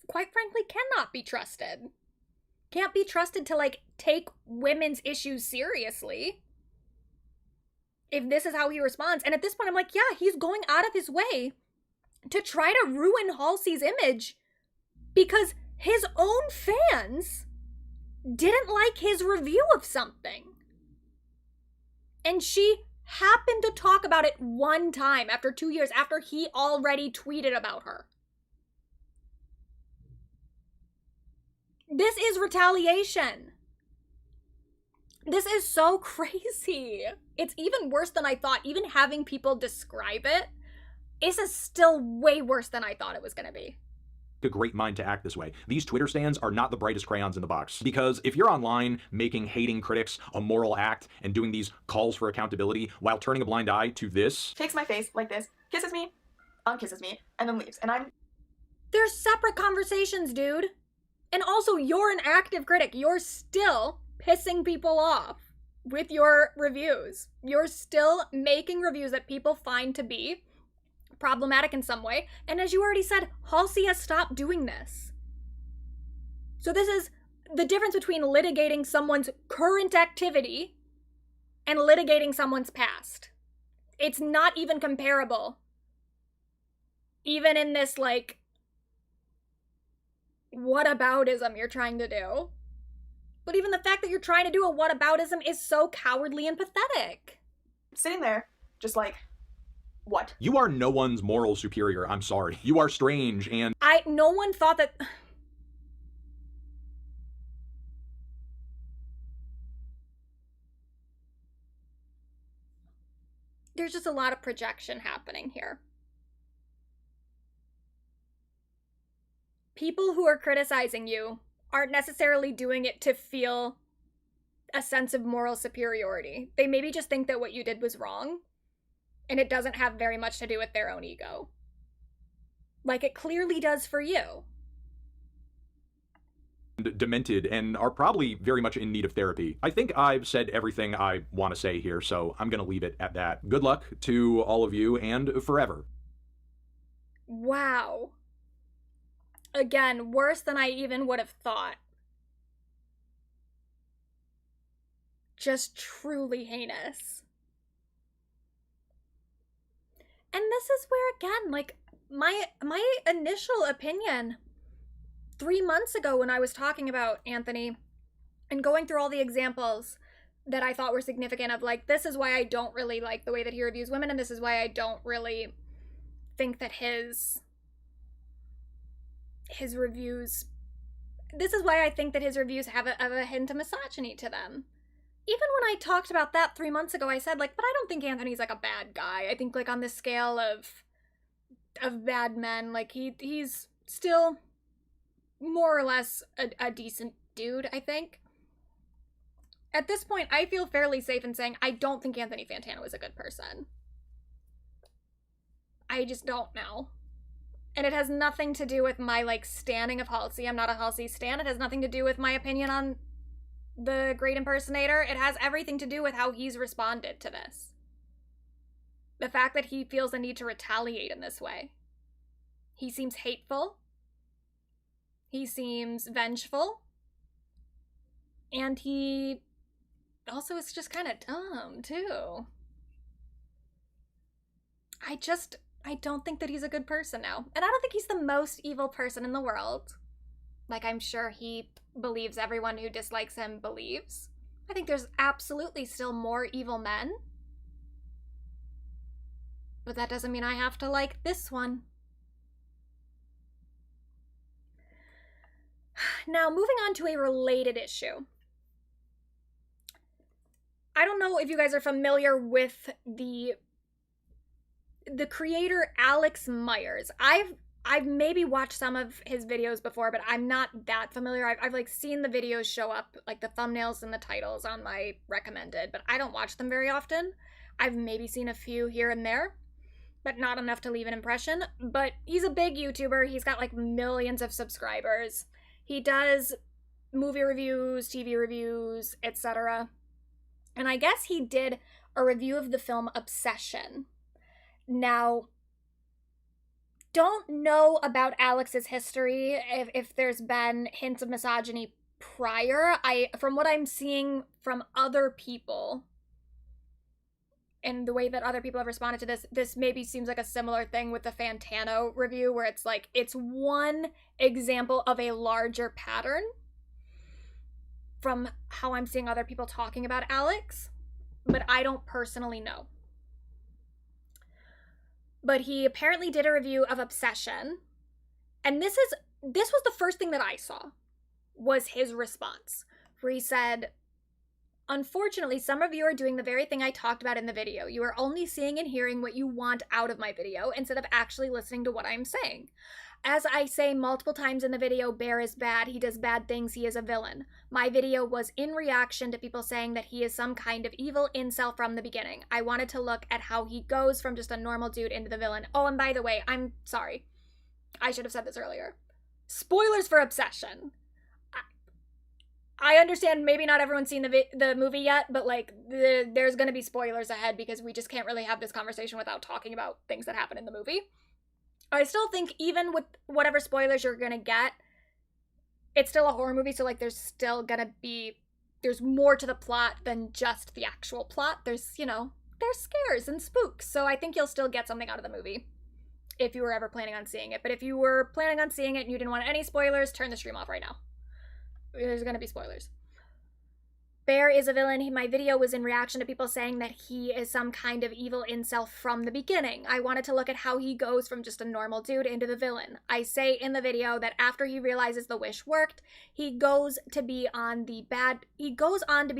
quite frankly, cannot be trusted. Can't be trusted to, like, take women's issues seriously. If this is how he responds. And at this point, I'm like, yeah, he's going out of his way to try to ruin Halsey's image because his own fans didn't like his review of something. And she happened to talk about it one time after 2 years, after he already tweeted about her. This is retaliation. This is so crazy. It's even worse than I thought. Even having people describe it, this is still way worse than I thought it was gonna be. A great mind to act this way. These Twitter stands are not the brightest crayons in the box, because if you're online making hating critics a moral act and doing these calls for accountability while turning a blind eye to this— takes my face like this, kisses me, unkisses me, and then leaves. And They're separate conversations, dude. And also, you're an active critic. You're still pissing people off with your reviews. You're still making reviews that people find to be problematic in some way. And as you already said, Halsey has stopped doing this. So this is the difference between litigating someone's current activity and litigating someone's past. It's not even comparable. Even in this, like, whataboutism you're trying to do. But even the fact that you're trying to do a whataboutism is so cowardly and pathetic. Sitting there, just like, what? You are no one's moral superior, I'm sorry. You are strange and— no one thought that— There's just a lot of projection happening here. People who are criticizing you aren't necessarily doing it to feel a sense of moral superiority. They maybe just think that what you did was wrong, and it doesn't have very much to do with their own ego. Like it clearly does for you. Demented and are probably very much in need of therapy. I think I've said everything I want to say here, so I'm gonna leave it at that. Good luck to all of you and forever. Wow. Again, worse than I even would have thought. Just truly heinous. And this is where, again, like, my initial opinion 3 months ago when I was talking about Anthony and going through all the examples that I thought were significant of like, this is why I don't really like the way that he reviews women, and this is why I don't really think that his reviews, this is why I think that his reviews have a hint of misogyny to them. Even when I talked about that 3 months ago, I said, like, but I don't think Anthony's, like, a bad guy. I think, like, on the scale of bad men, like, he's still more or less a decent dude, I think. At this point, I feel fairly safe in saying I don't think Anthony Fantano is a good person. I just don't know. And it has nothing to do with my, like, standing of Halsey. I'm not a Halsey stan. It has nothing to do with my opinion on The Great Impersonator. It has everything to do with how he's responded to this. The fact that he feels the need to retaliate in this way. He seems hateful. He seems vengeful. And he also is just kind of dumb, too. I don't think that he's a good person now. And I don't think he's the most evil person in the world. Like, I'm sure he believes everyone who dislikes him believes. I think there's absolutely still more evil men. But that doesn't mean I have to like this one. Now, moving on to a related issue. I don't know if you guys are familiar with the creator Alex Meyers. I've maybe watched some of his videos before, but I'm not that familiar. I've like seen the videos show up, like the thumbnails and the titles on my recommended, but I don't watch them very often. I've maybe seen a few here and there, but not enough to leave an impression. But he's a big YouTuber. He's got like millions of subscribers. He does movie reviews, TV reviews, etc. And I guess he did a review of the film Obsession. Now, don't know about Alex's history, if there's been hints of misogyny prior. From what I'm seeing from other people, and the way that other people have responded to this maybe seems like a similar thing with the Fantano review, where it's like, it's one example of a larger pattern from how I'm seeing other people talking about Alex, but I don't personally know. But he apparently did a review of Obsession, and this was the first thing that I saw, was his response, where he said, "Unfortunately, some of you are doing the very thing I talked about in the video. You are only seeing and hearing what you want out of my video instead of actually listening to what I'm saying. As I say multiple times in the video, Bear is bad, he does bad things, he is a villain. My video was in reaction to people saying that he is some kind of evil incel from the beginning. I wanted to look at how he goes from just a normal dude into the villain." Oh, and by the way, I'm sorry. I should have said this earlier. Spoilers for Obsession. I understand maybe not everyone's seen the movie yet, but like there's going to be spoilers ahead because we just can't really have this conversation without talking about things that happen in the movie. I still think even with whatever spoilers you're going to get, it's still a horror movie, so like there's still going to be, there's more to the plot than just the actual plot. There's, you know, there's scares and spooks, so I think you'll still get something out of the movie if you were ever planning on seeing it. But if you were planning on seeing it and you didn't want any spoilers, turn the stream off right now. There's going to be spoilers. Bear is a villain. My video was in reaction to people saying that he is some kind of evil incel from the beginning. I wanted to look at how he goes from just a normal dude into the villain. I say in the video that after he realizes the wish worked, he goes on to be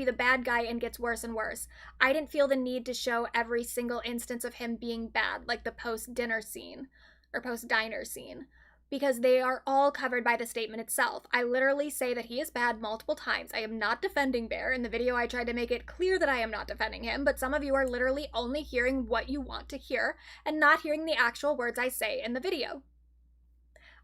the bad guy and gets worse and worse. I didn't feel the need to show every single instance of him being bad, like the post-dinner scene or post-diner scene, because they are all covered by the statement itself. I literally say that he is bad multiple times. I am not defending Bear. In the video, I tried to make it clear that I am not defending him, but some of you are literally only hearing what you want to hear and not hearing the actual words I say in the video.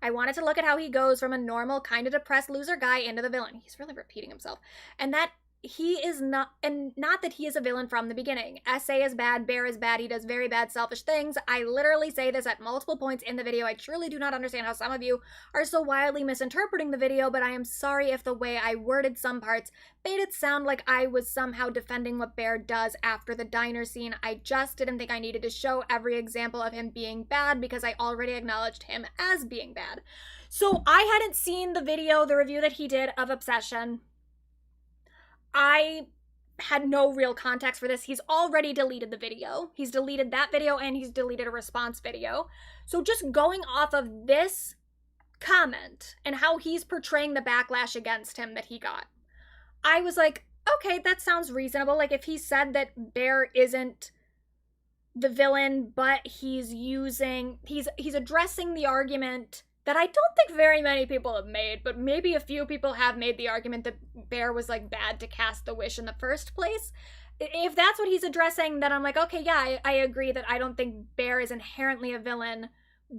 I wanted to look at how he goes from a normal, kind of depressed loser guy into the villain. He's really repeating himself. And that he is not, and not that he is a villain from the beginning. SA is bad, Bear is bad, he does very bad, selfish things. I literally say this at multiple points in the video. I truly do not understand how some of you are so wildly misinterpreting the video, but I am sorry if the way I worded some parts made it sound like I was somehow defending what Bear does after the diner scene. I just didn't think I needed to show every example of him being bad because I already acknowledged him as being bad. So I hadn't seen the video, the review that he did of Obsession. I had no real context for this. He's already deleted the video. He's deleted that video and he's deleted a response video. So just going off of this comment and how he's portraying the backlash against him that he got, I was like, okay, that sounds reasonable. Like, if he said that Bear isn't the villain, but he's addressing the argument that I don't think very many people have made, but maybe a few people have made the argument that Bear was, like, bad to cast the wish in the first place. If that's what he's addressing, then I'm like, okay, yeah, I agree that I don't think Bear is inherently a villain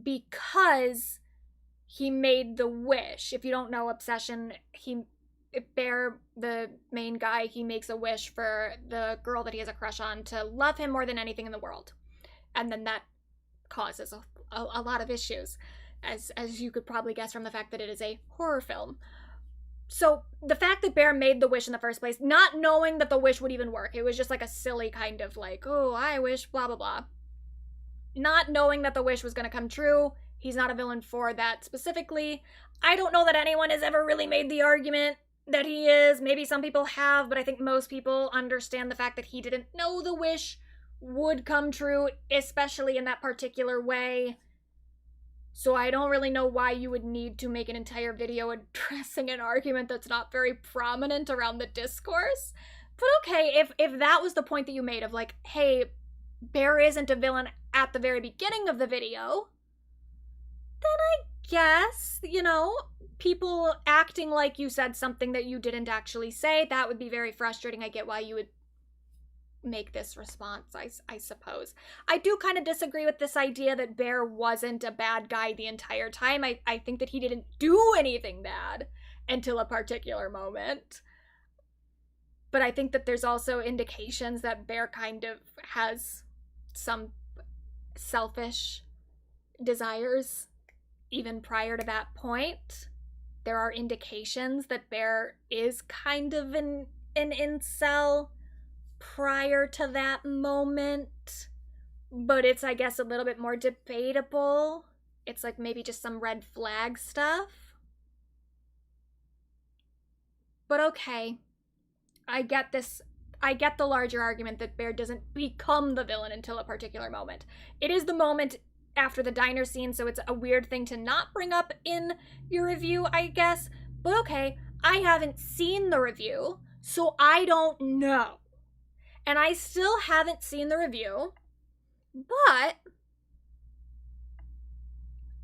because he made the wish. If you don't know Obsession, Bear, the main guy, he makes a wish for the girl that he has a crush on to love him more than anything in the world. And then that causes a lot of issues, as you could probably guess from the fact that it is a horror film. So the fact that Bear made the wish in the first place, not knowing that the wish would even work, it was just like a silly kind of like, oh, I wish, blah, blah, blah. Not knowing that the wish was going to come true, he's not a villain for that specifically. I don't know that anyone has ever really made the argument that he is. Maybe some people have, but I think most people understand the fact that he didn't know the wish would come true, especially in that particular way. So I don't really know why you would need to make an entire video addressing an argument that's not very prominent around the discourse. But okay, if that was the point that you made of like, hey, Bear isn't a villain at the very beginning of the video, then I guess, you know, people acting like you said something that you didn't actually say, that would be very frustrating. I get why you would make this response, I suppose. I do kind of disagree with this idea that Bear wasn't a bad guy the entire time. I think that he didn't do anything bad until a particular moment. But I think that there's also indications that Bear kind of has some selfish desires even prior to that point. There are indications that Bear is kind of an incel prior to that moment, but it's, I guess, a little bit more debatable. It's like maybe just some red flag stuff. But okay, I get this. I get the larger argument that Bear doesn't become the villain until a particular moment. It is the moment after the diner scene, so it's a weird thing to not bring up in your review, I guess. But okay, I haven't seen the review, so I don't know. And I still haven't seen the review, but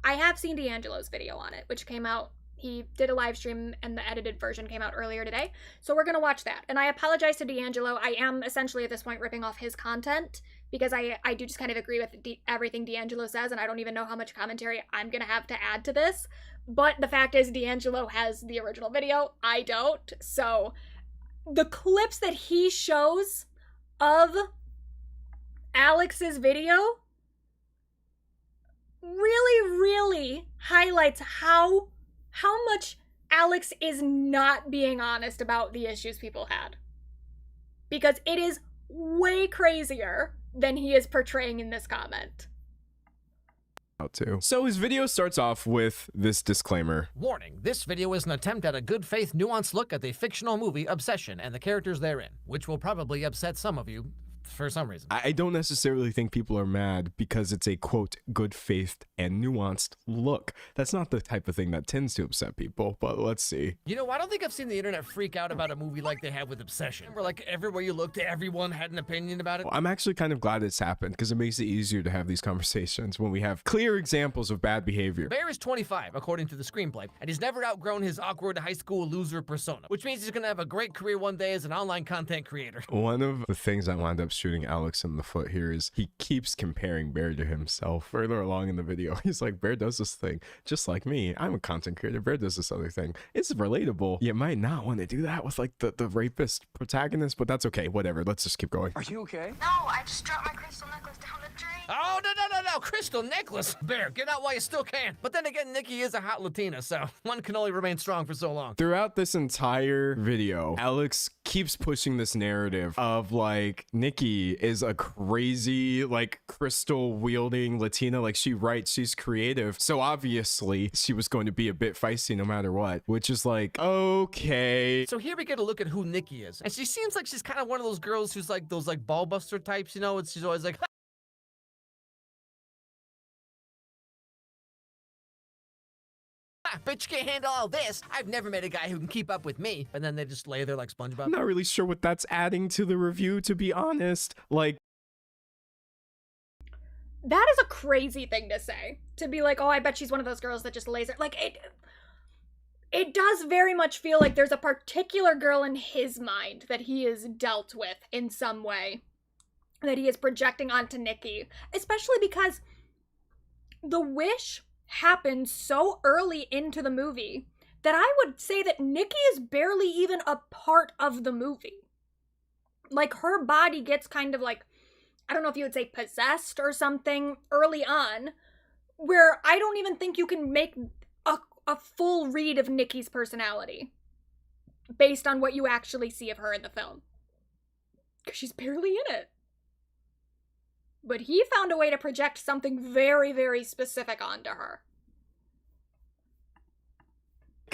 I have seen D'Angelo's video on it, which came out. He did a live stream and the edited version came out earlier today. So we're going to watch that. And I apologize to D'Angelo. I am essentially at this point ripping off his content because I do just kind of agree with everything D'Angelo says, and I don't even know how much commentary I'm going to have to add to this. But the fact is D'Angelo has the original video. I don't. So the clips that he shows of Alex's video really highlights how much Alex is not being honest about the issues people had. Because it is way crazier than he is portraying in this comment. So his video starts off with this disclaimer. Warning, this video is an attempt at a good faith, nuanced look at the fictional movie Obsession and the characters therein, which will probably upset some of you for some reason. I don't necessarily think people are mad because it's a, quote, good faith and nuanced look. That's not the type of thing that tends to upset people, but let's see. You know, I don't think I've seen the internet freak out about a movie like they have with Obsession, where like everywhere you looked, everyone had an opinion about it. Well, I'm actually kind of glad it's happened because it makes it easier to have these conversations when we have clear examples of bad behavior. Bear is 25, according to the screenplay, and he's never outgrown his awkward high school loser persona, which means he's gonna have a great career one day as an online content creator. One of the things that wound up shooting Alex in the foot here is he keeps comparing Bear to himself. Further along in the video, he's like, Bear does this thing just like me. I'm a content creator. Bear does this other thing. It's relatable. You might not want to do that with like the rapist protagonist, but that's okay. Whatever. Let's just keep going. Are you okay? No, I just dropped my crystal necklace down the drain. Oh, no. Crystal necklace. Bear, get out while you still can. But then again, Nikki is a hot Latina, so one can only remain strong for so long. Throughout this entire video, Alex keeps pushing this narrative of like, Nikki Nikki is a crazy, like, crystal wielding Latina. Like, she writes, she's creative. So obviously she was going to be a bit feisty no matter what, which is like, okay. So here we get a look at who Nikki is. And she seems like she's kind of one of those girls who's like those like ball buster types, you know? She's always like, bitch can't handle all this. I've never met a guy who can keep up with me. And then they just lay there like SpongeBob. I'm not really sure what that's adding to the review, to be honest. Like, that is a crazy thing to say. To be like, oh, I bet she's one of those girls that just lays there. Like, it does very much feel like there's a particular girl in his mind that he is dealt with in some way. That he is projecting onto Nikki. Especially because the wish happens so early into the movie that I would say that Nikki is barely even a part of the movie. Like, her body gets kind of like, I don't know if you would say possessed or something early on, where I don't even think you can make a full read of Nikki's personality based on what you actually see of her in the film. Because she's barely in it. But he found a way to project something very, very specific onto her.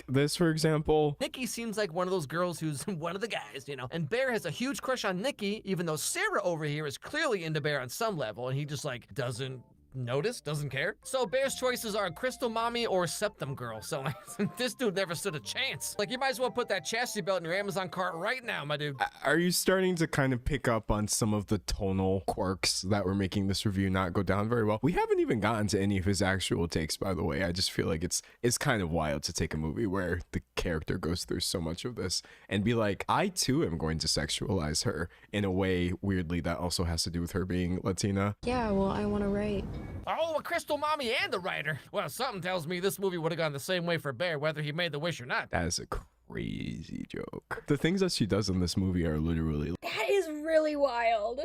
this, for example. Nikki seems like one of those girls who's one of the guys, you know. And Bear has a huge crush on Nikki, even though Sarah over here is clearly into Bear on some level, and he just, like, doesn't notice, doesn't care. So Bear's choices are Crystal Mommy or Septum Girl. So like, this dude never stood a chance. Like, you might as well put that chastity belt in your Amazon cart right now, my dude. Are you starting to kind of pick up on some of the tonal quirks that were making this review not go down very well? We haven't even gotten to any of his actual takes, by the way. I just feel like it's kind of wild to take a movie where the character goes through so much of this and be like, I too am going to sexualize her in a way, weirdly, that also has to do with her being Latina. Yeah, well, I want to write. Oh, a Crystal Mommy and a writer. Well, something tells me this movie would have gone the same way for Bear, whether he made the wish or not. That is a crazy joke. The things that she does in this movie are literally... That is really wild.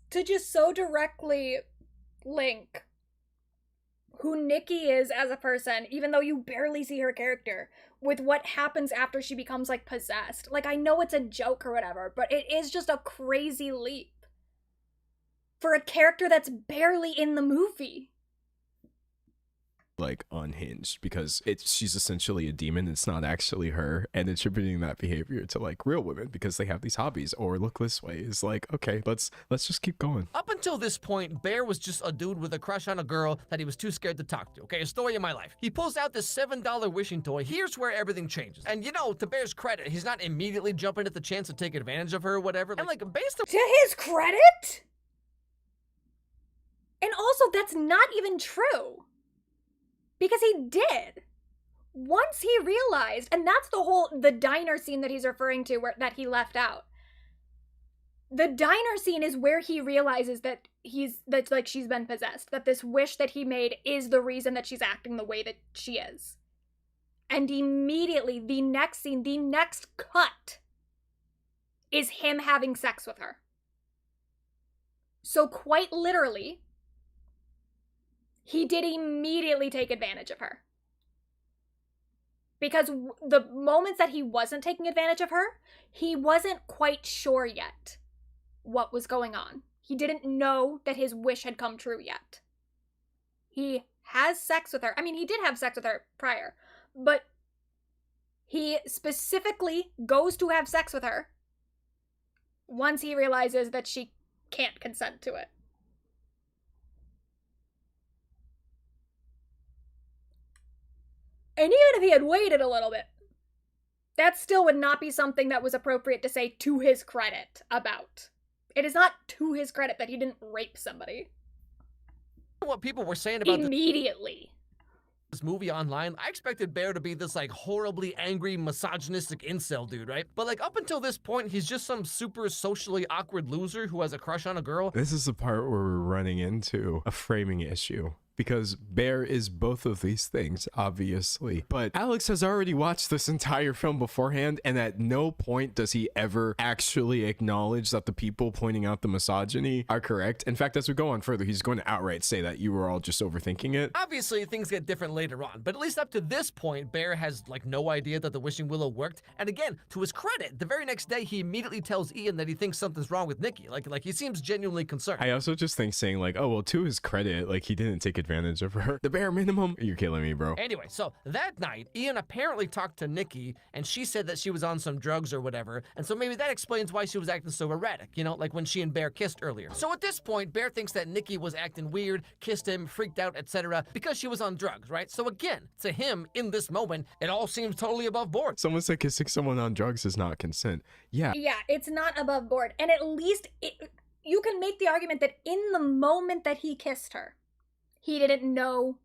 To just so directly link who Nikki is as a person, even though you barely see her character, with what happens after she becomes, like, possessed. Like, I know it's a joke or whatever, but it is just a crazy leap for a character that's barely in the movie. Like, unhinged, because she's essentially a demon. It's not actually her, and attributing that behavior to, like, real women because they have these hobbies or look this way is like, okay, let's just keep going. Up until this point, Bear was just a dude with a crush on a girl that he was too scared to talk to. Okay, a story of my life. He pulls out this $7 wishing toy. Here's where everything changes. And you know, to Bear's credit, he's not immediately jumping at the chance to take advantage of her or whatever. And like, based on... To his credit? And also, that's not even true. Because he did. Once he realized, and that's the diner scene that he's referring to, that he left out. The diner scene is where he realizes that like she's been possessed. That this wish that he made is the reason that she's acting the way that she is. And immediately, the next scene, the next cut, is him having sex with her. So quite literally, he did immediately take advantage of her. Because the moments that he wasn't taking advantage of her, he wasn't quite sure yet what was going on. He didn't know that his wish had come true yet. He has sex with her. I mean, he did have sex with her prior, but he specifically goes to have sex with her once he realizes that she can't consent to it. And even if he had waited a little bit, that still would not be something that was appropriate to say to his credit about. It is not to his credit that he didn't rape somebody. What people were saying about immediately. This movie online, I expected Bear to be this, like, horribly angry, misogynistic incel dude, right? But, like, up until this point, he's just some super socially awkward loser who has a crush on a girl. This is the part where we're running into a framing issue. because Bear is both of these things, obviously. But Alex has already watched this entire film beforehand, and at no point does he ever actually acknowledge that the people pointing out the misogyny are correct. In fact, as we go on further, he's going to outright say that you were all just overthinking it. Obviously, things get different later on, but at least up to this point, Bear has like no idea that the wishing willow worked. And again, to his credit, the very next day he immediately tells Ian that he thinks something's wrong with Nikki. Like he seems genuinely concerned. I also just think saying like, oh well, to his credit, like he didn't take advantage of her. The bare minimum. You're killing me, bro. Anyway, so that night, Ian apparently talked to Nikki, and she said that she was on some drugs or whatever, and so maybe that explains why she was acting so erratic, you know, like when she and Bear kissed earlier. So at this point, Bear thinks that Nikki was acting weird, kissed him, freaked out, etc., because she was on drugs, right? So again, to him, in this moment, it all seems totally above board. Someone said kissing someone on drugs is not consent. Yeah. Yeah, it's not above board. And at least you can make the argument that in the moment that he kissed her, he didn't know,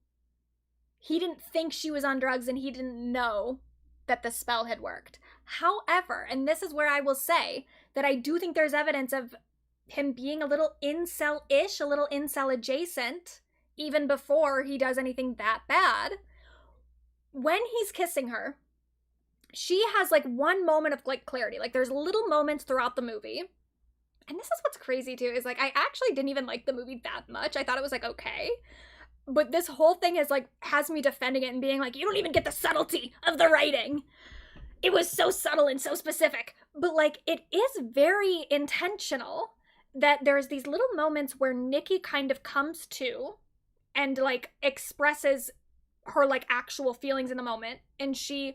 he didn't think she was on drugs, and he didn't know that the spell had worked. However, and this is where I will say that I do think there's evidence of him being a little incel-ish, a little incel-adjacent, even before he does anything that bad. When he's kissing her, she has like one moment of like clarity. Like there's little moments throughout the movie. And this is what's crazy too, is like I actually didn't even like the movie that much. I thought it was like okay. But this whole thing is like has me defending it and being like, you don't even get the subtlety of the writing. It was so subtle and so specific. But like it is very intentional that there's these little moments where Nikki kind of comes to and like expresses her like actual feelings in the moment, and she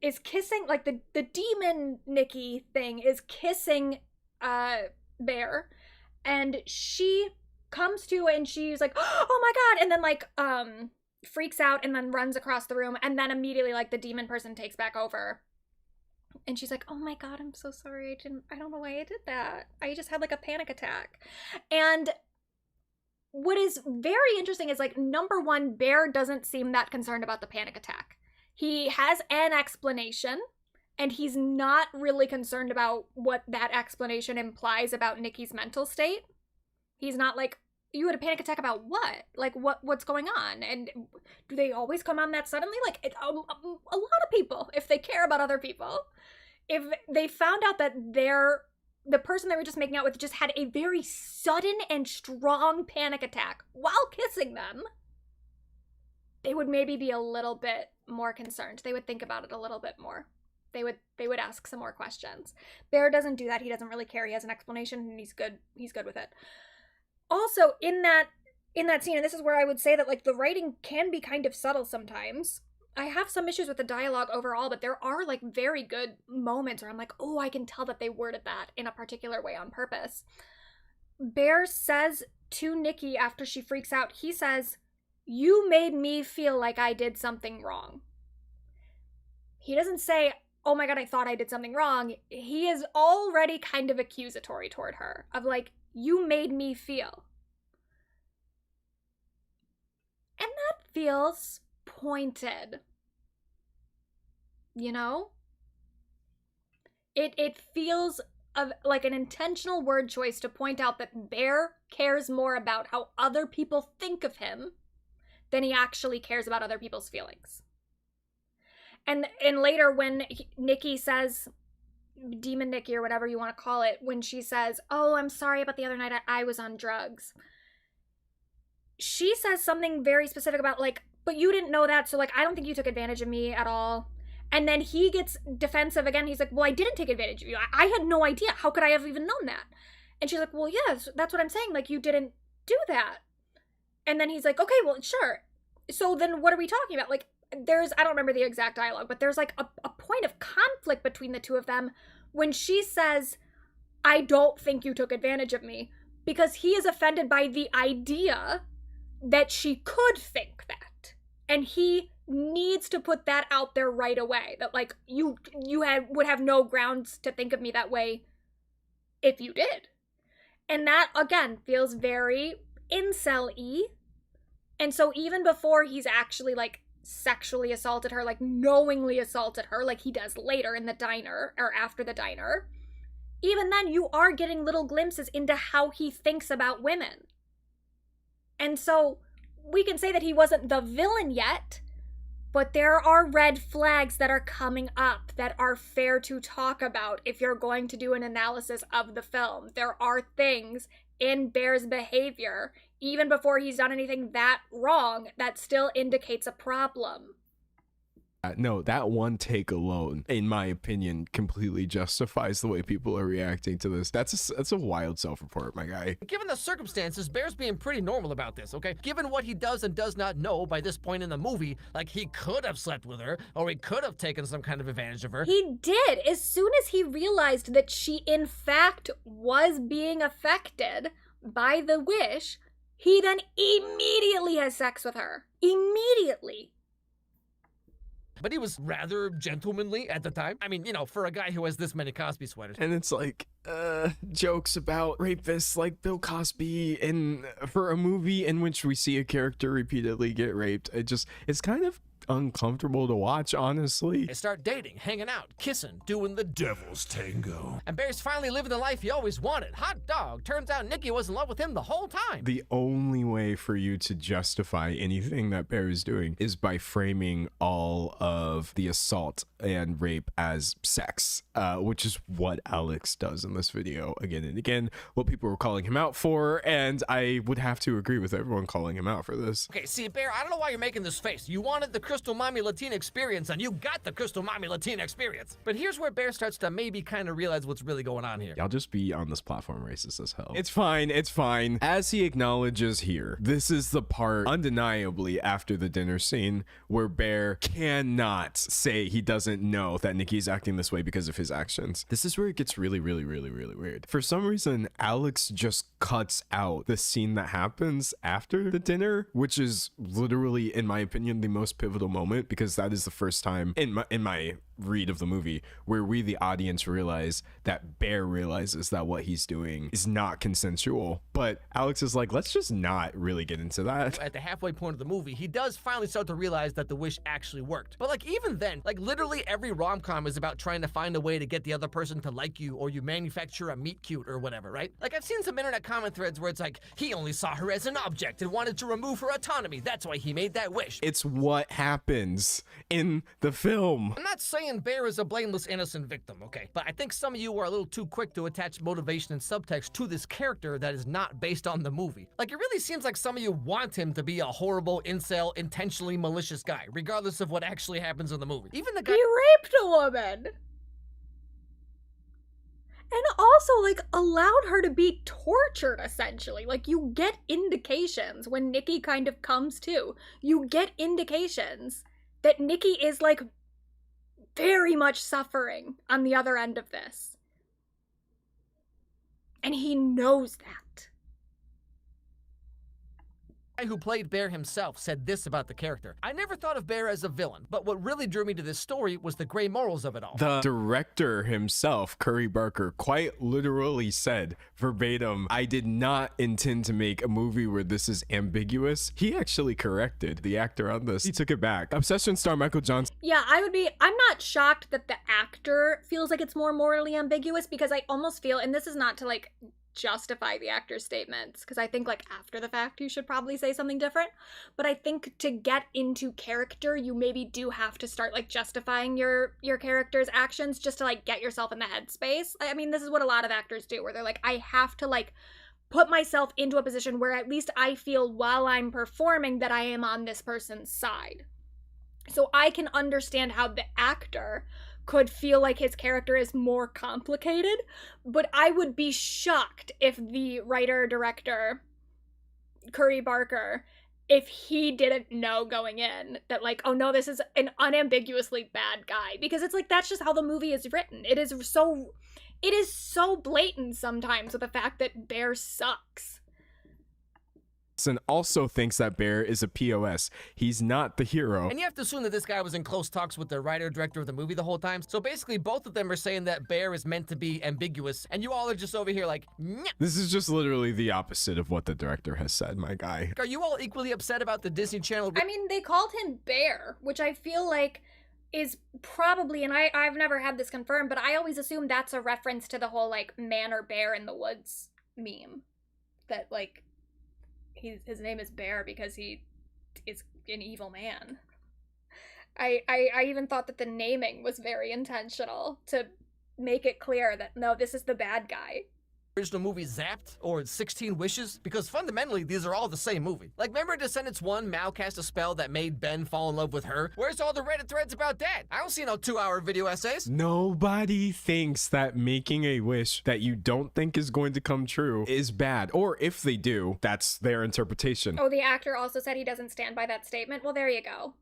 is kissing, like the demon Nikki thing is kissing Bear, and she comes to and she's like, oh my god, and then like freaks out and then runs across the room, and then immediately like the demon person takes back over. And she's like, oh my god, I'm so sorry. I don't know why I did that. I just had like a panic attack. And what is very interesting is like, number one, Bear doesn't seem that concerned about the panic attack. He has an explanation, and he's not really concerned about what that explanation implies about Nikki's mental state. He's not like, you had a panic attack about what? Like, what's going on? And do they always come on that suddenly? Like, a lot of people, if they care about other people, if they found out that the person they were just making out with just had a very sudden and strong panic attack while kissing them, they would maybe be a little bit more concerned. They would think about it a little bit more. They would ask some more questions. Bear doesn't do that. He doesn't really care. He has an explanation, and he's good with it. Also, in that scene, and this is where I would say that like the writing can be kind of subtle sometimes. I have some issues with the dialogue overall, but there are like very good moments where I'm like, oh, I can tell that they worded that in a particular way on purpose. Bear says to Nikki after she freaks out, he says, you made me feel like I did something wrong. He doesn't say, oh my god, I thought I did something wrong. He is already kind of accusatory toward her, of like, you made me feel. And that feels pointed. You know? It feels like an intentional word choice to point out that Bear cares more about how other people think of him than he actually cares about other people's feelings. And later when Nikki says, Demon Nikki or whatever you want to call it, when she says, oh, I'm sorry about the other night, I was on drugs. She says something very specific about like, but you didn't know that, so like, I don't think you took advantage of me at all. And then he gets defensive again. He's like, well, I didn't take advantage of you. I had no idea. How could I have even known that? And she's like, well, yes, that's what I'm saying. Like, you didn't do that. And then he's like, okay, well, sure. So then what are we talking about? Like, I don't remember the exact dialogue, but there's like a point of conflict between the two of them when she says, I don't think you took advantage of me, because he is offended by the idea that she could think that. And he needs to put that out there right away, that like, you would have no grounds to think of me that way if you did. And that, again, feels very incel-y. And so even before he's actually like sexually assaulted her, like knowingly assaulted her, like he does later in the diner or after the diner, even then you are getting little glimpses into how he thinks about women. And so we can say that he wasn't the villain yet, but there are red flags that are coming up that are fair to talk about if you're going to do an analysis of the film. There are things in Bear's behavior, even before he's done anything that wrong, that still indicates a problem. No, that one take alone, in my opinion, completely justifies the way people are reacting to this. That's a wild self-report, my guy. Given the circumstances, Bear's being pretty normal about this, okay? Given what he does and does not know by this point in the movie, like he could have slept with her, or he could have taken some kind of advantage of her. He did. As soon as he realized that she, in fact, was being affected by the wish, he then immediately has sex with her. Immediately. But he was rather gentlemanly at the time. I mean, you know, for a guy who has this many Cosby sweaters. And it's like, jokes about rapists like Bill Cosby for a movie in which we see a character repeatedly get raped. It's kind of uncomfortable to watch, honestly. They start dating, hanging out, kissing, doing the devil's tango. And Bear's finally living the life he always wanted. Hot dog. Turns out Nikki was in love with him the whole time. The only way for you to justify anything that Bear is doing is by framing all of the assault and rape as sex, which is what Alex does in this video again and again, what people were calling him out for, and I would have to agree with everyone calling him out for this. Okay, see, Bear, I don't know why you're making this face. You wanted the Crystal Mommy Latina experience, and you got the Crystal Mommy Latina experience. But here's where Bear starts to maybe kind of realize what's really going on here. Y'all just be on this platform racist as hell. It's fine, it's fine. As he acknowledges here, this is the part, undeniably, after the dinner scene, where Bear cannot say he doesn't know that Nikki's acting this way because of his actions. This is where it gets really, really, really, really weird. For some reason, Alex just cuts out the scene that happens after the dinner, which is literally, in my opinion, the most pivotal moment, because that is the first time in my read of the movie where we, the audience, realize that Bear realizes that what he's doing is not consensual. But Alex is like, let's just not really get into that. At the halfway point of the movie, he does finally start to realize that the wish actually worked. But like, even then, like literally every rom-com is about trying to find a way to get the other person to like you, or you manufacture a meet cute or whatever, right? Like, I've seen some internet comment threads where it's like, he only saw her as an object and wanted to remove her autonomy. That's why he made that wish. It's what happens in the film. I'm not saying Bear is a blameless, innocent victim, okay? But I think some of you are a little too quick to attach motivation and subtext to this character that is not based on the movie. Like, it really seems like some of you want him to be a horrible, incel, intentionally malicious guy, regardless of what actually happens in the movie. Even the guy— He raped a woman! And also, like, allowed her to be tortured, essentially. Like, you get indications when Nikki kind of comes to. You get indications that Nikki is, like, very much suffering on the other end of this. And he knows that. guy who played Bear himself said this about the character: I never thought of Bear as a villain, but what really drew me to this story was the gray morals of it all. The director himself, Curry Barker, quite literally said verbatim, I did not intend to make a movie where this is ambiguous. He actually corrected the actor on this. He took it back. Obsession star Michael Johnson. Yeah, I'm not shocked that the actor feels like it's more morally ambiguous, because I almost feel, and this is not to like justify the actor's statements, because I think like after the fact you should probably say something different, but I think to get into character you maybe do have to start like justifying your character's actions just to like get yourself in the headspace. I mean, this is what a lot of actors do, where they're like, I have to like put myself into a position where at least I feel while I'm performing that I am on this person's side. So I can understand how the actor could feel like his character is more complicated, but I would be shocked if the writer-director, Curry Barker, if he didn't know going in that like, oh no, this is an unambiguously bad guy, because it's like, that's just how the movie is written. It is so blatant sometimes with the fact that Bear sucks. And also thinks that Bear is a POS. He's not the hero. And you have to assume that this guy was in close talks with the writer-director of the movie the whole time. So basically both of them are saying that Bear is meant to be ambiguous, and you all are just over here like, nyeh. This is just literally the opposite of what the director has said, my guy. Are you all equally upset about the Disney Channel? I mean, they called him Bear, which I feel like is probably, and I've never had this confirmed, but I always assume that's a reference to the whole like man or bear in the woods meme. That like, his name is Bear because he is an evil man. I even thought that the naming was very intentional to make it clear that, no, this is the bad guy. Original movie Zapped or 16 Wishes, because fundamentally these are all the same movie. Like, remember Descendants 1, Mao cast a spell that made Ben fall in love with her? Where's all the Reddit threads about that? I don't see no 2-hour video essays. Nobody thinks that making a wish that you don't think is going to come true is bad. Or if they do, that's their interpretation. Oh, the actor also said he doesn't stand by that statement? Well, there you go.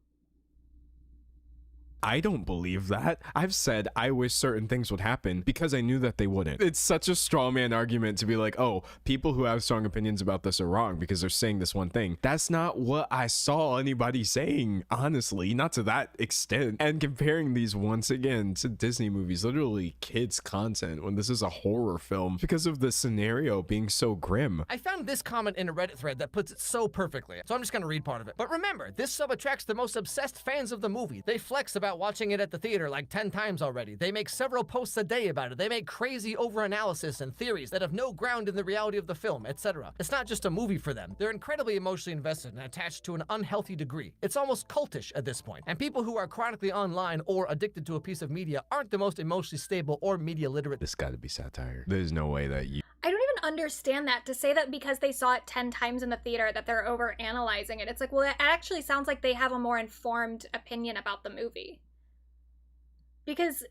I don't believe that. I've said I wish certain things would happen because I knew that they wouldn't. It's such a straw man argument to be like, oh, people who have strong opinions about this are wrong because they're saying this one thing. That's not what I saw anybody saying, honestly, not to that extent. And comparing these once again to Disney movies, literally kids content, when this is a horror film because of the scenario being so grim. I found this comment in a Reddit thread that puts it so perfectly, so I'm just gonna read part of it. But remember, this sub attracts the most obsessed fans of the movie. They flex about watching it at the theater like 10 times already. They make several posts a day about it. They make crazy over-analysis and theories that have no ground in the reality of the film, etc. It's not just a movie for them. They're incredibly emotionally invested and attached to an unhealthy degree. It's almost cultish at this point. And people who are chronically online or addicted to a piece of media aren't the most emotionally stable or media literate. This gotta be satire. There's no way that you... I don't even understand that, to say that because they saw it 10 times in the theater that they're over-analyzing it. It's like, well, it actually sounds like they have a more informed opinion about the movie. Because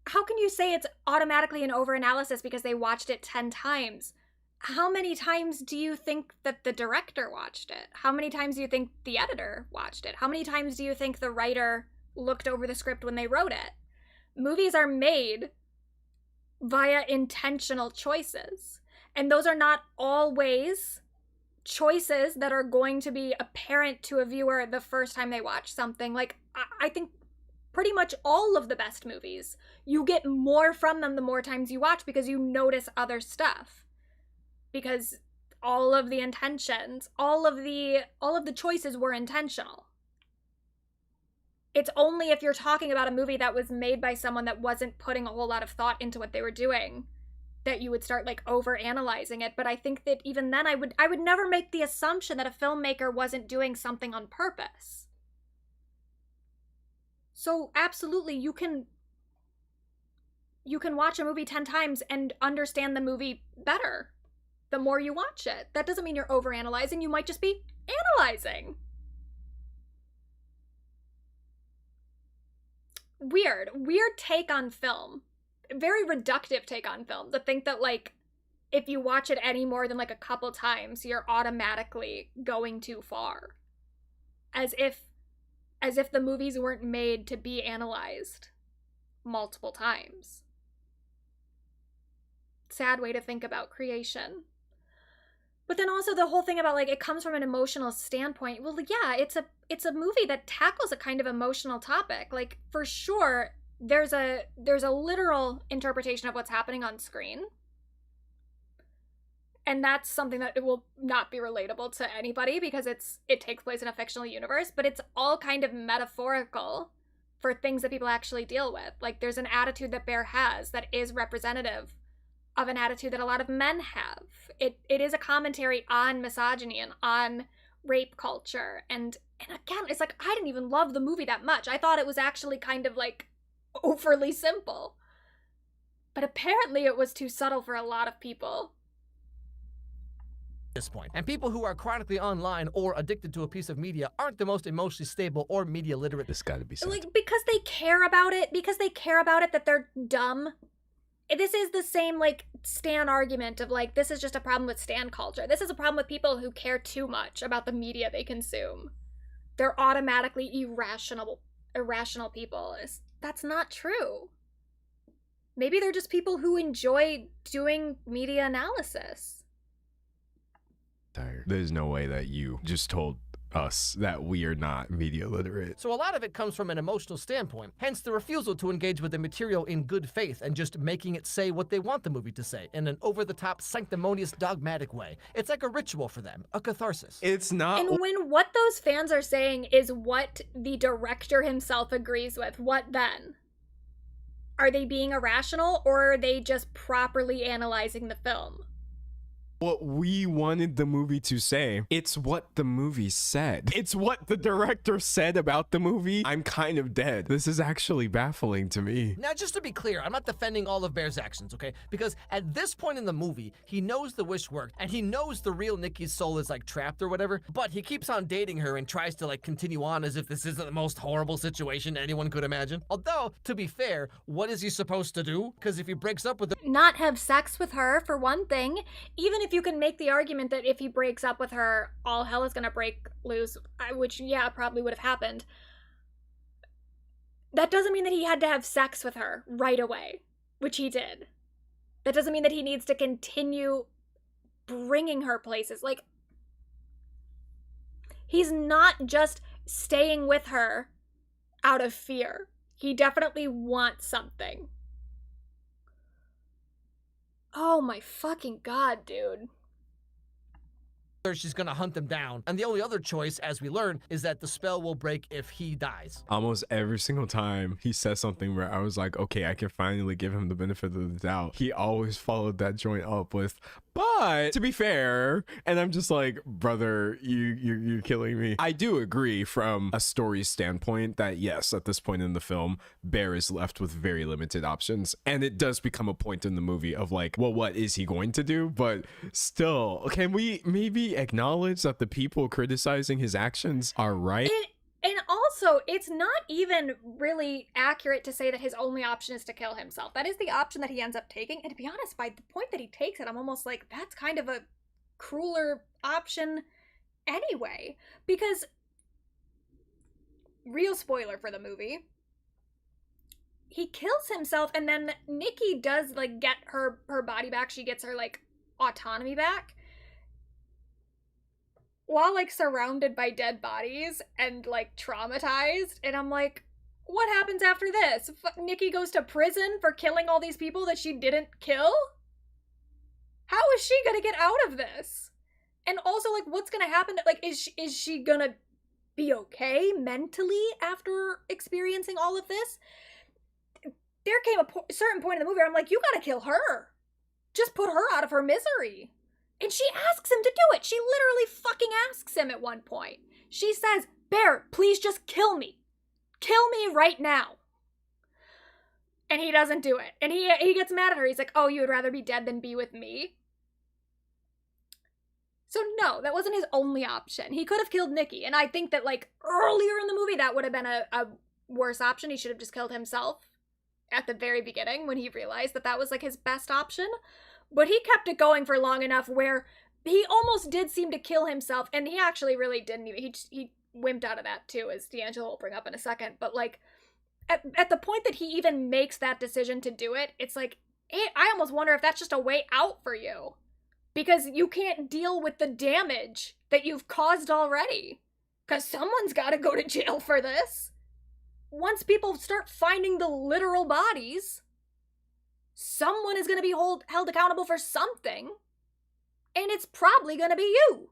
how can you say it's automatically an over-analysis because they watched it 10 times? How many times do you think that the director watched it? How many times do you think the editor watched it? How many times do you think the writer looked over the script when they wrote it? Movies are made via intentional choices. And those are not always choices that are going to be apparent to a viewer the first time they watch something. Like, I think pretty much all of the best movies, you get more from them the more times you watch because you notice other stuff. Because all of the intentions, all of the choices were intentional. It's only if you're talking about a movie that was made by someone that wasn't putting a whole lot of thought into what they were doing that you would start like over-analyzing it. But I think that even then I would never make the assumption that a filmmaker wasn't doing something on purpose. So absolutely, you can watch a movie 10 times and understand the movie better the more you watch it. That doesn't mean you're overanalyzing. You might just be analyzing. Weird take on film. Very reductive take on film. To think that, like, if you watch it any more than, like, a couple times, you're automatically going too far. As if the movies weren't made to be analyzed multiple times. Sad way to think about creation. But then also the whole thing about, like, it comes from an emotional standpoint. Well, yeah, it's a movie that tackles a kind of emotional topic. Like, for sure, there's a literal interpretation of what's happening on screen. And that's something that it will not be relatable to anybody because it takes place in a fictional universe, but it's all kind of metaphorical for things that people actually deal with. Like, there's an attitude that Bear has that is representative of an attitude that a lot of men have. It is a commentary on misogyny and on rape culture. And again, it's like, I didn't even love the movie that much. I thought it was actually kind of like overly simple. But apparently it was too subtle for a lot of people. This point. And people who are chronically online or addicted to a piece of media aren't the most emotionally stable or media literate. This gotta be sad. Like, because they care about it that they're dumb. This is the same, like, stan argument of, like, this is just a problem with stan culture. This is a problem with people who care too much about the media they consume. They're automatically irrational people. That's not true. Maybe they're just people who enjoy doing media analysis. There's no way that you just told us that we are not media literate. So a lot of it comes from an emotional standpoint, hence the refusal to engage with the material in good faith and just making it say what they want the movie to say in an over-the-top, sanctimonious, dogmatic way. It's like a ritual for them, a catharsis. It's not... And when what those fans are saying is what the director himself agrees with, what then? Are they being irrational, or are they just properly analyzing the film? what we wanted the movie to say. It's what the movie said. It's what the director said about the movie. I'm kind of dead. This is actually baffling to me. Now, just to be clear, I'm not defending all of Bear's actions, okay? Because at this point in the movie, he knows the wish worked, and he knows the real Nikki's soul is like trapped or whatever, but he keeps on dating her and tries to like continue on as if this isn't the most horrible situation anyone could imagine. Although, to be fair, what is he supposed to do? Because if he breaks up with her— Not have sex with her, for one thing. Even if you can make the argument that if he breaks up with her, all hell is gonna break loose, which, yeah, probably would have happened. That doesn't mean that he had to have sex with her right away, which he did. That doesn't mean that he needs to continue bringing her places. Like, he's not just staying with her out of fear. He definitely wants something. Oh my fucking god, dude. she's gonna hunt him down. And the only other choice, as we learn, is that the spell will break if he dies. Almost every single time he says something where I was like, okay, I can finally give him the benefit of the doubt, he always followed that joint up with, but to be fair, and I'm just like, brother, you're killing me. I do agree from a story standpoint that yes, at this point in the film, Bear is left with very limited options, and it does become a point in the movie of like, well, what is he going to do? But still, can we maybe acknowledge that the people criticizing his actions are right? And also, it's not even really accurate to say that his only option is to kill himself. That is the option that he ends up taking. And to be honest, by the point that he takes it, I'm almost like, that's kind of a crueler option anyway. Because, real spoiler for the movie, he kills himself and then Nikki does, like, get her body back. She gets her, like, autonomy back. While, like, surrounded by dead bodies and, like, traumatized. And I'm like, what happens after this? Nikki goes to prison for killing all these people that she didn't kill? How is she gonna get out of this? And also, like, what's gonna happen? Like, is she gonna be okay mentally after experiencing all of this? There came a certain point in the movie where I'm like, you gotta kill her. Just put her out of her misery. And she asks him to do it. She literally fucking asks him at one point. She says, Bear, please just kill me. Kill me right now. And he doesn't do it. And he gets mad at her. He's like, oh, you would rather be dead than be with me? So no, that wasn't his only option. He could have killed Nikki. And I think that, like, earlier in the movie, that would have been a worse option. He should have just killed himself at the very beginning when he realized that that was, like, his best option. But he kept it going for long enough where he almost did seem to kill himself, and he actually really didn't even, he wimped out of that too, as D'Angelo will bring up in a second. But, like, at the point that he even makes that decision to do it, it's like, I almost wonder if that's just a way out for you. Because you can't deal with the damage that you've caused already. Because someone's got to go to jail for this. Once people start finding the literal bodies, someone is going to be held accountable for something, and it's probably going to be you.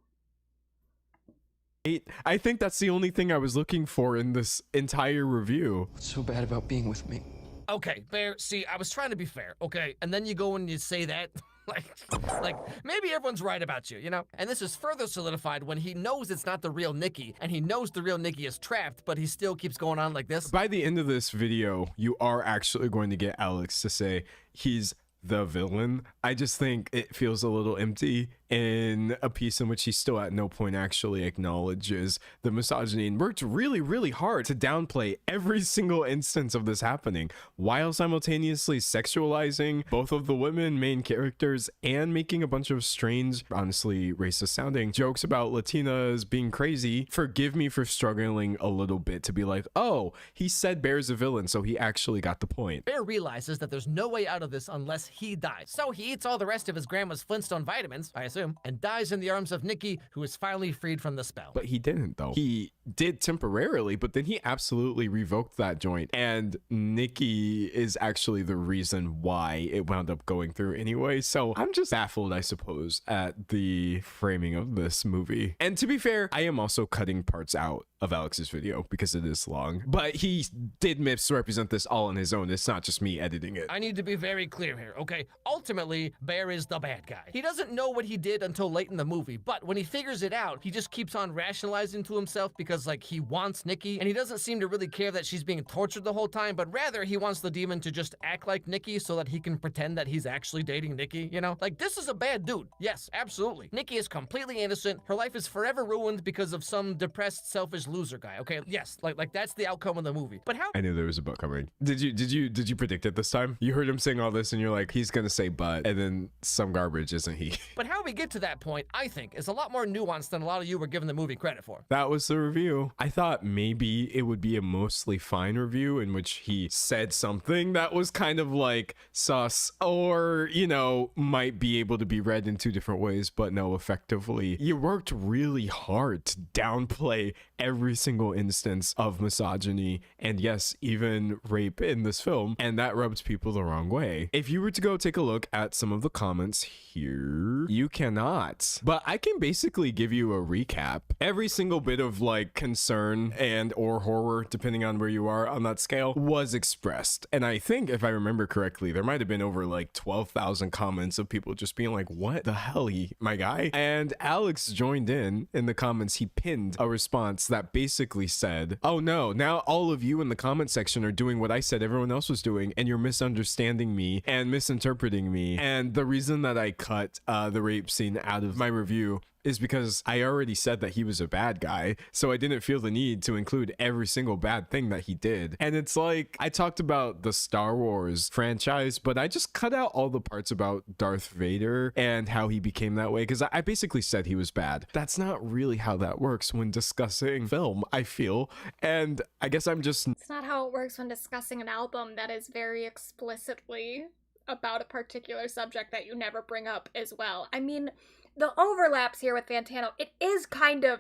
I think that's the only thing I was looking for in this entire review. What's so bad about being with me? Okay, Bear, see, I was trying to be fair, okay? And then you go and you say that, like, maybe everyone's right about you, you know? And this is further solidified when he knows it's not the real Nikki, and he knows the real Nikki is trapped, but he still keeps going on like this. By the end of this video, you are actually going to get Alex to say he's the villain. I just think it feels a little empty in a piece in which he still at no point actually acknowledges the misogyny and worked really, really hard to downplay every single instance of this happening while simultaneously sexualizing both of the women main characters and making a bunch of strange, honestly racist sounding jokes about Latinas being crazy. Forgive me for struggling a little bit to be like, oh, he said Bear's a villain, so he actually got the point. Bear realizes that there's no way out of this unless he dies. So he eats all the rest of his grandma's Flintstone vitamins, I assume, and dies in the arms of Nikki, who is finally freed from the spell. But he didn't, though. He did temporarily, but then he absolutely revoked that joint, and Nikki is actually the reason why it wound up going through anyway. So I'm just baffled, I suppose, at the framing of this movie. And to be fair, I am also cutting parts out of Alex's video because it is long, but he did misrepresent this all on his own. It's not just me editing it. I need to be very clear here, okay? Ultimately, Bear is the bad guy. He doesn't know what he did until late in the movie, but when he figures it out, he just keeps on rationalizing to himself because, like, he wants Nikki, and he doesn't seem to really care that she's being tortured the whole time, but rather he wants the demon to just act like Nikki so that he can pretend that he's actually dating Nikki, you know? Like, this is a bad dude. Yes, absolutely. Nikki is completely innocent. Her life is forever ruined because of some depressed, selfish loser guy, okay? Yes, like that's the outcome of the movie. But how— I knew there was a but coming. Did you predict it this time? You heard him saying all this and you're like, he's gonna say but, and then some garbage, isn't he? But how we get to that point, I think, is a lot more nuanced than a lot of you were giving the movie credit for. That was the review. I thought maybe it would be a mostly fine review in which he said something that was kind of like sus, or, you know, might be able to be read in two different ways, but no, effectively, you worked really hard to downplay every single instance of misogyny and, yes, even rape in this film, and that rubs people the wrong way. If you were to go take a look at some of the comments here, you cannot. But I can basically give you a recap. Every single bit of like concern and or horror, depending on where you are on that scale, was expressed. And I think, if I remember correctly, there might have been over like 12,000 comments of people just being like, what the hell, my guy? And Alex joined in the comments. He pinned a response that basically said, oh no, now all of you in the comment section are doing what I said everyone else was doing, and you're misunderstanding me and misinterpreting me. And the reason that I cut the rape scene out of my review is because I already said that he was a bad guy, so I didn't feel the need to include every single bad thing that he did. And it's like, I talked about the Star Wars franchise, but I just cut out all the parts about Darth Vader and how he became that way, because I basically said he was bad. That's not really how that works when discussing film, I feel. And I guess I'm just... It's not how it works when discussing an album that is very explicitly about a particular subject that you never bring up as well. I mean, the overlaps here with Fantano, it is kind of...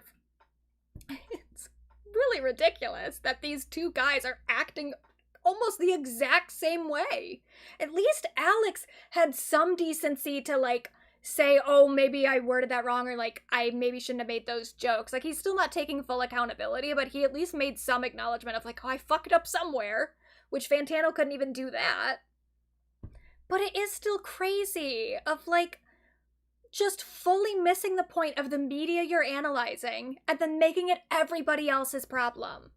It's really ridiculous that these two guys are acting almost the exact same way. At least Alex had some decency to, like, say, oh, maybe I worded that wrong, or, like, I maybe shouldn't have made those jokes. Like, he's still not taking full accountability, but he at least made some acknowledgement of, like, oh, I fucked up somewhere, which Fantano couldn't even do that. But it is still crazy of, like, just fully missing the point of the media you're analyzing and then making it everybody else's problem.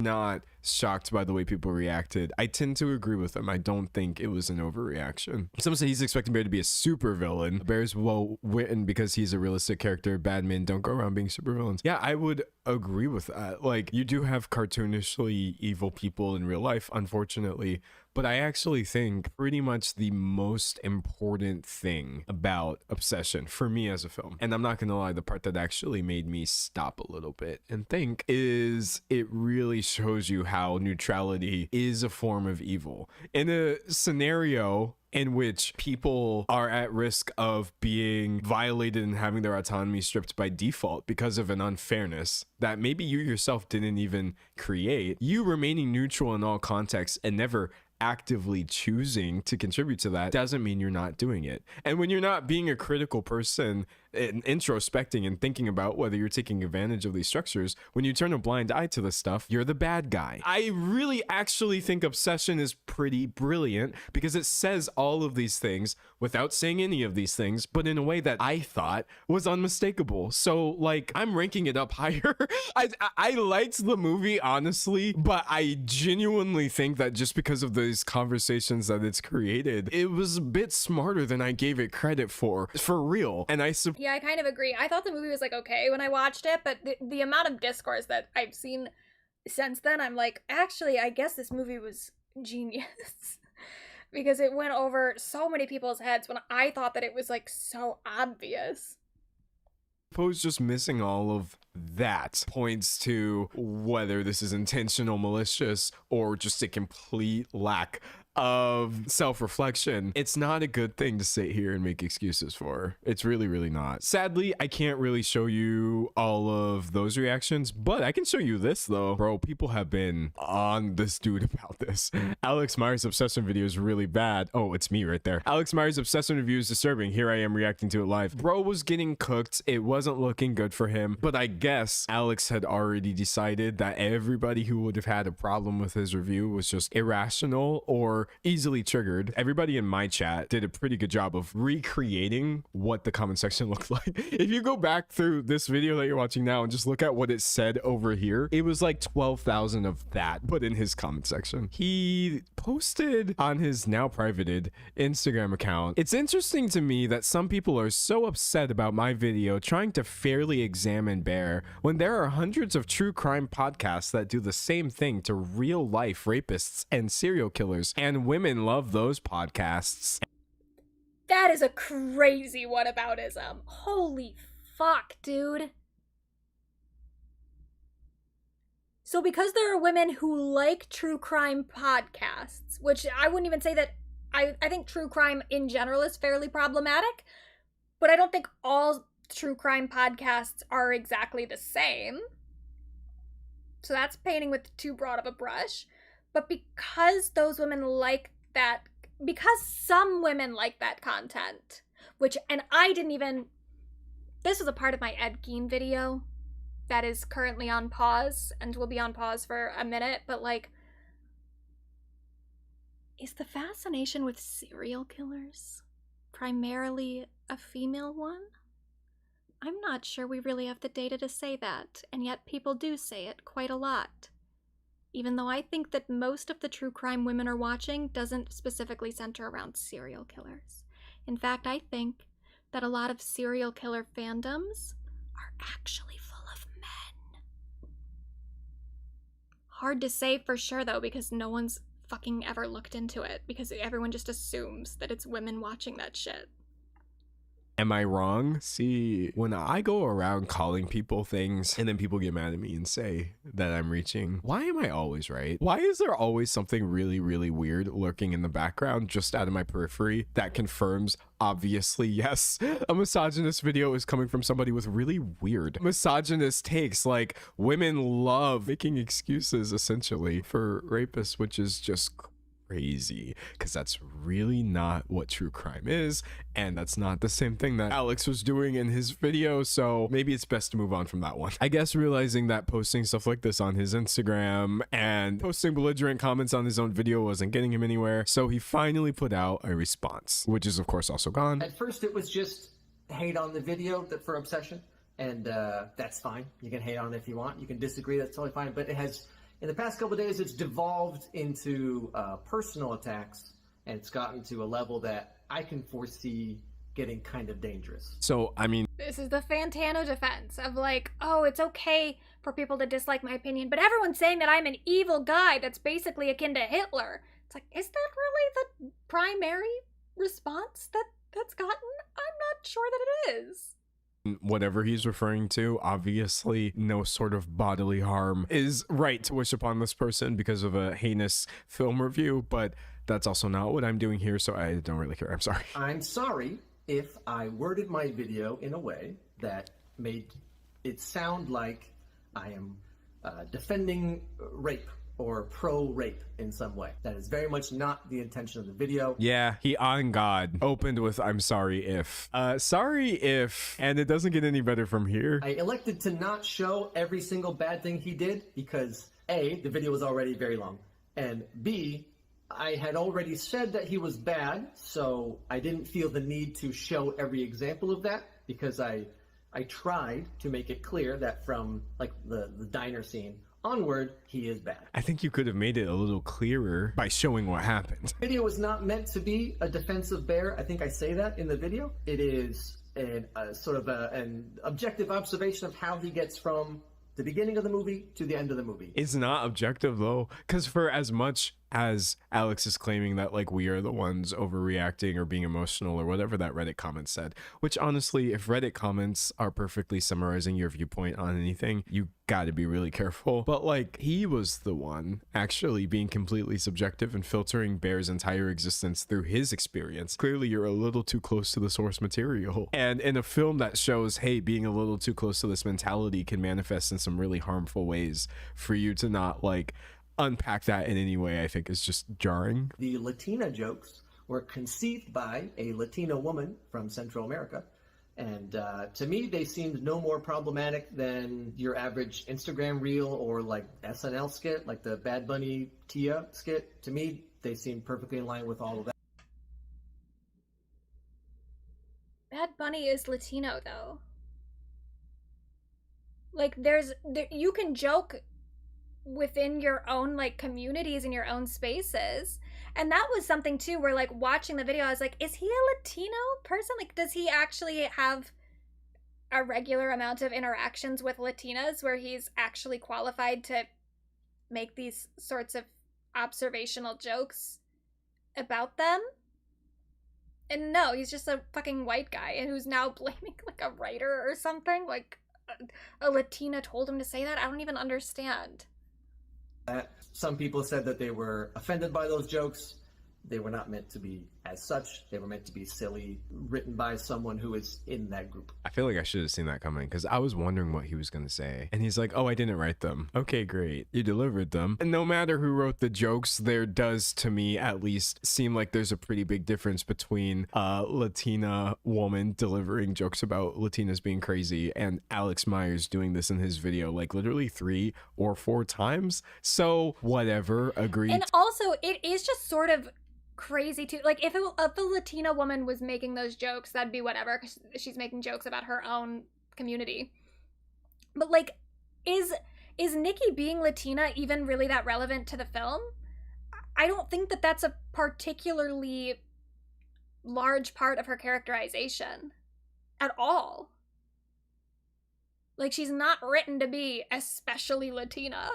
Not shocked by the way people reacted. I tend to agree with them. I don't think it was an overreaction. Someone said he's expecting Bear to be a super villain. Bear's well written because he's a realistic character. Bad men don't go around being super villains. Yeah, I would agree with that. Like, you do have cartoonishly evil people in real life, unfortunately, but I actually think pretty much the most important thing about Obsession for me as a film, and I'm not gonna lie, the part that actually made me stop a little bit and think, is it really shows you how neutrality is a form of evil. In a scenario in which people are at risk of being violated and having their autonomy stripped by default because of an unfairness that maybe you yourself didn't even create, you remaining neutral in all contexts and never actively choosing to contribute to that doesn't mean you're not doing it. And when you're not being a critical person and introspecting and thinking about whether you're taking advantage of these structures, when you turn a blind eye to this stuff, you're the bad guy. I really actually think Obsession is pretty brilliant because it says all of these things without saying any of these things, but in a way that I thought was unmistakable. So, like, I'm ranking it up higher. I liked the movie, honestly, but I genuinely think that just because of these conversations that it's created, it was a bit smarter than I gave it credit for real. And yeah, I kind of agree. I thought the movie was, like, okay when I watched it, but the amount of discourse that I've seen since then, I'm like, actually, I guess this movie was genius. Because it went over so many people's heads when I thought that it was, like, so obvious. I suppose just missing all of that points to whether this is intentional, malicious, or just a complete lack of self-reflection, it's not a good thing to sit here and make excuses for. It's really, really not. Sadly, I can't really show you all of those reactions, but I can show you this though. Bro, people have been on this dude about this. Alex Meyers' obsession video is really bad. Oh, it's me right there. Alex Meyers' obsession review is disturbing. Here I am reacting to it live. Bro was getting cooked. It wasn't looking good for him, but I guess Alex had already decided that everybody who would have had a problem with his review was just irrational or easily triggered. Everybody in my chat did a pretty good job of recreating what the comment section looked like. If you go back through this video that you're watching now and just look at what it said over here, it was like 12,000 of that, but in his comment section. He posted on his now privated Instagram account, "It's interesting to me that some people are so upset about my video trying to fairly examine Bear when there are hundreds of true crime podcasts that do the same thing to real life rapists and serial killers, and women love those podcasts." That is a crazy whataboutism. Holy fuck, dude. So because there are women who like true crime podcasts, which I wouldn't even say that, I think true crime in general is fairly problematic, but I don't think all true crime podcasts are exactly the same. So that's painting with too broad of a brush. But because those women like that, because some women like that content, which, and I didn't even, this was a part of my Ed Gein video that is currently on pause and will be on pause for a minute, but like, is the fascination with serial killers primarily a female one? I'm not sure we really have the data to say that, and yet people do say it quite a lot. Even though I think that most of the true crime women are watching doesn't specifically center around serial killers. In fact, I think that a lot of serial killer fandoms are actually full of men. Hard to say for sure though, because no one's fucking ever looked into it, because everyone just assumes that it's women watching that shit. Am I wrong? See, when I go around calling people things and then people get mad at me and say that I'm reaching, why am I always right? Why is there always something really, really weird lurking in the background just out of my periphery that confirms, obviously, yes, a misogynist video is coming from somebody with really weird misogynist takes? Like, women love making excuses, essentially, for rapists, which is just crazy, because that's really not what true crime is, and that's not the same thing that Alex was doing in his video, so maybe it's best to move on from that one. I guess realizing that posting stuff like this on his Instagram and posting belligerent comments on his own video wasn't getting him anywhere, so he finally put out a response, which is of course also gone. At first it was just hate on the video for obsession, and that's fine. You can hate on it if you want, you can disagree, that's totally fine, but it has, in the past couple of days, it's devolved into personal attacks, and it's gotten to a level that I can foresee getting kind of dangerous. So, I mean, this is the Fantano defense of like, oh, it's okay for people to dislike my opinion, but everyone's saying that I'm an evil guy that's basically akin to Hitler. It's like, is that really the primary response that's gotten? I'm not sure that it is. Whatever he's referring to, obviously no sort of bodily harm is right to wish upon this person because of a heinous film review, but that's also not what I'm doing here, so I don't really care. I'm sorry. I'm sorry if I worded my video in a way that made it sound like I am defending rape or pro-rape in some way. That is very much not the intention of the video. Yeah, he on God opened with "I'm sorry if." Sorry if, and it doesn't get any better from here. I elected to not show every single bad thing he did because A, the video was already very long, and B, I had already said that he was bad, so I didn't feel the need to show every example of that because I tried to make it clear that from like the diner scene onward, he is bad. I think you could have made it a little clearer by showing what happened. The video was not meant to be a defense of Bear. I think I say that in the video. It is an objective observation of how he gets from the beginning of the movie to the end of the movie. It's not objective though, because for as much as Alex is claiming that like we are the ones overreacting or being emotional or whatever that Reddit comment said, which honestly, if Reddit comments are perfectly summarizing your viewpoint on anything, you got to be really careful. But like, he was the one actually being completely subjective and filtering Bear's entire existence through his experience. Clearly you're a little too close to the source material. And in a film that shows, hey, being a little too close to this mentality can manifest in some really harmful ways, for you to not like unpack that in any way, I think is just jarring. The Latina jokes were conceived by a Latina woman from Central America. And to me, they seemed no more problematic than your average Instagram reel or like SNL skit, like the Bad Bunny Tia skit. To me, they seemed perfectly in line with all of that. Bad Bunny is Latino, though. Like, you can joke within your own, like, communities and your own spaces. And that was something, too, where, like, watching the video, I was like, is he a Latino person? Like, does he actually have a regular amount of interactions with Latinas where he's actually qualified to make these sorts of observational jokes about them? And no, he's just a fucking white guy who's now blaming, like, a writer or something. Like, a Latina told him to say that? I don't even understand. Some people said that they were offended by those jokes. They were not meant to be as such. They were meant to be silly, written by someone who is in that group. I feel like I should have seen that coming because I was wondering what he was going to say. And he's like, oh, I didn't write them. Okay, great. You delivered them. And no matter who wrote the jokes, there does, to me at least, seem like there's a pretty big difference between a Latina woman delivering jokes about Latinas being crazy and Alex Meyers doing this in his video like literally 3 or 4 times. So whatever, agreed. And also, it is just sort of crazy too. Like, if a Latina woman was making those jokes, that'd be whatever, because she's making jokes about her own community. But like, is Nikki being Latina even really that relevant to the film? I don't think that that's a particularly large part of her characterization at all. Like, she's not written to be especially Latina.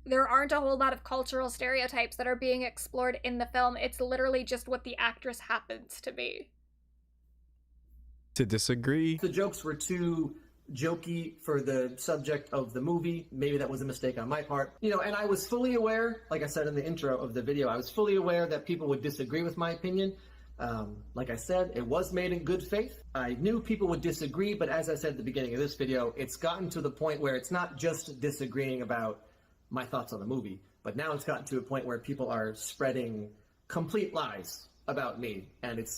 There aren't a whole lot of cultural stereotypes that are being explored in the film. It's literally just what the actress happens to be. To disagree. The jokes were too jokey for the subject of the movie. Maybe that was a mistake on my part. You know, and I was fully aware, like I said in the intro of the video, I was fully aware that people would disagree with my opinion. Like I said, it was made in good faith. I knew people would disagree, but as I said at the beginning of this video, it's gotten to the point where it's not just disagreeing about my thoughts on the movie, but now it's gotten to a point where people are spreading complete lies about me, and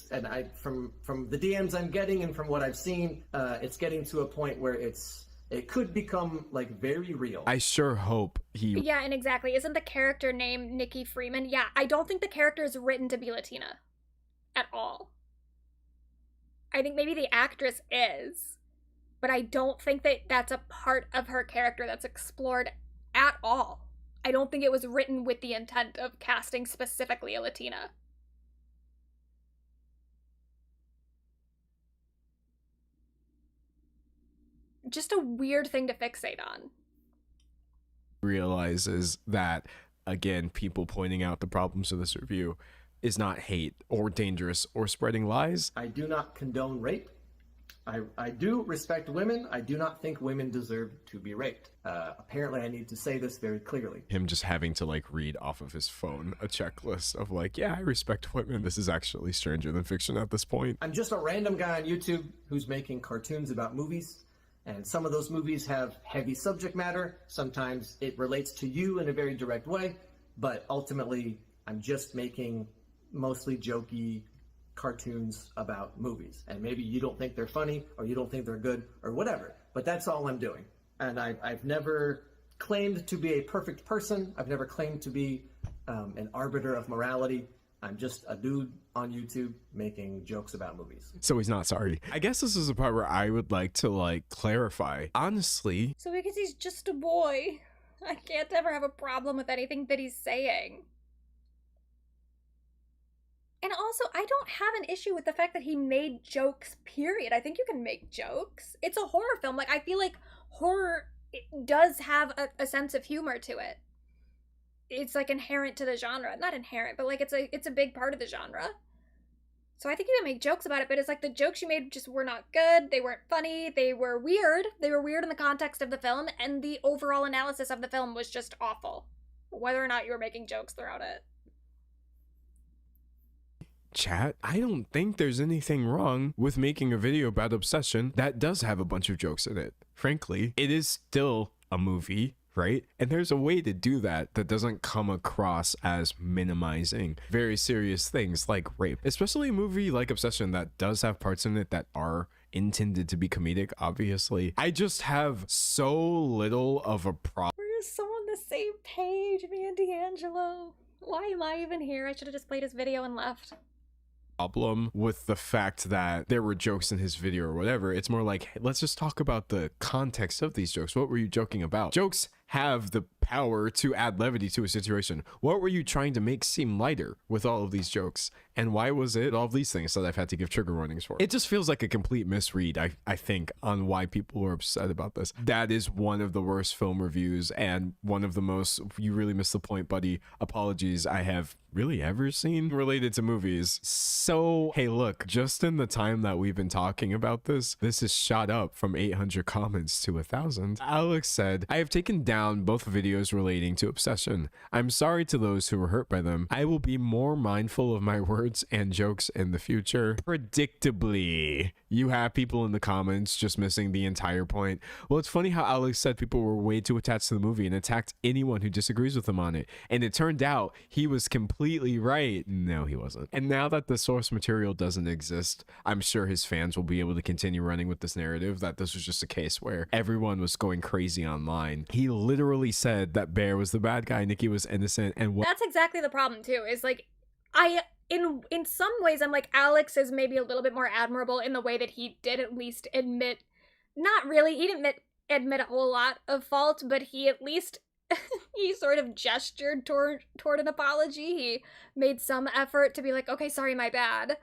from the DMs I'm getting and from what I've seen, it's getting to a point where it could become like very real. I sure hope he. Yeah, and exactly. Isn't the character named Nikki Freeman? Yeah, I don't think the character is written to be Latina at all. I think maybe the actress is, but I don't think that that's a part of her character that's explored at all. I don't think it was written with the intent of casting specifically a Latina. Just a weird thing to fixate on. Realizes that, again, people pointing out the problems of this review is not hate or dangerous or spreading lies. I do not condone rape. I do respect women. I do not think women deserve to be raped. Apparently, I need to say this very clearly. Him just having to like read off of his phone a checklist of like, yeah, I respect women. This is actually stranger than fiction at this point. I'm just a random guy on YouTube who's making cartoons about movies. And some of those movies have heavy subject matter. Sometimes it relates to you in a very direct way. But ultimately, I'm just making mostly jokey cartoons about movies, and maybe you don't think they're funny or you don't think they're good or whatever, but that's all I'm doing. And I've never claimed to be a perfect person. I've never claimed to be an arbiter of morality. I'm just a dude on YouTube making jokes about movies. So he's not sorry. I guess this is the part where I would like to like clarify. Honestly. So because he's just a boy, I can't ever have a problem with anything that he's saying. And also, I don't have an issue with the fact that he made jokes, period. I think you can make jokes. It's a horror film. Like, I feel like horror does have a sense of humor to it. it's like inherent to the genre. Not inherent, but like it's a big part of the genre. So I think you can make jokes about it, but it's like the jokes you made just were not good. They weren't funny. They were weird. They were weird in the context of the film, and the overall analysis of the film was just awful. Whether or not you were making jokes throughout it. Chat, I don't think there's anything wrong with making a video about obsession that does have a bunch of jokes in it. Frankly, it is still a movie, right? And there's a way to do that that doesn't come across as minimizing very serious things like rape, especially a movie like Obsession that does have parts in it that are intended to be comedic, obviously. I just have so little of a problem. We're just so on the same page, me and D'Angelo. Why am I even here? I should have just played his video and left. Problem with the fact that there were jokes in his video or whatever. It's more like, hey, let's just talk about the context of these jokes. What were you joking about? Jokes have the power to add levity to a situation. What were you trying to make seem lighter with all of these jokes? And why was it all of these things that I've had to give trigger warnings for? It just feels like a complete misread, I think, on why people were upset about this. That is one of the worst film reviews and one of the most, you really missed the point, buddy, apologies I have really ever seen related to movies. So, hey, look, just in the time that we've been talking about this is shot up from 800 comments to 1,000. Alex said, I have taken down both videos relating to obsession. I'm sorry to those who were hurt by them. I will be more mindful of my words and jokes in the future. Predictably, you have people in the comments just missing the entire point. Well, it's funny how Alex said people were way too attached to the movie and attacked anyone who disagrees with him on it. And it turned out he was completely right. No, he wasn't. And now that the source material doesn't exist, I'm sure his fans will be able to continue running with this narrative that this was just a case where everyone was going crazy online. He literally said that Bear was the bad guy, Nikki was innocent, and That's exactly the problem too, is like, in some ways I'm like, Alex is maybe a little bit more admirable in the way that he did at least admit, not really, he didn't admit a whole lot of fault, but he at least he sort of gestured toward an apology. He made some effort to be like, okay, sorry, my bad,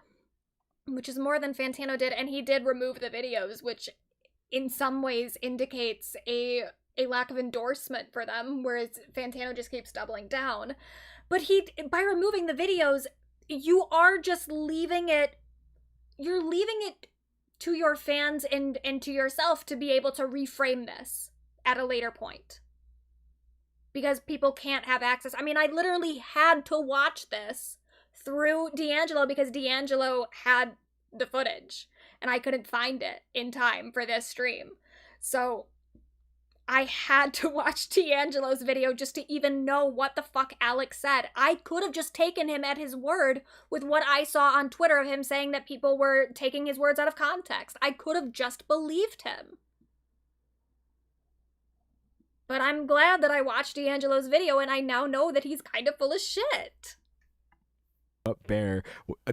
which is more than Fantano did, and he did remove the videos, which in some ways indicates a lack of endorsement for them, whereas Fantano just keeps doubling down. But by removing the videos, you are just leaving it to your fans and to yourself to be able to reframe this at a later point. Because people can't have access. I mean, I literally had to watch this through D'Angelo because D'Angelo had the footage and I couldn't find it in time for this stream. So I had to watch D'Angelo's video just to even know what the fuck Alex said. I could have just taken him at his word with what I saw on Twitter of him saying that people were taking his words out of context. I could have just believed him. But I'm glad that I watched D'Angelo's video and I now know that he's kind of full of shit. What Bear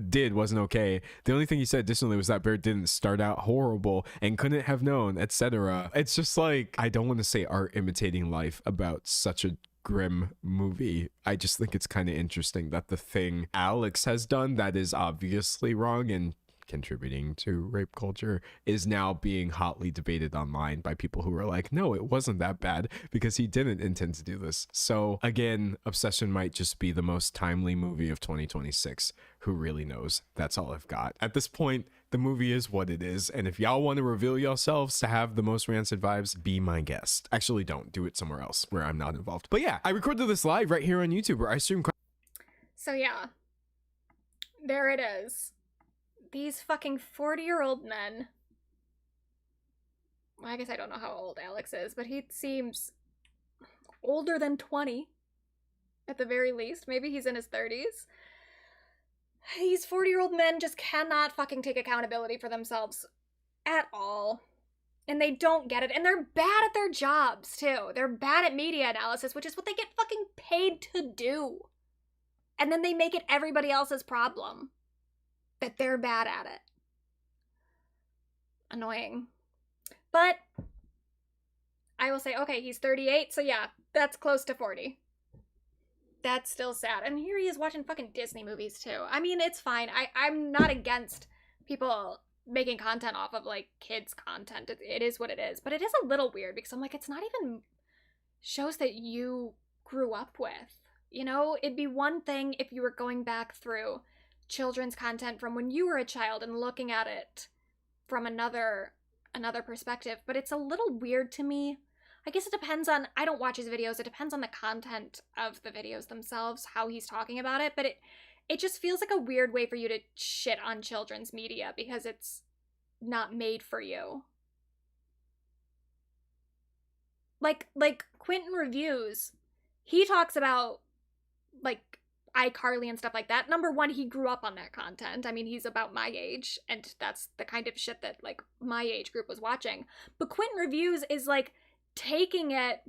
did wasn't okay. The only thing he said additionally was that Bear didn't start out horrible and couldn't have known, etc. It's just like, I don't want to say art imitating life about such a grim movie. I just think it's kind of interesting that the thing Alex has done that is obviously wrong and contributing to rape culture is now being hotly debated online by people who are like, no, it wasn't that bad because he didn't intend to do this. So again, Obsession might just be the most timely movie of 2026. Who really knows? That's all I've got. At this point, the movie is what it is, and if y'all want to reveal yourselves to have the most rancid vibes, be my guest. Actually, don't. Do it somewhere else where I'm not involved. But yeah, I recorded this live right here on YouTube where I stream. So yeah, there it is. These fucking 40-year-old men. Well, I guess I don't know how old Alex is, but he seems older than 20 at the very least. Maybe he's in his 30s. These 40-year-old men just cannot fucking take accountability for themselves at all. And they don't get it. And they're bad at their jobs, too. They're bad at media analysis, which is what they get fucking paid to do. And then they make it everybody else's problem that they're bad at it. Annoying. But I will say, okay, he's 38, so yeah, that's close to 40. That's still sad. And here he is watching fucking Disney movies too. I mean, it's fine. I'm not against people making content off of like kids content. It is what it is. But it is a little weird because I'm like, it's not even shows that you grew up with. You know, it'd be one thing if you were going back through children's content from when you were a child and looking at it from another perspective, but it's a little weird to me. I guess it depends on, I don't watch his videos, it depends on the content of the videos themselves, how he's talking about it, but it just feels like a weird way for you to shit on children's media because it's not made for you. Like Quentin Reviews, he talks about like iCarly and stuff like that. Number one, he grew up on that content. I mean, he's about my age, and that's the kind of shit that like my age group was watching. But Quentin Reviews is like taking it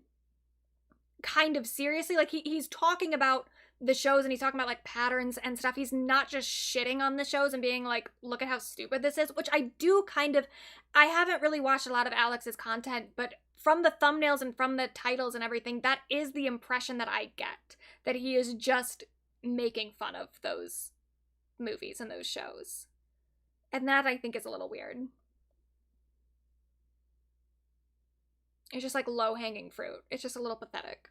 kind of seriously. Like he's talking about the shows and he's talking about like patterns and stuff. He's not just shitting on the shows and being like, look at how stupid this is, which I do kind of, I haven't really watched a lot of Alex's content, but from the thumbnails and from the titles and everything, that is the impression that I get, that he is just making fun of those movies and those shows. And that I think is a little weird. It's just like low-hanging fruit. It's just a little pathetic,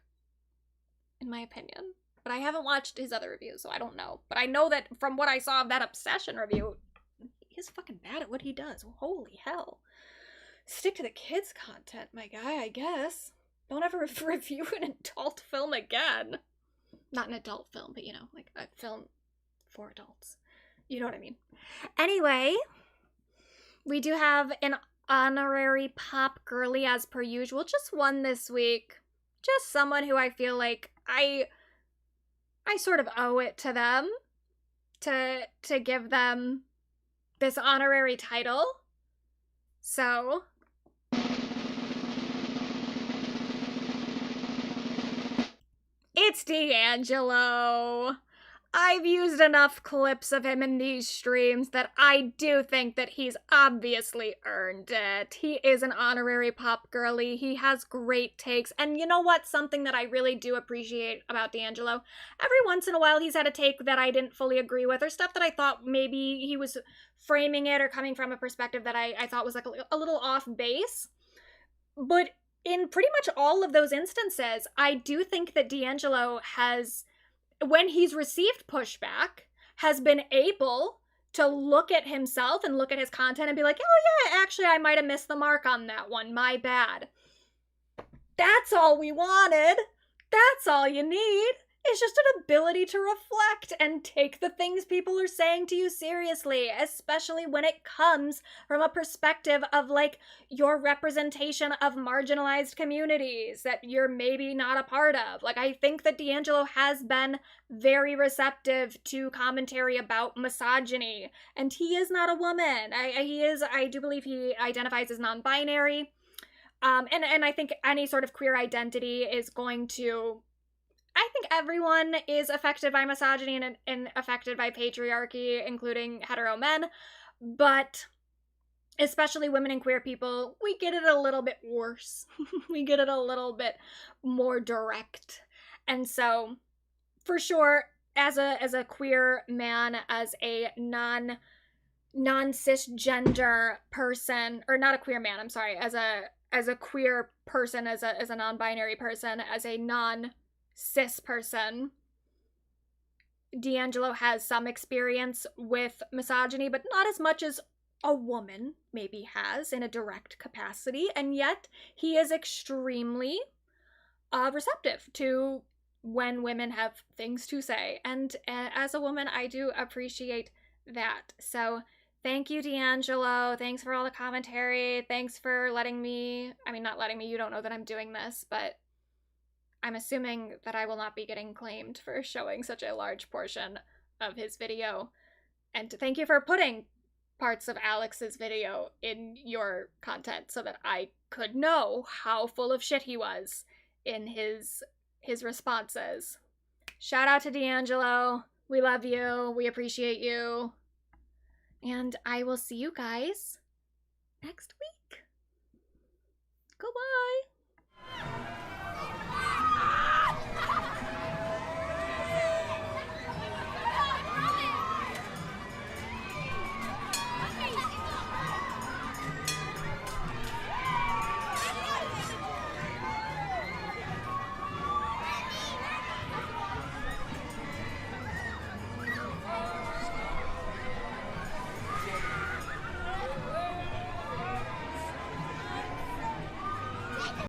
in my opinion. But I haven't watched his other reviews, so I don't know. But I know that from what I saw of that Obsession review, he's fucking bad at what he does. Holy hell. Stick to the kids' content, my guy, I guess. Don't ever review an adult film again. Not an adult film, but, you know, like a film for adults. You know what I mean. Anyway, we do have an honorary pop girly as per usual. Just one this week. Just someone who I feel like I sort of owe it to them to give them this honorary title. So it's D'Angelo. I've used enough clips of him in these streams that I do think that he's obviously earned it. He is an honorary pop girly. He has great takes. And you know what? Something that I really do appreciate about D'Angelo, every once in a while he's had a take that I didn't fully agree with, or stuff that I thought maybe he was framing it or coming from a perspective that I thought was like a little off base. But in pretty much all of those instances, I do think that D'Angelo has, when he's received pushback, has been able to look at himself and look at his content and be like, oh yeah, actually I might have missed the mark on that one, my bad. That's all we wanted. That's all you need. It's just an ability to reflect and take the things people are saying to you seriously, especially when it comes from a perspective of like your representation of marginalized communities that you're maybe not a part of. Like, I think that D'Angelo has been very receptive to commentary about misogyny, and he is not a woman. I do believe he identifies as non-binary. And I think any sort of queer identity is going to, I think everyone is affected by misogyny and affected by patriarchy, including hetero men, but especially women and queer people, we get it a little bit worse. We get it a little bit more direct. And so, for sure, as a queer man, as a non-cisgender person, or not a queer man, I'm sorry, as a queer person, as a non-binary person, as a non-cis person, D'Angelo has some experience with misogyny, but not as much as a woman maybe has in a direct capacity, and yet he is extremely receptive to when women have things to say, and as a woman, I do appreciate that. So thank you, D'Angelo. Thanks for all the commentary. Thanks for letting me, not letting me, you don't know that I'm doing this, but I'm assuming that I will not be getting claimed for showing such a large portion of his video. And thank you for putting parts of Alex's video in your content so that I could know how full of shit he was in his responses. Shout out to D'Angelo. We love you. We appreciate you. And I will see you guys next week. Goodbye.